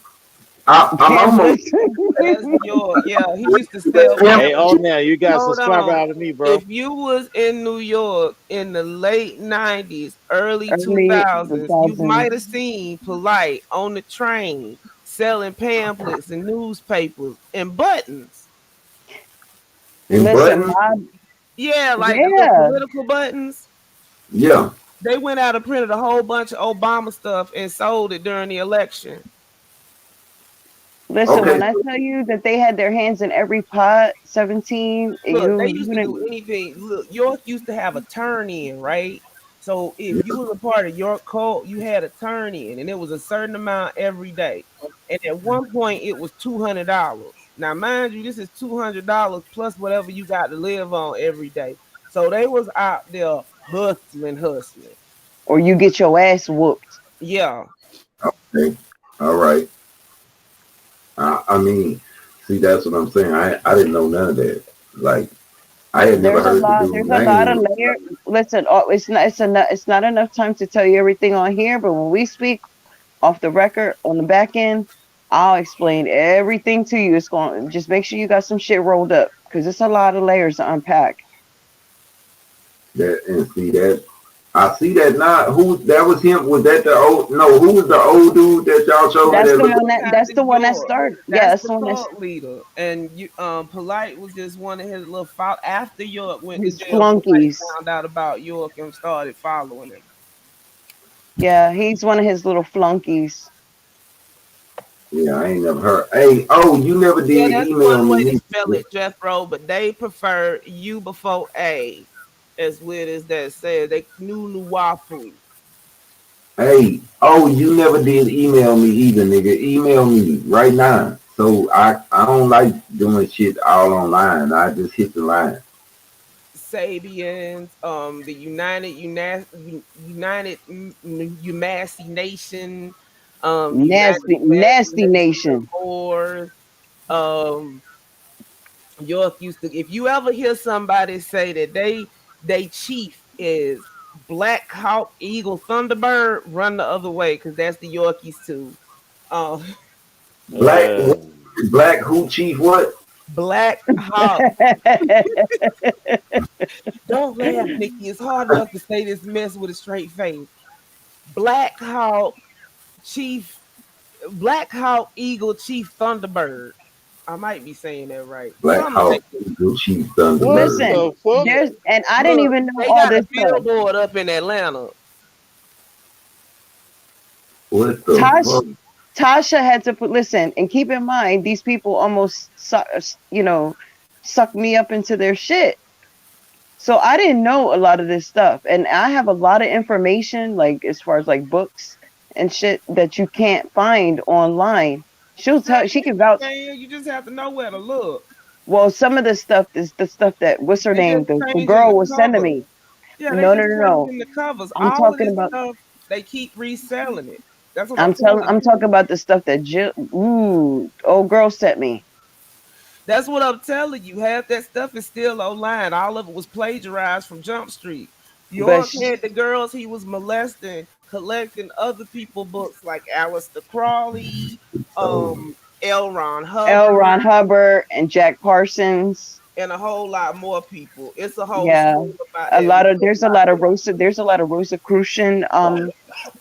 I'm almost Pamphlets. As York, yeah, he used to that sell Hey, pamphlet oh shit. now you got a Hold subscriber on. out of me, bro. If you was in New York in the late 90s, early Early 2000s, you 2000s. might have seen Polite on the train selling pamphlets and newspapers and buttons. And Listen, buttons. Yeah, like the little yeah. political buttons. Yeah. They went out and printed a whole bunch of Obama stuff and sold it during the election. Listen, Okay. when I tell you that they had their hands in every pot, 17, Look, they you used to do didn't. anything. Look, York used to have a turn in, right? So if Yeah. you was a part of York cult, you had a turn in, and it was a certain amount every day. And at one point, it was $200. Now, mind you, this is $200 plus whatever you got to live on every day. So they was out there hustling. Or you get your ass whooped. Yeah, Okay. All right. I mean, see, that's what I'm saying. I didn't know none of that. Like, I had never heard the dude's There's a lot of name. layer. Listen, it's not enough time to tell you everything on here, but when we speak off the record on the back end, I'll explain everything to you. It's going just make sure you got some shit rolled up because it's a lot of layers to unpack. That and see that. I see that now. Who that was him? Was that the old? No, who was the old dude that y'all showed me That's that the looked? one that that's Malachi the one that York. started. Yeah, That's that's the the one that's cult leader, and you Polite was just one of his little after York went to his jail. Polite flunkies. found out about York and started following him. Yeah, he's one of his little flunkies. Yeah, I ain't never heard. Hey, oh, you never Yeah, did that's email one way to me. spell it, Jethro, but they prefer U before A. As weird as that said, they Nunu Wapu. Hey, oh, you never did email me either, nigga. Email me right now. So I don't like doing shit all online. I just hit the line. Sabians, the United Umasi Nation, United Nasty Nation of nation. Whores. Um, York used to. If you ever hear somebody say that they chief is Black Hawk Eagle Thunderbird, run the other way because that's the Yorkies too. Uh, Black Uh, Black who chief what? Black Hawk. Don't laugh, Nikki. It's hard enough to say this mess with a straight face. Black Hawk Chief, Black Hawk Eagle Chief Thunderbird. I might be saying that right. Black Something like Hawk that. Eagle Chief Thunderbird. Listen, the fuck? Yeah. there's and I didn't Look, even know they all got a this stuff. billboard up in Atlanta. What the Tosh fuck? Tasha had to put listen and keep in mind these people almost sucked me up into their shit. So I didn't know a lot of this stuff, and I have a lot of information, like as far as like books and shit that you can't find online. She'll Girl, tell she yes, can you vouch. can. You just have to know where to look. Well, some of the stuff is the stuff that what's her They name? just The changing girl the was sending cover. me. Yeah, they No, no, just no, no. changing the covers. I'm All of talking this about. stuff, they keep reselling it. That's what I'm telling I'm you. talking about the stuff that Jill. Ooh, old girl sent me. That's what I'm telling you. Half that stuff is still online. All of it was plagiarized from Jump Street. But York had the girls he was molesting collecting other people books like Alistair Crawley, So L. Ron L. Hubbard, Ron Hubbard and Jack Parsons. and a whole lot more people. It's a whole Yeah, school about that. there's a lot of Rosicrucian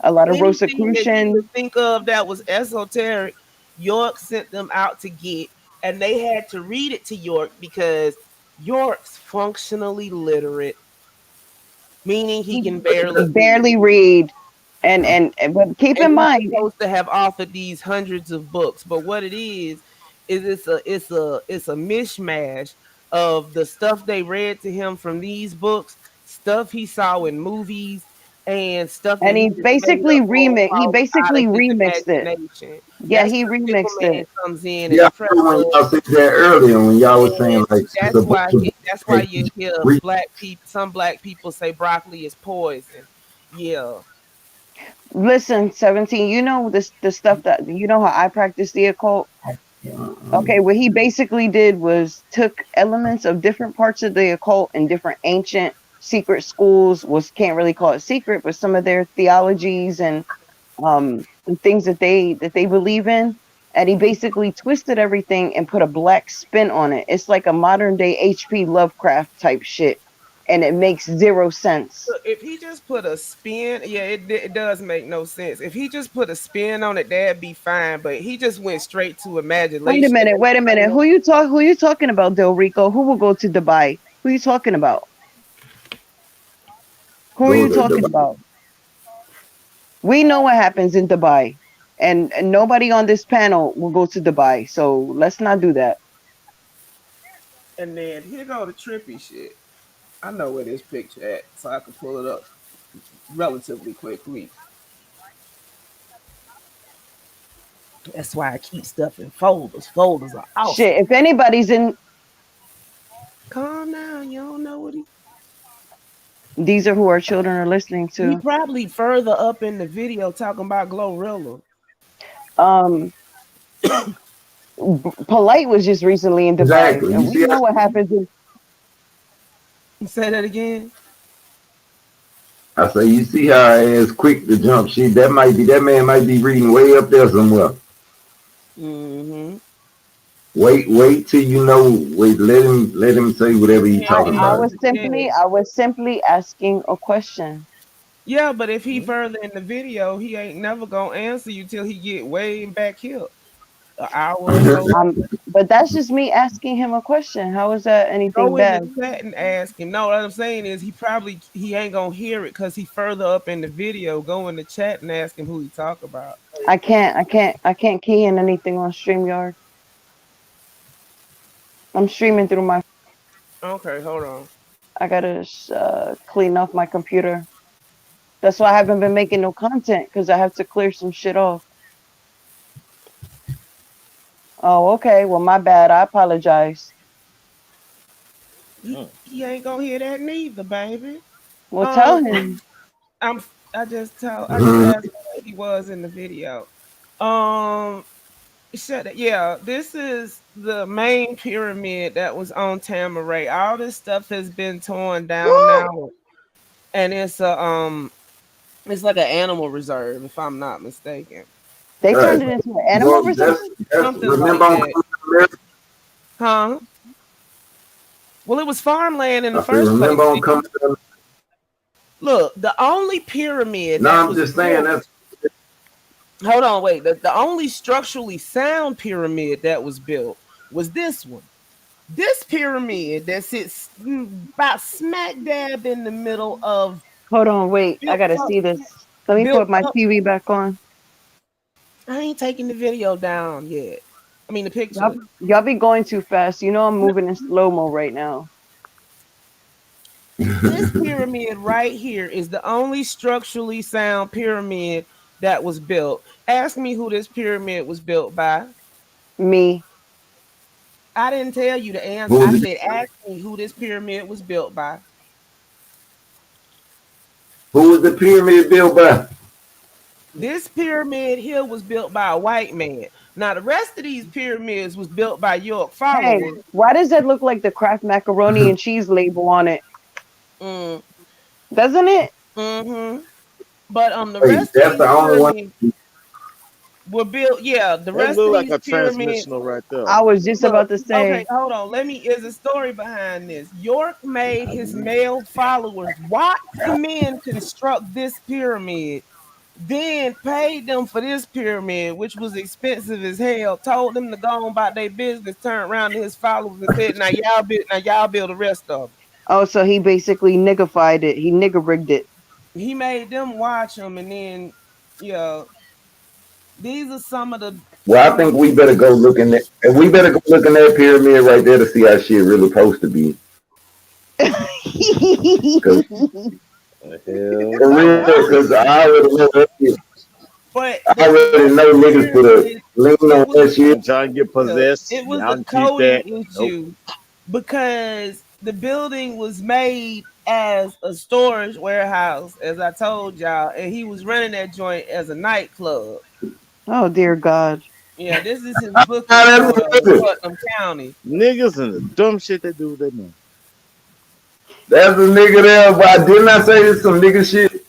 a lot of Anything that you Rosicrucian. could think of that was esoteric, York sent them out to get, and they had to read it to York because York's functionally literate, meaning he He can barely read. barely read, and but keep And in he's mind, supposed to have authored these hundreds of books. But what it is it's a mishmash of the stuff they read to him from these books, stuff he saw in movies, and stuff that and he just made up he out of basically his remixed it. imagination. Yeah, That's he where Pickle remixed Man it. comes in and yeah, the I know when pretzel. y'all said that earlier when y'all was saying And like it's a that's bunch why of you hear black people some black people say broccoli is poison. Yeah. Listen, 17, you know this the stuff that you know how I practice the occult. Okay, what he basically did was took elements of different parts of the occult and different ancient secret schools, was can't really call it secret, but some of their theologies and things that they believe in. And he basically twisted everything and put a black spin on it. It's like a modern day HP Lovecraft type shit. And it makes zero sense. Look, if he just put a spin, yeah, it does make no sense. If he just put a spin on it, that'd be fine. But he just went straight to imagination. Wait a minute. Who you talking about, Del Rico? Who will go to Dubai? Who you talking about? Who are go you to talking the about? We know what happens in Dubai. And nobody on this panel will go to Dubai. So let's not do that. And then here go the trippy shit. I know where this picture at, so I can pull it up relatively quickly. That's why I keep stuff in folders. Folders are awesome. Shit, if anybody's in Calm down, you don't know what these are who our children are listening he to. probably further up in the video talking about Glorilla. Um Polite was just recently in Dubai. exactly. And You we see, know what happens in Say that again. I say you see how it's quick to jump shit. That man might be reading way up there somewhere. Mm-hmm. Wait till you know. Wait, let him say whatever he's Yeah, talking about. I was simply asking a question. yeah, but if he further in the video, he ain't never gonna answer you till he get way back here, an hour or so. But that's just me asking him a question. How is that anything Go in the bad? chat and ask him. No, what I'm saying is he ain't gonna hear it because he further up in the video. Go in the chat and ask him who he talk about. I can't key in anything on StreamYard. I'm streaming through my. Okay, hold on. I gotta clean off my computer. That's why I haven't been making no content because I have to clear some shit off. Oh, okay. Well, my bad. I apologize. He ain't gonna hear that neither, baby. Well, tell Um, him. I just asked what he was in the video. Um, shut it. Yeah, this is the main pyramid that was on Tamaray. All this stuff has been torn down now, and it's like an animal reserve, if I'm not mistaken. They turned it into an animal reserve. Something like that. Huh? Well, it was farmland in the first place. Look, the only pyramid that was built. Hold on, wait. The only structurally sound pyramid that was built was this one. This pyramid that sits about smack dab in the middle of. Hold on, wait. I gotta see this. Let me put my TV back on. I ain't taking the video down yet. I mean the picture. Y'all be going too fast. You know I'm moving in slow-mo right now. This pyramid right here is the only structurally sound pyramid that was built. Ask me who this pyramid was built by. Me. I didn't tell you the answer. I said ask me who this pyramid was built by. Who was the pyramid built by? This pyramid here was built by a white man. Now the rest of these pyramids was built by York followers. Hey, why does that look like the Kraft macaroni and cheese label on it? Doesn't it? Mm-hmm. But the rest of these pyramids were built. Yeah, the rest of like these a pyramids. transmissional right there. I was just about to say. Okay, hold on. There's a story behind this. York made his male followers watch the men construct this pyramid, then paid them for this pyramid, which was expensive as hell, told them to go on about their business, turned around to his followers and said, now y'all build the rest of them. Oh, so he basically niggified it. He nigger rigged it. He made them watch them, and then, these are some of the. Well, I think we better go look in that. We better go look in that pyramid right there to see how shit really supposed to be. For real, because I already know that shit. But I already know niggas put a link on that shit. Trying to get possessed. It was a coding issue because the building was made as a storage warehouse, as I told y'all, and he was running that joint as a nightclub. Oh dear God! Yeah, this is his book in Putnam County. Niggas and the dumb shit they do with their money. That's a nigga there, but didn't I say this some nigga shit?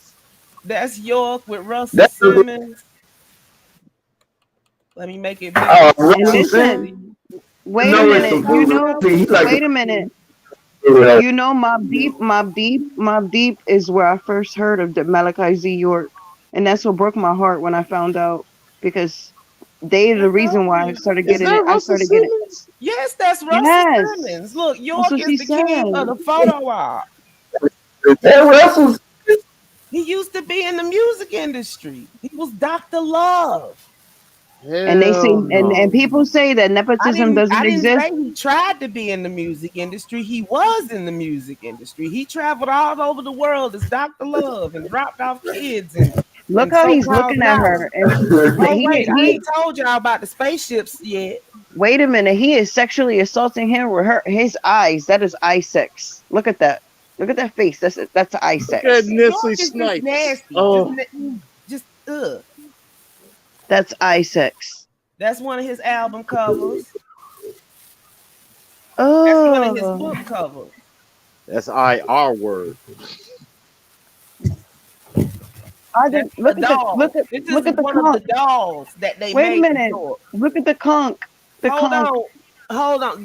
That's York with Russell Simmons. Let me make it big. Listen, wait a minute. You know, wait a minute. You know, Mobb Deep is where I first heard of the Malachi Z. York, and that's what broke my heart when I found out because they are the reason why I started getting it. I started getting it. Yes, that's Russell Simmons. Look, York is the king of the photo op. He used to be in the music industry. He was Dr. Love. And they say, and people say that nepotism doesn't exist. I didn't say he tried to be in the music industry. He was in the music industry. He traveled all over the world as Dr. Love and dropped off kids. And look how he's looking at her. And I ain't told y'all about the spaceships yet. Wait a minute. He is sexually assaulting him with his eyes. That is eye sex. Look at that. Look at that face. That's eye sex. Nasty. Oh. Just ugh. That's eye sex. That's one of his album covers. Oh. That's one of his book covers. That's IR word. Look at the conch. The dolls that they Wait made. a minute. Look at the conch. Hold on.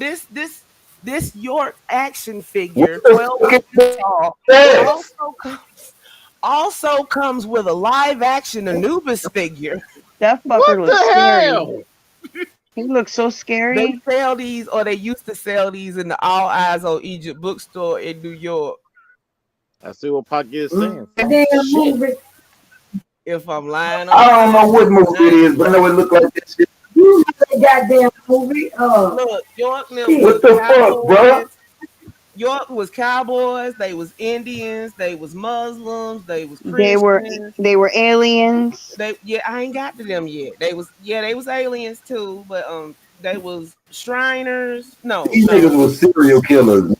This York action figure, 12 inches tall, also comes with a live action Anubis figure. That fucker looks scary. He looks so scary. They sell these, or they used to sell these in the All Eyes on Egypt bookstore in New York. I see what Pocket is saying. If I'm lying, I'm I don't know lying. what movie it is, but I know it looked like that shit. You know that goddamn movie. Look, York them Shit. What was the fuck, bro? cowboys. York was cowboys. They was Indians. They was Muslims. They was They were Christians. they were aliens. I ain't got to them yet. They was aliens too, but they was Shriners. No, These niggas no. was serial killers.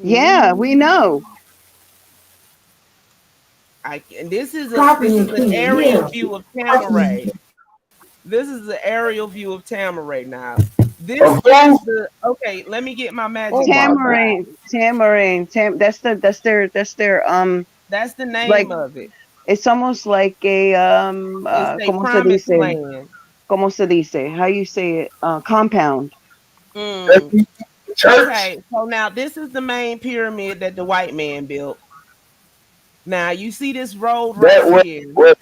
Yeah, we Mm, know. and this is Coffee and an tea, aerial yeah. view of Coffee. Tamaray. This is the aerial view of Tamaray now. This Of is course. the okay. Let me get my Oh magic my marker god. out. That's their That's the like name of it. it's almost like a It's a como se promised dice? land. Como se dice? How you say it? Compound. That's Mm. the church. Okay, so now this is the main pyramid that the white man built. Now you see this road right That way. here. Wait,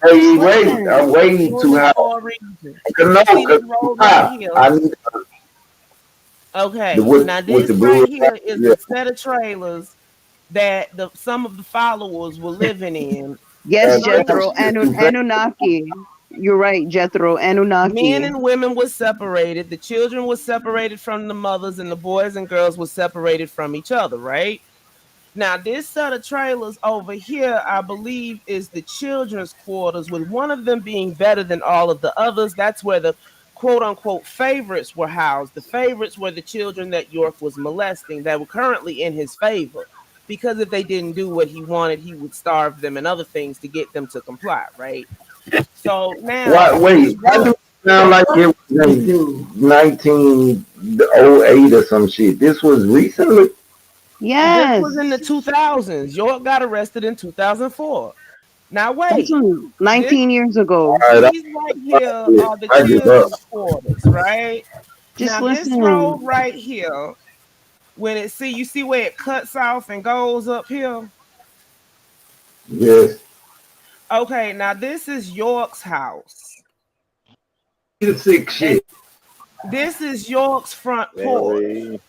wait. Listen. I'm waiting Doing to this how. for a reason. No, You see this cause road right here. I need the Okay, with now with this the blue. right here is Yeah. a set of trailers that some of the followers were living in. Yes, Damn, Some Jethro. shit too fast. Anunnaki. You're right, Jethro. men Anunnaki. and women were separated. The children were separated from the mothers, and the boys and girls were separated from each other. Right? Now, this set of trailers over here, I believe, is the children's quarters, with one of them being better than all of the others. That's where the quote unquote favorites were housed. The favorites were the children that York was molesting that were currently in his favor. Because if they didn't do what he wanted, he would starve them and other things to get them to comply, right? So now Why? this Wait. How do road, it sound like it was in 1908 or some shit? This was recently. this was in the Yes. 2000s. York got arrested in 2004. Now That's wait, from this 19 years ago. All right. these right here are the I give up. children's quarters, right? Just Now this road listen. right here, when you see where it cuts off and goes up here. Yes. Okay, now this is York's house, You sick and shit. this is York's front porch. Very.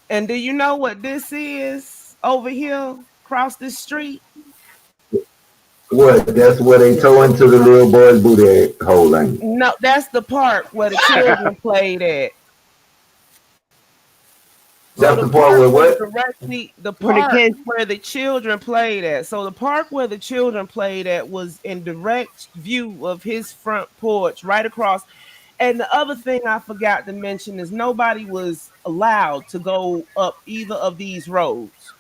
And do you know what this is over here across the street? What? That's where they toe into the little boy's booty hole, ain't it? No, that's the park where the children played at. So That's the the part park where was what? directly the For the park kids. where the children played at. So the park where the children played at was in direct view of his front porch, right across. And the other thing I forgot to mention is nobody was allowed to go up either of these roads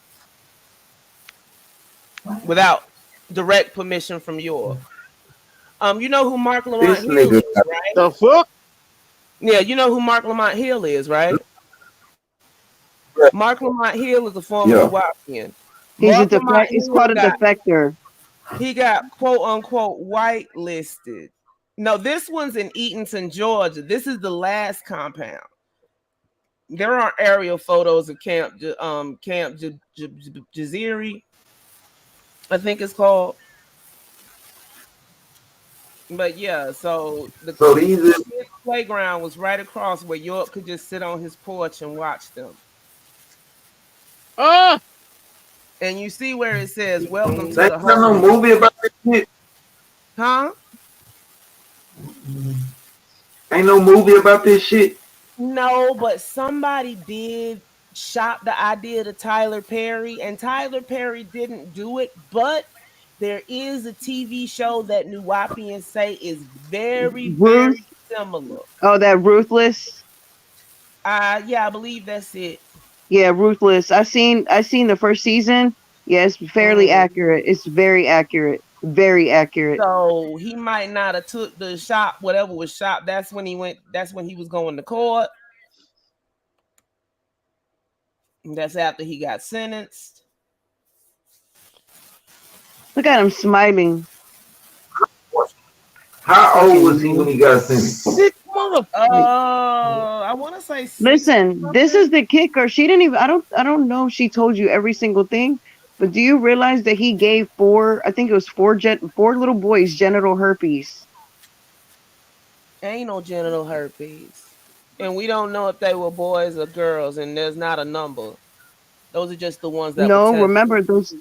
without direct permission from York. You know who Mark Lamont This Hill nigga. is, right? The fuck? Yeah, you know who Mark Lamont Hill is, right? Mark Lamont Hill is a former Yeah. Nuwapian. He's a Mark Lamont It's Hill called a got defector. he got quote unquote whitelisted. No, this one's in Eatonton, Georgia. This is the last compound. There are aerial photos of Camp Jaziri, I think it's called. But yeah, so the So these is kids' playground was right across where York could just sit on his porch and watch them. Ah! And you see where it says "Welcome to ain't the got no Holy," movie about this shit. huh? Ain't no movie about this shit. No, but somebody did shop the idea to Tyler Perry, and Tyler Perry didn't do it, but there is a TV show that New Wapians say is very, Ruth. very similar. Oh, that Ruthless. Yeah, I believe that's it. Yeah, Ruthless. I seen the first season. Yeah, it's fairly Mm. accurate. It's very accurate. Very accurate. So he might not have took the shop, whatever was shop. That's when he went. That's when he was going to court. That's after he got sentenced. Look at him smiling. How old was he when he got sentenced? Sick motherfucker. I want to say 60 Listen, this something. is the kicker. She didn't even I don't know if she told you every single thing, but do you realize that he gave I think it was four little boys genital herpes. Ain't no genital herpes. And we don't know if they were boys or girls, and there's not a number. Those are just the ones that were No, tested. remember those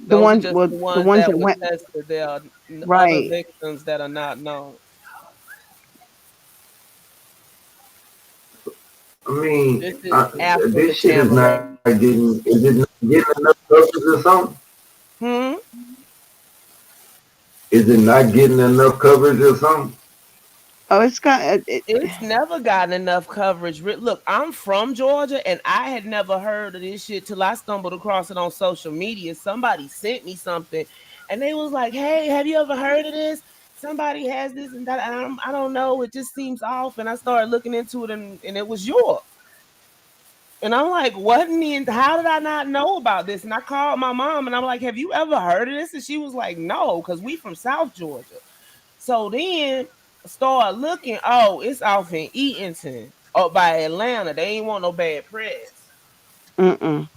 The Those are ones, just well, the the ones ones that that were went tested. There are other right. victims that are not known. I mean, This is after this the shit is not tampering. getting. Is it not getting enough coverage or something? Hmm. Is it not getting enough coverage or something? Oh, it's got It's never gotten enough coverage. Look, I'm from Georgia and I had never heard of this shit till I stumbled across it on social media. Somebody sent me something and they was like, "Hey, have you ever heard of this? Somebody has this and that." And I don't know. It just seems off. And I started looking into it and it was York. And I'm like, what in the, how did I not know about this? And I called my mom and I'm like, have you ever heard of this? And she was like, no, because we from South Georgia. So then start looking, oh, it's off in Eatonton up by Atlanta. They ain't want no bad press. mm-mm.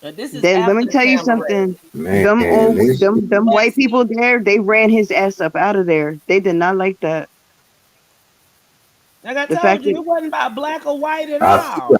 And this is Then let after me the tell you Tamarack. something. Man, Them old this shit. them But white see, people there, they ran his ass up out of there. They did not like that. like I The fact told you, that it wasn't about black or white at I see. all.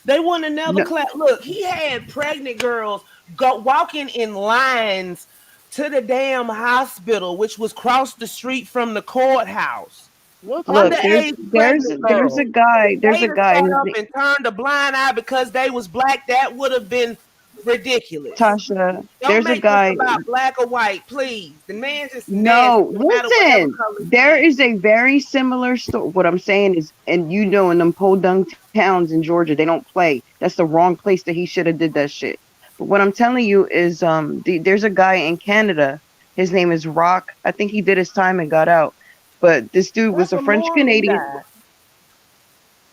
They wouldn't have never no, clapped. Look, he had pregnant girls go walking in lines to the damn hospital, which was across the street from the courthouse. What type look, of shit? Underage pregnant there's a girls. guy, If there's they'd a have guy, sat his up and turned a blind eye because they was black, that would have been ridiculous. Tasha, Don't there's a make this guy. about black or white, please. The man just nasty, No, no matter whatever listen. color There he is. is a very similar story. What I'm saying is, and you know, in them podunk towns in Georgia, they don't play. That's the wrong place that he should have did that shit. But what I'm telling you is, there's a guy in Canada. His name is Rock. I think he did his time and got out. But this dude was That's a a French Mormon Canadian. guy.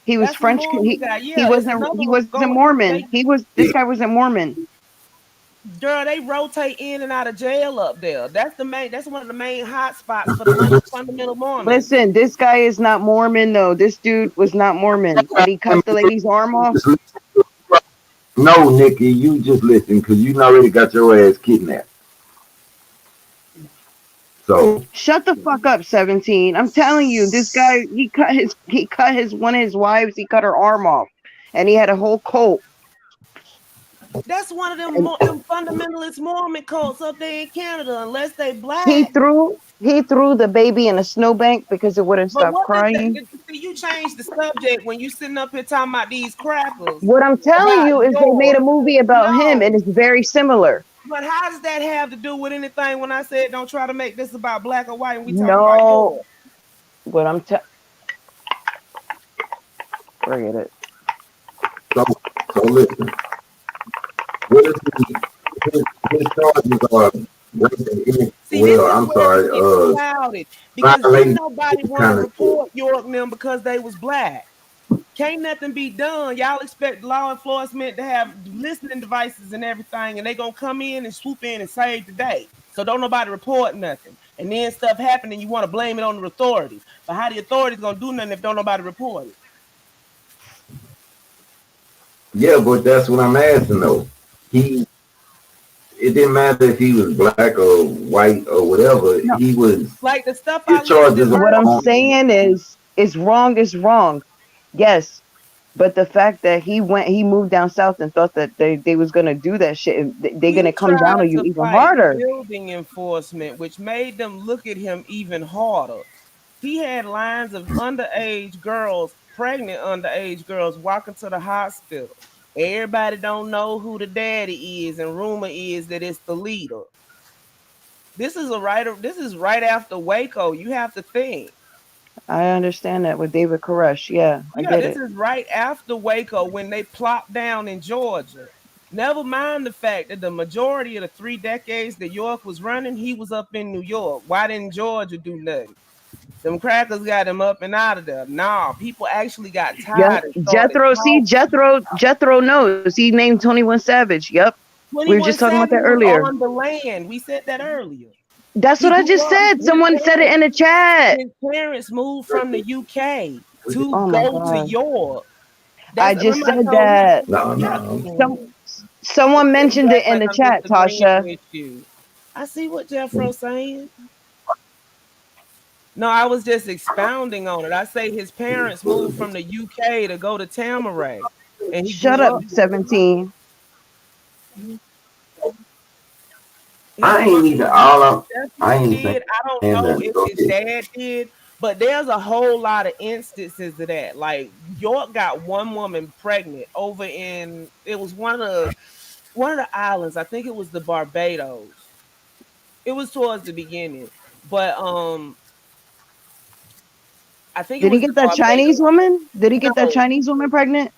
He was That's a French. Mormon guy. He Yeah, it's wasn't. another He one wasn't going. Mormon. They He was. This guy wasn't Mormon. Girl, they rotate in and out of jail up there. That's the main. That's one of the main hot spots for the fundamental Mormons. Listen, this guy is not Mormon though. This dude was not Mormon, and he cut the lady's arm off. No, Nikki, you just listen because you already got your ass kidnapped. So Shut the fuck up, 17. I'm telling you, this guy he cut his one of his wives, he cut her arm off. And he had a whole cult. That's one of them And them fundamentalist Mormon cults up there in Canada, unless they he black. threw the baby in a snowbank because it wouldn't But stop what does that? crying. See, you change the subject when you sitting up here talking about these crackers What I'm telling about you is they made yours. a movie about him and No, it's very similar. but how does that have to do with anything? When I said don't try to make this about black or white, and we talking about No, yours. what I'm forget it. so so listen. What is his charges are raping? See, this Well, is I'm where it sorry. gets clouded because didn't Violation nobody want to kind of shit. report York and them because they was black. Can't nothing be done. Y'all expect law enforcement to have listening devices and everything, and they gonna come in and swoop in and save the day. So don't nobody report nothing. And then stuff happen and you want to blame it on the authorities. But how the authorities gonna do nothing if don't nobody report it? Yeah, but that's what I'm asking though. He it didn't matter if he was black or white or whatever. No, He was Like the stuff his I listed charges are what I'm on. earlier. saying is wrong is wrong. Yes, but the fact that he moved down south and thought that they was gonna do that shit, they're He gonna come down tried on you to even fight harder. building enforcement, which made them look at him even harder. He had lines of underage girls, pregnant underage girls, walking to the hospital. Everybody don't know who the daddy is, and rumor is that it's the leader. This is right after Waco. You have to think. I understand that with David Koresh. Yeah, I Yeah, get this it. is right after Waco when they plopped down in Georgia. Never mind the fact that the majority of the 3 decades that York was running, he was up in New York. Why didn't Georgia do nothing? Them crackers got him up and out of there. Nah, people actually got Yeah, tired and started Jethro. See, talking. Jethro knows. He named 21 Savage. Yep, we were just 21 talking about that Savage was earlier. on the land. We said that earlier. That's He what I grew just up. said. Someone said it in the chat. His parents moved from the UK to Oh my go to god, York. I That's just remember I said told you. that. No, Yeah, no. Some someone you mentioned it act in like the I'm chat, disagreeing Tasha. with you. I see what Jeffro's saying. No, I was just expounding on it. I say his parents moved from the UK to go to Tamarack, and he Shut grew up, up there. 17. His I ain't even mom all up. I definitely ain't saying did. I don't know nothing. if Go his ahead. dad did, but there's a whole lot of instances of that. Like York got one woman pregnant over in it was one of the islands. I think it was the Barbados. It was towards the beginning, but I think it Did he was the get that Chinese Barbados. woman? Did he get that No, Chinese woman pregnant?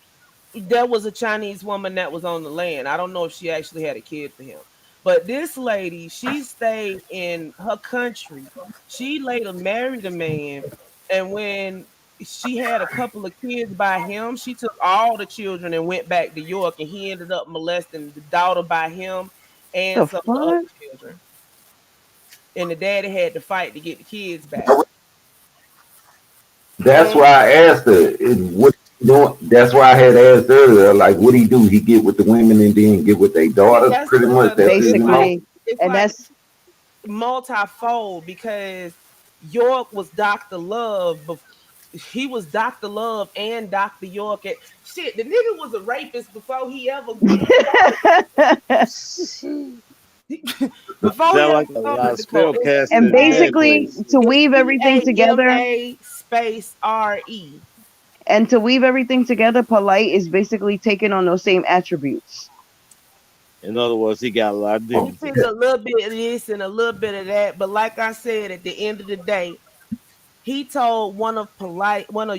there was a Chinese woman that was on the land. I don't know if she actually had a kid for him. But this lady, she stayed in her country. She later married a man. And when she had a couple of kids by him, she took all the children and went back to York. And he ended up molesting the daughter by him and The some of the fuck? other children. And the daddy had to fight to get the kids back. That's Hmm? why I asked her, what he doing? That's why I had asked earlier, like, what he do? He get with the women and then get with their daughters, That's pretty much. That's his MO. Basically, it's and like that's multifold because York was Dr. Love. He was Dr. Love and Dr. York. Shit, the nigga was a rapist before he ever before he Sound ever like a lot started of the cult. spell It's and casting in bad basically place. to it's weave everything together CASHAPP space RE. and to weave everything together, polite is basically taking on those same attributes. In other words, he got a lot of He differences. took a little bit of this and a little bit of that, but like I said, at the end of the day, he told one of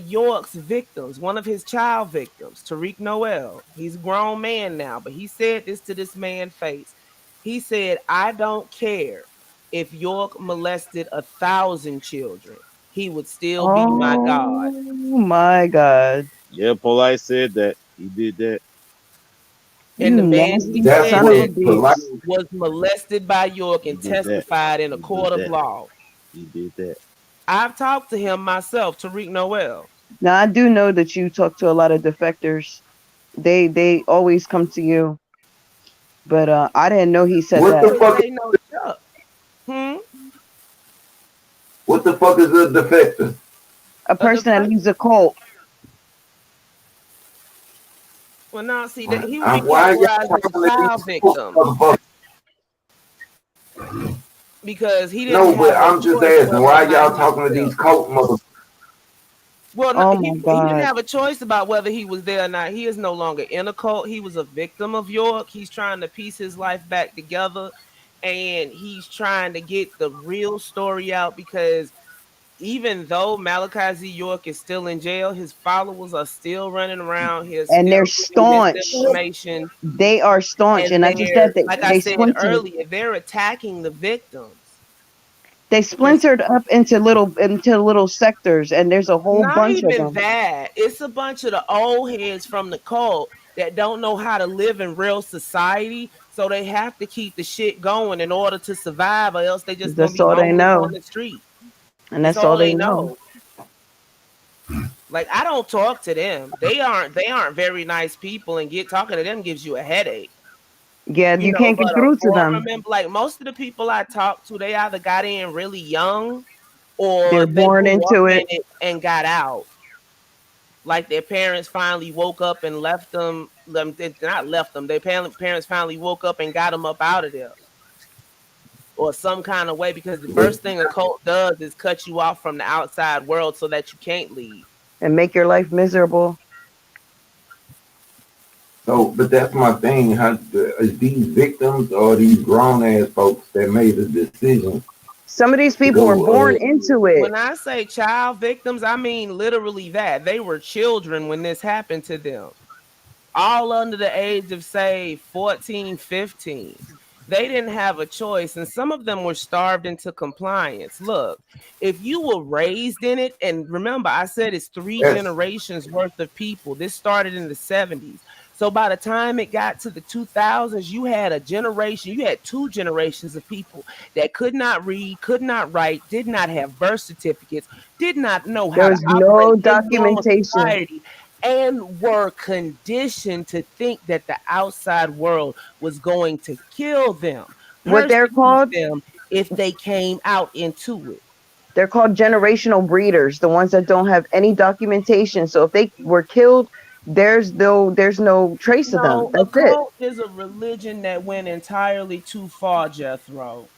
York's victims, one of his child victims, Tariq Noel. He's a grown man now, but he said this to this man's face. He said, "I don't care if York molested 1,000 children. He would still be my God." Oh my god. Yeah, Polite said that. He did that. And You the man he nasty That's said son of a what this polite. to bitch. was molested by York He and did that. testified in a He did court of that. law. He did that. I've talked to him myself, Tariq Noel. Now I do know that you talk to a lot of defectors. They always come to you. But I didn't know he said What that. the fuck? Say no Chuck. Hmm? What the fuck is a defector? A A person that defect. leaves a cult. Well, now see that he would be Why y'all categorized as a talking to child these victim motherfuckers? because he didn't No, but have a I'm just choice asking, whether or why not y'all he was talking to there. these cult motherfuckers? Well, no, Oh my he didn't god. have a choice about whether he was there or not. He is no longer in a cult. He was a victim of York. He's trying to piece his life back together, and he's trying to get the real story out because even though Malachi Z. York is still in jail, his followers are still running around here, And they're still giving staunch. misinformation. They are staunch. And And I just said they're, that like I they said splintered. earlier, they're attacking the victims. They And splintered up into little sectors, and there's a whole not bunch of even them. that. It's a bunch of the old heads from the cult that don't know how to live in real society. So they have to keep the shit going in order to survive, or else they just gonna That's be all they homeless know. on the street. And That's that's all all they they know. know. Like I don't talk to them. They aren't very nice people, and get talking to them gives you a headache. Yeah, You you know, can't but get a through to former them. member, like most of the people I talk to, they either got in really young or They're they born grew up into in it. it and got out. Like their parents finally woke up and left them not left them. Their parents finally woke up and got them up out of there or some kind of way because the But first thing a cult does is cut you off from the outside world so that you can't leave. And make your life miserable. so, but that's my thing. How is these victims or these grown ass folks that made the decision Some of these to people were born go? into it. When I say child victims, I mean literally that. They were children when this happened to them. All under the age of say 14, 15. They didn't have a choice and some of them were starved into compliance. Look, if you were raised in it, and remember I said it's three That's generations worth of people. This started in the 70s. So by the time it got to the 2000s, you had a generation, you had two generations of people that could not read, could not write, did not have birth certificates, did not know There how to was operate no in normal documentation. society, and were conditioned to think that the outside world was going to kill them, What they're persecute called, them if they came out into it. they're called generational breeders, the ones that don't have any documentation. So if they were killed there's no trace of them. No, a That's it. cult is a religion that went entirely too far, Jethro.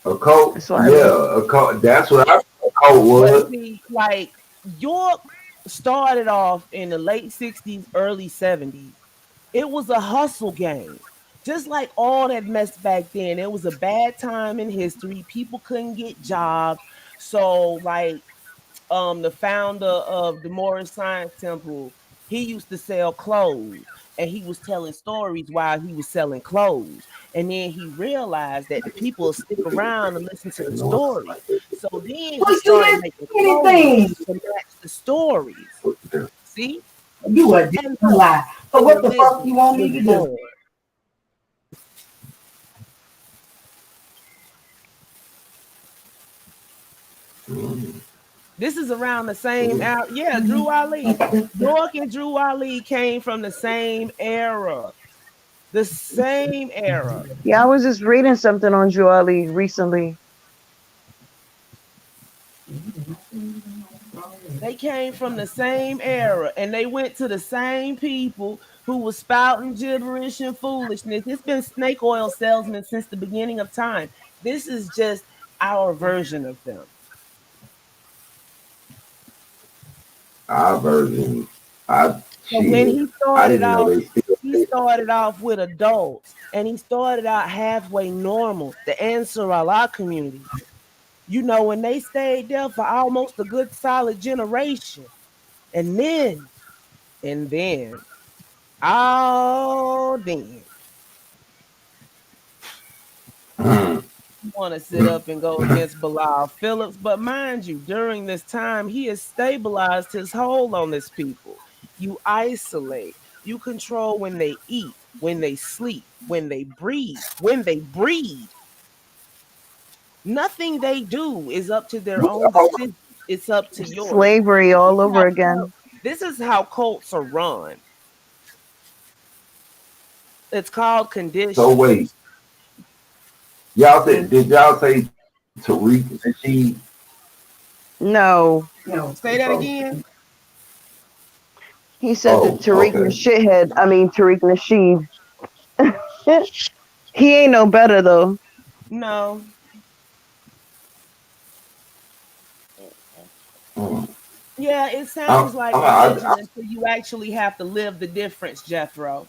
A cult, That's why I don't. yeah, a cult. That's what I thought a cult But was. see, like York started off in the late 60s, early 70s. It was a hustle game. Just like all that mess back then, it was a bad time in history. People couldn't get jobs. So like the founder of the Morris Science Temple, he used to sell clothes and he was telling stories while he was selling clothes. And then he realized that the people will stick around and listen to the stories. So then he But you started didn't making see clothes anything. to match the stories. See? You a And damn lie. So the what the fuck religion you want me was to do? born. This is around the same era. Yeah, Drew Ali. York and Drew Ali came from the same era. The same era. Yeah, I was just reading something on Drew Ali recently. They came from the same era and they went to the same people who was spouting gibberish and foolishness. It's been snake oil salesmen since the beginning of time. This is just our version of them. Our version. I So when shit. I didn't know they still. he started off with adults and he started out halfway normal, the Ansar Allah community. You know, when they stayed there for almost a good solid generation. And then, then you want to sit up and go against Bilal Phillips. But mind you, during this time, he has stabilized his hold on this people. You isolate, you control when they eat, when they sleep, when they breathe, when they breed. Nothing they do is up to their own decision. It's up to yours. Slavery This all is how over again. this is how cults are run. It's called So conditioning. wait, y'all said, did y'all say Tariq Nasheed? No, No. Say that again. he said that Oh, Tariq okay. Nasheed. I mean Tariq Nasheed. He ain't no better though. No. Hmm. Yeah, it I'm, sounds like I'm, religion until you actually have to live the difference, Jethro.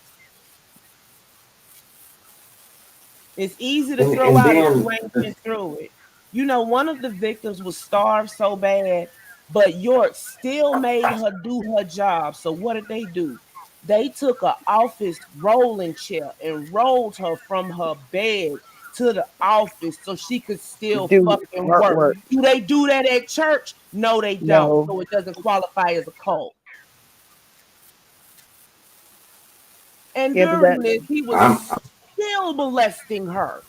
It's easy to throw and out if you then ain't been through it. You know, one of the victims was starved so bad, but York still made her do her job. So what did they do? They took a office rolling chair and rolled her from her bed to the office so she could still Do fucking work. artwork. Do they do that at church? No, they don't. No. So it doesn't qualify as a cult. And Yeah, but that. during this, he was I'm, still molesting her.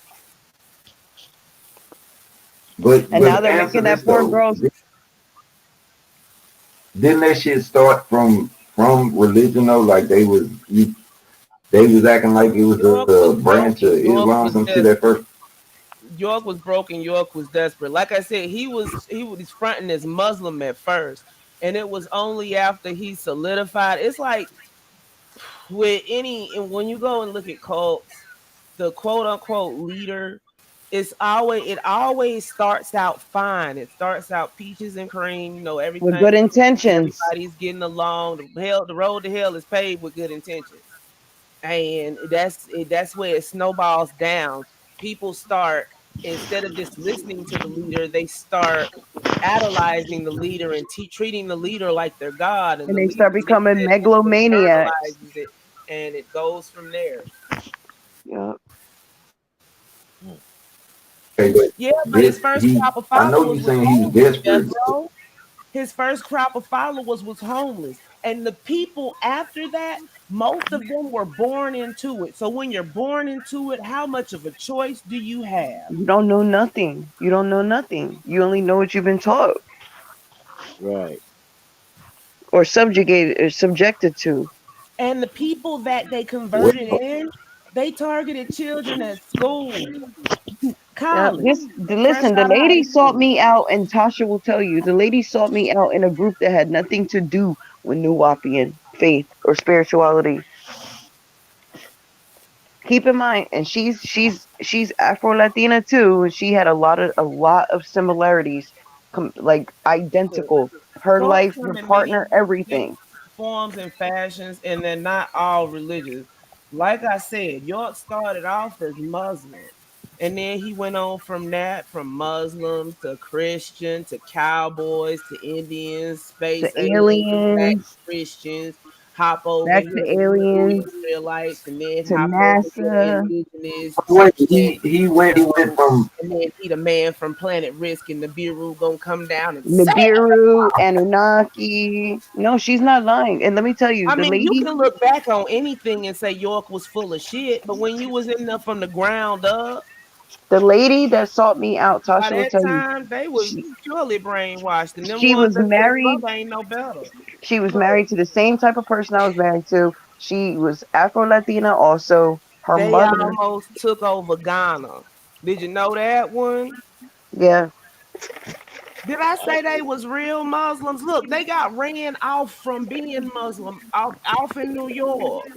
And now but they're answer making that this poor though. girl. Didn't that shit start from religion though? Like they was acting like it was York a was branch of broken. York Islam, was some shit at desperate. first. York was broken. York was desperate. Like I said, he was fronting as Muslim at first, and it was only after he solidified. It's like with any, and when you go and look at cults, the quote unquote leader, it always starts out fine. It starts out peaches and cream. You know, With everything. good intentions. Everybody's getting along. The road to hell is paved with good intentions, and that's where it snowballs down. People start, instead of just listening to the leader, they start idolizing the leader and treating the leader like their god, and And the they leader start takes becoming that shit and megalomaniacs. internalizes it, and it goes from there. Yeah. Okay, but Yeah, but his this first he. crop of I know followers you was saying he was homeless, desperate. Jethro. His first crop of followers was homeless. And the people after that, most of them were born into it. So when you're born into it, how much of a choice do you have? You don't know nothing. You don't know nothing. You only know what you've been taught Right. or subjugated or subjected to. And the people that they Well, converted in, They targeted children at school, Yeah, college, fresh listen, the out of high lady sought school. me out, and Tasha will tell you, the lady sought me out in a group that had nothing to do with New Wapian faith or spirituality. Keep in mind, and she's Afro Latina too, and she had a lot of similarities, like identical. Her Folks life, her come in partner, many everything. forms and fashions, and they're not all religious. Like I said, York started off as Muslim, and then he went on from that, from Muslims to Christian to cowboys to Indians, To space aliens, back aliens, to Christians, hop over back here to to Hebrew aliens, Israelites, and then to hop over here to NASA. indigenous, Wait, and he went from and then he the man from Planet Risk, and the Bureau gonna come down and say. Nibiru, Anunnaki. No, she's not lying. And let me tell you, I the mean, you lady, can look back on anything and say York was full of shit, but when you was in there from the ground up, that sought me out, by Tasha will that tell you, time they was she, surely brainwashed, and them she ones was that said married. brother ain't no better. She was Look, married to the same type of person I was married to. She was Afro Latina also. Her they mother, almost took over Ghana. Did you know that one? yeah, Did I say they was real Muslims? Look, they got ran off from being Muslim off in New York.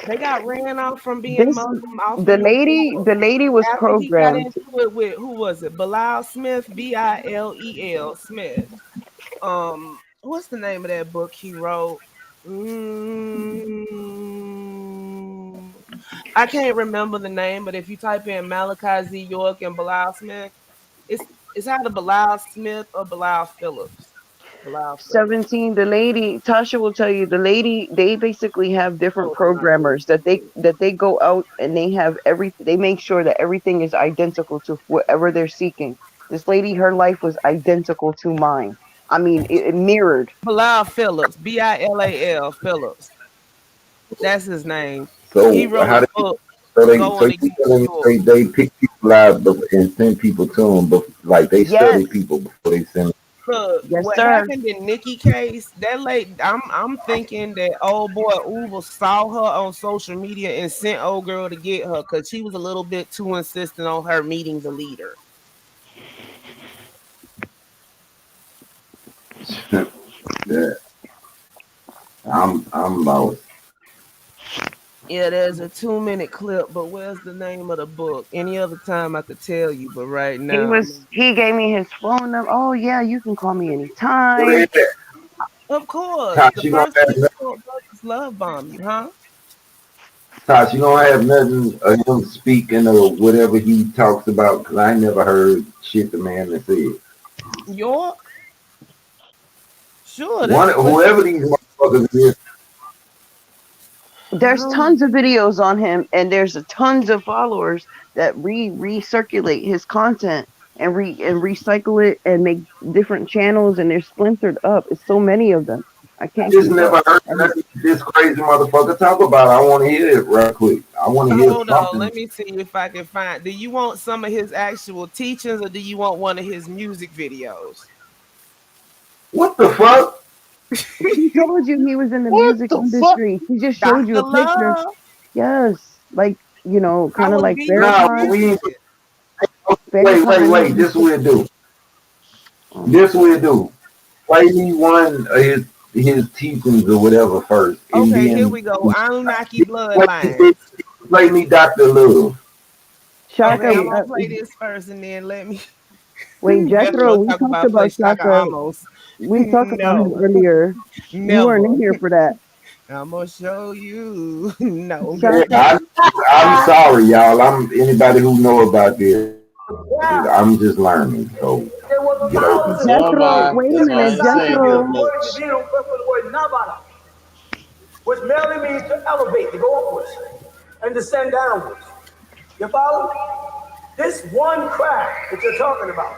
They got ran off from being this Muslim off the in New lady, York. the lady was After he got programmed. into it with who was it? Bilal Smith, Bilel Smith. What's the name of that book he wrote? Mm, I can't remember the name, but if you type in Malachi Z. York and Bilal Smith, it's either Bilal Smith or Bilal Phillips. Bilal Phillips. 17, the lady, Tasha will tell you, the lady, they basically have different Close enough. programmers that they go out and they have they make sure that everything is identical to whatever they're seeking. This lady, her life was identical to mine. I mean, it mirrored. Bilal Phillips, Bilal Phillips. That's his name. He so wrote how a did book so going you against telling me York. they pick people out and send people to them, but like they Yes, study people before they send them. Look, yes, what sir. happened in Nikki case, that late I'm thinking that old boy Uber saw her on social media and sent old girl to get her because she was a little bit too insistent on her meeting the leader. Yeah, I'm lost. Yeah, there's a 2 minute clip, but where's the name of the book? Any other time I could tell you, but right now. He gave me his phone number. Oh yeah, you can call me Well, anytime. Of course, Tosh, the you gonna person have who told brothers love bomb you, huh? Tosh, you gonna have nothing him speaking or whatever he talks about because I never heard shit the man that said. York? Sure, One that's what whoever these motherfuckers is, There's tons of videos on him, and there's tons of followers that recirculate his content and recycle it and make different channels, and they're splintered up. It's so many of them. I I can't just keep up. never heard nothing this crazy motherfucker talk about. I want to hear it right quick. I want to hear Hold on, something. let me see if I can find. Do you want some of his actual teachings or do you want one of his music videos? What the fuck? She told you he was in the What music the fuck? industry. She just showed you Dr. a picture. Love, Yes, like I kind of was like being Nah, we ain't. serious. Wait. Farrakhan. This we'll do. Oh my This god. we'll do. Play me one of his teachings or whatever first, and Okay, here then we go. Anunnaki play, bloodlines. play me Dr. Love. Okay, Shaka, I'm gonna play this first and then let me wait, Jethro, Jethro we talk talked about play about Shaka Shaka. Amos. We talked about him No, earlier. You weren't never. in here for that. I'm gonna show you. No. Yeah, Shaka, I'm sorry, y'all. I'm anybody who know about this. I'm just learning, so There was get over power it. in the So am Jethro, I. Bible. wait a That's why I minute, ain't saying Inside too the Jethro. word much. Judeo comes from the word Nabala, which merely means to elevate, to go upwards, and descend downwards. You follow? This one crash that you're talking about,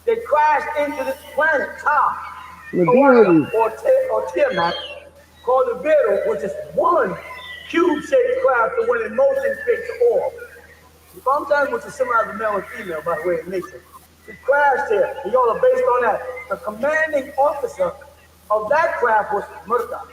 that crashed into this planet, Nibiru. or Tiamat, called the Beryl, which is one cube-shaped craft that went in motion straight to orb. Sometimes which is similar to male and female by the way of nature. It crashed here, and y'all are based on that. The commanding officer of that craft was Murdoch.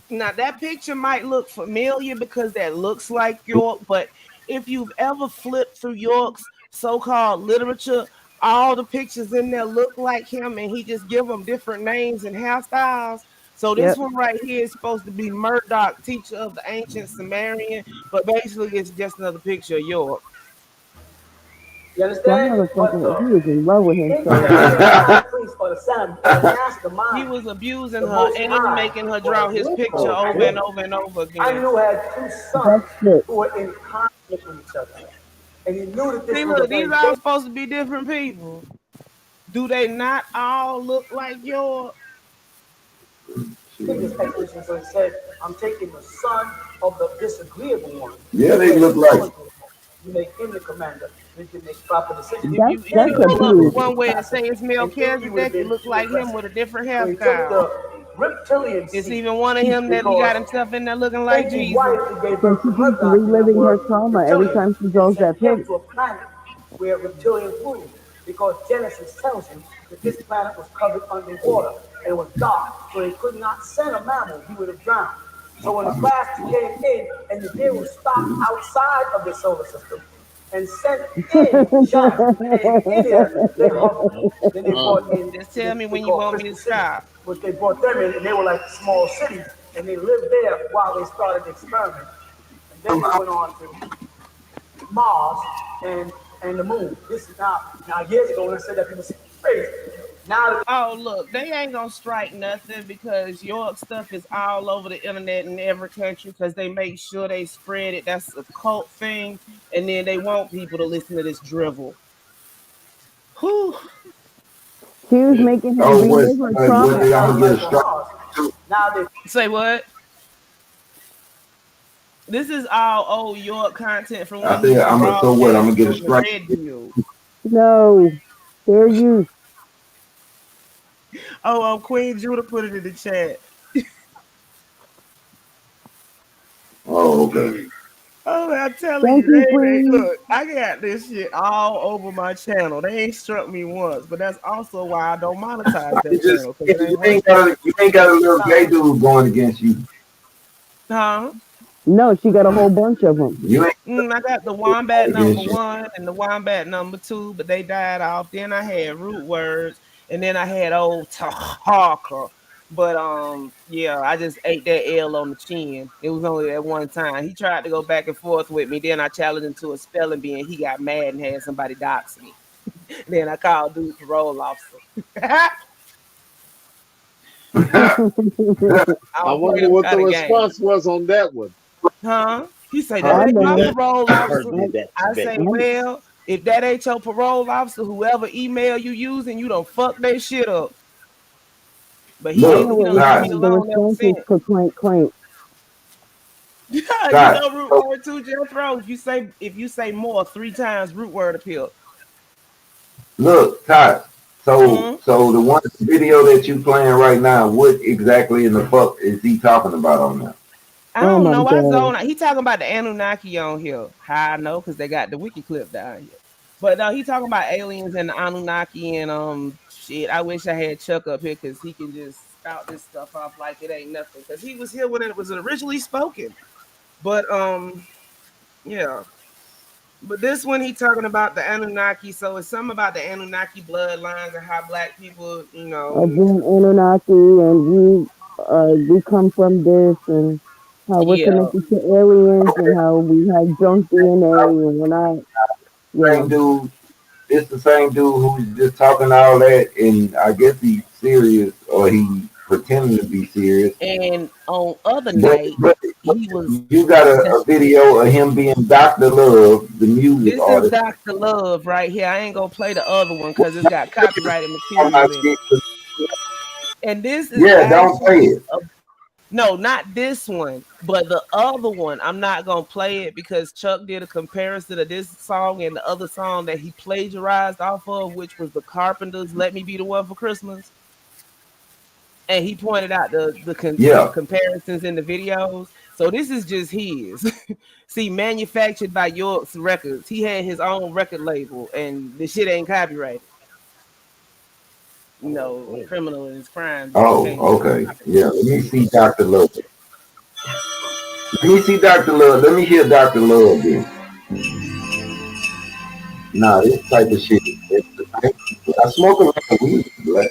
Now that picture might look familiar because that looks like York, but if you've ever flipped through York's so-called literature, all the pictures in there look like him, and he just give them different names and hairstyles. So this Yep. one right here is supposed to be Murdoch, teacher of the ancient Sumerian, but basically it's just another picture of York. You That understand? But motherfucker, he the was in love with himself. incarnate high priest or the son or the He mastermind, was abusing the her Most and High, making her draw was his with picture her. over And and over and over I again. knew had two That's sons it. who were in conflict with each other. And he knew that See, this was a look, these very are dangerous supposed to be different people. Do they not all look like York? expedition. So he said, I'm taking the son of the disagreeable one. Yeah, The they very look like. intelligent one. You make him the commander. You can make proper decisions. If you if That's you And pull up the abuse. one where it passive. says And if he would have Melchizedek, it been look too like him aggressive. with a different So he took hairstyle. the reptilian It's seat even one of him that he because got himself in there looking like Satan's Jesus. wife who gave So birth she to keeps Murdoch and them reliving her were trauma every reptilians time she and draws sent that him pic. to a planet where reptilians ruled because Genesis tells him that this planet was covered underwater and it was dark, so they could not send a mammal, he would have drowned. So when the class came in and the deal was stopped outside of the solar system and sent in giants, and in there they hovered. Then they brought in Just this tell me they when you call want me to Crystal City, stop. which they brought them in, and they were like small cities, and they lived there while they started the experiment. And then they went on to Mars and the moon. This is now years ago when I said that people said crazy. Now Oh, look, they ain't gonna strike nothing because York stuff is all over the internet in every country because they make sure they spread it. That's a cult thing, and then they want people to listen to this drivel. Whew. She was making him Oh, relive her what trauma. they? I'm gonna get a strike. now they Say what? This is all old York content from I when he said, was a so what? I'm gonna get broadcaster a on the strike. red deal. No, fair use. Oh, Queen Judah put it in the chat. Oh, okay. Oh, I'm telling Thank you, you, they Queen. look. I got this shit all over my channel. They ain't struck me once, but that's also why I don't monetize You that just channel because it you ain't ain't worth it. got a little gay dude going against you. Huh? No, she got a whole bunch of them. You ain't I got the going wombat number against you. one and the wombat number two, but they died off. Then I had root words, and then I had old Tahaka. But yeah, I just ate that L on the chin. It was only that one time. He tried to go back and forth with me. Then I challenged him to a spelling bee, and he got mad and had somebody dox me. Then I called dude parole officer. I I don't play wonder them what the kind of games. response was on that one. Huh? He say that I ain't my know. parole officer. Turkey that I say, bait. well, if that ain't your parole officer, whoever email you using, you don't fuck that shit up. But I Look, he know done what left me Todd, the alone ever response is since. for clank clank. You Todd. know root word too, Jethro. If you say more 3 times, root word appeal. Look, Todd. So, Hmm. the one video that you playing right now, what exactly in the fuck is he talking about on there? I Oh don't my know. I god. zone out. He talking about the Anunnaki on here. How I know? Because they got the wiki clip down here. But no, he talking about aliens and the Anunnaki and shit. I wish I had Chuck up here because he can just spout this stuff off like it ain't nothing. Because he was here when it was originally spoken. But yeah. But this one he talking about the Anunnaki. So it's something about the Anunnaki bloodlines and how black people, Again, Anunnaki, and we come from this, and how we're yeah. connected to aliens, and how we have junk DNA, and we're not. Yeah. Same dude. It's the same dude who's just talking all that, and I guess he's serious or he pretending to be serious. And on other But, nights, but, but he was you got a video of him being Dr. Love, the music This is artist. Dr. Love right here. I ain't gonna play the other one because it's got copyrighted I'm not material in it. scared. And this is Yeah, don't play actually it. no, not this one, but the other one. I'm not gonna play it because Chuck did a comparison of this song and the other song that he plagiarized off of, which was the Carpenters' "Let Me Be the One for Christmas." And he pointed out the Yeah. comparisons in the videos. So this is just his. See, manufactured by York's Records. He had his own record label, and the shit ain't copyrighted. Oh, Criminal in his crimes, and you Oh, can't use okay. copyright. Yeah, let me see Dr. Love. Let me see Dr. Love. Let me hear Dr. Love then. Nah, this type of shit. I smoke a lot of weed, but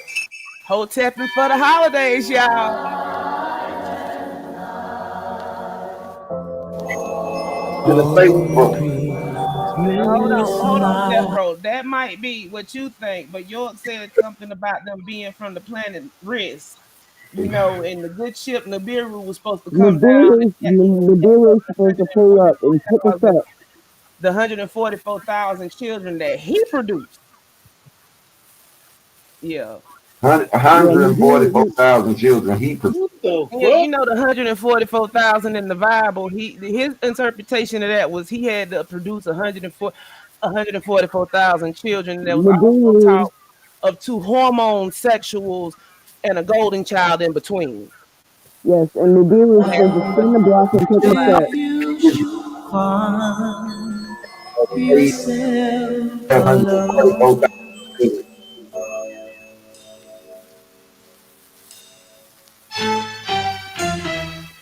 Hotepping for the holidays, y'all. to the Facebook. Hold on, Death Row. That might be what you think, but York said something about them being from the planet Risk. You know, and the good ship Nibiru was supposed to come down and Nibiru is supposed to pull up and pick us up. the 144,000 children that he produced. Yeah. 144,000 children he produced. What the Yeah, fuck? you know the 144,000 in the Bible. His interpretation of that was he had to produce 144,000 children. That was also Nibiru, taught of two hormone sexuals and a golden child in between. yes, and Nibiru is supposed to spin the block and pick us up. Yourself alone.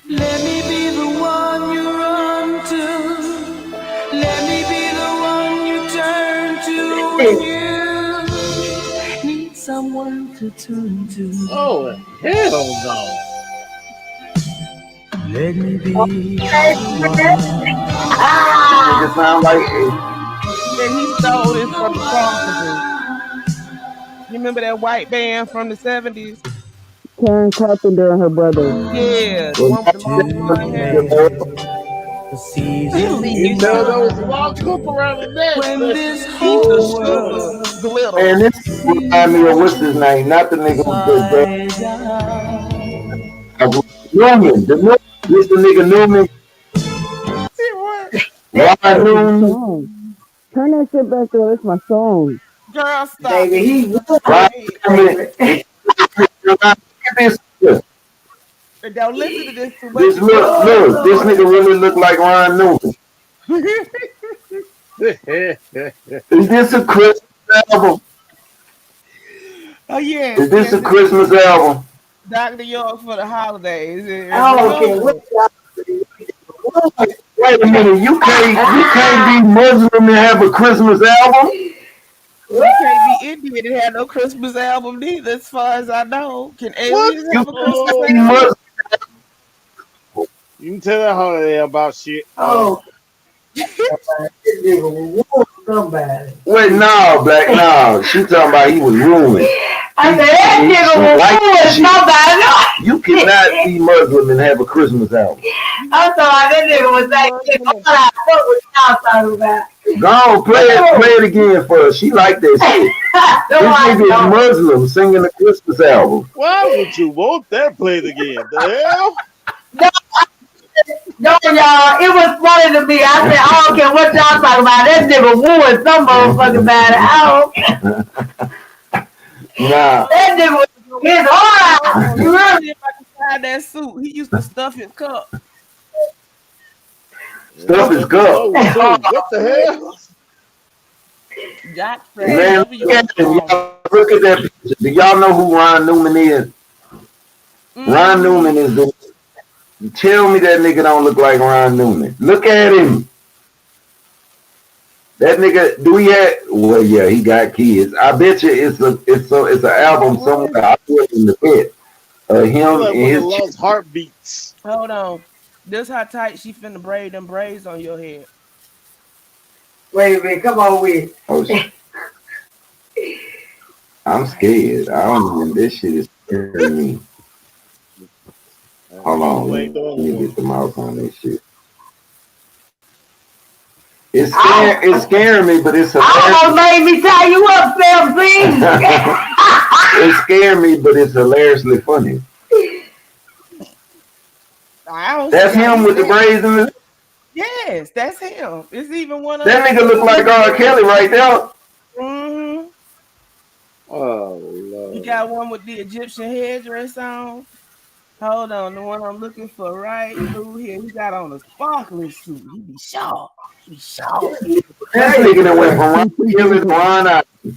Let me be the one you run to. Let me be the one you turn to when you need someone to turn to. Oh hell no! Let me be the Nigga sound like And he stole this from the Carpenters. You remember that white band from the 70s? Karen Carpenter and her brother. Yeah, the one with the long blonde hair. the You Leaked tell that sugar. was small cup around the neck. when That this shit Leaked smooth the as fuck. sugar. Glitter. man, this remind me of what's his name? Not the nigga who Newman. This the nigga Newman. See what? Why That was a Newman? song. Turn that shit back on. It's my song. Girl, stop Baby, it. he would, Why baby. Newman? And don't listen to this too much. This look, this nigga really look like Ron Newman. Is this a Christmas album? Oh yeah. Is this a Christmas album? Dr. York for the holidays. And I don't care what remember, y'all Wait a minute, you can't be Muslim and have a Christmas album? you can't be Indian and have no Christmas album neither, as far as I know. Can What? aliens You have a Christmas can't be album? Muslim. You can tell that holiday about shit. Oh, this nigga will somebody. Wait, no, Black, no. She talking about he was ruined. I said, that nigga will somebody. You cannot be Muslim and have a Christmas album. I'm sorry, that nigga was like, what was y'all talking about? Go on, play it again for her. She like that shit. This nigga is Muslim singing a Christmas album. Why would you want that played again? The hell? No, y'all, it was funny to me. I said, I don't care what y'all talking about. That nigga won some motherfucking about it. I don't. Nah. That nigga was his heart. You really? If I can find that suit, he used to stuff his cup. Stuff his cup. What the hell? Jack Man, look at that picture. Do y'all know who Ron Newman is? Ron Newman is the. Tell me that nigga don't look like Ron Newman. Look at him. That nigga, do he have? Well, yeah, he got kids. I bet you it's an album somewhere. I put in the pit. Him Like and his lost heartbeats. Hold on. This how tight she finna braid them braids on your head. Wait a minute, come on with it. Oh, I'm scared. I don't even. This shit is scaring me. Hold on, let me get the mouse on this shit. It's scaring me, but it's hilarious. Almost made me tie you up, Pimp C. It's scaring me, but it's hilariously funny. That's him with the braids in his. Yes, that's him. It's even one of That nigga look like R. Kelly right there. Mm-hmm. Oh Lord. You got one with the Egyptian headdress on. Hold on, the one I'm looking for right through here. He got on a sparkling suit. He be sharp. He be sharp. This nigga that went from Ron Kelly to Ron Isley.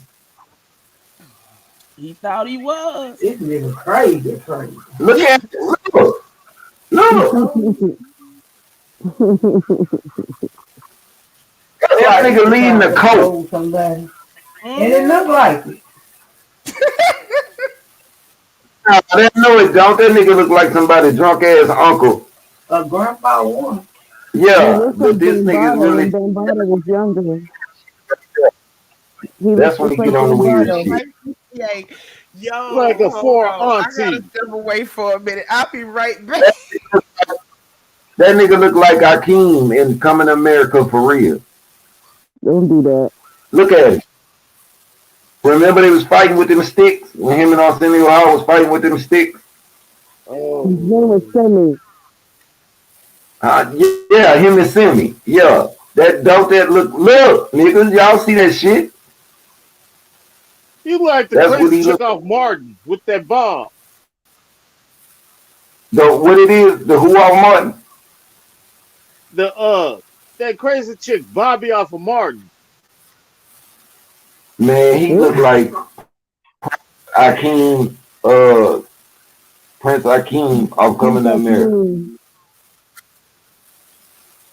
He thought he was. This nigga crazy. Look at it. Look. Look, that nigga leading the coat. Somebody. And it look like it. I know it don't. That nigga look like somebody drunk ass uncle. A grandpa one. He Yeah, looks like but this nigga's Bambaataa when really. Bambaataa was younger. He looks That's when just you like get on the weird Bambaataa. shit. Yeah. Yo, Like a hold foreign on. I gotta auntie. step away for a minute. I'll be right back. That nigga look like Akeem in Coming to America for real. Don't do that. Look at it. Remember they was fighting with them sticks when him and Arsenio Hall was fighting with them sticks. His name was Semi. Yeah, him and Simi. Yeah, that look, niggas, y'all see that shit? You like the That's what crazy he chick look. off Martin with that bomb. What it is? The who off Martin? That crazy chick Bobby off of Martin. Man, he look like Akeem, Prince Akeem off Coming to America.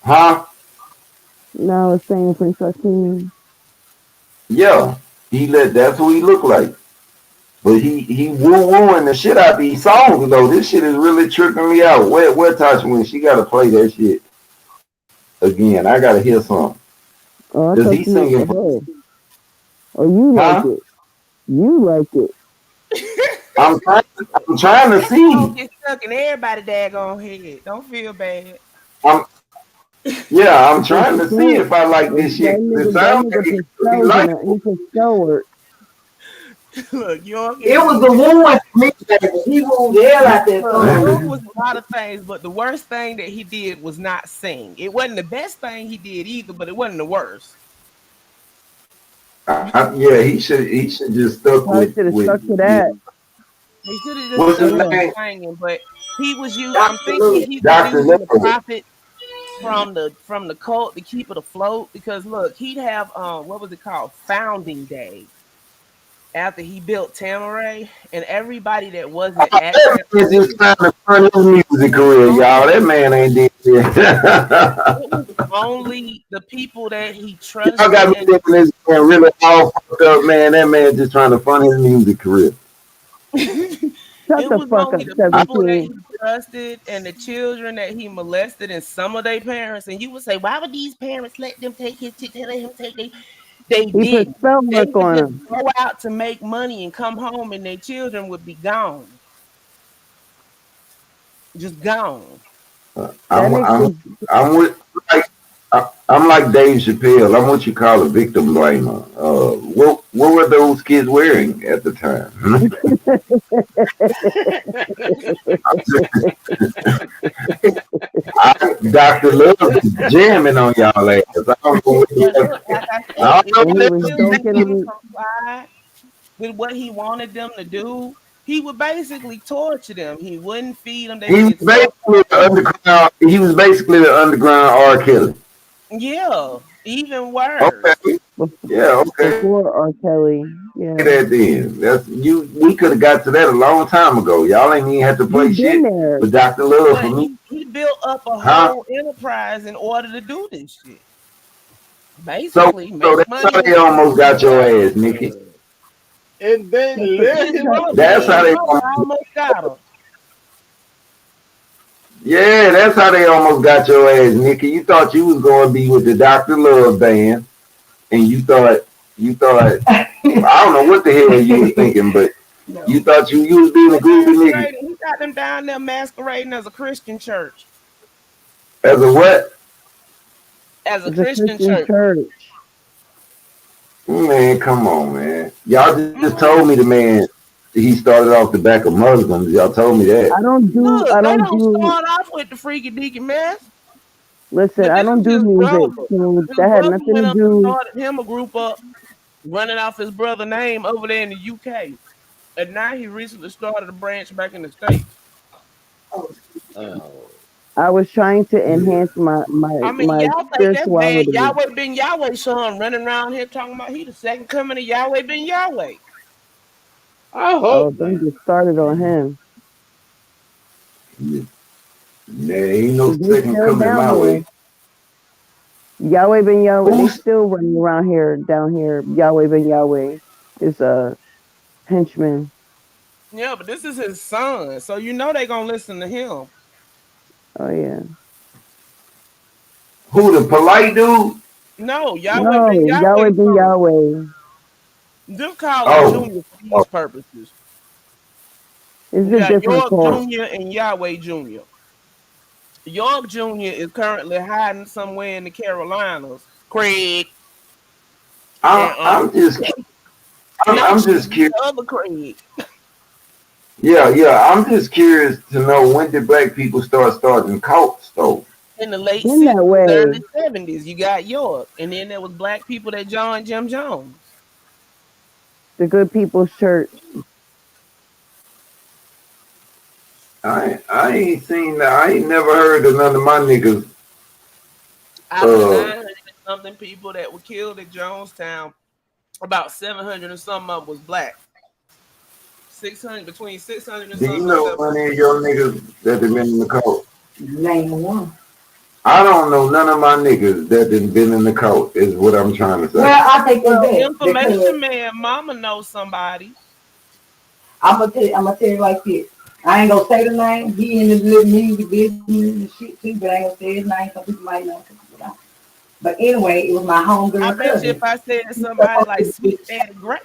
Huh? No, it's saying Prince Akeem. Yeah, that's who he look like. But he woo-wooing the shit out these songs though. This shit is really tripping me out. Where Tasha when she gotta play that shit again. I gotta hear something. Oh, I Cause thought he's you singing. Oh, you like Huh? it. You like it. I'm trying to see. Get stuck in everybody daggone head. Don't feel bad. I'm trying to see if I like this shit. It sounds like he can spell work. Look, you don't It was the one me that he moved the hell out that It song. was a lot of things, but the worst thing that he did was not sing. It wasn't the best thing he did either, but it wasn't the worst. Yeah, he should just stuck with. Stuck to that. He should have just What's his stuck name? with singing, but he was using. I'm thinking he was Dr. using the Lil. profit from the cult to keep it afloat. Because look, he'd have what was it called, Founding Day, after he built Tamaray, and everybody that wasn't at That man just trying to fund his music career, y'all. That man ain't dead yet. it was only the people that he trusted. Y'all got me thinking this man really all fucked up, man. That man just trying to fund his music career. It was only the people that he trusted and the children that he molested and some of their parents. And you would say, why would these parents let them take his shit? Let him take they did. They would just go out to make money and come home and their children would be gone. Just gone. I'm like Dave Chappelle. I'm what you call a victim blamer. What were those kids wearing at the time? Dr. Love is jamming on y'all ass. I don't know with what he wanted them to do, he would basically torture them. He wouldn't feed them. He was basically the underground R. Kelly. Yeah, even worse. Okay. Yeah, okay. Before R. Kelly. Yeah. That then. We could have got to that a long time ago. Y'all ain't even have to play shit with Dr. Love for me. He built up a whole enterprise in order to do this shit. Basically, so that's how they almost got your ass, Nikki. And then let him up. That's how they almost got him. Yeah, that's how they almost got your ass, Nikki. You thought you was going to be with the Dr. Love band, and you thought I don't know what the hell you was thinking, but you thought you was being a groovy nigga. He got them down there masquerading as a Christian church. As a what? As a Christian church. Man, come on, man. Y'all just told me the man. He started off the back of Muslims. Y'all told me that. I don't start off with the freaky deaky mess. Listen, I don't do music, so that had nothing to do. Started him a group up, running off his brother's name over there in the UK, and now he recently started a branch back in the States. I was trying to enhance my y'all spirituality. Yahweh ben Yahweh's son running around here talking about he the second coming of Yahweh ben Yahweh. I hope. Don't get started on him. There ain't no They second still coming down my here. way. Yahweh ben Yahweh. They Who's still running around here, down here. Yahweh ben Yahweh is a henchman. Yeah, but this is his son, so you know they gonna listen to him. Oh yeah. who the polite dude? No, Yahweh ben No, Yahweh Yahweh's ben son. Yahweh. Just call him Oh, Junior for oh, these purposes. It's You a got different York cult. Jr. and Yahweh Jr. York Jr. is currently hiding somewhere in the Carolinas. Craig and I'm just not I'm you, just curious. the other Craig. Yeah. I'm just curious to know when did black people start starting cults though? In the late Been that 60s, way. early 70s, you got York. And then there was black people that joined Jim Jones. The Good People's Church. I ain't seen that. I ain't never heard of none of my niggas. Out of the Uh, 900 and something people that were killed at Jonestown, about 700 and something of them was black. 600, between 600 and do you something and know 700. any of your niggas that have been in the cult? Name one. I don't know none of my niggas that have been in the cult. Is what I'm trying to say. Well, I take that Well, back because information man, mama knows somebody. I'm gonna tell you like this. I ain't gonna say the name. He in the little music business and shit too, but I ain't gonna say his name. Some people might know, some people don't. But anyway, it was my I homegirl bet you if cousin. I said He somebody supposed like to be. Sweet Daddy Grace.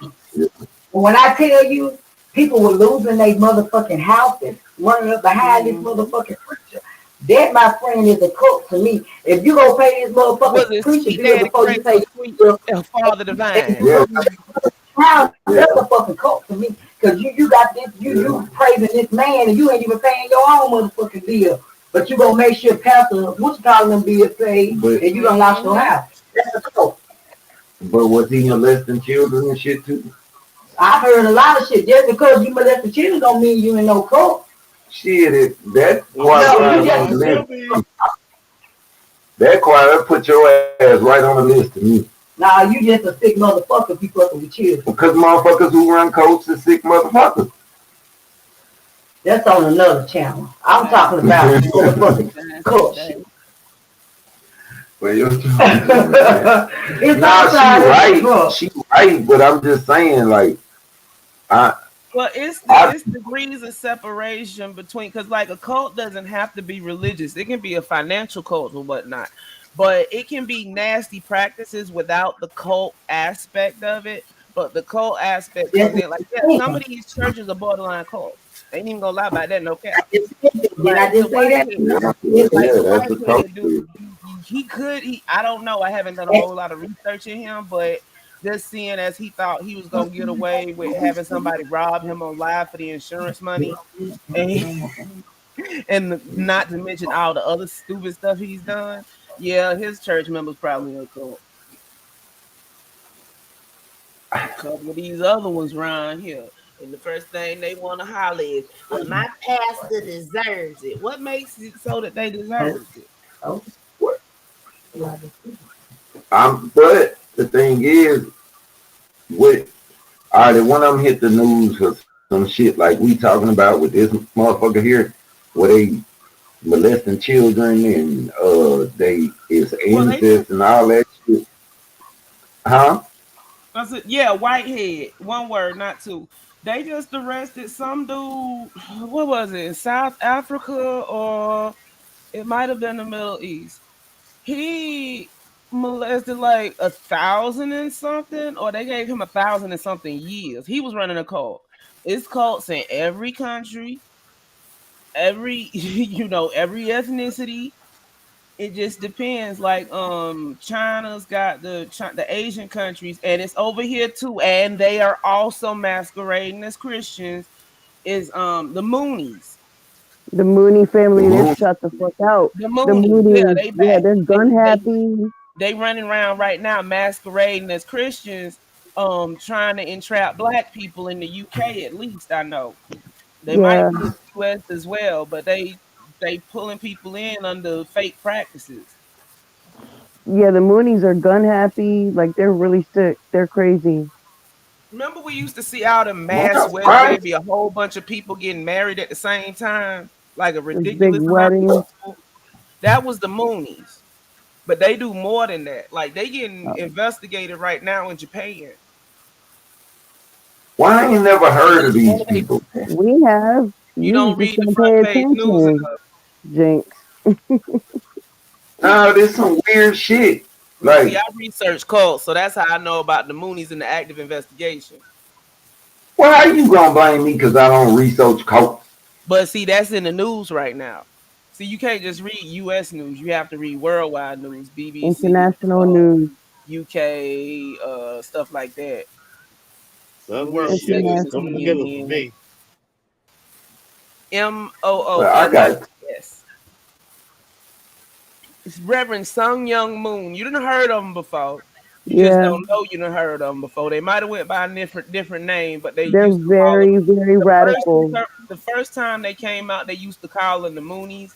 When I tell you, people were losing their motherfucking houses, running up behind this Mm-hmm. motherfucking preacher. That, my friend, is a cult to me. If you gonna pay this Was motherfucking it preacher Sweet bill Daddy before you Grace pay or this Sweet bill, Father and Divine? you Yeah, look at the house, yeah. that's a fucking cult to me. Cause you got this, you praising this man and you ain't even paying your own motherfucking bill. But you gonna make sure Pastor, what you calling them bills paid, But and you done lost your Mm-hmm. house. That's a cult. was he molesting children and shit too? I heard a lot of shit. Just because you molest the children don't mean you in no cult. Shit, that Well, he No, sure you qualifies on just the might list. well be. That put your ass right on the list to me. nah, you just a sick motherfucker if you fucking with children. Because motherfuckers who run coats are sick motherfuckers. That's on another channel. I'm Dang, talking about motherfucking dang, cult shit. dang. Well, you're It's nah, outside of the truck. she right, but I'm just saying, like, I, Well, I, it's degrees of separation between, because like a cult doesn't have to be religious. It can be a financial cult or whatnot, but it can be nasty practices without the cult aspect of it. But the cult aspect That's comes what in, like, yeah, I'm some of saying. these churches are borderline cults. Ain't even gonna lie about that, no I cap. just said that. Did I Like the just say that? whitehead, like yeah, the that's a cult. whitehead dude, he could, I don't know. I haven't done a And whole lot of research in him, but just seeing as he thought he was gonna get away with having somebody rob him on live for the insurance money, and and not to mention all the other stupid stuff he's done. Yeah, his church members probably a cult. A couple of these other ones around here, and the first thing they want to holler is, "Well, my pastor deserves it." What makes it so that they oh, deserves it? oh, But the thing is, with all right, if one of them hit the news or some shit like we talking about with this motherfucker here, where they molesting children and they is Well, they just, incest and all that shit, huh? I said, yeah, Whitehead. One word, not two. They just arrested some dude. What was it? In South Africa, or it might have been the Middle East. He molested like 1,000 and something, or they gave him 1,000 and something years. He was running a cult. It's cults in every country, every every ethnicity. It just depends. Like China's got the Asian countries, and it's over here too, and they are also masquerading as Christians. Is the Moonies. The Mooney The family, they're moon. shut the fuck out. The The Moonies, yeah, Moonies, they yeah, back. they're gun happy. They running around right now masquerading as Christians, trying to entrap black people in the UK. At least I know they might Yeah, be in the US as well, but they pulling people in under fake practices. yeah, the Moonies are gun happy. Like they're really sick. They're crazy. Remember we used to see out in Mass Well, West where right? there'd be a whole bunch of people getting married at the same time. like a Those big ridiculous amount of weddings. people. That was the Moonies. But they do more than that. Like they getting investigated right now in Japan. Why I ain't never heard of It's one these of they. people? We have. You You don't just read the don't front pay page news attention, enough. Jinx. Nah, there's some weird shit. Well, see, Like, I research cults, so that's how I know about the Moonies and the active investigation. well, how you gonna blame me because I don't research cults? But see, that's in the news right now. See, you can't just read U.S. news; you have to read worldwide news, BBC, International news. UK, stuff like that. Some of this World shit News is and coming International. together for CNN, me. Well, I got MOONIS. It's Reverend Sung Young Moon. You didn't heard of them before. You just Yeah, don't know you done heard of them before. They might have went by a different name, but they they're used to call them very, very the first radical. the first time they came out. They used to call them the Moonies.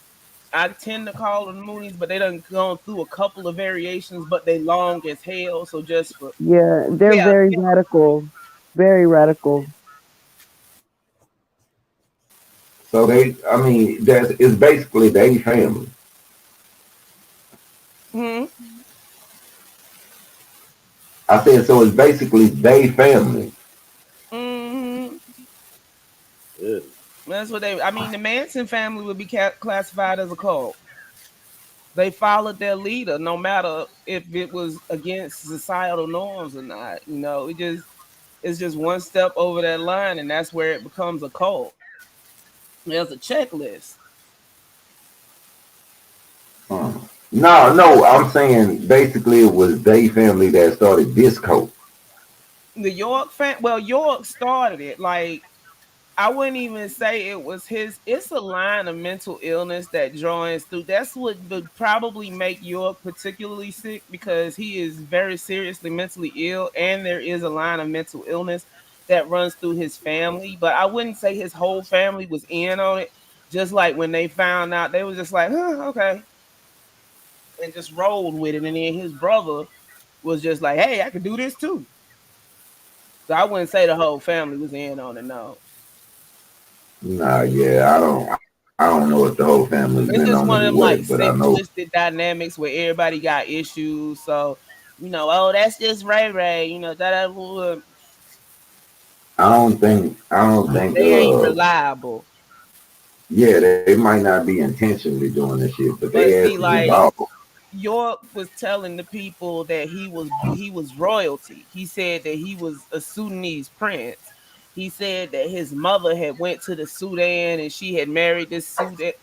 I tend to call them Moonies, but they done gone through a couple of variations, but they long as hell. So just for Yeah, they're yeah, very radical. Very radical. so they. I mean, that's it's basically they family. hmm I said so. It's basically they family. hmm Yeah. that's what they. I mean, the Manson family would be classified as a cult. They followed their leader, no matter if it was against societal norms or not. You know, it's just one step over that line, and that's where it becomes a cult. There's a checklist. No, no, I'm saying basically it was they family that started this cult. The York well, York started it. Like I wouldn't even say it was his. It's a line of mental illness that joins through. That's what would probably make York particularly sick because he is very seriously mentally ill, and there is a line of mental illness that runs through his family. But I wouldn't say his whole family was in on it. Just like when they found out, they was just like, "Huh, okay," and just rolled with it. And then his brother was just like, "Hey, I could do this too." So I wouldn't say the whole family was in on it. No. Nah, yeah, I don't know if the whole family's been It's on it just or one of them what, like but I sick, know twisted dynamics where everybody got issues. So, oh, that's just Ray Ray. I don't think They ain't reliable. yeah, they might not be intentionally doing this shit, but they But ass see, is like involved. York was telling the people that he was royalty. He said that he was a Sudanese prince. He said that his mother had went to the Sudan and she had married this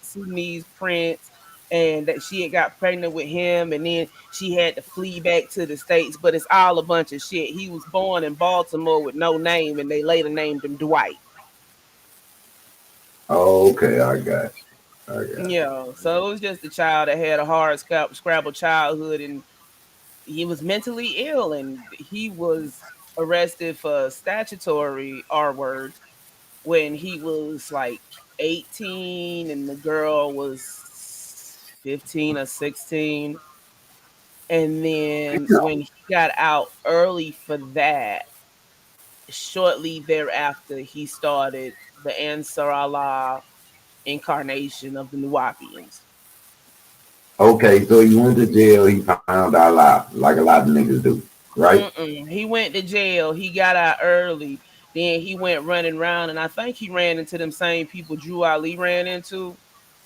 Sudanese prince and that she had got pregnant with him and then she had to flee back to the States. But it's all a bunch of shit. He was born in Baltimore with no name and they later named him Dwight. Oh, okay, I got you. I got Yeah, so it was just a child that had a hard scrabble childhood and he was mentally ill and he was arrested for statutory R word when he was like 18 and the girl was 15 or 16. And then you. when he got out early for that, shortly thereafter, he started the Ansar Allah incarnation of the Nuwapians. Okay, so he went to jail, he found out a lot, like a lot of niggas do, right? He went to jail. He got out early. Then he went running around, and I think he ran into them same people Drew Ali ran into.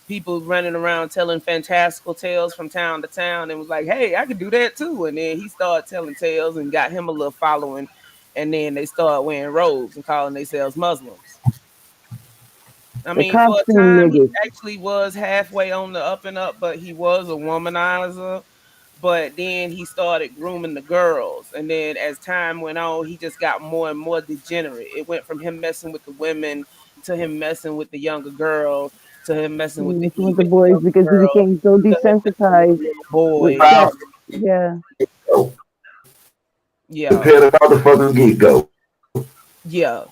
People running around telling fantastical tales from town to town, and was like, "Hey, I could do that too." And then he started telling tales and got him a little following. And then they started wearing robes and calling themselves Muslims. I The mean, for a costume time, he niggas. actually was halfway on the up and up, but he was a womanizer. But then he started grooming the girls. And then as time went on, he just got more and more degenerate. It went from him messing with the women to him messing with the younger girls to him messing with the With the even boys younger because he girls became so to him messing with desensitized little with boys. sex. Yeah. So, Yeah. prepare the motherfucking get go. Yeah.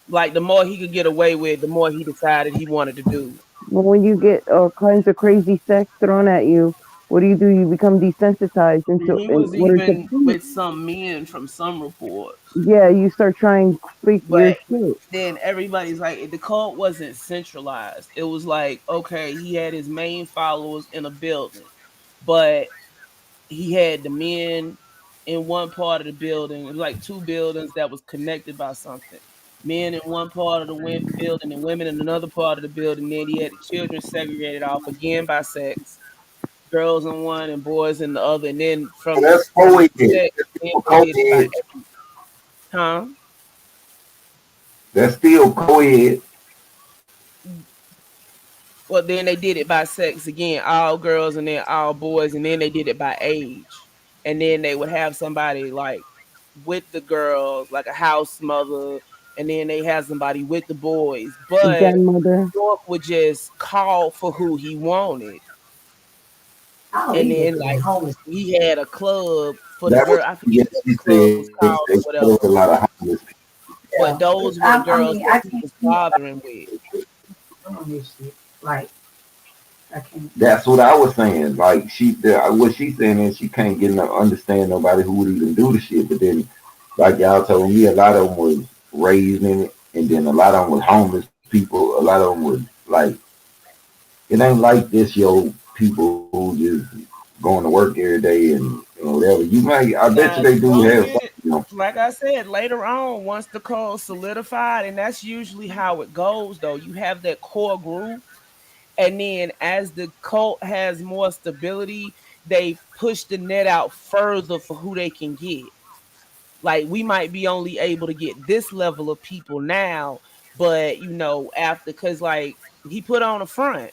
Like the more he could get away with, the more he decided he wanted to do. But when you get all kinds of crazy sex thrown at you What do? You become desensitized into He in was order to even please. with some men from some reports. Yeah, you start trying freakier But shit. then everybody's like, the cult wasn't centralized. It was like, okay, he had his main followers in a building, but he had the men in one part of the building. It was like two buildings that was connected by something. Men in one part of the building and women in another part of the building. Then he had the children segregated off again by sex, girls in one and boys in the other. And then So from that's the co-ed. sex, That's then still they did it by co-ed. huh? That's still co-ed. Well, then they did it by sex again, all girls and then all boys, and then they did it by age. And then they would have somebody like with the girls, like a house mother, and then they have somebody with the boys. But Grandmother. York would just call for who he wanted. Oh, And these then niggas been like homeless. he had a club for the That was girl. I forget yeah. what She the club was said called or there was whatever. a lot of homeless But Yeah. those were the I girls mean, that I he can't was see bothering with. doing this shit. Like, I can't. That's what I was saying. Like what she's saying is she can't get no understand nobody who would even do the shit. But then, like y'all told me, a lot of them was raised in it, and then a lot of them was homeless people. A lot of them was like, it ain't like this, yo. People who just going to work every day and whatever. You might, I bet you Now, they do some have men, some. You know, like I said, later on, once the code solidified, and that's usually how it goes, though. You have that core group, and then as the cult has more stability, they push the net out further for who they can get. Like we might be only able to get this level of people now, but after because like he put on a front.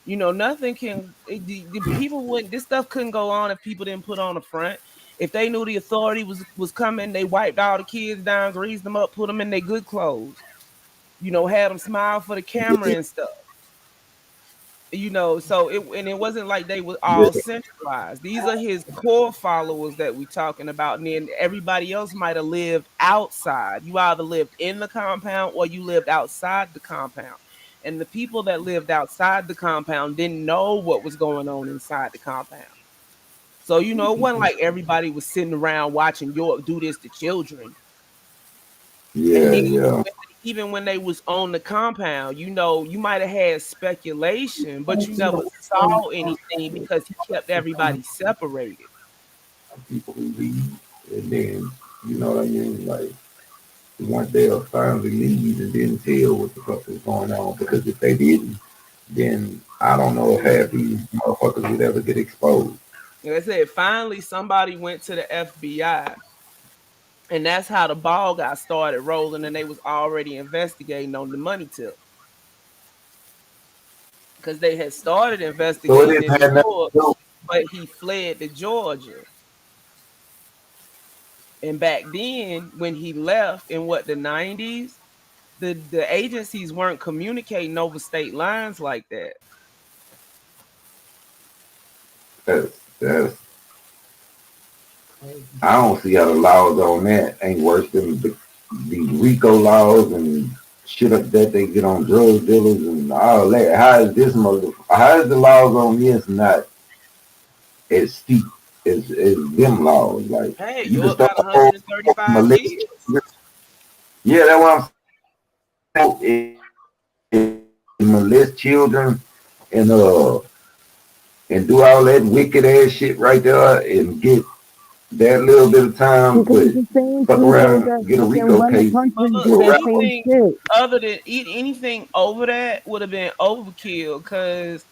Nothing can. The people would. This stuff couldn't go on if people didn't put on a front. If they knew the authority was coming, they wiped all the kids down, greased them up, put them in their good clothes. Had them smile for the camera and stuff. So it wasn't like they were yeah, all centralized. These are his core followers that we talking about, and then everybody else might have lived outside. You either lived in the compound or you lived outside the compound. And the people that lived outside the compound didn't know what was going on inside the compound. So it wasn't like everybody was sitting around watching York do this to children. And yeah, then yeah. even when they was on the compound, you might have had speculation, but you never saw anything because he kept everybody separated. People who leave, and then you know what I mean, like. Once they'll finally leave and then tell what the fuck is going on. Because if they didn't, then I don't know if half these motherfuckers would ever get exposed. Like I said, finally somebody went to the FBI, and that's how the ball got started rolling, and they was already investigating on the money tip because they had started So it investigating didn't in have New nothing York, to do. but he fled to Georgia. And back then, when he left in the 90s, the agencies weren't communicating over state lines like that. That's I don't see how the laws on that ain't worse than the RICO laws and shit like that they get on drug dealers and all that. How is the laws on this not as steep as them laws? Like Hey, you can York start got a whole 135 militia. years. Yeah, that's what I'm saying. Molest children and and do all that wicked ass shit right there and get that little bit of time, Because but it's the same fuck people around, that get a fucking RICO run the case, But country look, do go the right. same anything shit. other than anything over that would have been overkill because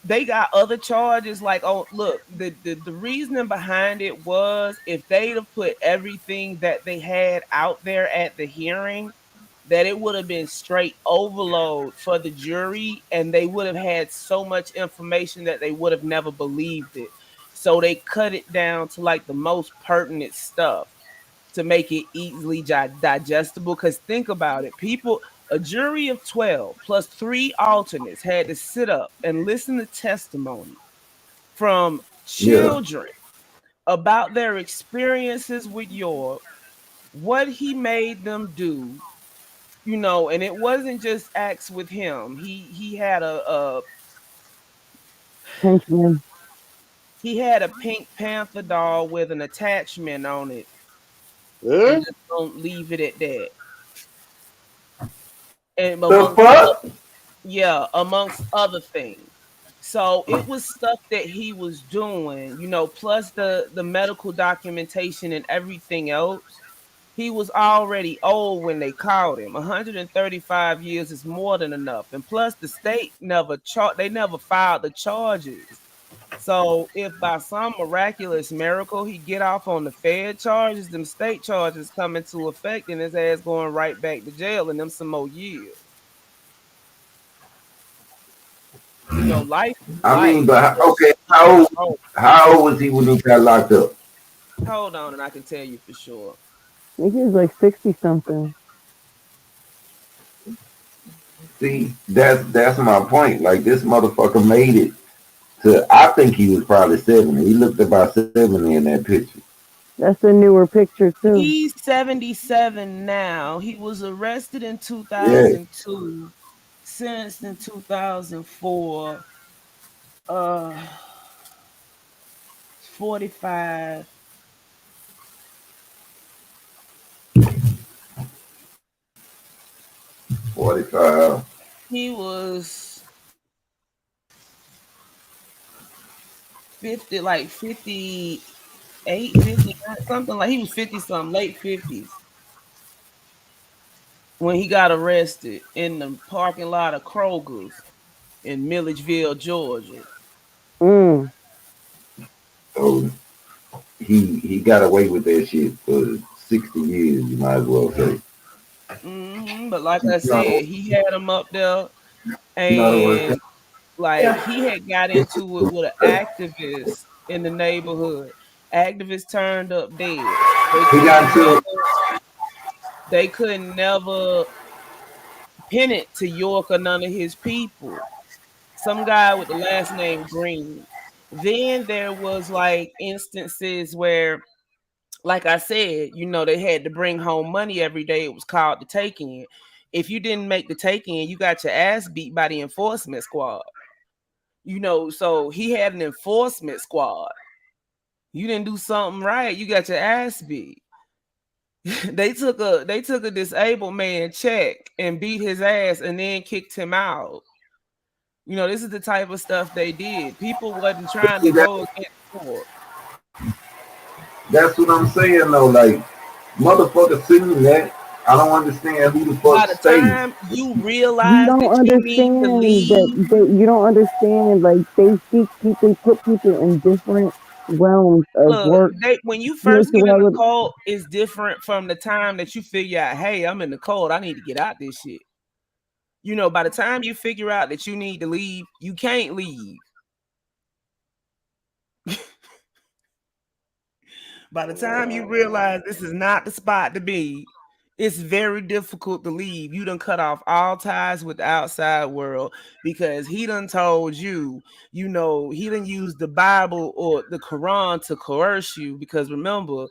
they got other charges. Like, oh, look, the reasoning behind it was if they'd have put everything that they had out there at the hearing, that it would have been straight overload for the jury, and they would have had so much information that they would have never believed it. So they cut it down to like the most pertinent stuff to make it easily digestible. Because think about it, a jury of 12 plus three alternates had to sit up and listen to testimony from Yeah, children about their experiences with York, what he made them do, and it wasn't just acts with him. He had a Henchman. He had a Pink Panther doll with an attachment on it. I'm Yeah? just gonna leave it at that. And The amongst fuck? yeah, amongst other things. So it was stuff that he was doing, plus the medical documentation and everything else. He was already old when they caught him. 135 years is more than enough. And plus the state they never filed the charges. So if by some miraculous miracle he get off on the Fed charges, them state charges come into effect and his ass going right back to jail and them some more years. Life is I mean, life. but But okay, how old was he when he got locked up? hold on, and I can tell you for sure. I think he was like 60 something. See, that's my point. Like this motherfucker made it to. I think he was probably 70. He looked about 70 in that picture. That's a newer picture too. He's 77 now. He was arrested in Yeah, 2002, sentenced in 2004. 45. 45. He was 50, like 58, 59, something like he was 50 something, late 50s when he got arrested in the parking lot of Kroger's in Milledgeville, Georgia. Mm. So he got away with that shit for 60 years. You might as well say. But like I said, he had him up there, In other words, and like he had got into it with an activist in the neighborhood. Activists turned up dead. They he got couldn't to. never, they couldn't never pin it to York or none of his people. Some guy with the last name Green. Then there was like instances where, like I said, they had to bring home money every day. It was called the take in. If you didn't make the take in, you got your ass beat by the enforcement squad. So he had an enforcement squad. You didn't do something right, you got your ass beat. They took a disabled man check and beat his ass and then kicked him out. This is the type of stuff they did. People wasn't trying See, to go against court. that's what I'm saying though. Like motherfucker sitting there. I don't understand who the fuck By the stays. time you You realize don't that you need to understand that leave, you don't understand like they put people in different realms of look, work when you first get in the mentality. cult, is different from the time that you figure out, hey, I'm in the cold, I need to get out this shit. By the time you figure out that you need to leave, you can't leave. By the time you realize this is not the spot to be, it's very difficult to leave. You done cut off all ties with the outside world because he done told you, he done used the Bible or the Quran to coerce you. Because remember,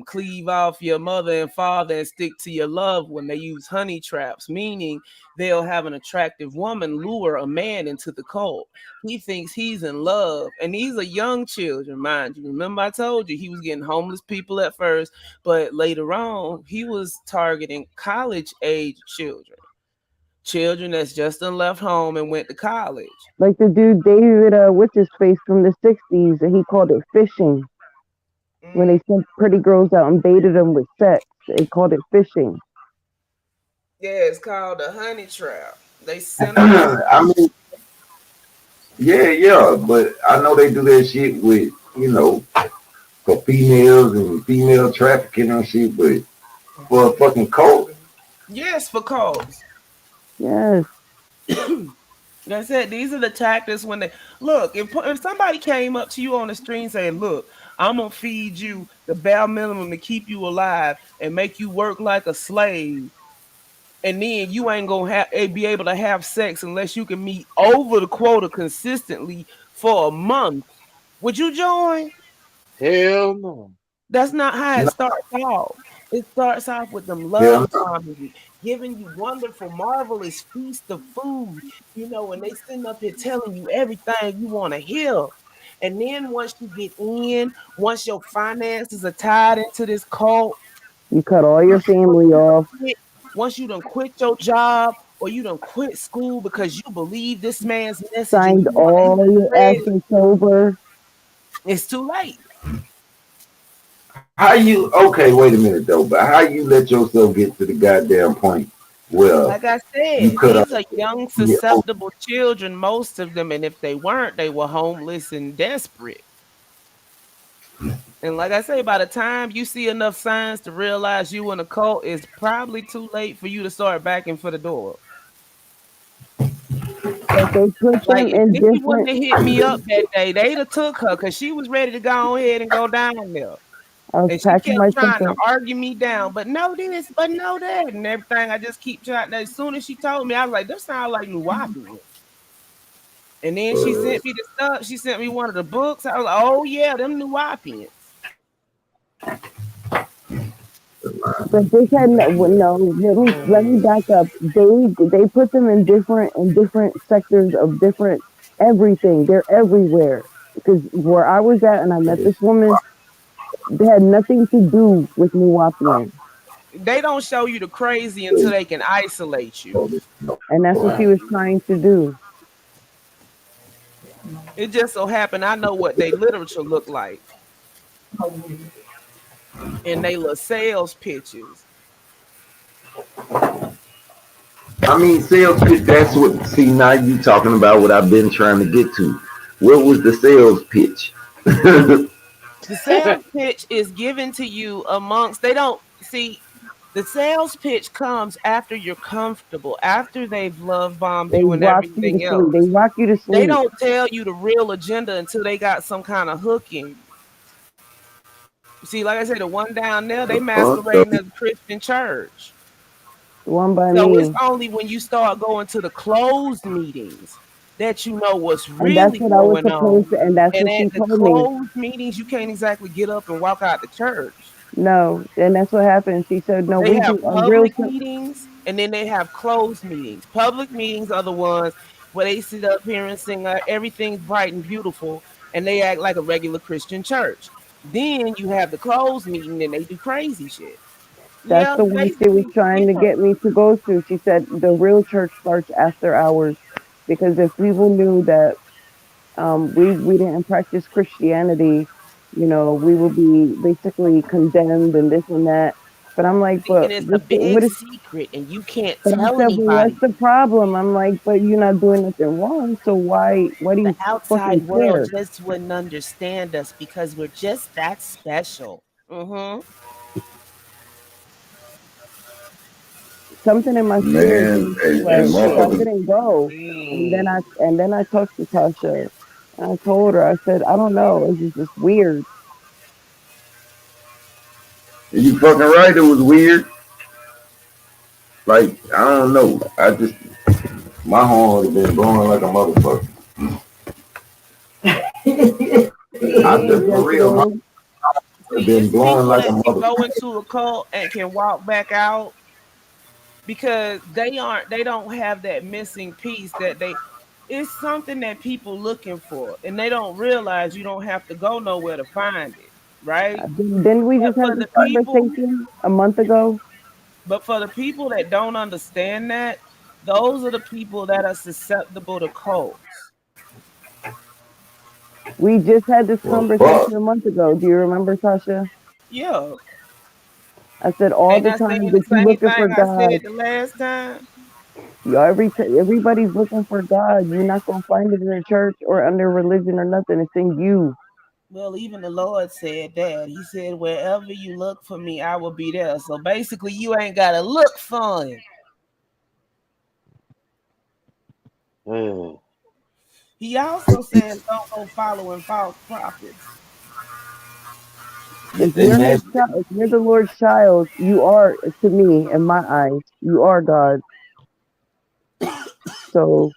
cleave off your mother and father and stick to your love when they use honey traps, meaning they'll have an attractive woman lure a man into the cult. He thinks he's in love, and these are young children, mind you. Remember, I told you he was getting homeless people at first, but later on, he was targeting college age children, children that's just done left home and went to college. Like the dude David, what's his face from the '60s, and he called it fishing. When they sent pretty girls out and baited them with sex, they called it fishing. Yeah, it's called a honey trap. They sent them out. I mean, yeah, but I know they do that shit with for females and female trafficking and shit, but for a fucking cult. Yes, for cults. Yes. Like I said, these are the tactics when they look. If somebody came up to you on the street and said, "Look, I'm gonna feed you the bare minimum to keep you alive and make you work like a slave, and then you ain't gonna be able to have sex unless you can meet over the quota consistently for a month," would you join? Hell no. That's not how it No, starts off. It starts off with them hell love no. bombing, giving you wonderful, marvelous feast of food, and they sitting up here telling you everything you want to hear. And then once you get in, once your finances are tied into this cult, You cut all your family off, once you done quit your job or you done quit school because you believe this man's message and signed you want him all to your spread it, assets over. it's too late. How you okay? Wait a minute though, but how you let yourself get to the goddamn point where Like I you said, cut off these are young, your own? susceptible children, most of them. And if they weren't, they were homeless and desperate. And like I say, by the time you see enough signs to realize you in a cult, it's probably too late for you to start backing for the door. But they put Like them if in Nikki wouldn't different. have hit me up that day, they'd have took her because she was ready to go ahead and go down there. I was And she packing kept my stuff trying to up. argue me down, but no this, but no that, and everything. I just keep trying. As soon as she told me, I was like, "This sound like New Wapians." And then she sent me the stuff. She sent me one of the books. I was like, "Oh yeah, them New Wapians." But this had no. Let me back up. They put them in different sectors of different everything. They're everywhere. Because where I was at and I met this woman, they had nothing to do with New Wapian. They don't show you the crazy until they can isolate you. And that's what she was trying to do. It just so happened I know what they literature look like and they little sales pitches. I mean, sales pitch. That's what. See, now you talking about what I've been trying to get to. What was the sales pitch? The sales pitch is given to you amongst they don't see the sales pitch comes after you're comfortable, after they've love bombed They you and rock you to everything sleep. They else. rock you to They sleep. don't tell you the real agenda until they got some kind of hook in you. See, like I said, the one down there, they masquerading as a Christian church. The one by So it's me. only when you start going to the closed meetings that you know what's And that's really what I was going supposed on. to, and that's And what at she the told me. closed meetings, you can't exactly get up and walk out the church. No, and that's what happened. She said, no, They we have do a real. public meetings and then they have closed meetings. Public meetings are the ones where they sit up here and sing everything's bright and beautiful and they act like a regular Christian church. Then you have the closed meeting and they do crazy shit. That's Yeah, the one she was basically, trying to yeah. get me to go to. She said the real church starts after hours because if people knew that we didn't practice Christianity, we would be basically condemned and this and that. But I'm like, See, and it's a what big is? secret and you can't But I tell said, well, what's anybody. the problem? I'm like, but you're not doing nothing wrong, so why do The you outside fucking world care? just wouldn't understand us because we're just that special. Mm-hmm. Something in my spirit Man, didn't feel and right, so I motherfuckers. didn't go. And then I talked to Tasha. And I told her, I said, I don't know, it's just weird. You fucking right. It was weird. Like I don't know. I just my horn would have been blowing like a motherfucker. I It just for just real. My was. have See, been it's blowing people like a that can motherfucker. go into a cult and can walk back out because they don't have that missing piece that they it's something that people looking for and they don't realize you don't have to go nowhere to find it, right? Didn't we But just have for this the people conversation a month ago? but for the people that don't understand that, those are the people that are susceptible to cults. We just had this Well, conversation fuck. a month ago. Do you remember, Tasha? Yeah. I said all Ain't the I time saying that the you same looking thing for I said God. the last time? Everybody's looking for God. You're not gonna find it in a church or under religion or nothing. It's in you. Well, even the Lord said that. He said, wherever you look for me, I will be there. So basically, you ain't got to look for him. Mm. He also said, don't go following false prophets. If And you're his that's child, if you're the Lord's child, you are to me, in my eyes, you are God. So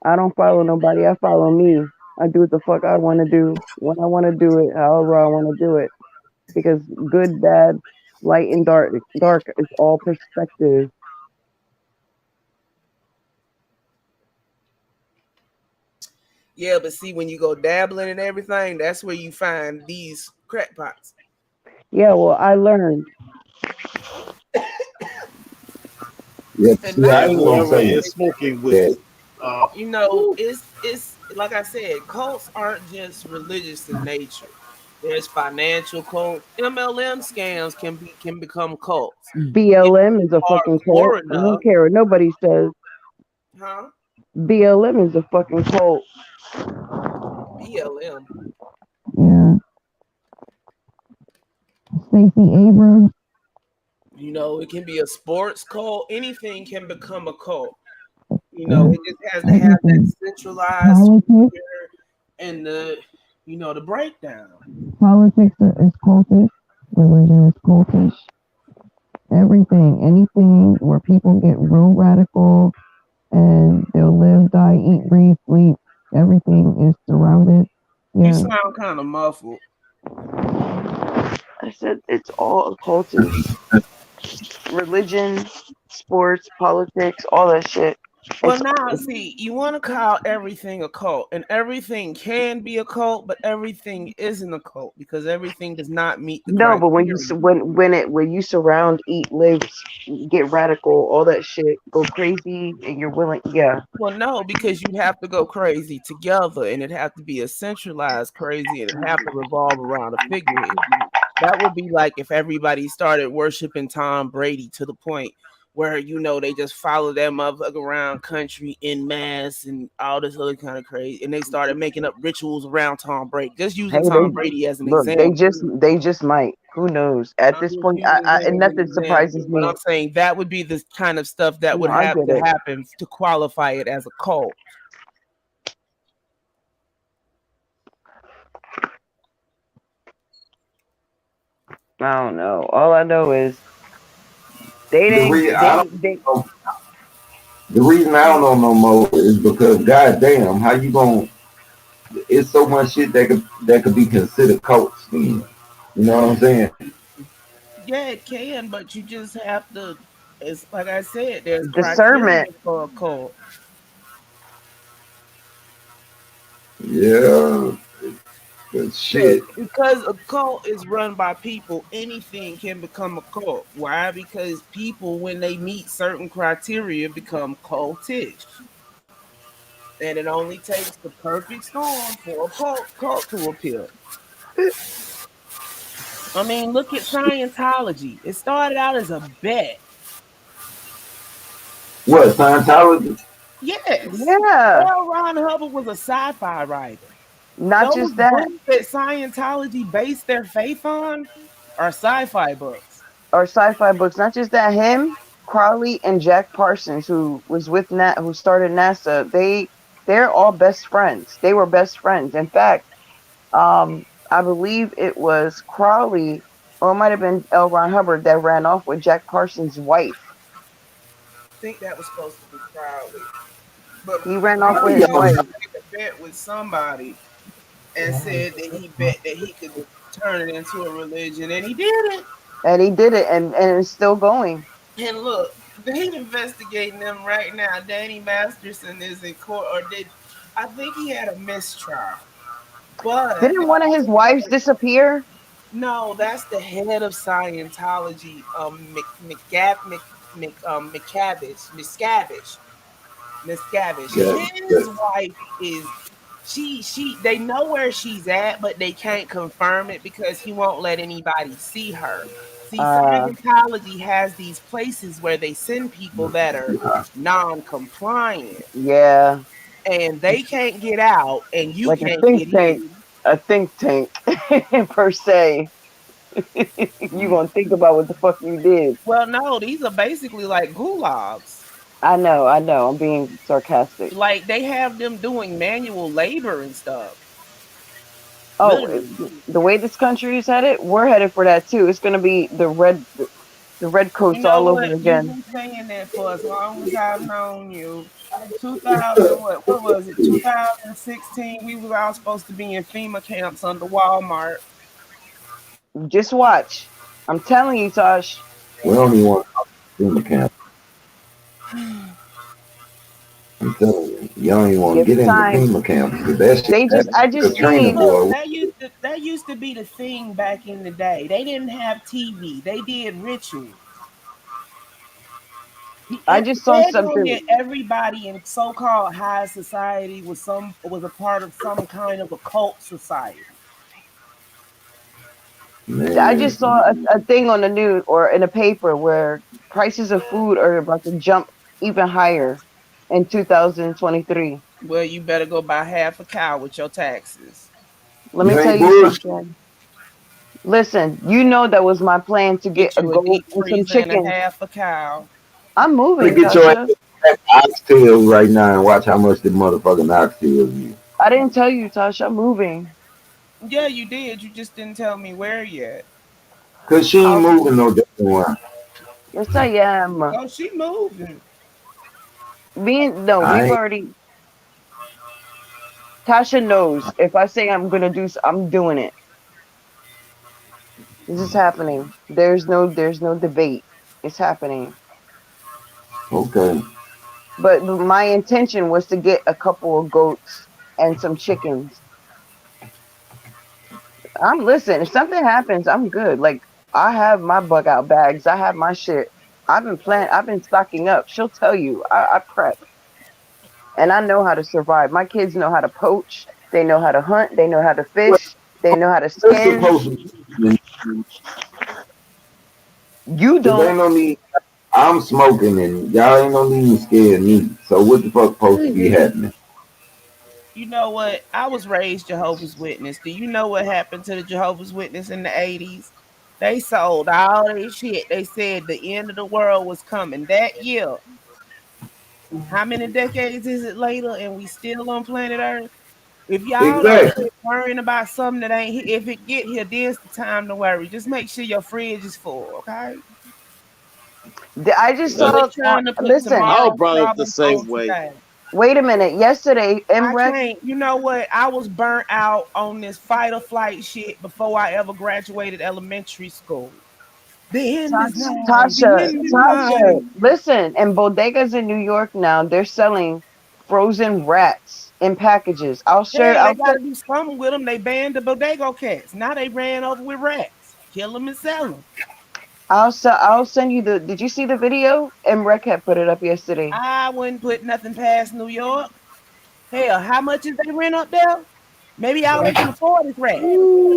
I don't follow nobody. I follow me. I do what the fuck I want to do when I want to do it, however I want to do it. Because good, bad, light and dark is all perspective. Yeah, but see, when you go dabbling and everything, that's where you find these crackpots. Yeah, well, I learned. Yeah, And see, I that's ain't the gonna whoever say is thing. smoking with that. You know, it's like I said, cults aren't just religious in nature. There's financial cults. MLM scams can become cults if BLM you is a fucking cult. hardcore I don't enough. care what nobody says. Huh? BLM is a fucking cult. BLM. Yeah. Stacey Abrams. You know, it can be a sports cult. Anything can become a cult. You know, Yeah. it just has to have that Everything. centralized Politics. figure and the breakdown. Politics is cultish. Religion is cultish. Everything. Anything where people get real radical and they'll live, die, eat, breathe, sleep. Everything is surrounded. You Yeah. sound kind of muffled. I said it's all occultish. Religion, sports, politics, all that shit. Well, It's now, see, you want to call everything a cult, and everything can be a cult, but everything isn't a cult because everything does not meet the no, but when you criteria. when you surround, eat, live, get radical, all that shit, go crazy, and you're willing, yeah. Well, no, because you'd have to go crazy together, and it'd have to be a centralized crazy, and it'd have to revolve around a figurehead. That would be like if everybody started worshiping Tom Brady to the point where they just follow that motherfucker around country in mass and all this other kind of crazy, and they started making up rituals around Tom Brady, just Hey, using they Tom Brady as an look, example. they just might. Who knows? At I'm this just point, using him and as an nothing example, surprises but me. I'm saying that would be the kind of stuff that No, would I have get to it. happen to qualify it as a cult. I don't know. All I know is they The didn't. re I don't They know. The reason I don't know no more is because goddamn, how you gonna? It's so much shit that could be considered cults. Then. You know what I'm saying? Yeah, it can, but you just have to. It's like I said, there's criteria discernment. for a cult. Yeah, but Yeah, shit. because a cult is run by people, anything can become a cult. Why? Because people, when they meet certain criteria, become cultish. And it only takes the perfect storm for a cult to appear. I mean, look at Scientology. It started out as a bet. What Scientology? Yes. Yeah. L. Ron Hubbard was a sci-fi writer. Not Those just that, books that Scientology based their faith on are sci-fi books. or sci-fi books. Not just that. Him, Crowley, and Jack Parsons, who was with who started NASA. They're all best friends. They were best friends. In fact, I believe it was Crowley, or it might have been L. Ron Hubbard that ran off with Jack Parsons' wife. I think that was supposed to be Crowley. But He ran off How with do his y'all? wife, made a bet with somebody and said that he bet that he could turn it into a religion, and he did it. and he did it, and it's still going. And look, they investigating them right now. Danny Masterson is in court, or did I think he had a mistrial? But Didn't one of his wives disappear? no, that's the head of Scientology, Miscavige. Miscavige. Yeah, His wife is they know where she's at, but they can't confirm it because he won't let anybody see her. See, Uh, Scientology has these places where they send people that are non-compliant, yeah, and they can't get out, and you like a can't think get tank, in. per se. You gonna think about what the fuck you did? Well, no, these are basically like gulags. I know. I'm being sarcastic. Like they have them doing manual labor and stuff. Oh, Literally. the way this country is headed, we're headed for that too. It's gonna be the red You coats know all what? over You've again. been saying that for as long as I've known you. 2000, what was it? 2016. We was all supposed to be in FEMA camps under Walmart. Just watch. I'm telling you, Tosh. we don't even want to talk to the camp. I'm telling you, you don't even want to Give get it into time. FEMA camps because that shit, They just, I a just training seen. Look, boy. that used to be the thing back in the day. They didn't have TV. They did rituals. I It just saw said on here something. everybody in so-called high society was a part of some kind of occult society. I Man, just saw a thing on the news or in a paper where prices of food are about to jump even higher in 2023. Well, you better go buy half a cow with your taxes. Let me you tell ain't you bullshit. something. Listen, you know that was my plan to get Get a you a goat deep and some freezer and a chicken. half a cow. I'm To moving, get your ass Tasha. back oxtails right now and watch how much the motherfucking oxtails is. I didn't tell you, Tasha. I'm moving. Yeah, you did. You just didn't tell me where yet. Cause she ain't I'll, moving no damn one. yes, I am. Oh, she moving. No, I we've ain't already. Tasha knows if I say I'm gonna do, I'm doing it. This is happening. There's no debate. It's happening. okay. But my intention was to get a couple of goats and some chickens. Listen, if something happens, I'm good. Like I have my bug out bags. I have my shit. I've been stocking up. She'll tell you. I prep. And I know how to survive. My kids know how to poach. They know how to hunt. They know how to Well, fish. They know how to they're skin. supposed to. You Cause don't. ain't no need. I'm smoking and y'all ain't no need to scare me. So what the fuck supposed to be happening? You know what? I was raised Jehovah's Witness. Do you know what happened to the Jehovah's Witness in the 80s? They sold all their shit. They said the end of the world was coming that year. How many decades is it later and we still on planet Earth? If y'all don't Exactly. quit worrying about something that ain't here, if it get here, then's the time to worry. Just make sure your fridge is full, okay? I just Quit saw. trying to put Listen. I was tomorrow's brought up the problems on same way. today. Wait a minute. Yesterday, I MREC. can't. You know what? I was burnt out on this fight or flight shit before I ever graduated elementary school. The end is nigh. The end is Tasha, nigh. listen, in bodegas in New York now, they're selling frozen rats in packages. Hell, they got to do something with them. They banned the bodega cats. Now they ran over with rats. Kill them and sell them. I'll send you the. Did you see the video? MREC had put it up yesterday. I wouldn't put nothing past New York. Hell, how much is they rent up there? Maybe y'all they can afford this rat.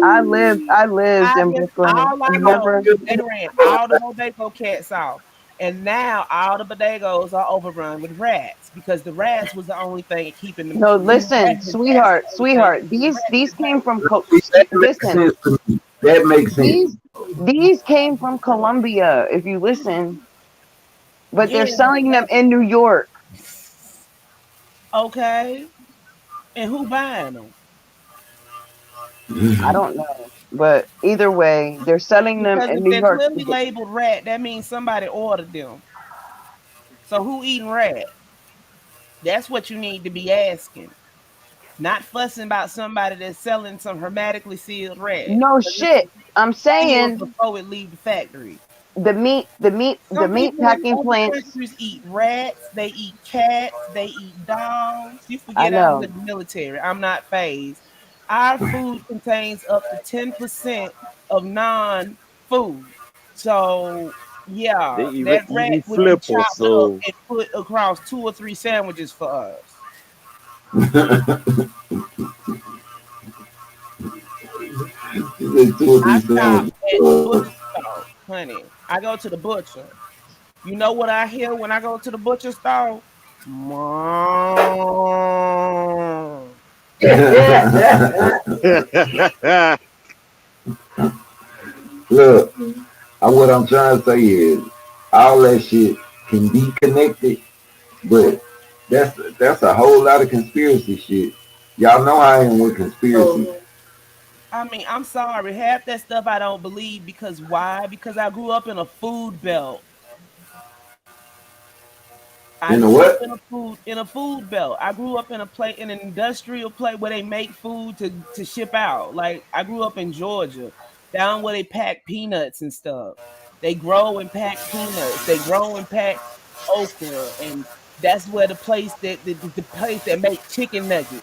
I lived in Brooklyn. All I know Remember? is they ran all the bodega cats off. And now all the bodegas are overrun with rats because the rats was the only thing keeping them No, the listen, rats and cats sweetheart, the only thing sweetheart. keeping the These rats came away. from. That makes Listen, sense to me. That makes sense. these came from Colombia. If you listen, but they're Yeah, selling them in New York. okay. And who buying them? I don't know, but either way, they're selling them Because in if New they're York. clearly labeled rat, that means somebody ordered them. So who eating rat? That's what you need to be asking. Not fussing about somebody that's selling some hermetically sealed rat. No 'Cause it's shit. I'm sealed saying before it leave the factory. the Some meat people in packing other plants. countries eat rats, they eat cats, they eat dogs. You I forget I was know. in the military. I'm not phased. Our food contains up to 10% of non-food. So They yeah, even that rat eating would be flipper, chopped up so and put across 2 or 3 sandwiches for us. You said two or I three stop sandwiches. at the butcher store, honey. I go to the butcher. You know what I hear when I go to the butcher store? Mom. Look, what I'm trying to say is all that shit can be connected, but that's a whole lot of conspiracy shit. Y'all know I ain't with conspiracy. I mean, I'm sorry. Half that stuff I don't believe because why? Because I grew up in a food belt. I You know grew up what? in a food belt. I grew up in an industrial place where they make food to ship out. Like I grew up in Georgia, down where they pack peanuts and stuff. They grow and pack peanuts. They grow and pack okra and That's where the place that make chicken nuggets.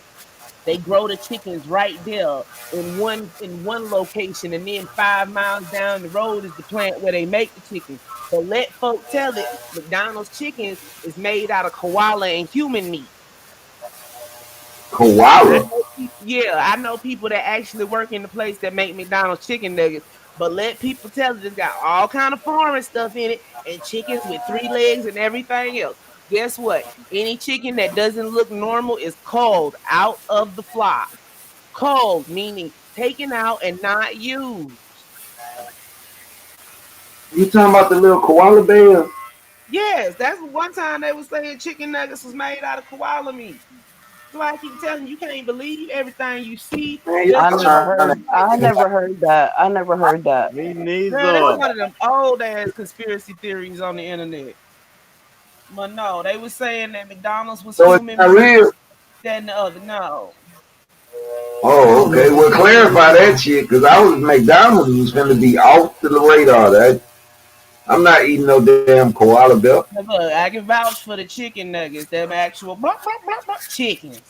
They grow the chickens right there in one location, and then 5 miles down the road is the plant where they make the chicken. But let folk tell it, McDonald's chicken is made out of koala and human meat. Koala. Yeah, I know people that actually work in the place that make McDonald's chicken nuggets. But let people tell it, it's got all kind of foreign stuff in it, and chickens with 3 legs and everything else. Guess what? Any chicken that doesn't look normal is culled out of the flock. Culled meaning taken out and not used. You talking about the little koala bear? Yes, that's one time they was saying chicken nuggets was made out of koala meat. So I keep telling you, you can't believe everything you see. Man, Just I y'all because never you trying heard. to I never heard that. I never heard that. Me girl, that's neither. one of them old ass conspiracy theories on the internet. But no, they was saying that McDonald's was so it's human not meat, real. that and the other. No. Oh, okay. Well, clarify that shit, cause I was McDonald's was gonna be off to the radar. That I'm not eating no damn koala bear. But look, I can vouch for the chicken nuggets, them actual chickens.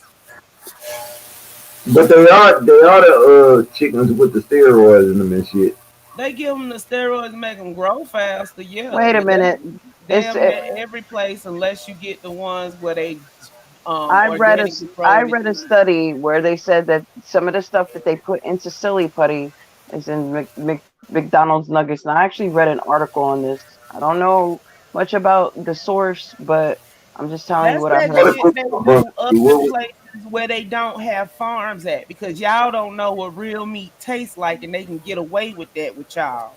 But they are the chickens with the steroids in them and shit. They give them the steroids to make them grow faster, yeah, Wait a but that's minute. It's. damn near every place unless you get the ones where they I read a. organically grow I the read meat. a study where they said that some of the stuff that they put into silly putty is in McDonald's nuggets. And I actually read an article on this. I don't know much about the source, but I'm just telling you That's what I that heard. shit they do up in places where they don't have farms at because y'all don't know what real meat tastes like and they can get away with that with y'all.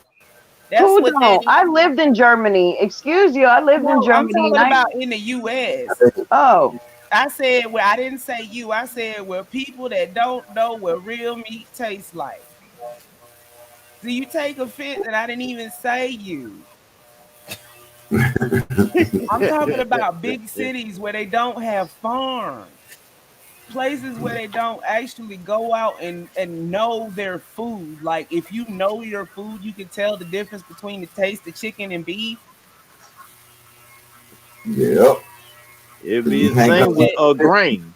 That's Who what that don't? is. I lived in Germany. Excuse you. I lived in No, I'm Germany, and talking I. about in the US. Oh, I said where I didn't say you. I said where people that don't know what real meat tastes like. Do you take offense that I didn't even say you? I'm talking about big cities where they don't have farms. Places where they don't actually go out and know their food. Like if you know your food, you can tell the difference between the taste of chicken and beef. Yep. It'd 'Cause be you the can't same come with in. a grain.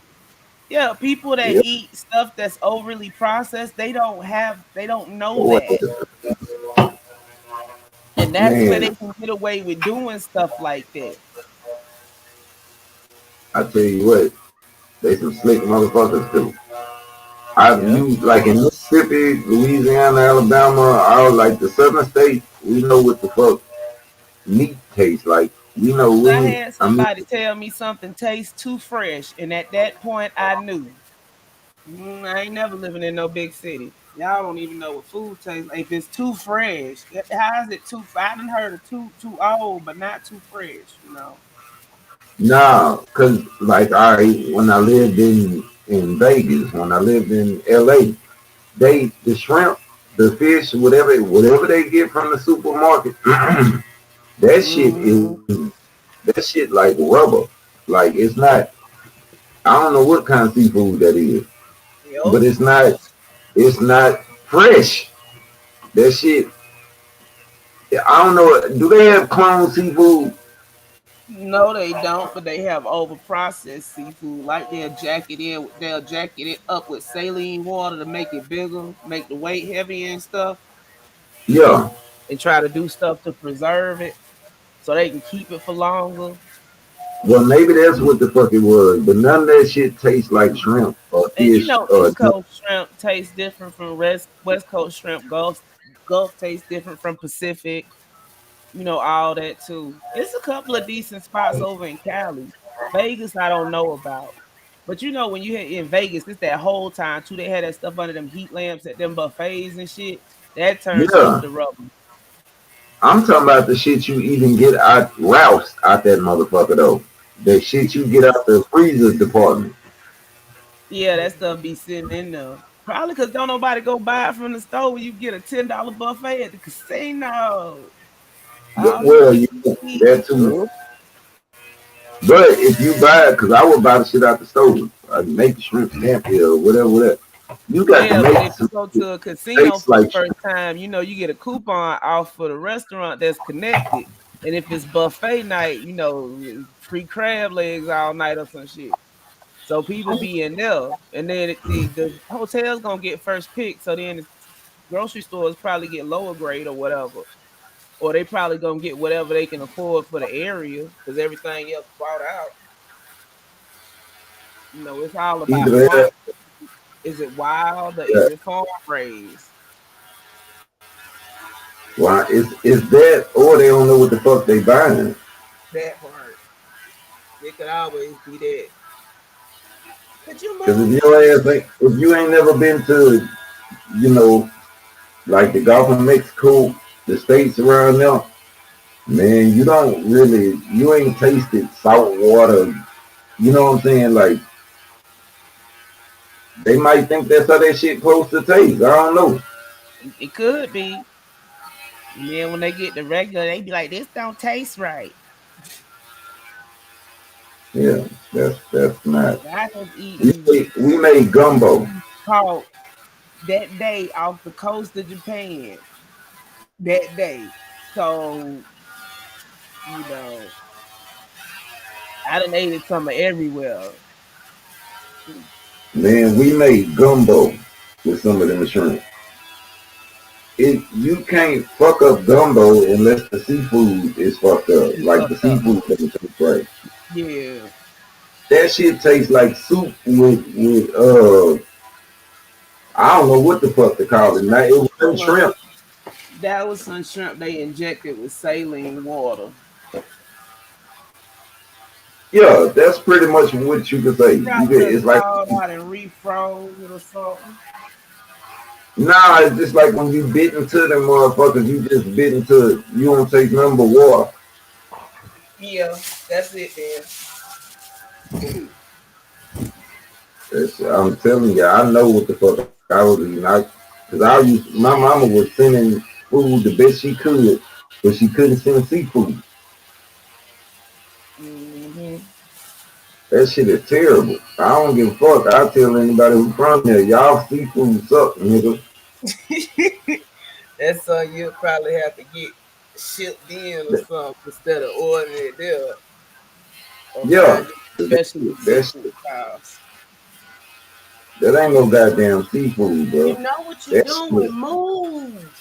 Yeah, people that Yep. eat stuff that's overly processed, they don't know Boy, that. And that's where they man, can get away with doing stuff like that. I tell you what, they some slick motherfuckers too. Yeah. Like in Mississippi, Louisiana, Alabama, all like the southern states, we know what the fuck meat tastes like. You know, I we, had I mean, somebody tell me something tastes too fresh, and at that point, I knew. I ain't never living in no big city. Y'all don't even know what food tastes like. If it's too fresh, how is it too? I done heard of too old, but not too fresh. nah, cause like when I lived in Vegas, when I lived in LA, the shrimp, the fish, whatever they get from the supermarket, that shit Mm-hmm. like rubber. Like it's not. I don't know what kind of seafood that is, but Yep. it's not fresh. That shit. I don't know. Do they have clone seafood? No, they don't, but they have over processed seafood. Like they'll jacket it up with saline water to make it bigger, make the weight heavier and stuff, and Yeah. and try to do stuff to preserve it so they can keep it for longer. Well, maybe that's what the fuck it was, but none of that shit tastes like shrimp or And fish or East Coast shrimp tastes different from West Coast shrimp. Gulf tastes different from Pacific. All that too. It's a couple of decent spots over in Cali. Vegas, I don't know about. But when you in Vegas, it's that whole time too. They had that stuff under them heat lamps at them buffets and shit. That turns stuff yeah. to rubber. I'm talking about the shit you even get out Rouse out that motherfucker though. The shit you get out the freezer department. Yeah, that stuff be sitting in there. Probably because don't nobody go buy it from the store when you get a $10 buffet at the casino. All them Well, people eat. that too. But if you buy it, because I would buy the shit out the stove, I make the shrimp scampi or whatever. You got to Yeah, but make if you some go shit to a casino taste for the like first shrimp. time, you get a coupon off for the restaurant that's connected. And if it's buffet night, free crab legs all night or some shit. So people be in there, and then the hotel's gonna get first pick. So then the grocery stores probably get lower grade or whatever, or they probably gonna get whatever they can afford for the area because everything else bought out. It's all about Either farm. that, Is it wild or yeah. is it farm raised? Why it's that, or they don't know what the fuck they buying. That part. It could always be that. Could you Because move? if you ain't never been to, you know, like the Gulf of Mexico, the states around there, man, you ain't tasted salt water. You know what I'm saying? Like they might think that's how that shit supposed to taste. I don't know. It could be. And then when they get the regular, they be like, "This don't taste right." Yeah, that's not. I was eating We made gumbo. caught that day off the coast of Japan. That day, so you know, I done ate it some everywhere. Man, we made gumbo with some of them shrimp. You can't fuck up gumbo unless the seafood is fucked up. It's Like the fucked up. seafood doesn't taste right. Yeah, That shit tastes like soup with I don't know what the fuck to call it. Now it was some shrimp. that was some shrimp they injected with saline water. Yeah, that's pretty much what you could say. It's like Thawed out and refroze it or something. nah, it's just like when you bit into them motherfuckers, you just bit into you don't taste nothing but water. Yeah, that's it then. I'm telling you, I know what the fuck I was eating. My mama was sending food the best she could, but she couldn't send seafood. Mm-hmm. That shit is terrible. I don't give a fuck. I tell anybody who's from there, y'all seafood suck, nigga. That's something you'll probably have to get shipped in or something instead of ordering it there. Or Yeah, find a specialty seafood house. that ain't no goddamn seafood, bro. You know what you That doing? shit, Move.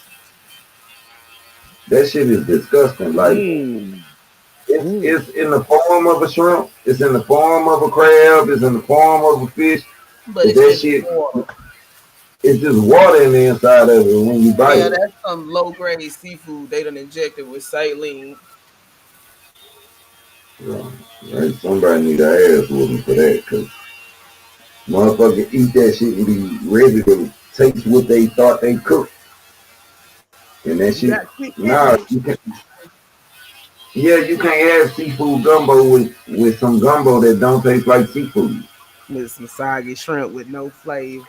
that shit is disgusting. Like it's in the form of a shrimp. It's in the form of a crab. It's in the form of a fish. But it's That just shit, water. it's just water in the inside of it when you bite Yeah, it. that's some low grade seafood they done injected with saline. Right? Somebody need to ass whooping for that, cause motherfucker eat that shit and be ready to taste what they thought they cooked. And that You shit, got quick nah, cabbage. you can't. Yeah, you can't have seafood gumbo with some gumbo that don't taste like seafood. With some soggy shrimp with no flavor.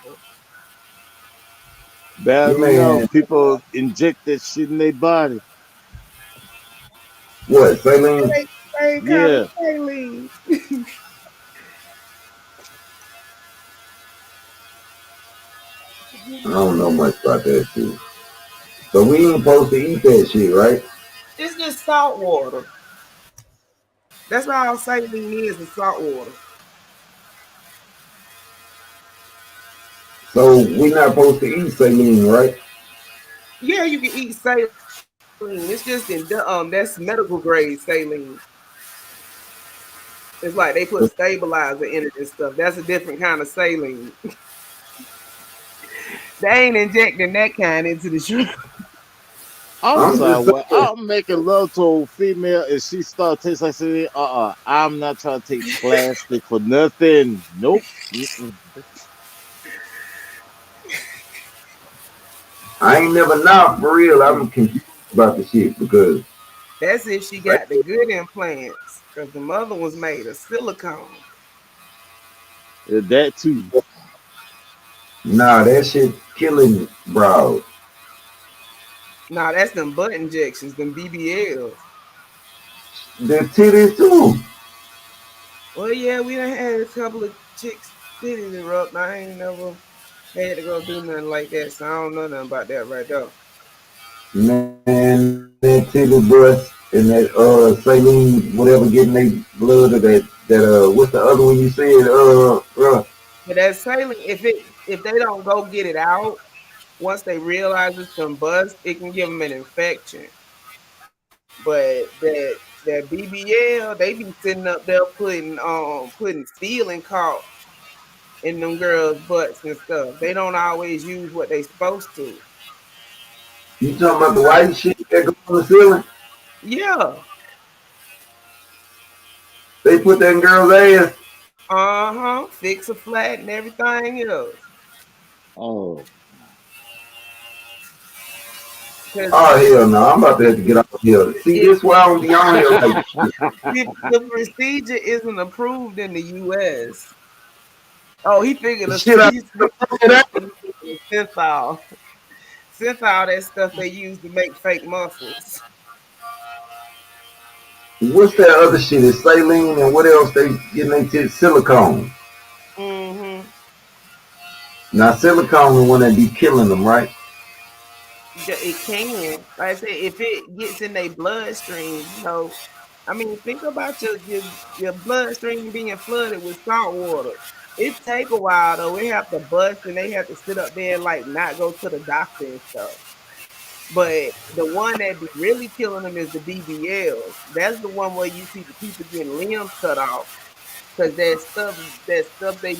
Bad enough, Man, people inject that shit in their body. what, saline? They call it Yeah. saline. I don't know much about that shit. So we ain't supposed to eat that shit, right? It's just salt water. That's all saline is salt water. So we not supposed to eat saline, right? Yeah, you can eat saline. It's just in that's medical grade saline. It's like they put stabilizer in it and stuff. That's a different kind of saline. They ain't injecting that kind into the shrimp. I'm I'm sorry, just what? saying. I'm making love to a female and she start tasting like saying, I'm not trying to take plastic for nothing. Nope. Mm-mm. I ain't never now for real. I'm confused about the shit because That's if she got the good implants, because the mother was made of silicone. That too. nah, that shit killing bro. Nah, that's them butt injections, them BBLs. The titties too. Well, yeah, we done had a couple of chicks titties erupt. I ain't never had to go do nothing like that, so I don't know nothing about that right there. Man, that titty breast. and that saline, whatever, getting their blood or that what's the other one you said? But that saline, if they don't go get it out, once they realize it's combust, it can give them an infection. But that BBL, they be sitting up there putting sealing caulk in them girls' butts and stuff. They don't always use what they supposed to. You talking Cause about the white shit that go on the ceiling? yeah, They put that in girls' ass. fix a flat and everything else. Oh, Cause Oh hell no! I'm about to have to get off here. See, it, this why I don't be on here like the procedure isn't approved in the U.S. Oh, he figured a shit. synthol. Synthol, that stuff they use to make fake muscles. What's that other shit? It's saline and what else they getting they silicone. Mm-hmm. Now silicone the one that be killing them, right? It can. Like I said, if it gets in their bloodstream, I mean, think about your bloodstream being flooded with salt water. It take a while though. It have to bust and they have to sit up there and like not go to the doctor and stuff. But the one that be really killing them is the BBLs. That's the one where you see the people getting limbs cut off because that stuff they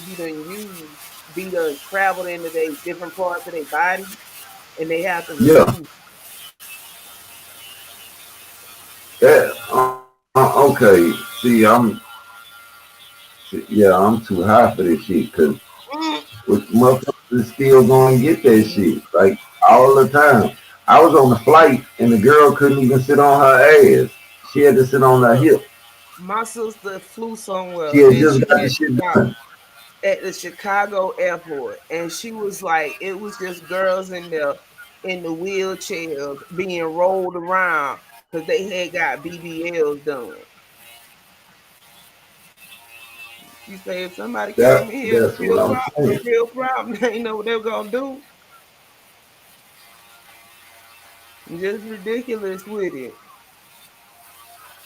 be done traveled into their different parts of their body and they have to Yeah. remove. Yeah. Okay. I'm too high for this shit because motherfuckers is still going to get that shit like all the time. I was on the flight and the girl couldn't even sit on her ass. She had to sit on her hip. My sister flew She somewhere had and just she got the had shit stopped done. at the Chicago airport and she was like, it was just girls in the wheelchairs being rolled around because they had got BBLs done. She said if somebody came in here That's what I'm with saying. real problem, they ain't know what they were gonna do. Just ridiculous with it.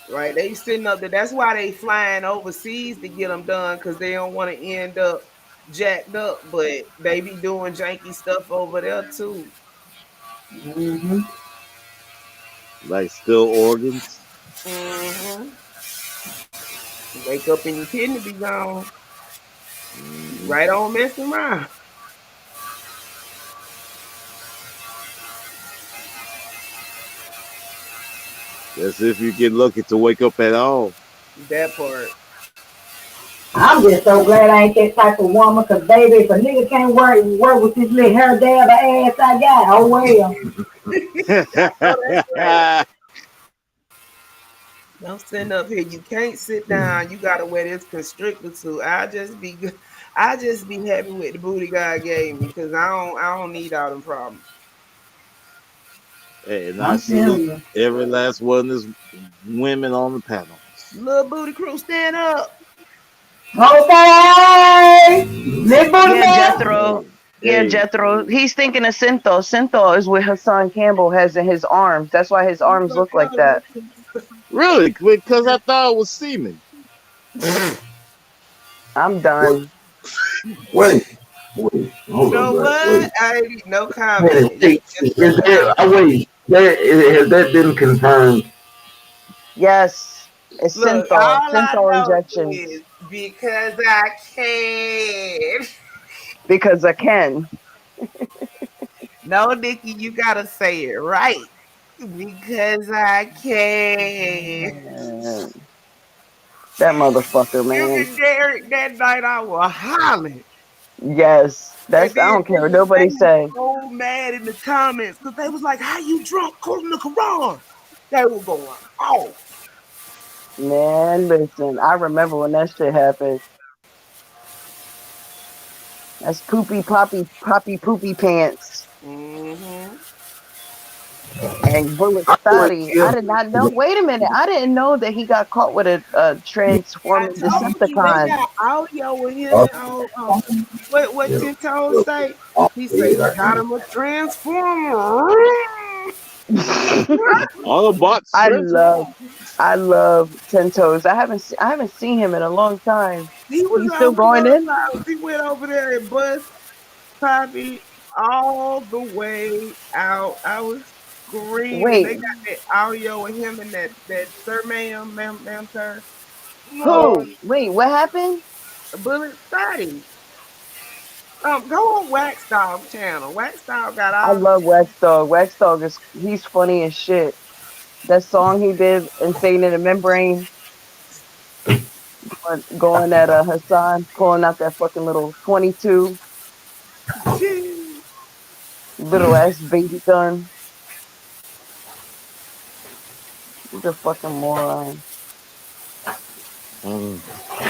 Right? They sitting up there. That's why they flying overseas to get them done because they don't want to end up jacked up. But they be doing janky stuff over there too. Mm-hmm. like still organs. Mm-hmm. Wake up and your kidney be gone. Mhm. Right on messing around. That's if you get lucky to wake up at all. That part. I'm just so glad I ain't that type of woman, cause baby, if a nigga can't work with this little hair dab of ass I got, oh well. I know that's right. Don't stand up here. You can't sit down. You gotta wear this constrictor suit. I just be happy with the booty God gave me because I don't need all them problems. And I I'm telling salute you. every last one of these women on the panel. Little booty crew, stand up. Okay, little booty Yeah, man. Jethro. Hey, Yeah, hey, Jethro. He's thinking of Synthol. Synthol is what Hassan Campbell has in his arms. That's why his arms look like that. really? Because I thought it was semen. I'm What? done. Wait. You Hold on, know right? what? Wait. I ain't no Wait. comment. You Wait. just Is sit down. that? I wait. Has that been confirmed? Yes, it's Look, Synthol. all I Synthol know injections is because I can. because I can. No, Nikki, you gotta say it right. Because I can. Man, that motherfucker, You man. can dare it that night I was hollering. Yes, And that's. I then don't care what people they nobody was say. so mad in the comments because they was like, how you drunk quoting the Quran? They were going off. Man, listen. I remember when that shit happened. That's poopy poppy poppy poopy pants. Mm-hmm. And Bullet I wait. Scotty, I did not know. Wait a minute, I didn't know that he got caught with a I transforming told you they Decepticon. got audio with him Oh, and what yeah. Ten Toes Yeah. say? Off He the say head, I got can't. him a transformer. Autobots I transform. love Ten Toes. I haven't seen him in a long time. He was He's still over going there. in. He went over there and bust Poppy all the way out. I was screaming. Wait, They got that audio with him and that Sir ma'am, sir. who? Wait, what happened? Bullet Scotty. Go on Wax Dog channel. Wax Dog got I all the love Wax Dog. Wax Dog he's funny as shit. That song he did, Insane in the Membrane, going at Hassan, pulling out that fucking little 22, little ass baby gun. He's a fucking moron.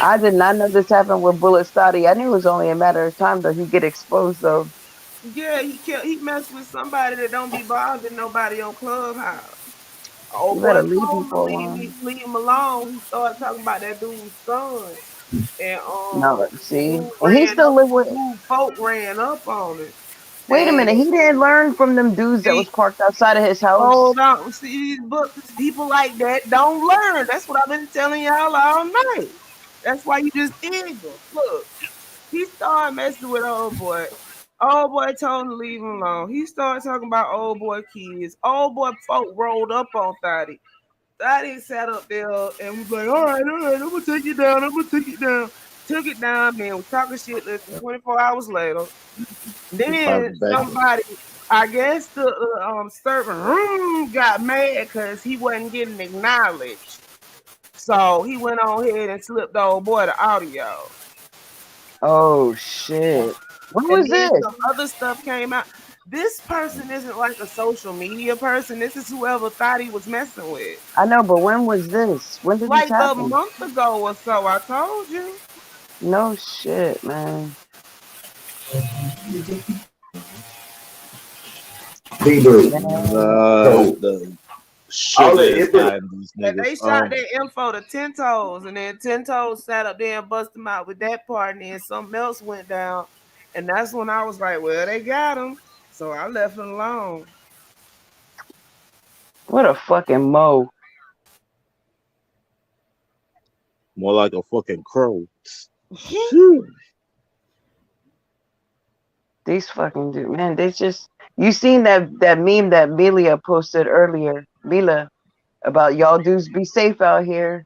I did not know this happened with Bullet Stotty. I knew it was only a matter of time that he'd get exposed though. Yeah, he messed with somebody that don't be bothering nobody on Clubhouse. Oh You boy better leave told him him to for a while. leave him alone. He started talking about that dude's son. And No, the see? dude And he ran still up live with dude folk ran up on it. Wait a And minute, he didn't learn from them dudes that see, was parked outside of his house. hold on. See these books, people like that don't learn. That's what I've been telling y'all all night. That's why you just ignorant. Look, he started messing with old boy. Old boy told him to leave him alone. He started talking about old boy kids. Old boy folk rolled up on Thotty. Thotty sat up there and was like, all right, I'm gonna take it down. I'm gonna take it down. Took it down, man. Was talking shit less than 24 hours later. Then somebody, I guess the servant got mad because he wasn't getting acknowledged. So he went on ahead and slipped the old boy the audio. Oh shit. When And was then this? some other stuff came out. This person isn't like a social media person. This is whoever thought he was messing with. I know, but when was this? When did this Like a happen? month ago or so, I told you. No shit, man. People, The sugar is hiding these And they niggas. shot their info to Ten Toes, and then Ten Toes sat up there and busted him out with that part, and then something else went down. And that's when I was like, well, they got him. So I left him alone. What a fucking mo. More like a fucking crow. These fucking dude, man, they just you seen that meme that Melia posted earlier, Mila, about y'all dudes be safe out here.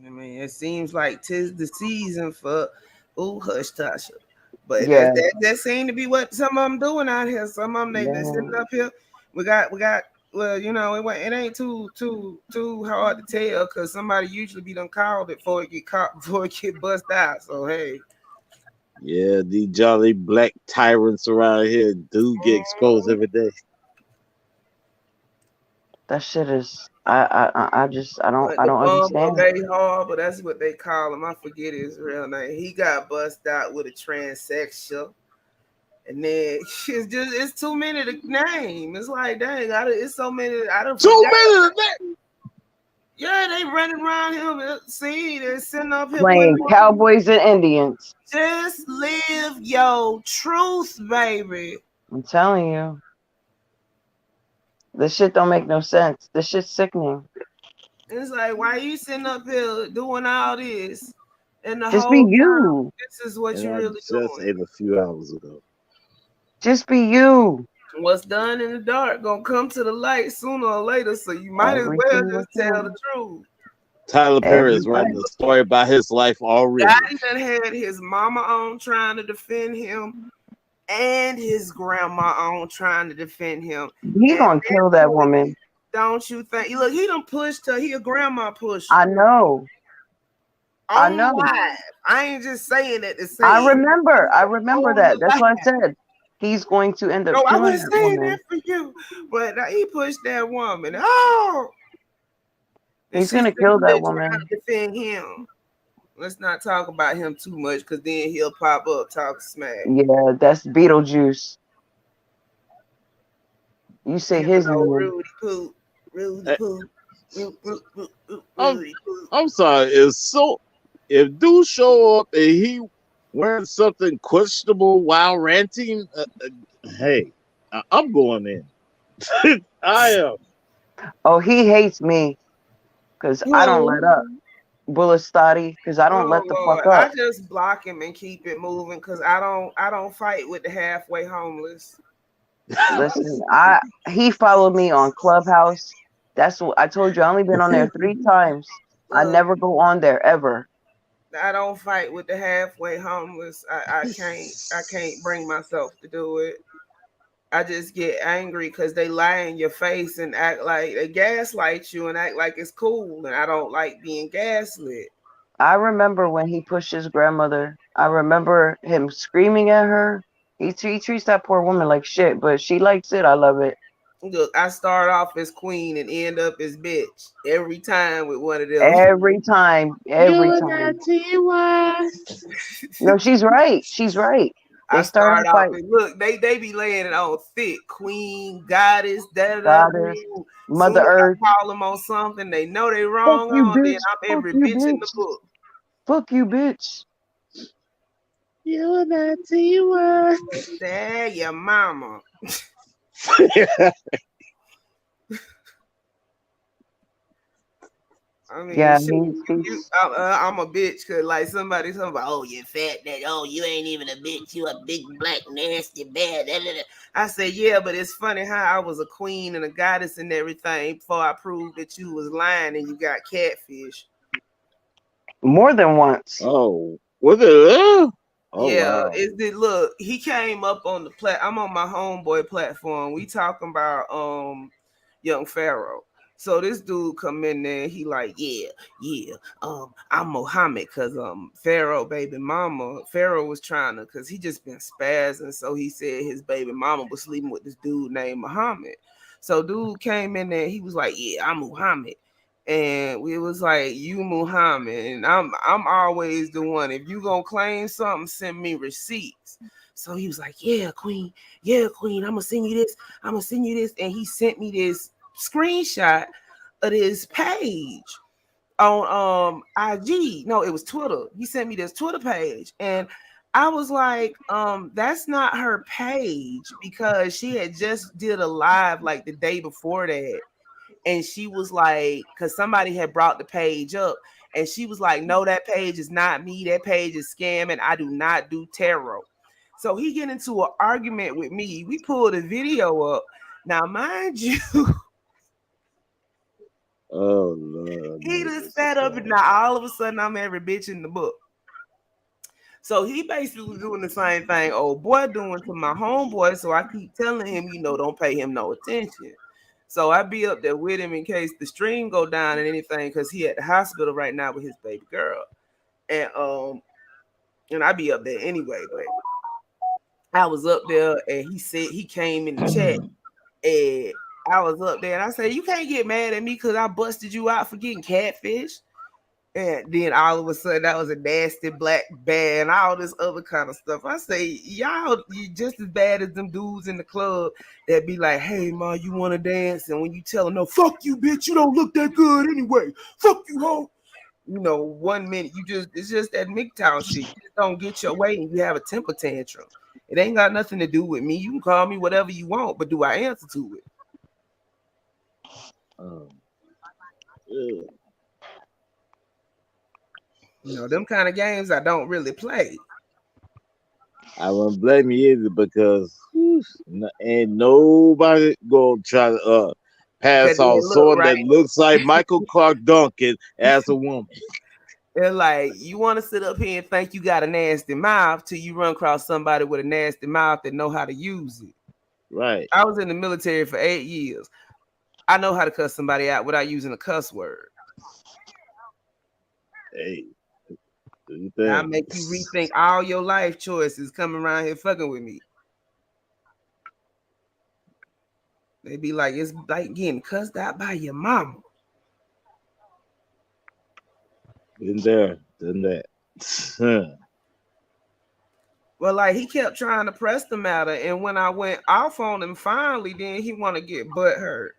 I mean, it seems like 'tis the season for hush Tasha. But Yeah. that seemed to be what some of them doing out here. Some of them they sitting up here. We got well, you know, it ain't too hard to tell because somebody usually be done called it before it get caught before it get bust out. So hey. Yeah, these jolly black tyrants around here do get exposed every day. That shit is I don't understand. Bay Harbor, that's what they call him. I forget his real name. He got bust out with a transsexual. And then it's too many to name. It's like, dang, it's so many. I don't too many to name. Yeah, they running around him. See, they're sitting up here playing Cowboys and Indians. Just live your truth, baby. I'm telling you. This shit don't make no sense. This shit's sickening. It's like, why are you sitting up here doing all this? And the just whole be you. Time, this is what you really doing. Just ate a few hours ago. Just be you. What's done in the dark gonna come to the light sooner or later, so you might as well just tell the truth. Tyler Perry is writing a story about his life already. Daddy done had his mama on trying to defend him, and his grandma on trying to defend him. He gonna kill that woman. Don't you think? Look, he done pushed her. He a grandma pusher. I know. I know. Live. I ain't just saying that to say. I remember that. That's what I said. He's going to end up killing I was that saying woman. that for you, but he pushed that woman. Oh, he's gonna kill that woman. To defend him. Let's not talk about him too much, because then he'll pop up talk smack. Yeah, that's Beetlejuice. You say his name. Rudy Poo. Rudy Poo. I'm sorry. If dude show up and he wearing something questionable while ranting, hey, I'm going in. I am. Oh, he hates me because I don't let up. Bullistati, because I don't let Oh the Lord, fuck up. I just block him and keep it moving because I don't fight with the halfway homeless. Listen, he followed me on Clubhouse. That's what I told you. I only been on there 3 times. I Look, never go on there ever. I don't fight with the halfway homeless. I can't bring myself to do it. I just get angry because they lie in your face and act like they gaslight you and act like it's cool. And I don't like being gaslit. I remember when he pushed his grandmother. I remember him screaming at her. He treats that poor woman like shit, but she likes it. I love it. Look, I start off as queen and end up as bitch every time with one of them. Every time, every You're time. not T.Y. No, she's right. She's right. They I start start off off like and look, they be laying it on thick, queen, goddess, da da da. goddess, Soon Mother as Earth. I call them on something, they know they Fuck wrong you, on. Then bitch. I'm Fuck every you, bitch in the bitch. book. Fuck you, bitch. You're not T.Y. There, your mama. I mean, Yeah, shit, I'm a bitch because like somebody about, oh, you fat, that, oh, you ain't even a bitch, you a big black nasty bad. Da, da, da. I say, yeah, but it's funny how I was a queen and a goddess and everything before I proved that you was lying and you got catfish. more than once. Oh, was it real? Oh Yeah, wow. look, he came up on the I'm on my homeboy platform. We talking about young Pharaoh. So this dude come in there, he like, yeah, I'm Mohammed, cause Pharaoh baby mama, Pharaoh was trying to, cause he just been spazzing. So he said his baby mama was sleeping with this dude named Muhammad. So dude came in there, he was like, yeah, I'm Muhammad. And we was like, you Muhammad, and I'm always the one. If you gonna claim something, send me receipts. So he was like, yeah, queen, I'm gonna send you this, and he sent me this screenshot of this page on IG. No, it was Twitter. He sent me this Twitter page, and I was like, that's not her page because she had just did a live like the day before that. And she was like, because somebody had brought the page up, and she was like, no, that page is not me. That page is scamming. I do not do tarot. So he get into an argument with me. We pulled a video up. Now, mind you, Oh Lord. he just sat up and now all of a sudden I'm every bitch in the book. So he basically doing the same thing old boy doing to my homeboy. So I keep telling him, don't pay him no attention. So I be up there with him in case the stream go down and anything, because he at the hospital right now with his baby girl. And I be up there anyway, but I was up there and he said he came in the chat and I was up there and I said, you can't get mad at me because I busted you out for getting catfish. And then all of a sudden, that was a nasty black band, and all this other kind of stuff. I say, y'all, you just as bad as them dudes in the club that be like, hey, ma, you want to dance? And when you tell them, no, fuck you, bitch, you don't look that good anyway. Fuck you, ho. 1 minute, it's just that MGTOW shit. You just don't get your way and you have a temper tantrum. It ain't got nothing to do with me. You can call me whatever you want, but do I answer to it? Yeah. Them kind of games I don't really play. I wouldn't blame you either because ain't nobody gonna try to pass off someone that looks like Michael Clark Duncan as a woman. They're like, you want to sit up here and think you got a nasty mouth till you run across somebody with a nasty mouth that know how to use it. Right. I was in the military for 8 years. I know how to cuss somebody out without using a cuss word. Hey. I make you rethink all your life choices coming around here fucking with me. They be like, it's like getting cussed out by your mama. Been there, done that. Well, like he kept trying to press the matter, and when I went off on him finally, then he want to get butt hurt.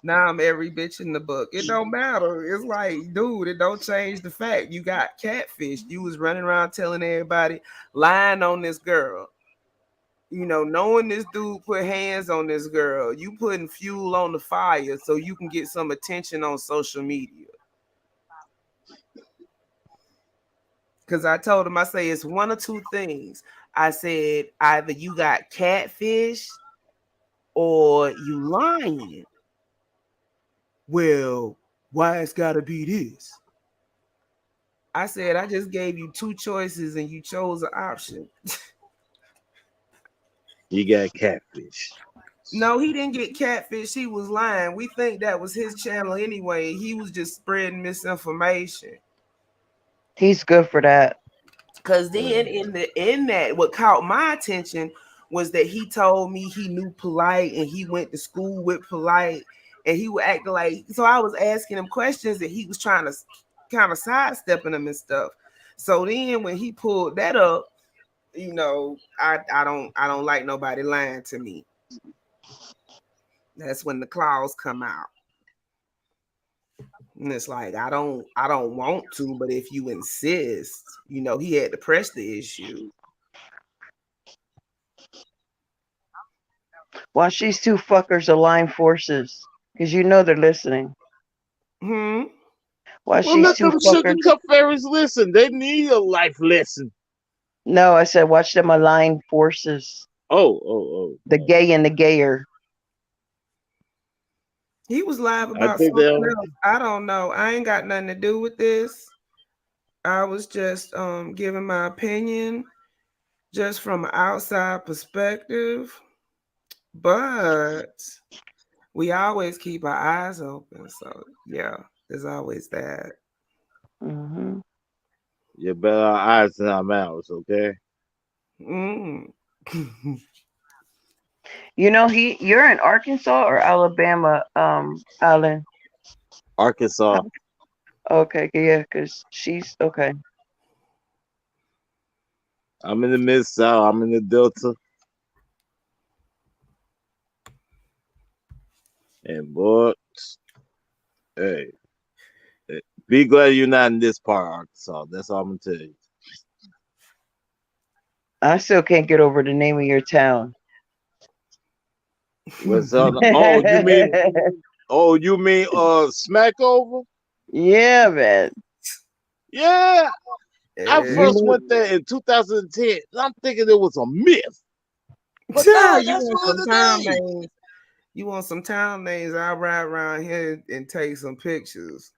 Now I'm every bitch in the book. It don't matter. It's like, dude, it don't change the fact you got catfish. You was running around telling everybody, lying on this girl. knowing this dude put hands on this girl, you putting fuel on the fire so you can get some attention on social media. Because I told him, I say, it's one or two things. I said, either you got catfish or you lying. Well, why it's got to be this? I said, I just gave you two choices and you chose an option. You got catfish. No, he didn't get catfish. He was lying. We think that was his channel anyway. He was just spreading misinformation. He's good for that. Because then in that, what caught my attention was that he told me he knew Polite and he went to school with Polite and he would act like, so I was asking him questions and he was trying to kind of sidestepping them and stuff. So then when he pulled that up, I don't like nobody lying to me. That's when the claws come out. And it's like, I don't want to, but if you insist, he had to press the issue. Watch these two fuckers align forces, because they're listening. Watch well, let them sugar cup fairies listen. They need a life lesson. No, I said watch them align forces. Oh. The gay and the gayer. He was live about something else. I don't know. I ain't got nothing to do with this. I was just giving my opinion just from an outside perspective. But we always keep our eyes open. So, yeah, there's always that. Mm-hmm. You better our eyes than our mouths, okay? You're in Arkansas or Alabama, Alan? Arkansas. Okay, yeah, because she's okay. I'm in the Mid-South. I'm in the Delta. And boy, hey, be glad you're not in this part of Arkansas. That's all I'm gonna tell you. I still can't get over the name of your town. What's up? You mean Smackover? Yeah, man. Yeah. I first went there in 2010. I'm thinking it was a myth. But no, that's one of the names. You want some town names? I'll ride around here and take some pictures.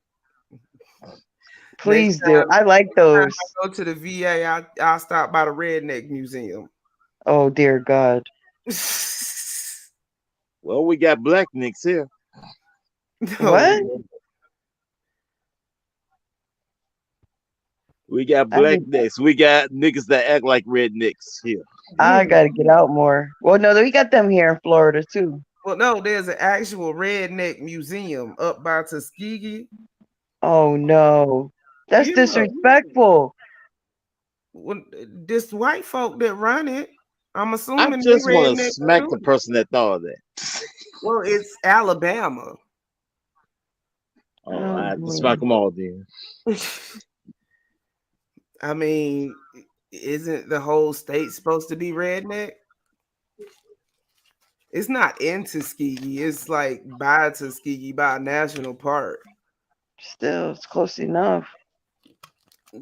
Please do. I like those. I go to the VA. I'll stop by the Redneck Museum. Oh dear God. Well, we got black nicks here. What? We got black nicks. We got niggas that act like rednecks here. I gotta get out more. Well, no, we got them here in Florida too. Well, no, there's an actual redneck museum up by Tuskegee. Oh no, that's disrespectful. Well, this white folk that run it, I'm assuming. I just want to smack the person that thought of that. Well, it's Alabama. Oh, I have to smack them all then. I mean, isn't the whole state supposed to be redneck? It's not in Tuskegee. It's like by Tuskegee, by a national park. Still, it's close enough.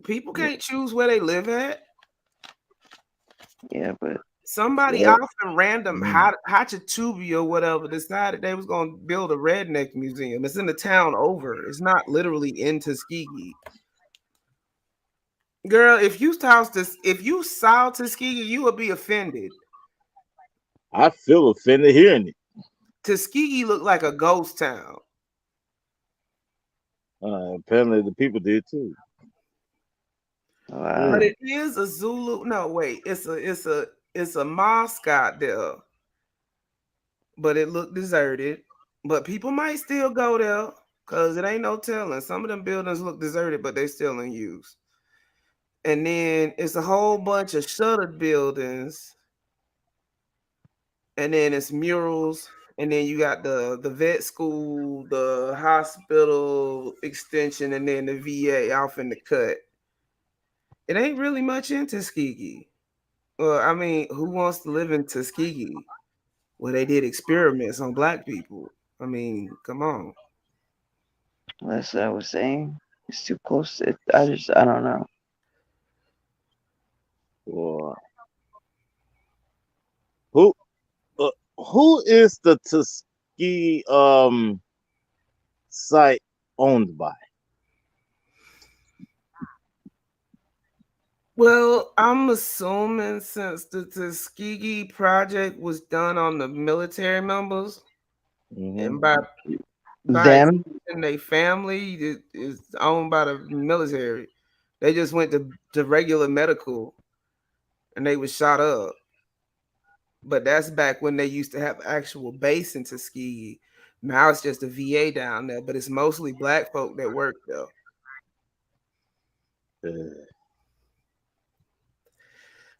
People can't choose where they live at. Yeah, but somebody off in random Hatchatubi or whatever decided they was going to build a redneck museum. It's in the town over. It's not literally in Tuskegee. Girl, if you saw Tuskegee, you would be offended. I feel offended hearing it. Tuskegee looked like a ghost town. Apparently the people did too. Wow. But it is a Zulu. No, wait, it's a mosque out there. But it looked deserted. But people might still go there because it ain't no telling. Some of them buildings look deserted, but they still in use. And then it's a whole bunch of shuttered buildings. And then it's murals. And then you got the vet school, the hospital extension, and then the VA off in the cut. It ain't really much in Tuskegee. Well, I mean, who wants to live in Tuskegee where they did experiments on black people? I mean, come on. That's what I was saying. It's too close. I don't know. Or who who is the Tuskegee site owned by? Well, I'm assuming since the Tuskegee project was done on the military members, and by Them? extension, their family is owned by the military. They just went to regular medical and they was shot up. But that's back when they used to have actual base in Tuskegee. Now it's just a VA down there, but it's mostly black folk that work there.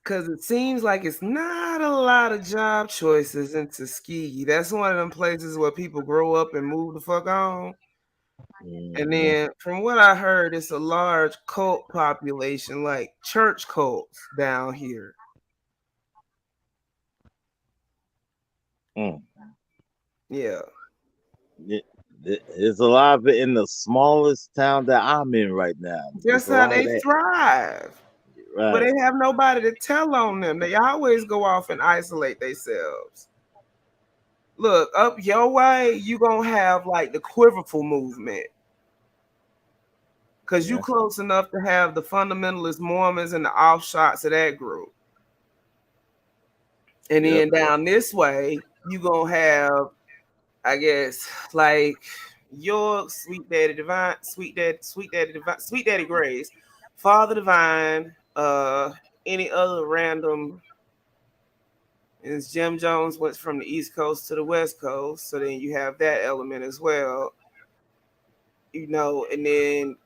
Because it seems like it's not a lot of job choices in Tuskegee. That's one of them places where people grow up and move the fuck on. And then, from what I heard, it's a large cult population, like church cults down here. Yeah. There's a lot of it in the smallest town that I'm in right now. There's That's a how lot of they that. thrive. But Right. they have nobody to tell on them. They always go off and isolate themselves. Look, up your way, you gonna have like the quiverful movement. Because you close enough to have the fundamentalist Mormons and the offshots of that group. And then down this way, you gonna have, I guess, like your Sweet Daddy Divine, Sweet Daddy Grace, Father Divine, any other random. As Jim Jones went from the East Coast to the West Coast, so then you have that element as well. And then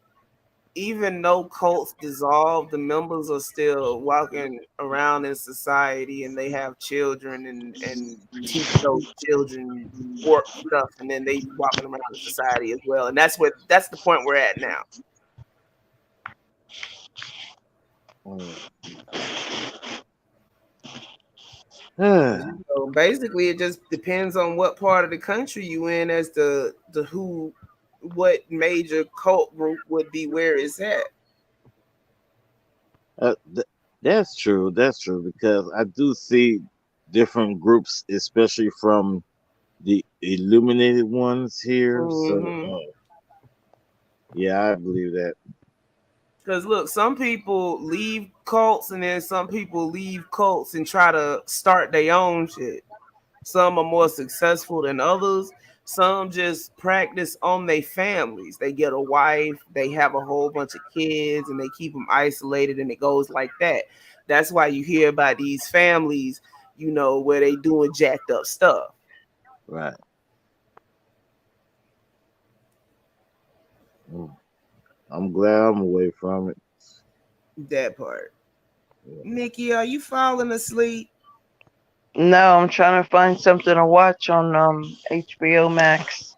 even though cults dissolve, the members are still walking around in society and they have children and teach those children work stuff, and then they walking around in society as well. And that's the point we're at now. Basically, it just depends on what part of the country you in as to what major cult group would be where it's at. That's true. That's true because I do see different groups, especially from the illuminated ones here. So, yeah, I believe that. Because look, some people leave cults and then some people leave cults and try to start their own shit. Some are more successful than others. Some just practice on their families. They get a wife, they have a whole bunch of kids, and they keep them isolated, and it goes like that. That's why you hear about these families, where they doing jacked up stuff. Right. I'm glad I'm away from it. That part. Nikki, are you falling asleep? No, I'm trying to find something to watch on HBO Max.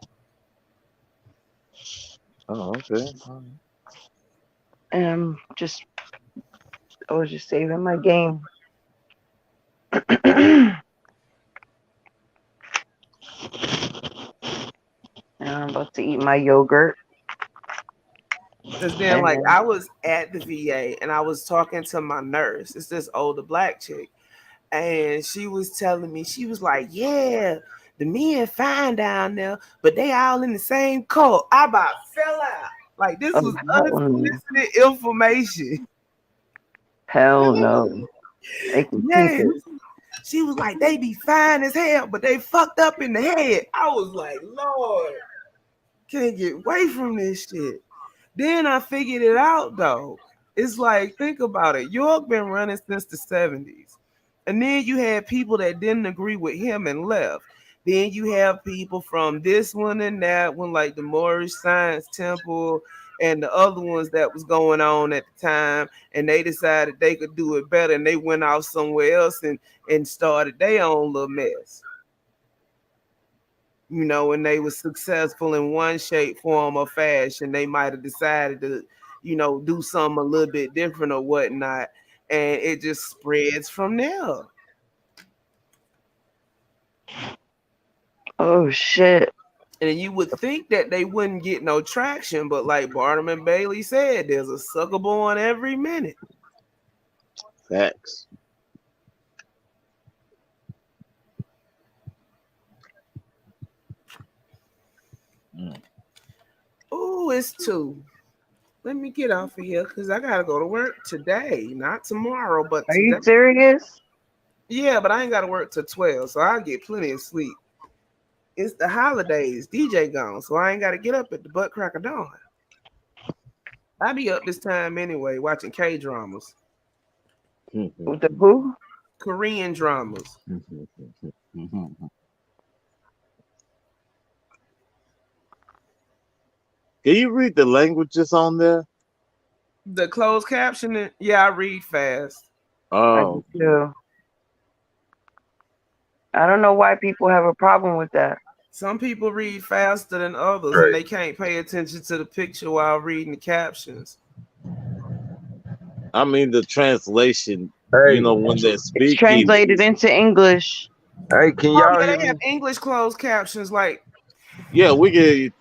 Oh, okay. And I was just saving my game. And I'm about to eat my yogurt. Because then, I was at the VA and I was talking to my nurse. It's this older black chick. And she was telling me, she was like, yeah, the men fine down there, but they all in the same cult. I about fell out. Like, this was unsolicited information. Hell no. They can keep it. She was like, they be fine as hell, but they fucked up in the head. I was like, Lord, can't get away from this shit. Then I figured it out, though. It's like, think about it. York been running since the 70s. And then you had people that didn't agree with him and left. Then you have people from this one and that one, like the Moorish Science Temple and the other ones that was going on at the time. And they decided they could do it better. And they went out somewhere else and started their own little mess. And they were successful in one shape, form, or fashion. They might have decided to, do something a little bit different or whatnot. and it just spreads from there. Oh shit. And you would think that they wouldn't get no traction, but like Barnum and Bailey said, there's a sucker born every minute. Facts. Oh, it's 2. Let me get off of here because I gotta go to work today, not tomorrow, but Are today. you serious? Yeah, but I ain't gotta work till 12, so I'll get plenty of sleep. It's the holidays, DJ gone, so I ain't gotta get up at the butt crack of dawn. I be up this time anyway, watching K dramas. With the who? Korean dramas. Can you read the languages on there? The closed captioning, yeah, I read fast. I Oh, do too. I don't know why people have a problem with that. Some people read faster than others, and Right. they can't pay attention to the picture while reading the captions. I mean the translation. Hey, You know when they're It's speaking. translated into English. hey, can Oh y'all yeah, hear they have me? English closed captions. Like Yeah, we get.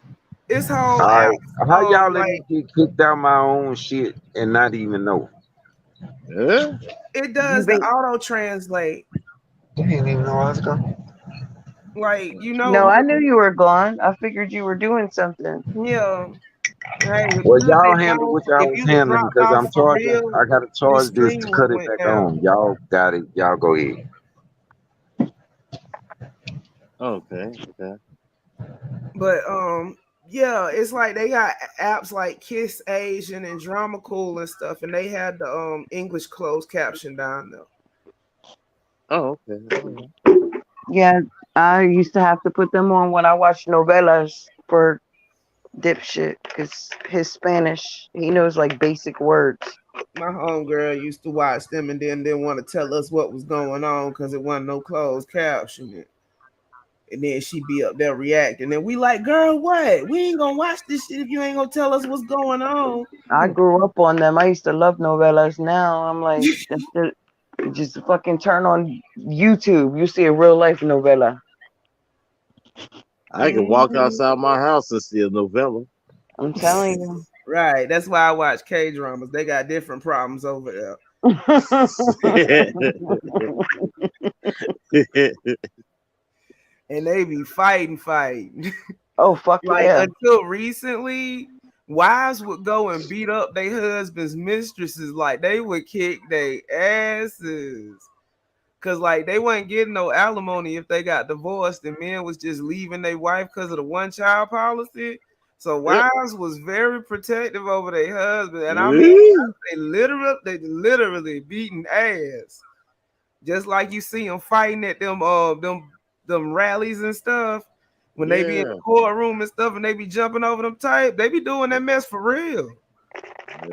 it's All whole right. apps. How y'all let me Like get kicked out my own shit and not even know? Yeah. it You does the been auto translate. You didn't even know I was going. Like No, I knew you were gone. I figured you were doing something. yeah. Hey, if Well, you'd have y'all been handle gone, what y'all if was you'd have handling dropped because off I'm for charging. real, I gotta your charge this to stream would cut have it went back down. on. Y'all got it. Y'all go ahead. Okay. Okay. But yeah, it's like they got apps like Kiss Asian and Drama Cool and stuff, and they had the English closed caption down there. Oh, okay. All Yeah, I used to have to put them on when I watched novelas for dipshit because his Spanish, he knows like basic words. My homegirl used to watch them and then didn't want to tell us what was going on because it wasn't no closed captioning. And then she be up there reacting. And we like, girl, what? We ain't gonna watch this shit if you ain't gonna tell us what's going on. I grew up on them. I used to love novelas. Now I'm like, just fucking turn on YouTube. You see a real life novela. I can walk outside my house and see a novella. I'm telling you. Right. That's why I watch K dramas. They got different problems over there. And they be fighting. Oh fuck Like yeah. until recently, wives would go and beat up their husbands' mistresses, like they would kick their asses. Cause like they wasn't getting no alimony if they got divorced, and men was just leaving their wife because of the one child policy. So Yep. wives was very protective over their husband, and I mean they literally beating ass, just like you see them fighting at them rallies and stuff. When they be in Yeah. the courtroom and stuff, and they be jumping over them type, they be doing that mess for real. Like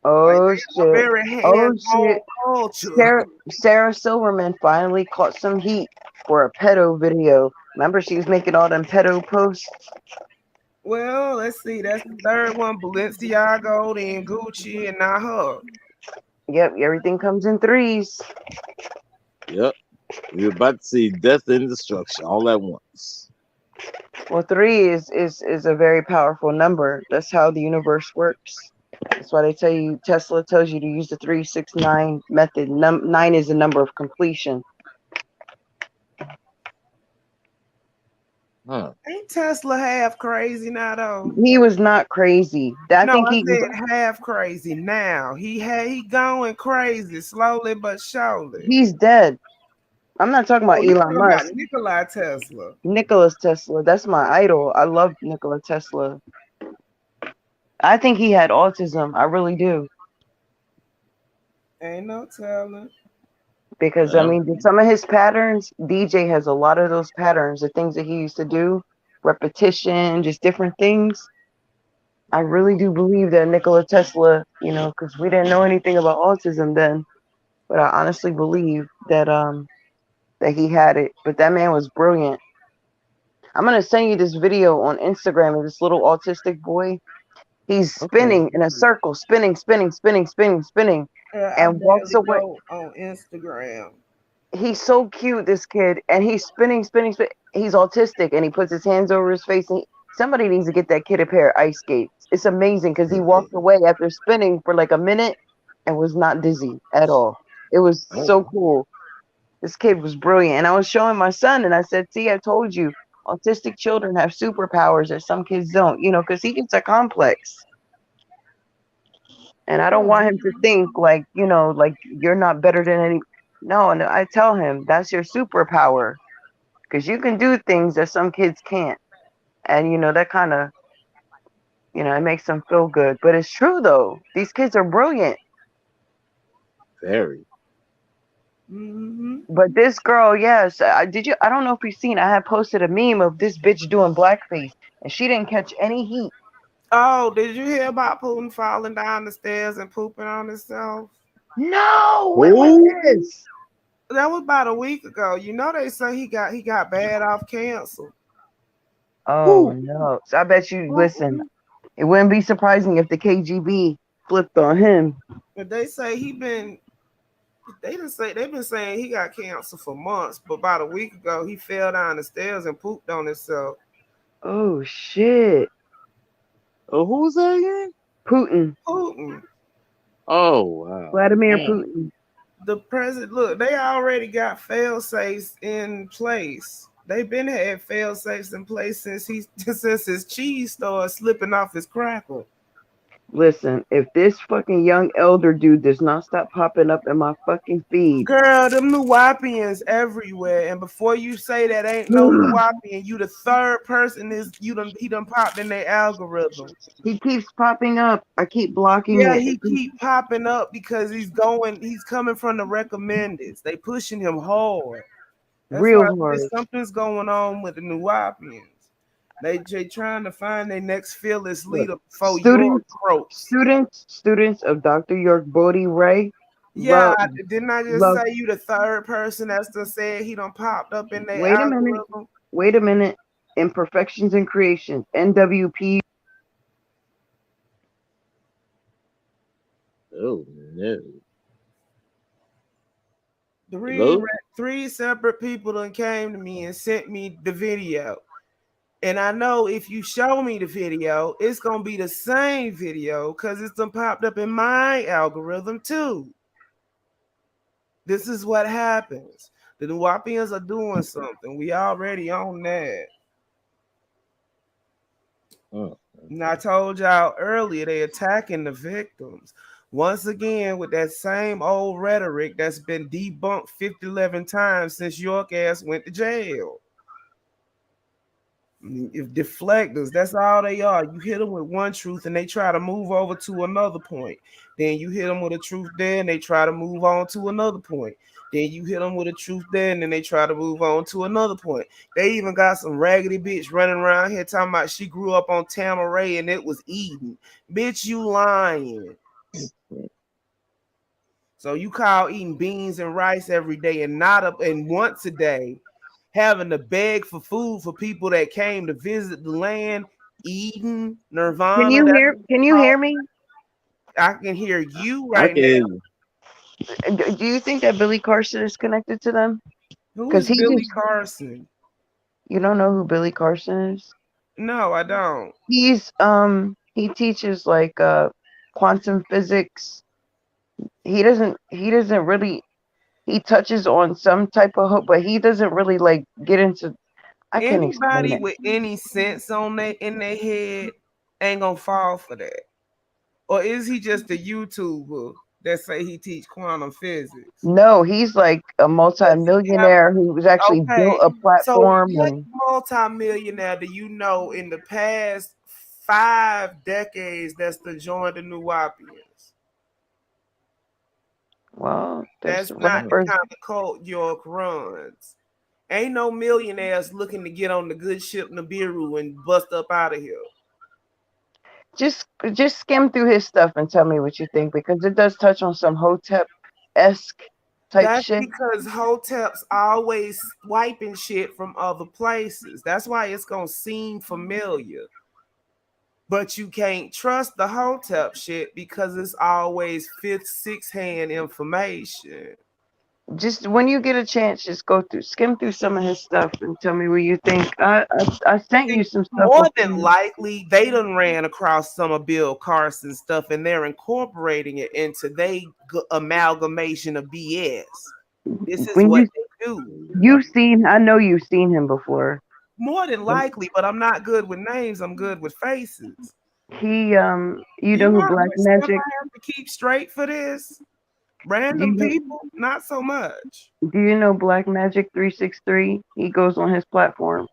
Oh they have a shit. very Oh hands-on shit. culture. Sarah Silverman finally caught some heat for a pedo video. Remember she was making all them pedo posts? Well, let's see. That's the third one. Balenciaga, then Gucci, and now her. Yep, everything comes in threes. Yep. We're about to see death and destruction all at once. Well, three is a very powerful number. That's how the universe works. That's why they tell you, Tesla tells you to use the 369 method. 9 is the number of completion. Huh. Ain't Tesla half crazy now though? He was not crazy. I No, think I he was. said half crazy now. He going crazy slowly but surely. He's dead. I'm not talking Oh, about you Elon talking about Musk. Nikola Tesla? Nikola Tesla. That's my idol. I love Nikola Tesla. I think he had autism. I really do. Ain't no telling. Because I mean, some of his patterns, DJ has a lot of those patterns, the things that he used to do, repetition, just different things. I really do believe that Nikola Tesla, because we didn't know anything about autism then, but I honestly believe that he had it. But that man was brilliant. I'm gonna send you this video on Instagram of this little autistic boy. He's Okay. spinning in a circle, spinning, spinning, spinning, spinning, spinning. I and walks barely away. go on Instagram. He's so cute, this kid, and he's spinning. He's autistic, and he puts his hands over his face. And somebody needs to get that kid a pair of ice skates. It's amazing because he walked away after spinning for like a minute and was not dizzy at all. It was so cool. This kid was brilliant, and I was showing my son, and I said, "See, I told you, autistic children have superpowers that some kids don't. You know, because he gets a complex." And I don't want him to think like, you know, like you're not better than any. No, and I tell him that's your superpower because you can do things that some kids can't. And, you know, that kind of, you know, it makes them feel good. But it's true, though. These kids are brilliant. Very. But this girl, yes, did you? I don't know if you've seen. I had posted a meme of this bitch doing blackface, and she didn't catch any heat. Oh, did you hear about Putin falling down the stairs and pooping on himself? No, when was this? That was about a week ago. You know they say he got bad off cancer. Oh no! So I bet you. Listen, it wouldn't be surprising if the KGB flipped on him. But they say they've been saying he got cancer for months, but about a week ago he fell down the stairs and pooped on himself. Oh shit! Oh, who's that again? Putin. Oh wow. Vladimir Man. Putin. The president, look, they already got fail safes in place. They've been had fail safes in place since his cheese started slipping off his crackle. Listen, if this fucking young elder dude does not stop popping up in my fucking feed. Girl, them Nuwapians everywhere. And before you say that ain't no Nuwapian, you the third person he done popped in their algorithm. He keeps popping up. I keep blocking Yeah, it. he keep popping up because he's coming from the recommendeds. They pushing him hard. That's Real why hard. something's going on with the Nuwapians. They trying to find their next fearless leader before York croaks. Students of Dr. York Bodie Ray. Yeah, didn't I just say you the third person that's done said he done popped up in their algorithm? Wait a minute. Imperfections in Creation. NWP. Oh no. Three separate people done came to me and sent me the video. And I know if you show me the video, it's gonna be the same video because it's done popped up in my algorithm too. This is what happens. The Nuwapians are doing something. We already on that. And I told y'all earlier, they attacking the victims. Once again, with that same old rhetoric that's been debunked 11 times since York ass went to jail. If deflectors, that's all they are. You hit them with one truth and they try to move over to another point. Then you hit them with a truth there and they try to move on to another point. Then you hit them with a truth there and then they try to move on to another point. They even got some raggedy bitch running around here talking about she grew up on Tamaray and it was Eden. Bitch, you lying. So you call eating beans and rice every day and not up and once a day having to beg for food for people that came to visit the land, Eden, Nirvana. Can you hear me? I can hear you right now. Do you think that Billy Carson is connected to them? Who is Billy Carson? You don't know who Billy Carson is? No, I don't. He teaches like quantum physics. He doesn't really, he touches on some type of hook, but he doesn't really like get into. I can't explain Anybody it. with any sense in their head ain't gonna fall for that. Or is he just a YouTuber that say he teach quantum physics? No, he's like a multi-millionaire who was actually built a platform. So what multi-millionaire do you know in the past 5 decades that's to join the Nuwapians? Well, that's not the kind of cult York runs. Ain't no millionaires looking to get on the good ship Nibiru and bust up out of here. Just skim through his stuff and tell me what you think, because it does touch on some Hotep-esque type shit. Because Hotep's always swiping shit from other places. That's why it's gonna seem familiar. But you can't trust the hotel shit because it's always fifth, sixth hand information. Just when you get a chance, just skim through some of his stuff and tell me what you think. I sent you some stuff. More than likely, they done ran across some of Bill Carson's stuff and they're incorporating it into their amalgamation of BS. This is what they do. I know you've seen him before. More than likely, but I'm not good with names. I'm good with faces. You know who Black Magic? I have to keep straight for this. Random people, not so much. Do you know Black Magic 363? He goes on his platform.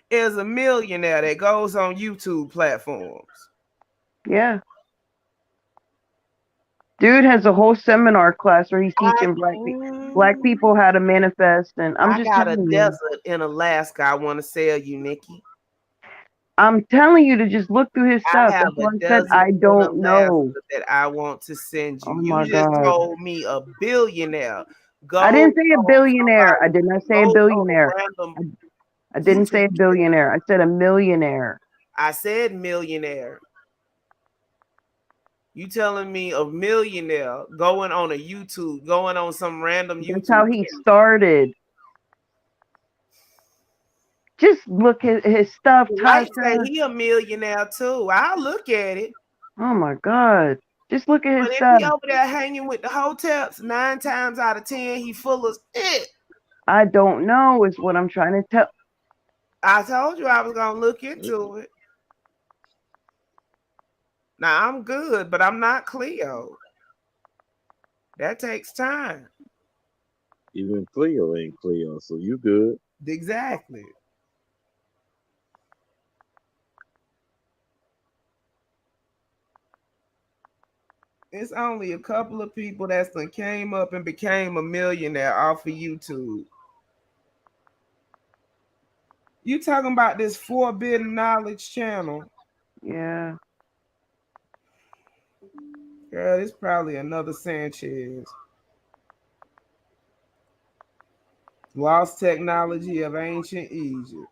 Is a millionaire that goes on YouTube platforms. Yeah. Dude has a whole seminar class where he's teaching black people how to manifest. And I got a desert in Alaska I want to sell you, Nikki. I'm telling you to just look through his stuff. That's why I said I don't know. That I want to send you. Oh you just told me a billionaire. I didn't say a billionaire. I did not say a billionaire. I didn't say a billionaire. I said a millionaire. I said millionaire. You telling me a millionaire going on a YouTube, going on some random YouTube? That's how he started. Just look at his stuff. I say he a millionaire too. I'll look at it. Oh my God. Just look at his but stuff. If he over there hanging with the hotels, 9 times out of 10, he full of shit. I don't know is what I'm trying to tell. I told you I was going to look into it. Now, I'm good, but I'm not Cleo. That takes time. Even Cleo ain't Cleo, so you good. Exactly. It's only a couple of people that came up and became a millionaire off of YouTube. You talking about this Forbidden Knowledge channel? Yeah. Girl, it's probably another Sanchez. Lost Technology of Ancient Egypt.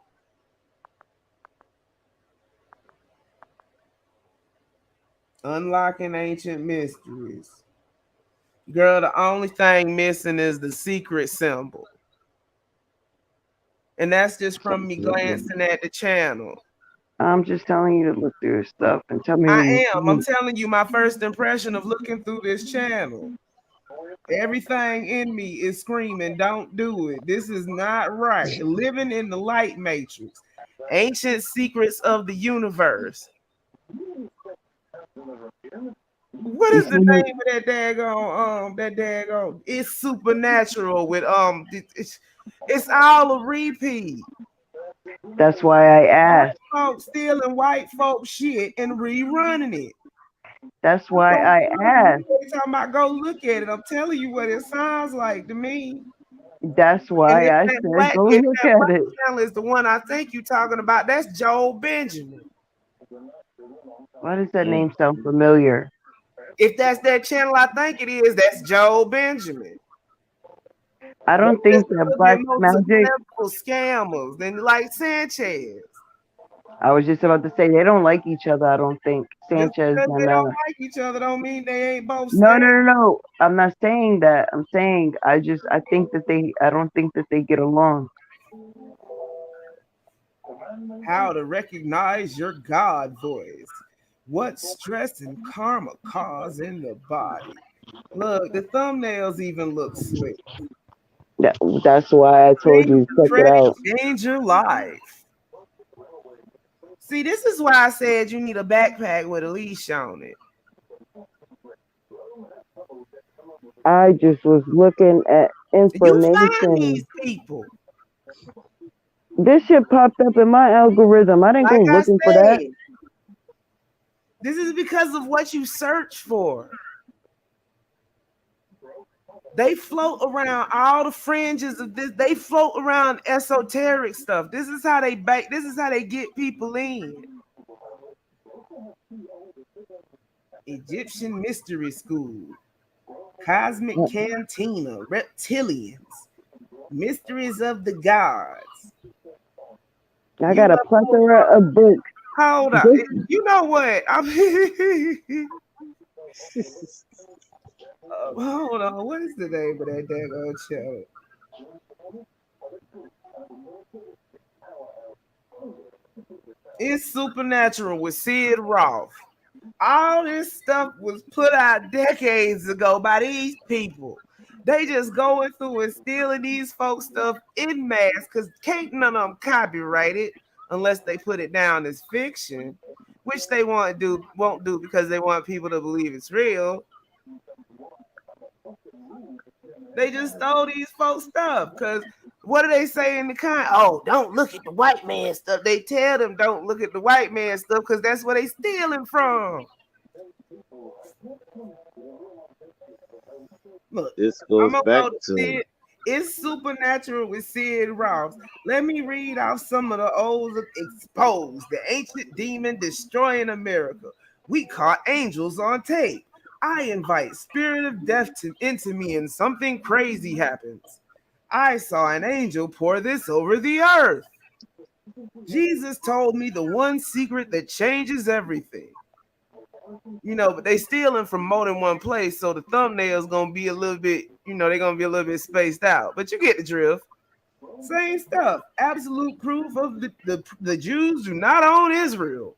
Unlocking Ancient Mysteries. Girl, the only thing missing is the secret symbol. And that's just from me glancing at the channel. I'm just telling you to look through his stuff and tell me. I'm telling you my first impression of looking through this channel. Everything in me is screaming, don't do it. This is not right. Living in the light matrix. Ancient secrets of the universe. What is the name of that daggone? It's supernatural with it's all a repeat. That's why I asked. Folks stealing white folk shit and rerunning it. That's why I asked. Talking about go look at it. I'm telling you what it sounds like to me. That's why I said go look at it. Channel is the one I think you're talking about. That's Joel Benjamin. Why does that name sound familiar? If that's that channel, I think it is. That's Joel Benjamin. I don't think that Black Magic scammers and like Sanchez. I was just about to say they don't like each other. I don't think Sanchez and they don't like each other. Don't mean they ain't both. No. I'm not saying that. I'm saying I think that I don't think that they get along. How to recognize your God voice. What stress and karma cause in the body. Look, the thumbnails even look slick. That's why I told you to check it out. Change your life. See, this is why I said you need a backpack with a leash on it. I just was looking at information. You find these people. This shit popped up in my algorithm. I didn't go looking for that. This is because of what you search for. They float around all the fringes of this. They float around esoteric stuff. This is how they bake. This is how they get people in. Egyptian Mystery School, Cosmic Cantina, Reptilians, Mysteries of the Gods. I got a plethora of books. Hold on. You know what? Hold on. What is the name of that daggone channel? It's Supernatural with Sid Roth. All this stuff was put out decades ago by these people. They just going through and stealing these folks' stuff in mass because can't none of them copyright it unless they put it down as fiction, which they won't do because they want people to believe it's real. They just stole these folks' stuff because what do they say in the Oh, don't look at the white man stuff. They tell them don't look at the white man stuff because that's where they stealing from. Look, this goes I'm back gonna go to to Sid. It's Supernatural with Sid Roth. Let me read out some of the old exposed. The ancient demon destroying America. We caught angels on tape. I invite spirit of death into me and something crazy happens. I saw an angel pour this over the earth. Jesus told me the one secret that changes everything. But they stealing from more than one place, so the thumbnail's gonna be a little bit, they're gonna be a little bit spaced out. But you get the drift. Same stuff. Absolute proof of the Jews do not own Israel.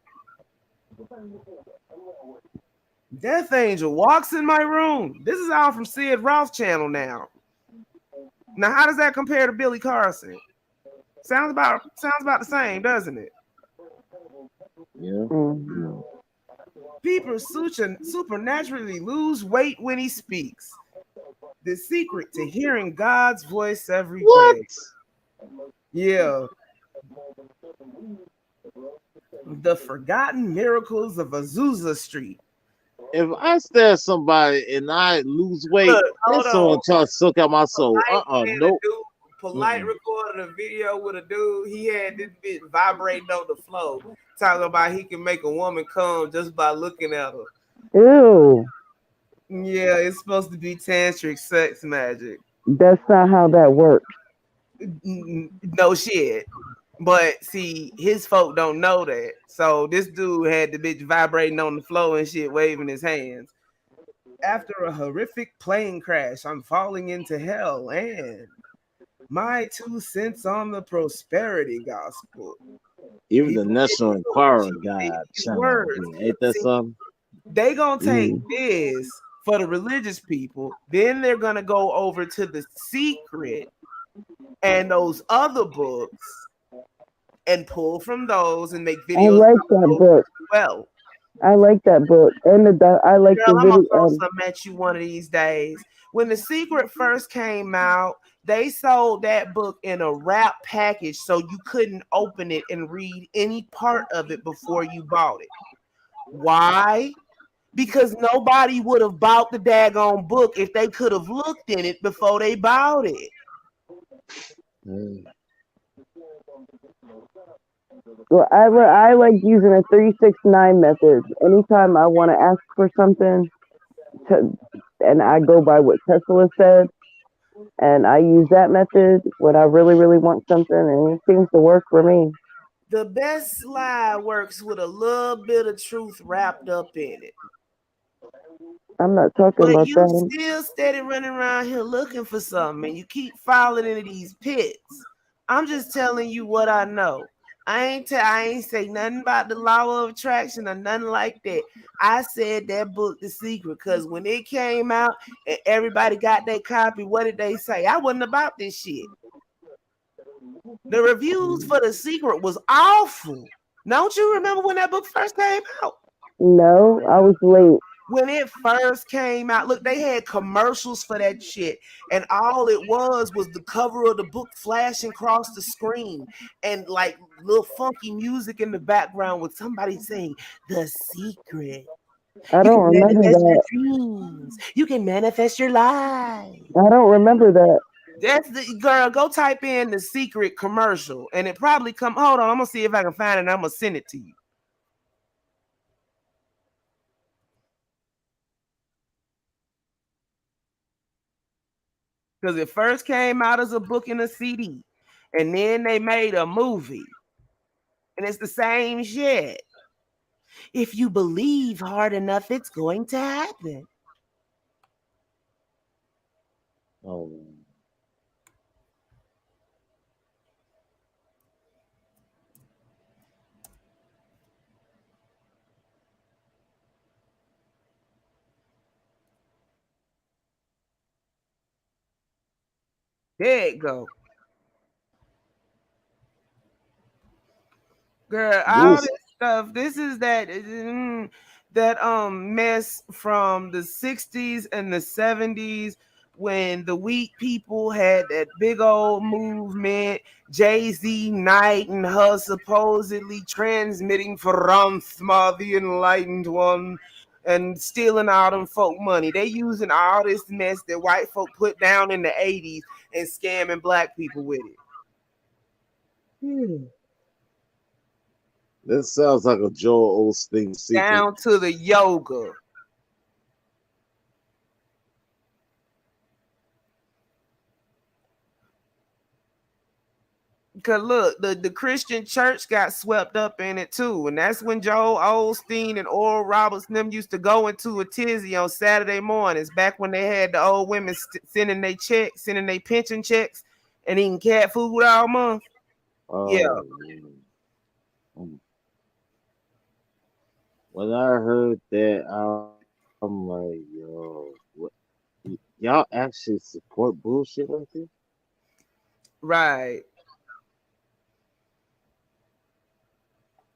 Death Angel walks in my room. This is all from Sid Roth channel now. Now, how does that compare to Billy Carson? Sounds about the same, doesn't it? yeah. People supernaturally lose weight when he speaks. The secret to hearing God's voice every day. Yeah. The forgotten miracles of Azusa Street. If I stare at somebody and I lose weight, that's someone trying to suck out my soul. Nope. Polite recorded a video with a dude. He had this bitch vibrating on the floor, talking about he can make a woman come just by looking at her. Ew. Yeah, it's supposed to be tantric sex magic. That's not how that works. No shit. But see, his folk don't know that. So this dude had the bitch vibrating on the floor and shit, waving his hands. After a horrific plane crash, I'm falling into hell, and my 2 cents on the prosperity gospel. Even the National Enquirer got words. Ain't that something? They gonna take this for the religious people, then they're gonna go over to The Secret and those other books and pull from those and make videos. I like that book. Well, I like that book, and I like girl, the I'm gonna video. throw something at you one of these days. When The Secret first came out, they sold that book in a wrap package, so you couldn't open it and read any part of it before you bought it. Why? Because nobody would have bought the daggone book if they could have looked in it before they bought it. Well, I like using a 369 method. Anytime I want to ask for something, and I go by what Tesla said, and I use that method when I really, really want something, and it seems to work for me. The best lie works with a little bit of truth wrapped up in it. I'm not talking about you that. Still steady running around here looking for something, and you keep falling into these pits. I'm just telling you what I know. I ain't say nothing about the law of attraction or nothing like that. I said that book, The Secret, because when it came out and everybody got their copy, what did they say? I wasn't about this shit. The reviews for The Secret was awful. Don't you remember when that book first came out? No, I was late. When it first came out, look, they had commercials for that shit, and all it was the cover of the book flashing across the screen and like little funky music in the background with somebody saying The Secret. I don't remember that. Your dreams. You can manifest your life. I don't remember that. That's the girl. Go type in The Secret commercial, and it probably come. Hold on, I'm gonna see if I can find it. And I'm gonna send it to you. Because it first came out as a book and a CD, and then they made a movie. And it's the same shit. If you believe hard enough, it's going to happen. Oh. There it go. Girl, all this stuff. This is that mess from the 60s and the 70s when the weak people had that big old movement. Jay-Z Knight and her supposedly transmitting from the enlightened one and stealing all them folk money. They using all this mess that white folk put down in the 80s and scamming black people with it. That sounds like a Joel Osteen secret. Down to the yoga. Cause look, the Christian church got swept up in it too, and that's when Joel Osteen and Oral Roberts and them used to go into a tizzy on Saturday mornings. Back when they had the old women sending their checks, sending their pension checks, and eating cat food all month. Yeah. When I heard that, I'm like, yo, what? Y'all actually support bullshit like this? Right.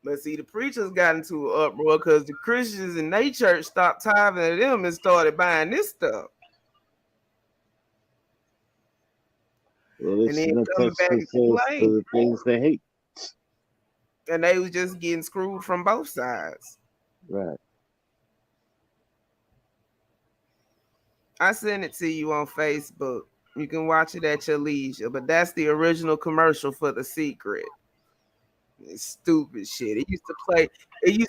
But see, the preachers got into an uproar because the Christians in their church stopped tithing to them and started buying this stuff. Well, And then coming back and to complain. the things they hate. And they was just getting screwed from both sides. Right. I sent it to you on Facebook. You can watch it at your leisure. But that's the original commercial for The Secret. It's stupid shit. It used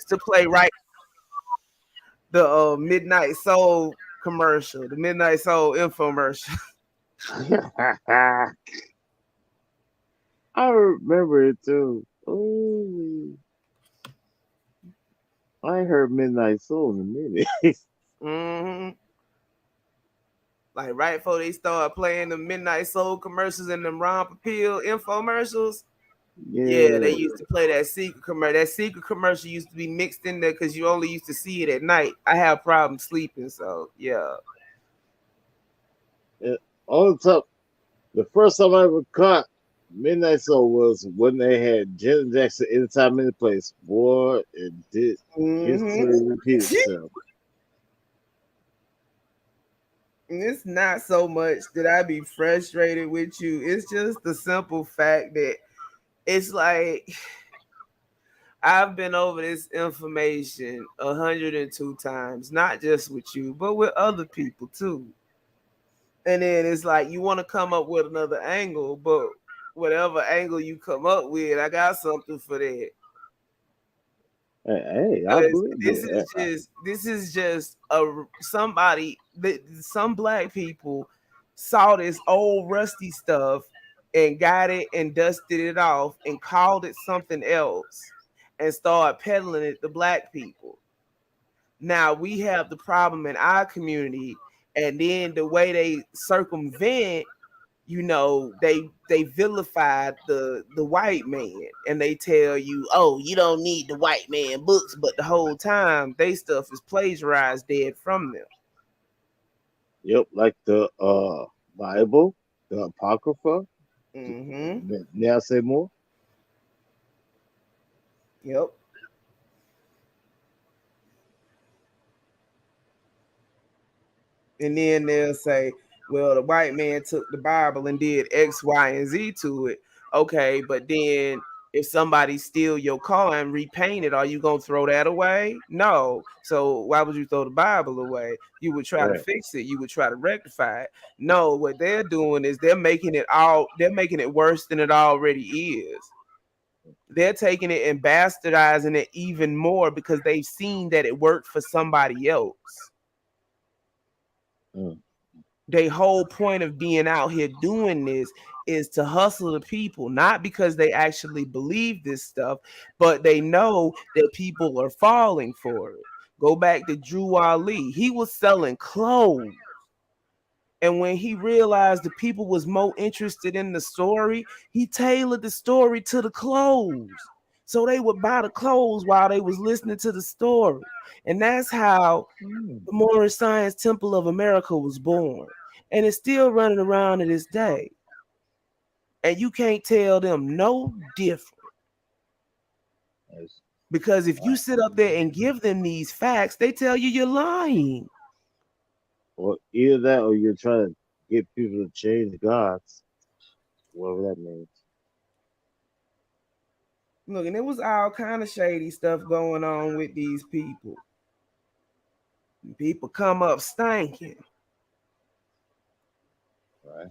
to play right the Midnight Soul commercial, the Midnight Soul infomercial. I remember it too. Oh, I heard Midnight Soul in a minute. Mm-hmm. Like right before they started playing the Midnight Soul commercials and them Ron Appeal infomercials. Yeah, they used to play that secret commercial. That secret commercial used to be mixed in there because you only used to see it at night. I have problems sleeping, so yeah. On top, the first time I ever caught Midnight Soul was when they had Janet Jackson Anytime, Any Place. Boy, it did history repeat itself. And it's not so much that I be frustrated with you. It's just the simple fact that it's like I've been over this information 102 times, not just with you, but with other people too. And then it's like you want to come up with another angle, but whatever angle you come up with, I got something for that. Hey, I believe this is just somebody that some black people saw this old rusty stuff and got it and dusted it off and called it something else and started peddling it to black people. Now we have the problem in our community, and then the way they circumvent, you know, they vilified the white man, and they tell you, oh, you don't need the white man books, but the whole time they stuff is plagiarized dead from them. Yep, like the Bible, the Apocrypha. Now say more. Yep. And then they'll say, well, the white man took the Bible and did X, Y, and Z to it. Okay, but then if somebody steal your car and repaint it, are you gonna throw that away? No. So why would you throw the Bible away? You would try to fix it. You would try to rectify it. No, what they're doing is they're making it worse than it already is. They're taking it and bastardizing it even more because they've seen that it worked for somebody else. Their whole point of being out here doing this is to hustle the people, not because they actually believe this stuff, but they know that people are falling for it. Go back to Drew Ali. He was selling clothes. And when he realized the people was more interested in the story, he tailored the story to the clothes. So they would buy the clothes while they was listening to the story. And that's how the Morris Science Temple of America was born. And it's still running around to this day. And you can't tell them no different. Because if you sit up there and give them these facts, they tell you you're lying. Or either that or you're trying to get people to change gods. Whatever that means. Look, and there was all kind of shady stuff going on with these people. People come up stinking. Right.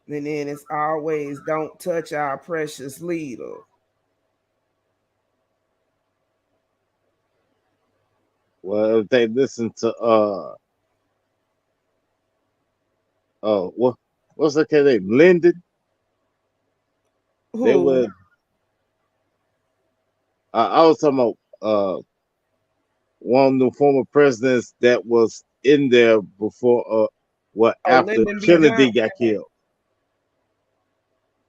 And then it's always don't touch our precious leader. Well, if they listen to what's that kid name? Lyndon? They Who? would I was talking about one of the former presidents that was in there before after Lyndon B. Kennedy Johnson. got killed.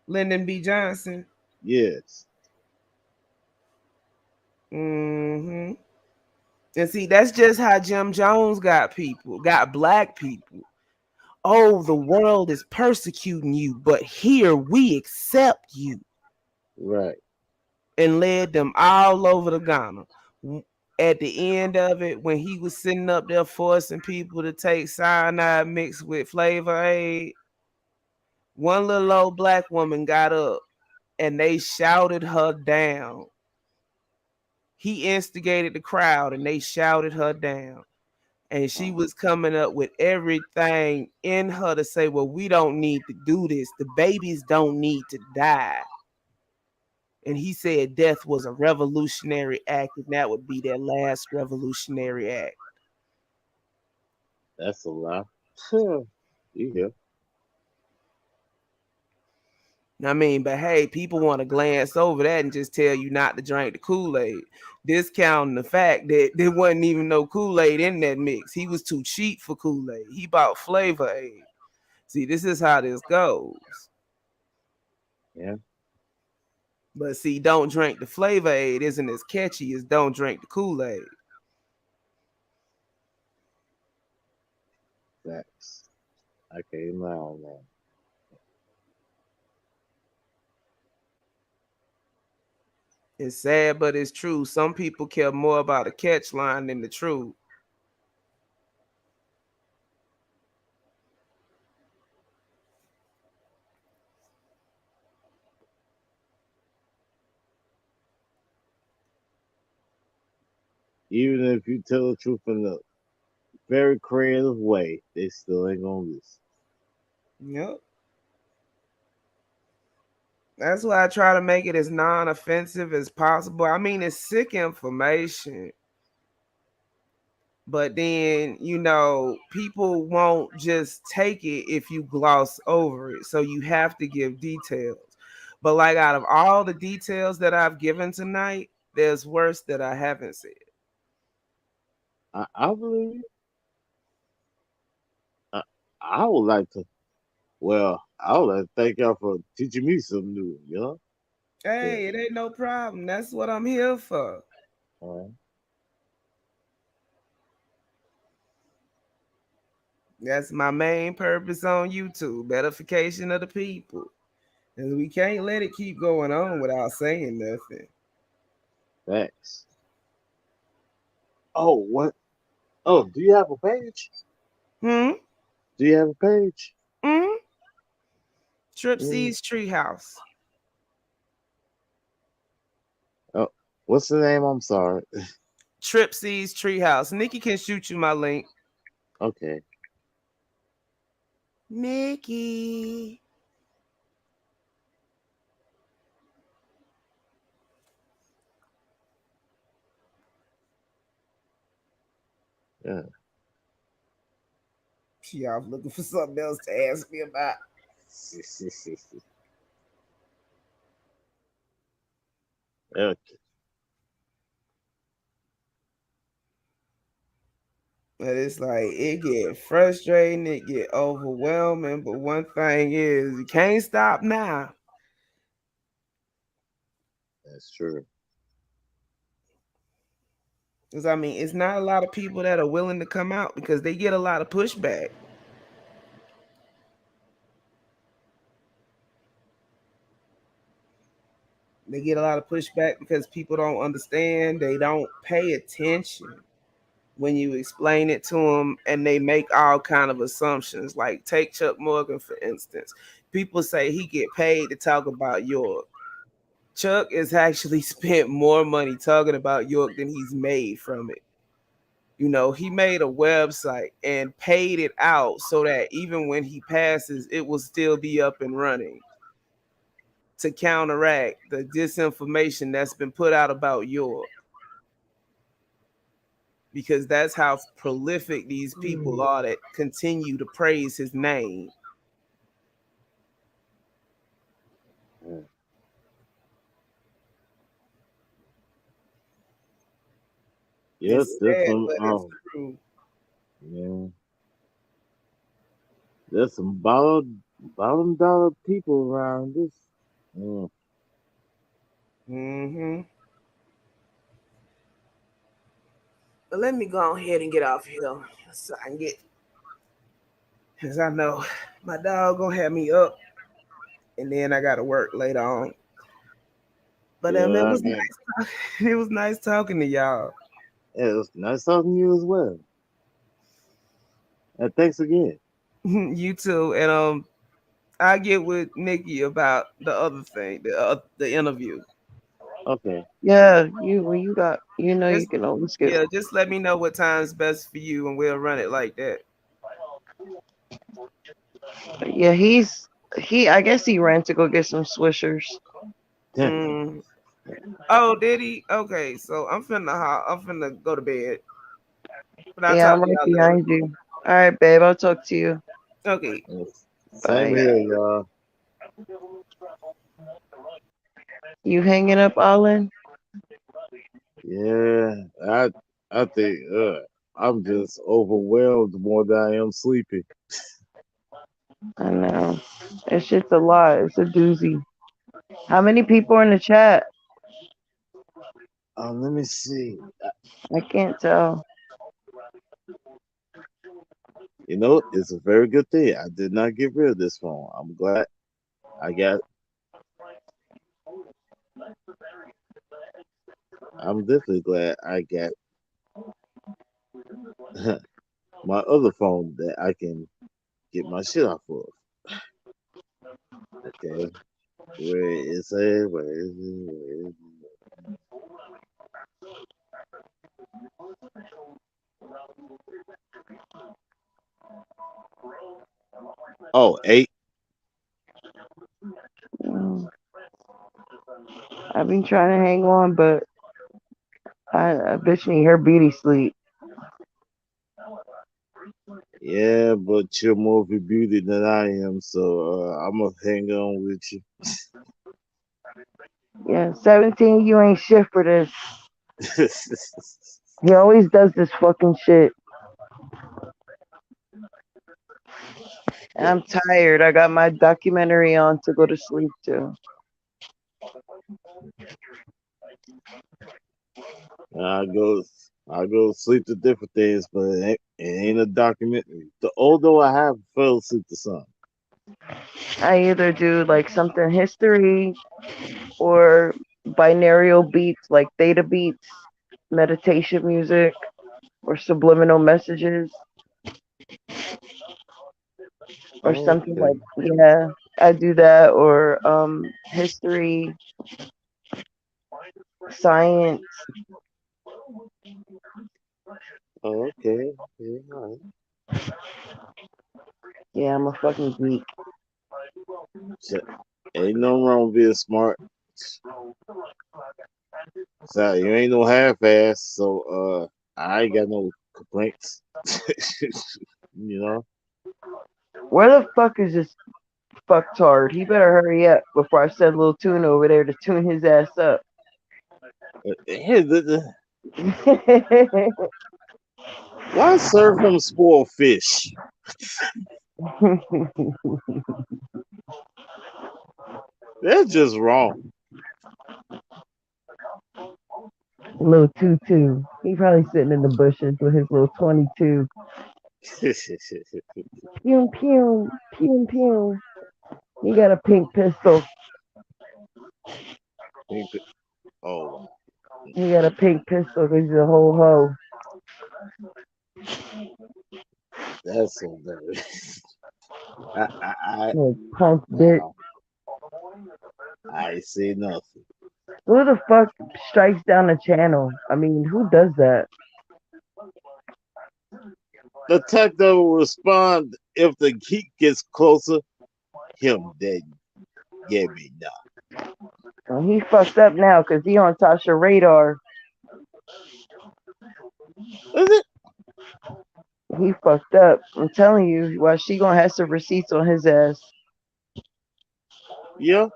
Lyndon B. Johnson. Yes. Mm-hmm. And see, that's just how Jim Jones got black people. Oh, the world is persecuting you, but here we accept you. Right. And led them all over the Ghana. At the end of it, when he was sitting up there forcing people to take cyanide mixed with Flavor Aid, one little old black woman got up and they shouted her down. He instigated the crowd and they shouted her down. And she was coming up with everything in her to say, well, we don't need to do this. The babies don't need to die. And he said death was a revolutionary act, and that would be their last revolutionary act. That's a lie. Yeah. I mean, but hey, people want to glance over that and just tell you not to drink the Kool-Aid, discounting the fact that there wasn't even no Kool-Aid in that mix. He was too cheap for Kool-Aid. He bought Flavor Aid. See, this is how this goes. Yeah. But see, don't drink the Flavor Aid isn't as catchy as don't drink the Kool-Aid. Facts. I can't lie on that. It's sad, but it's true. Some people care more about a catch line than the truth. Even if you tell the truth in a very creative way, they still ain't gonna listen. Yep. That's why I try to make it as non-offensive as possible. I mean, it's sick information. But then, people won't just take it if you gloss over it. So you have to give details. But like out of all the details that I've given tonight, there's worse that I haven't said. I believe I would like to. Well, I would like to thank y'all for teaching me something new. Hey, it ain't no problem. That's what I'm here for. All right. That's my main purpose on YouTube, edification of the people. And we can't let it keep going on without saying nothing. Thanks. Oh, what? Oh, do you have a page? Do you have a page? Trip C's Treehouse. Oh, what's the name? I'm sorry. Trip C's Treehouse. Nikki can shoot you my link. Okay. Nikki. Yeah. Y'all looking for something else to ask me about. Okay. But it's like it get frustrating, it get overwhelming. But one thing is, you can't stop now. That's true. Because I mean, it's not a lot of people that are willing to come out because they get a lot of pushback. They get a lot of pushback because people don't understand. They don't pay attention when you explain it to them, and they make all kind of assumptions. Like take Chuck Morgan for instance. People say he get paid to talk about York. Chuck has actually spent more money talking about York than he's made from it. You know, he made a website and paid it out so that even when he passes, it will still be up and running to counteract the disinformation that's been put out about York. Because that's how prolific these people are that continue to praise his name. Yes, It's there's sad, some but it's true. yeah. There's some bottom dollar people around this. Mm-hmm. But let me go ahead and get off here so I can get, because I know my dog gonna have me up, and then I gotta work later on. But it Yeah, was nice. It was nice talking to y'all. it was nice talking to you as well. And thanks again. You too. And I get with Nikki about the other thing, the interview. Okay. Yeah, you got, you Just can always get. yeah, just let me know what time's best for you, and we'll run it like that. Yeah, I guess he ran to go get some Swishers. Mm. Oh, did he? Okay, so I'm finna go to bed. But I'll Yeah, talk I'm to right y'all later. behind you. All right, babe. I'll talk to you. Okay. Same Bye. here, y'all. You hanging up, Allen? Yeah, I think I'm just overwhelmed more than I am sleepy. I know. It's just a lot. It's a doozy. How many people are in the chat? Let me see. I can't tell. You know, it's a very good thing. I did not get rid of this phone. I'm glad I got. I'm definitely glad I got my other phone that I can get my shit off of. Okay, where is it? Where is it? Where is it? Oh, 8. Mm. I've been trying to hang on, but I bet you need her beauty sleep. Yeah, but you're more of a beauty than I am, so I'm gonna hang on with you. Yeah, 17, you ain't shit for this. He always does this fucking shit. And I'm tired. I got my documentary on to go to sleep to. I go, I go sleep to different things, but it ain't a documentary. Although I have fell asleep to some. I either do like something history or binaural beats like theta beats, meditation music, or subliminal messages, or Oh, something okay. like, yeah, I do that, or history, science. Oh, okay. Yeah, all right. Yeah, I'm a fucking geek. Shit. Ain't no wrong with being smart. So you ain't no half ass, so I ain't got no complaints. You know? Where the fuck is this fucktard? He better hurry up before I send Lil Tuna over there to tune his ass up. Why serve him spoiled fish? That's just wrong. Lil Tutu. He probably sitting in the bushes with his little 22. Pew pew pew pew. He got a pink pistol. Oh wow. He got a pink pistol because he's a whole hoe. That's so dirty. Punk bitch. Wow. I see nothing. Who the fuck strikes down a channel? I mean, who does that? The detective will respond if the heat gets closer. Him dead. Yeah, me now. Well, he fucked up now because he on Tasha radar. Is it? He fucked up. I'm telling you, why she gonna have some receipts on his ass. Yeah.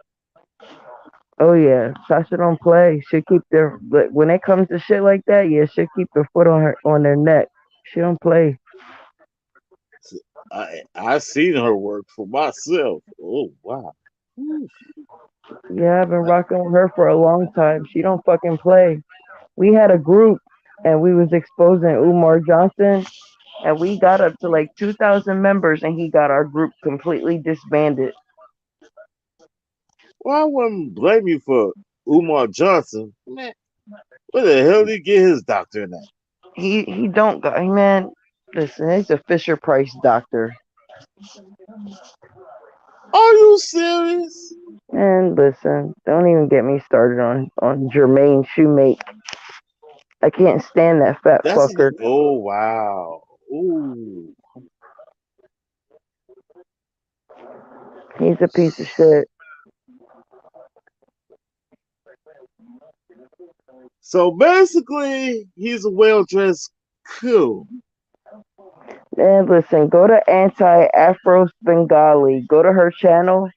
Oh yeah, Tasha don't play. She'll keep their when it comes to shit like that. Yeah, she'll keep her foot on their neck. She don't play. I seen her work for myself. Oh wow. Yeah, I've been rocking with her for a long time. She don't fucking play. We had a group and we was exposing Umar Johnson and we got up to like 2,000 members and he got our group completely disbanded. Well, I wouldn't blame you for Umar Johnson. Man, where the hell did he get his doctor in that? He don't got man. Listen, he's a Fisher Price doctor. Are you serious? And listen, don't even get me started on Jermaine Shoemake. I can't stand that fat fucker. Oh wow. Ooh. He's a piece of shit. So basically, he's a well-dressed cool. And listen, go to Anti-Afro Bengali. Go to her channel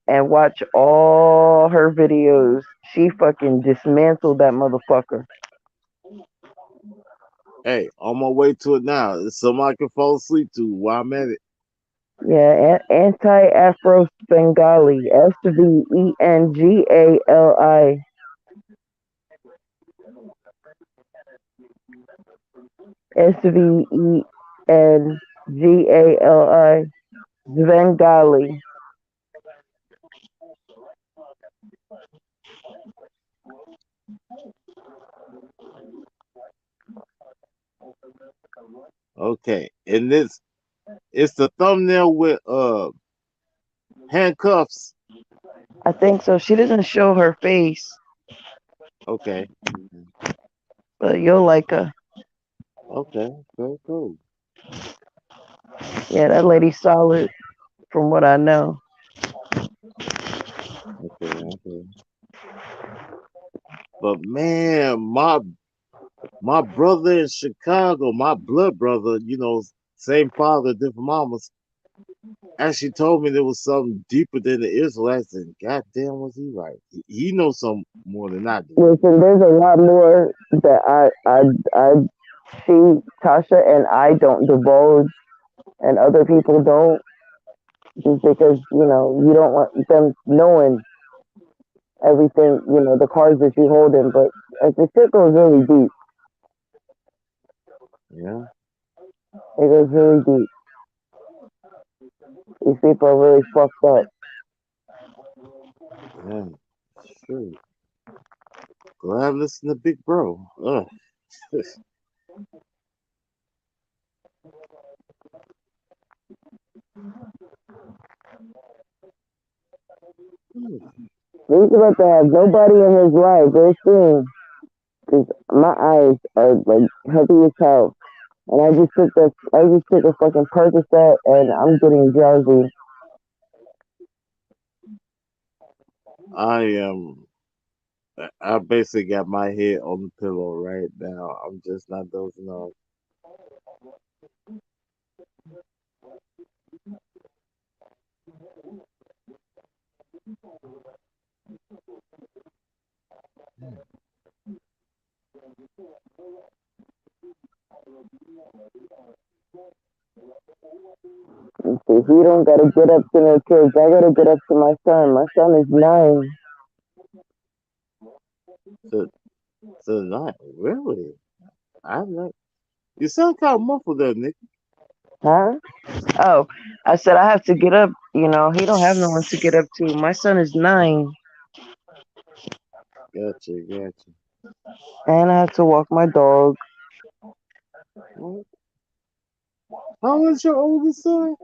and watch all her videos. She fucking dismantled that motherfucker. Hey, on my way to it now. It's something I can fall asleep to while I'm at it. Yeah, Anti-Afro Bengali. Svengali. Svengali. Svengali. Okay, and it's the thumbnail with handcuffs. I think so. She doesn't show her face. Okay. But you'll like her. Okay, very cool. Yeah, that lady's solid from what I know. Okay. But man, my brother in Chicago, my blood brother, same father, different mamas, actually told me there was something deeper than the Israelites, and goddamn was he right. He knows something more than I do. Listen, there's a lot more that she, Tasha, and I don't divulge, and other people don't, just because, you don't want them knowing everything, the cards that you hold in, but the shit goes really deep. Yeah. It goes really deep. These people are really fucked up. Yeah, sure. Glad I'm listening to Big Bro. Ugh. He's about to have nobody in his life very soon. Cause my eyes are like heavy as hell. And I just took a fucking Percocet and I'm getting drowsy. I basically got my head on the pillow right now. I'm just not dozing off. If you don't gotta get up to no kids, I gotta get up to my son. My son is 9. So not really. I'm not. You sound kind of muffled there, Nick. Huh? Oh, I said I have to get up. You know, he don't have no one to get up to. My son is 9, Gotcha. and I have to walk my dog. What? How old is your oldest son?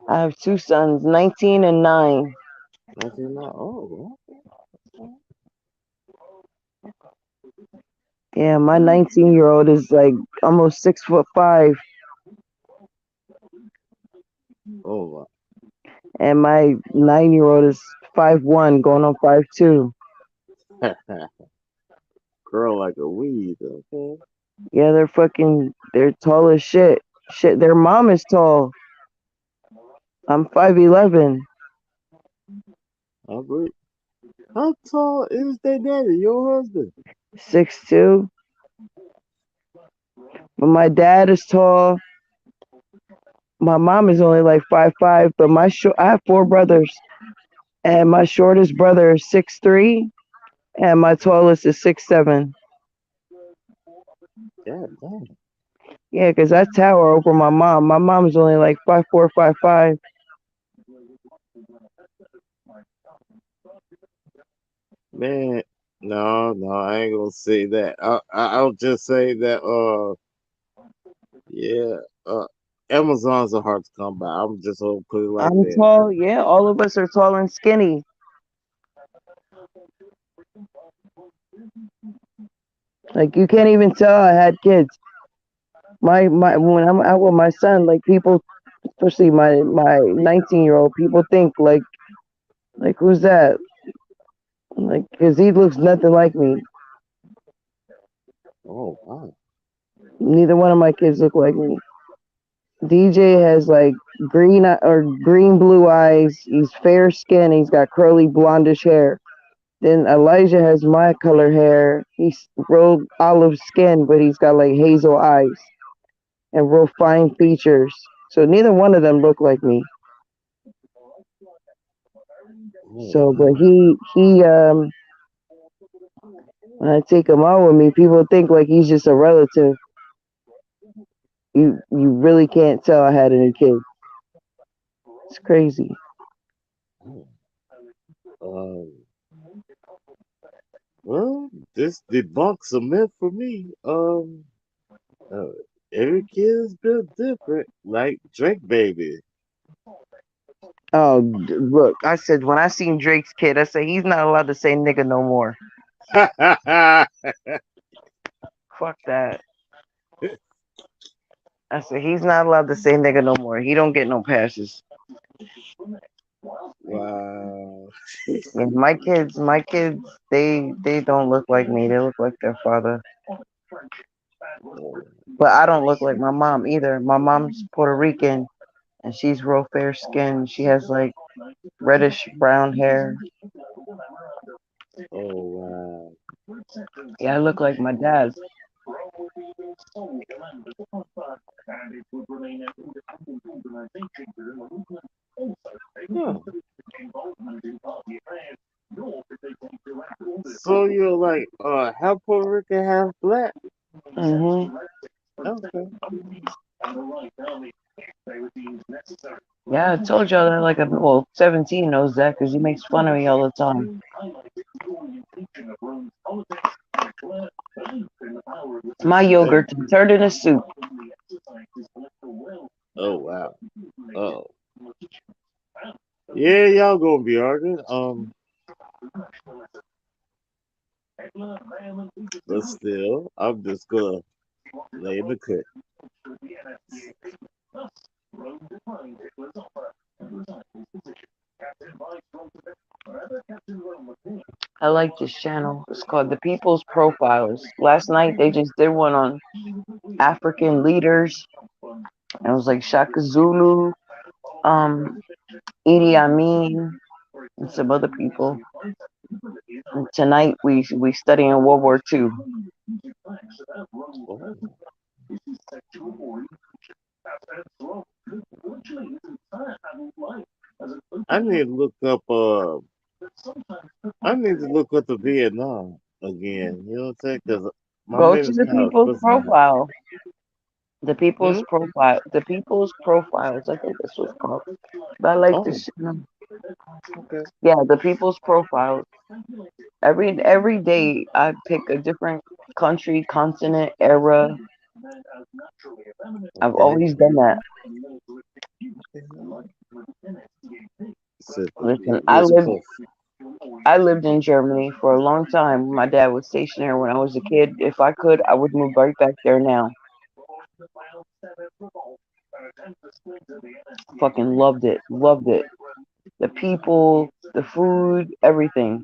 I have 2 sons, 19 and 9. 19. Oh, Yeah, my 19-year-old is like almost 6'5", oh, and my 9-year-old is 5'1", going on 5'2". wow. Girl like a weed. Okay. Yeah, they're tall as shit. Shit, their mom is tall. I'm 5'11". I agree. How tall is their daddy, your husband? 6'2". But my dad is tall. My mom is only like 5'5", but I have 4 brothers, and my shortest brother is 6'3", and my tallest is 6'7". God damn. Yeah, 'cause I tower over my mom. My mom's only like 5'4", 5'5". Man, no, I ain't gonna say that. I'll just say that yeah, Amazons are hard to come by. I'm just gonna put it like I'm that. tall. Yeah, all of us are tall and skinny. Like you can't even tell I had kids. My when I'm out with my son, like people, especially my 19-year-old, people think like who's that? Like, 'cause he looks nothing like me. Oh wow. Neither one of my kids look like me. DJ has like green blue eyes. He's fair skinned. He's got curly blondish hair. Then Elijah has my color hair. He's real olive skin, but he's got like hazel eyes and real fine features. So neither one of them look like me. Oh So, but wow. when I take him out with me, people think like he's just a relative. You really can't tell I had any kids. It's crazy. Oh. Well, this debunks a myth for me. Uh, every kid is built different, like Drake baby. Oh, look, I said when I seen Drake's kid, I said he's not allowed to say nigga no more. Fuck that. I said he's not allowed to say nigga no more. He don't get no passes. Wow. Yeah, my kids, they don't look like me. They look like their father. Oh, But I don't look like my mom either. My mom's Puerto Rican, and she's real fair skinned. She has like reddish brown hair. oh wow. Yeah, I look like my dad. Huh. So you're like half Puerto Rican, half black? Mhm. Okay. Yeah, I told y'all that like 17 knows that because he makes fun of me all the time. My That, yogurt turned into soup. oh wow. Oh. Yeah, y'all gonna be arguing. But still, I'm just gonna lay in the cut. I like this channel. It's called The People's Profiles. Last night they just did one on African leaders. It was like Shaka Zulu, Idi Amin, and some other people. And tonight we studying World War II. Oh. I need to look up. I need to look up the Vietnam again. You know what I'm saying? Because my Go to man is the kind of people's pushing me. profile. The people's Hmm? profile. The people's profiles. I think that's what's called. But I like Oh, this shit. okay. Yeah, the people's profiles. Every day I pick a different country, continent, era. I've Okay. always done that. So Listen, people's puff. I lived in Germany for a long time. My dad was stationed there when I was a kid. If I could, I would move right back there now. Fucking loved it. Loved it. The people, the food, everything.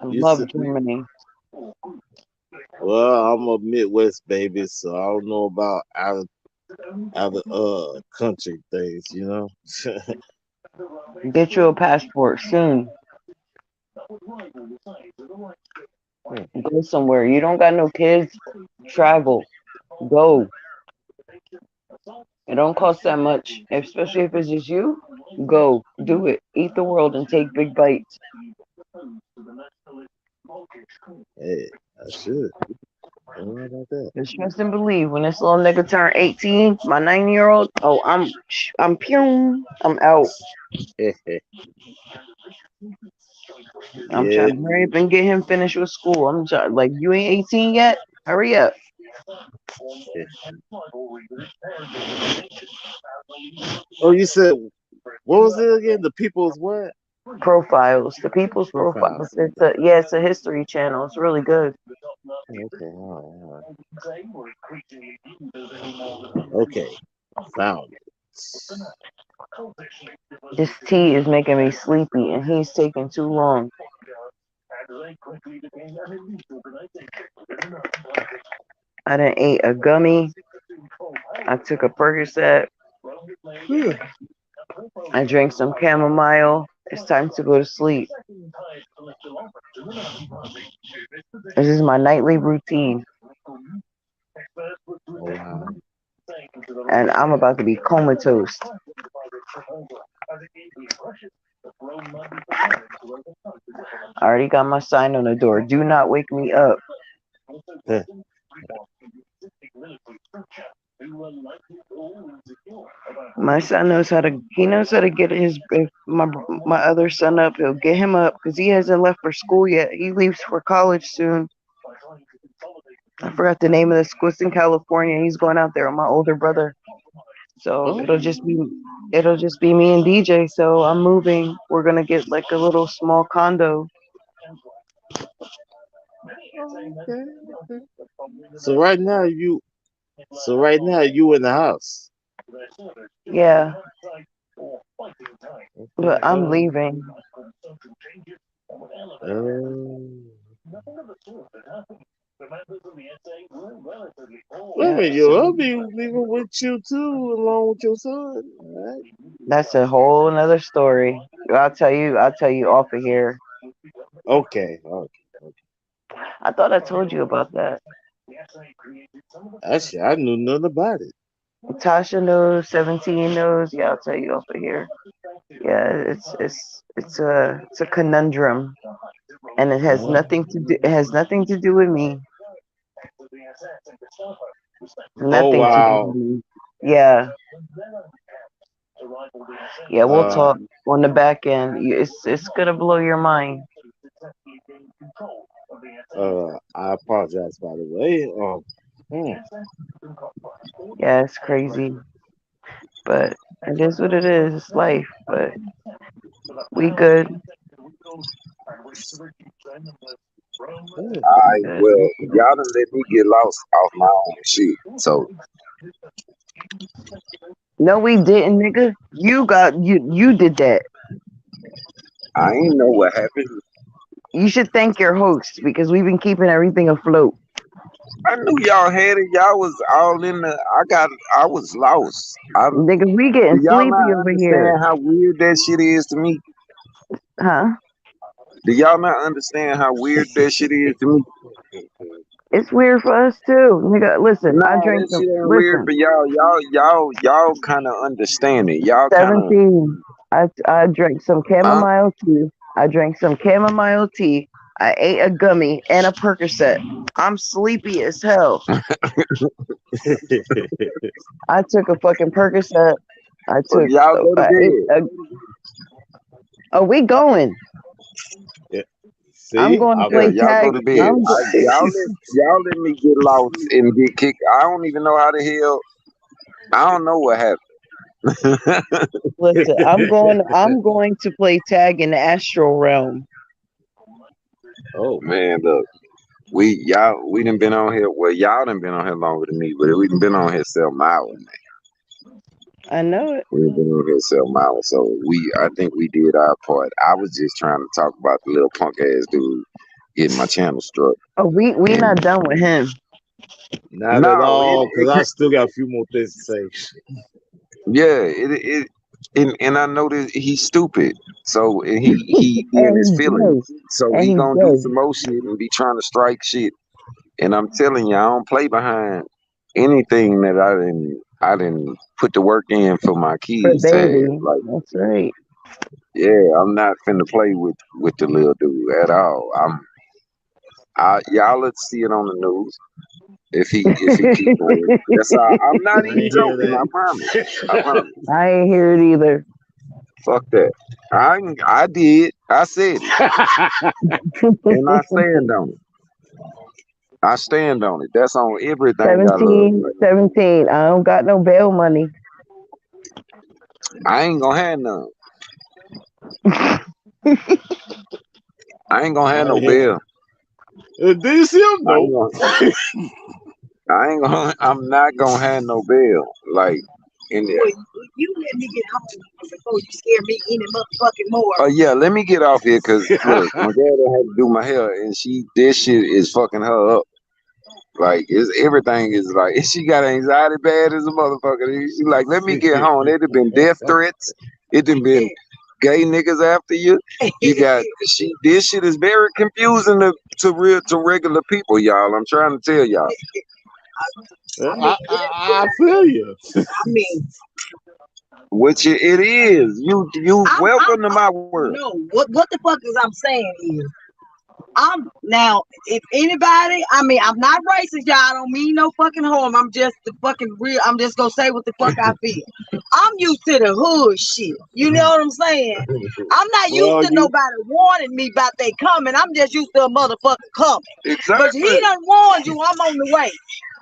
I You love said, Germany. well, I'm a Midwest baby, so I don't know about out of country things. You know. Get you a passport soon. Hmm. Go somewhere. You don't got no kids. Travel. Go. It don't cost that much, especially if it's just you. Go. Do it. Eat the world and take big bites. Hey, I should. I don't know about that. Just trust and believe. When this little nigga turn 18, my 9-year-old, oh, I'm pew. I'm out. I'm Yeah. trying to hurry up and get him finished with school. I'm trying, like, you ain't 18 yet? Hurry up. Oh, you said what was it again? The people's what? Profiles. The people's profiles. Profiles. It's a yeah, it's a history channel. It's really good. Okay, all right. Okay, found it. This tea is making me sleepy and he's taking too long. I done ate a gummy. I took a Percocet. I drank some chamomile. It's time to go to sleep. This is my nightly routine. Oh wow. And I'm about to be comatose. I already got my sign on the door. Do not wake me up. My son knows how to. He knows how to get his. If my other son up, he'll get him up because he hasn't left for school yet. He leaves for college soon. I forgot the name of the school. It's in California. He's going out there with my older brother. So Oh, it'll just be me and DJ. So I'm moving. We're gonna get like a little small condo. okay. So right now you in the house. Yeah, Okay. but I'm leaving. Wait a Yeah, minute, so I'll be leaving with you too, along with your son. All right. that's a whole nother story. I'll tell you off of here. Okay. Okay. I thought I told you about that. Actually, I knew nothing about it. Tasha knows, 17 knows. Yeah, I'll tell you off of here. Yeah, it's a conundrum, and it has Oh, nothing to do. It has nothing to do with me. oh Nothing to do with wow. me. Yeah, yeah. We'll Uh, talk on the back end. It's gonna blow your mind. I apologize by the way. Hmm. Yeah, it's crazy, but it is what it is. It's life, but we good. All We right, good. well, y'all done let me get lost off my own shit. So No, we didn't, nigga. You did that. I ain't know what happened. You should thank your host because we've been keeping everything afloat. I knew y'all had it. Y'all was all in the. I was lost. Nigga, we Do getting y'all sleepy not over here. understand how weird that shit is to me? Huh? Do y'all not understand how weird that shit is to me? It's weird for us too, nigga. Listen, I No, drank that some. shit ain't weird Listen, for y'all. Y'all kind of understand it. Y'all kind of. 17. I drank some chamomile tea. I drank some chamomile tea. I ate a gummy and a Percocet. I'm sleepy as hell. I took a fucking Percocet. I took. Y'all go to I ate bed. oh, we going. Yeah. I'm See, going to Yeah, play y'all go tag. to bed. Y'all let me get lost and get kicked. I don't even know how the hell. I don't know what happened. Listen, I'm going to play tag in the astral realm. Oh man, look, we done been on here. Well, y'all done been on here longer than me, but we done been on here 7 hours, man. I know it. We've been on here 7 hours, so I think we did our part. I was just trying to talk about the little punk ass dude getting my channel struck. Oh, we not done with him. Not at all, because I still got a few more things to say. Yeah, and I know that he's stupid. So and he in his feelings. So he gonna do some more shit and be trying to strike shit. And I'm telling you, I don't play behind anything that I didn't put the work in for my kids to have. Baby, Like, that's right. yeah, I'm not finna play with the little dude at all. Y'all let's see it on the news. If he keep playing, that's all. I'm not even joking. I promise. I promise. I ain't hear it either. Fuck that. I did. I said it, and I stand on it. I stand on it. That's on everything I love. 17. I don't got no bail money. I ain't gonna have none. I ain't gonna have no bail. Do you see him? No. I'm not gonna have no bail. Like in there. Well, you let me get home before you scare me any motherfucking more. Oh yeah, let me get off here because look, my dad had to do my hair, and this shit is fucking her up. Like everything is like she got anxiety bad as a motherfucker. She like, let me get home. It'd have been death threats. It done been gay niggas after you. You got this shit is very confusing to regular people, y'all. I'm trying to tell y'all. I feel you. I mean, which it is. You welcome to my world. No, what the fuck is I'm saying is, I'm now, if anybody, I mean, I'm not racist, y'all. I don't mean no fucking harm. I'm just the fucking real. I'm just gonna say what the fuck I feel. I'm used to the hood shit. You know what I'm saying? I'm not used to nobody warning me about they coming. I'm just used to a motherfucker coming. Exactly. But he done warned you. I'm on the way.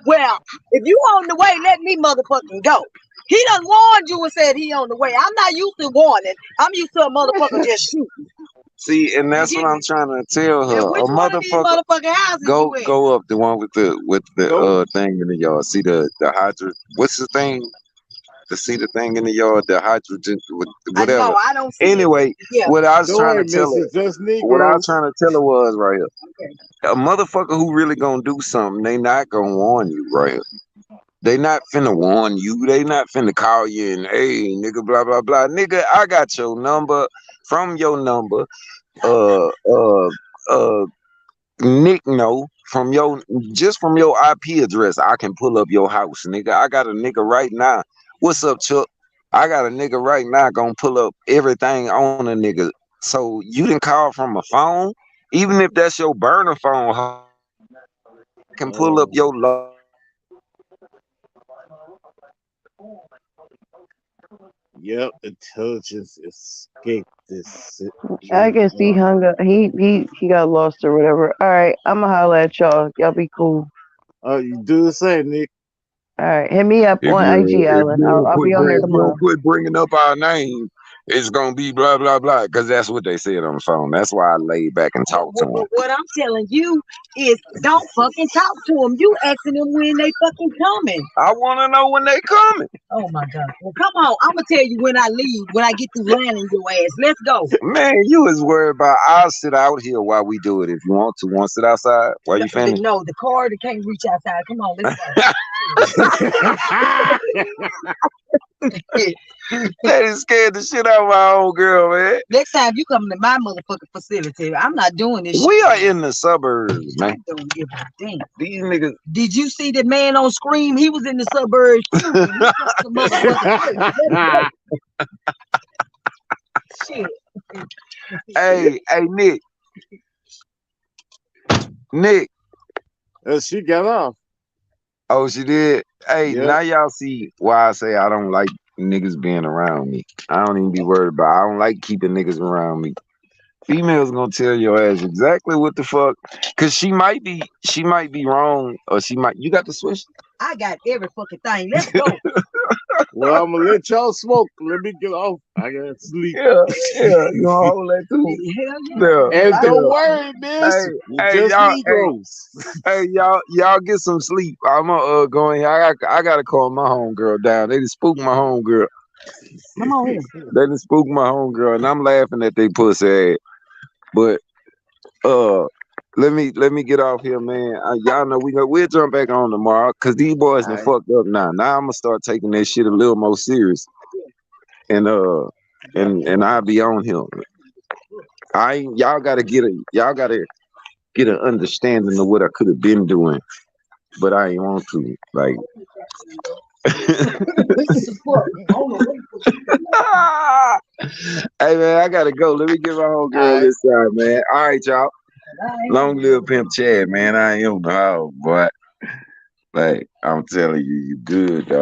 Well, if you on the way, let me motherfucking go. He done warned you and said he on the way. I'm not used to warning. I'm used to a motherfucker just shooting. See, and that's what I'm trying to tell her. Which a motherfucking houses go up the one with the thing in the yard. See the hydrogen. What's the thing? To see the thing in the yard, the hydrogen, whatever. I know, I don't see anyway, what I was trying to tell her, what I was trying to tell her was right here. Okay. A motherfucker who really gonna do something, they not gonna warn you right here. They not finna warn you. They not finna call you and hey nigga blah blah blah. Nigga, I got your number from your number. Nick know from your IP address. I can pull up your house, nigga. I got a nigga right now. What's up, Chuck? I got a nigga right now gonna pull up everything on a nigga. So you didn't call from a phone, even if that's your burner phone. I can pull up your Yep, intelligence escaped this. I guess he hung up. He got lost or whatever. All right, I'ma holler at y'all. Y'all be cool. Oh, you do the same, Nick. All right, hit me up on IG, Alan. I'll be on there tomorrow. Don't quit bringing up our name, it's gonna be blah blah blah. Because that's what they said on the phone. That's why I laid back and talked to him. What I'm telling you is, don't fucking talk to them. You asking them when they fucking coming. I want to know when they coming. Oh my god! Well, come on. I'm gonna tell you when I leave. When I get through landing your ass. Let's go. Man, you was worried about. I'll sit out here while we do it. If you want to, sit outside while you finish. No, the car that can't reach outside. Come on, let's go. That is scared the shit out of my old girl, man. Next time you come to my motherfucking facility, I'm not doing this We shit. are in the suburbs, man. I don't give a damn. These niggas. Did you see the man on Scream? He was in the suburbs too. He fucked the motherfucker. Shit. Hey, Nick. She got off. Oh, she did? Hey, Yep. now y'all see why I say I don't like niggas being around me. I don't even be worried about it. I don't like keeping niggas around me. Females gonna tell your ass exactly what the fuck. Cause she might be wrong, or you got the switch? I got every fucking thing. Let's go. Well, I'm gonna let y'all smoke. Let me get off. I gotta sleep. Yeah, you gonna hold that too. Hell yeah. And don't worry, miss. Hey, Just y'all, Negroes. hey, y'all get some sleep. I'm gonna go in here. I gotta calm my homegirl down. They just spooked my homegirl. Come on here. They just spooked my homegirl, and I'm laughing at they pussy ass. But let me get off here, man. Y'all know we'll jump back on tomorrow, cause these boys done fucked up now. Now I'm gonna start taking that shit a little more serious, and I'll be on here. Y'all gotta get an understanding of what I could have been doing, but I ain't want to. Like, hey man, I gotta go. Let me get my whole girl this side, man. All right, y'all. Long live Pimp Chad, man. I am the hoe, boy. Like, I'm telling you, you good, dog.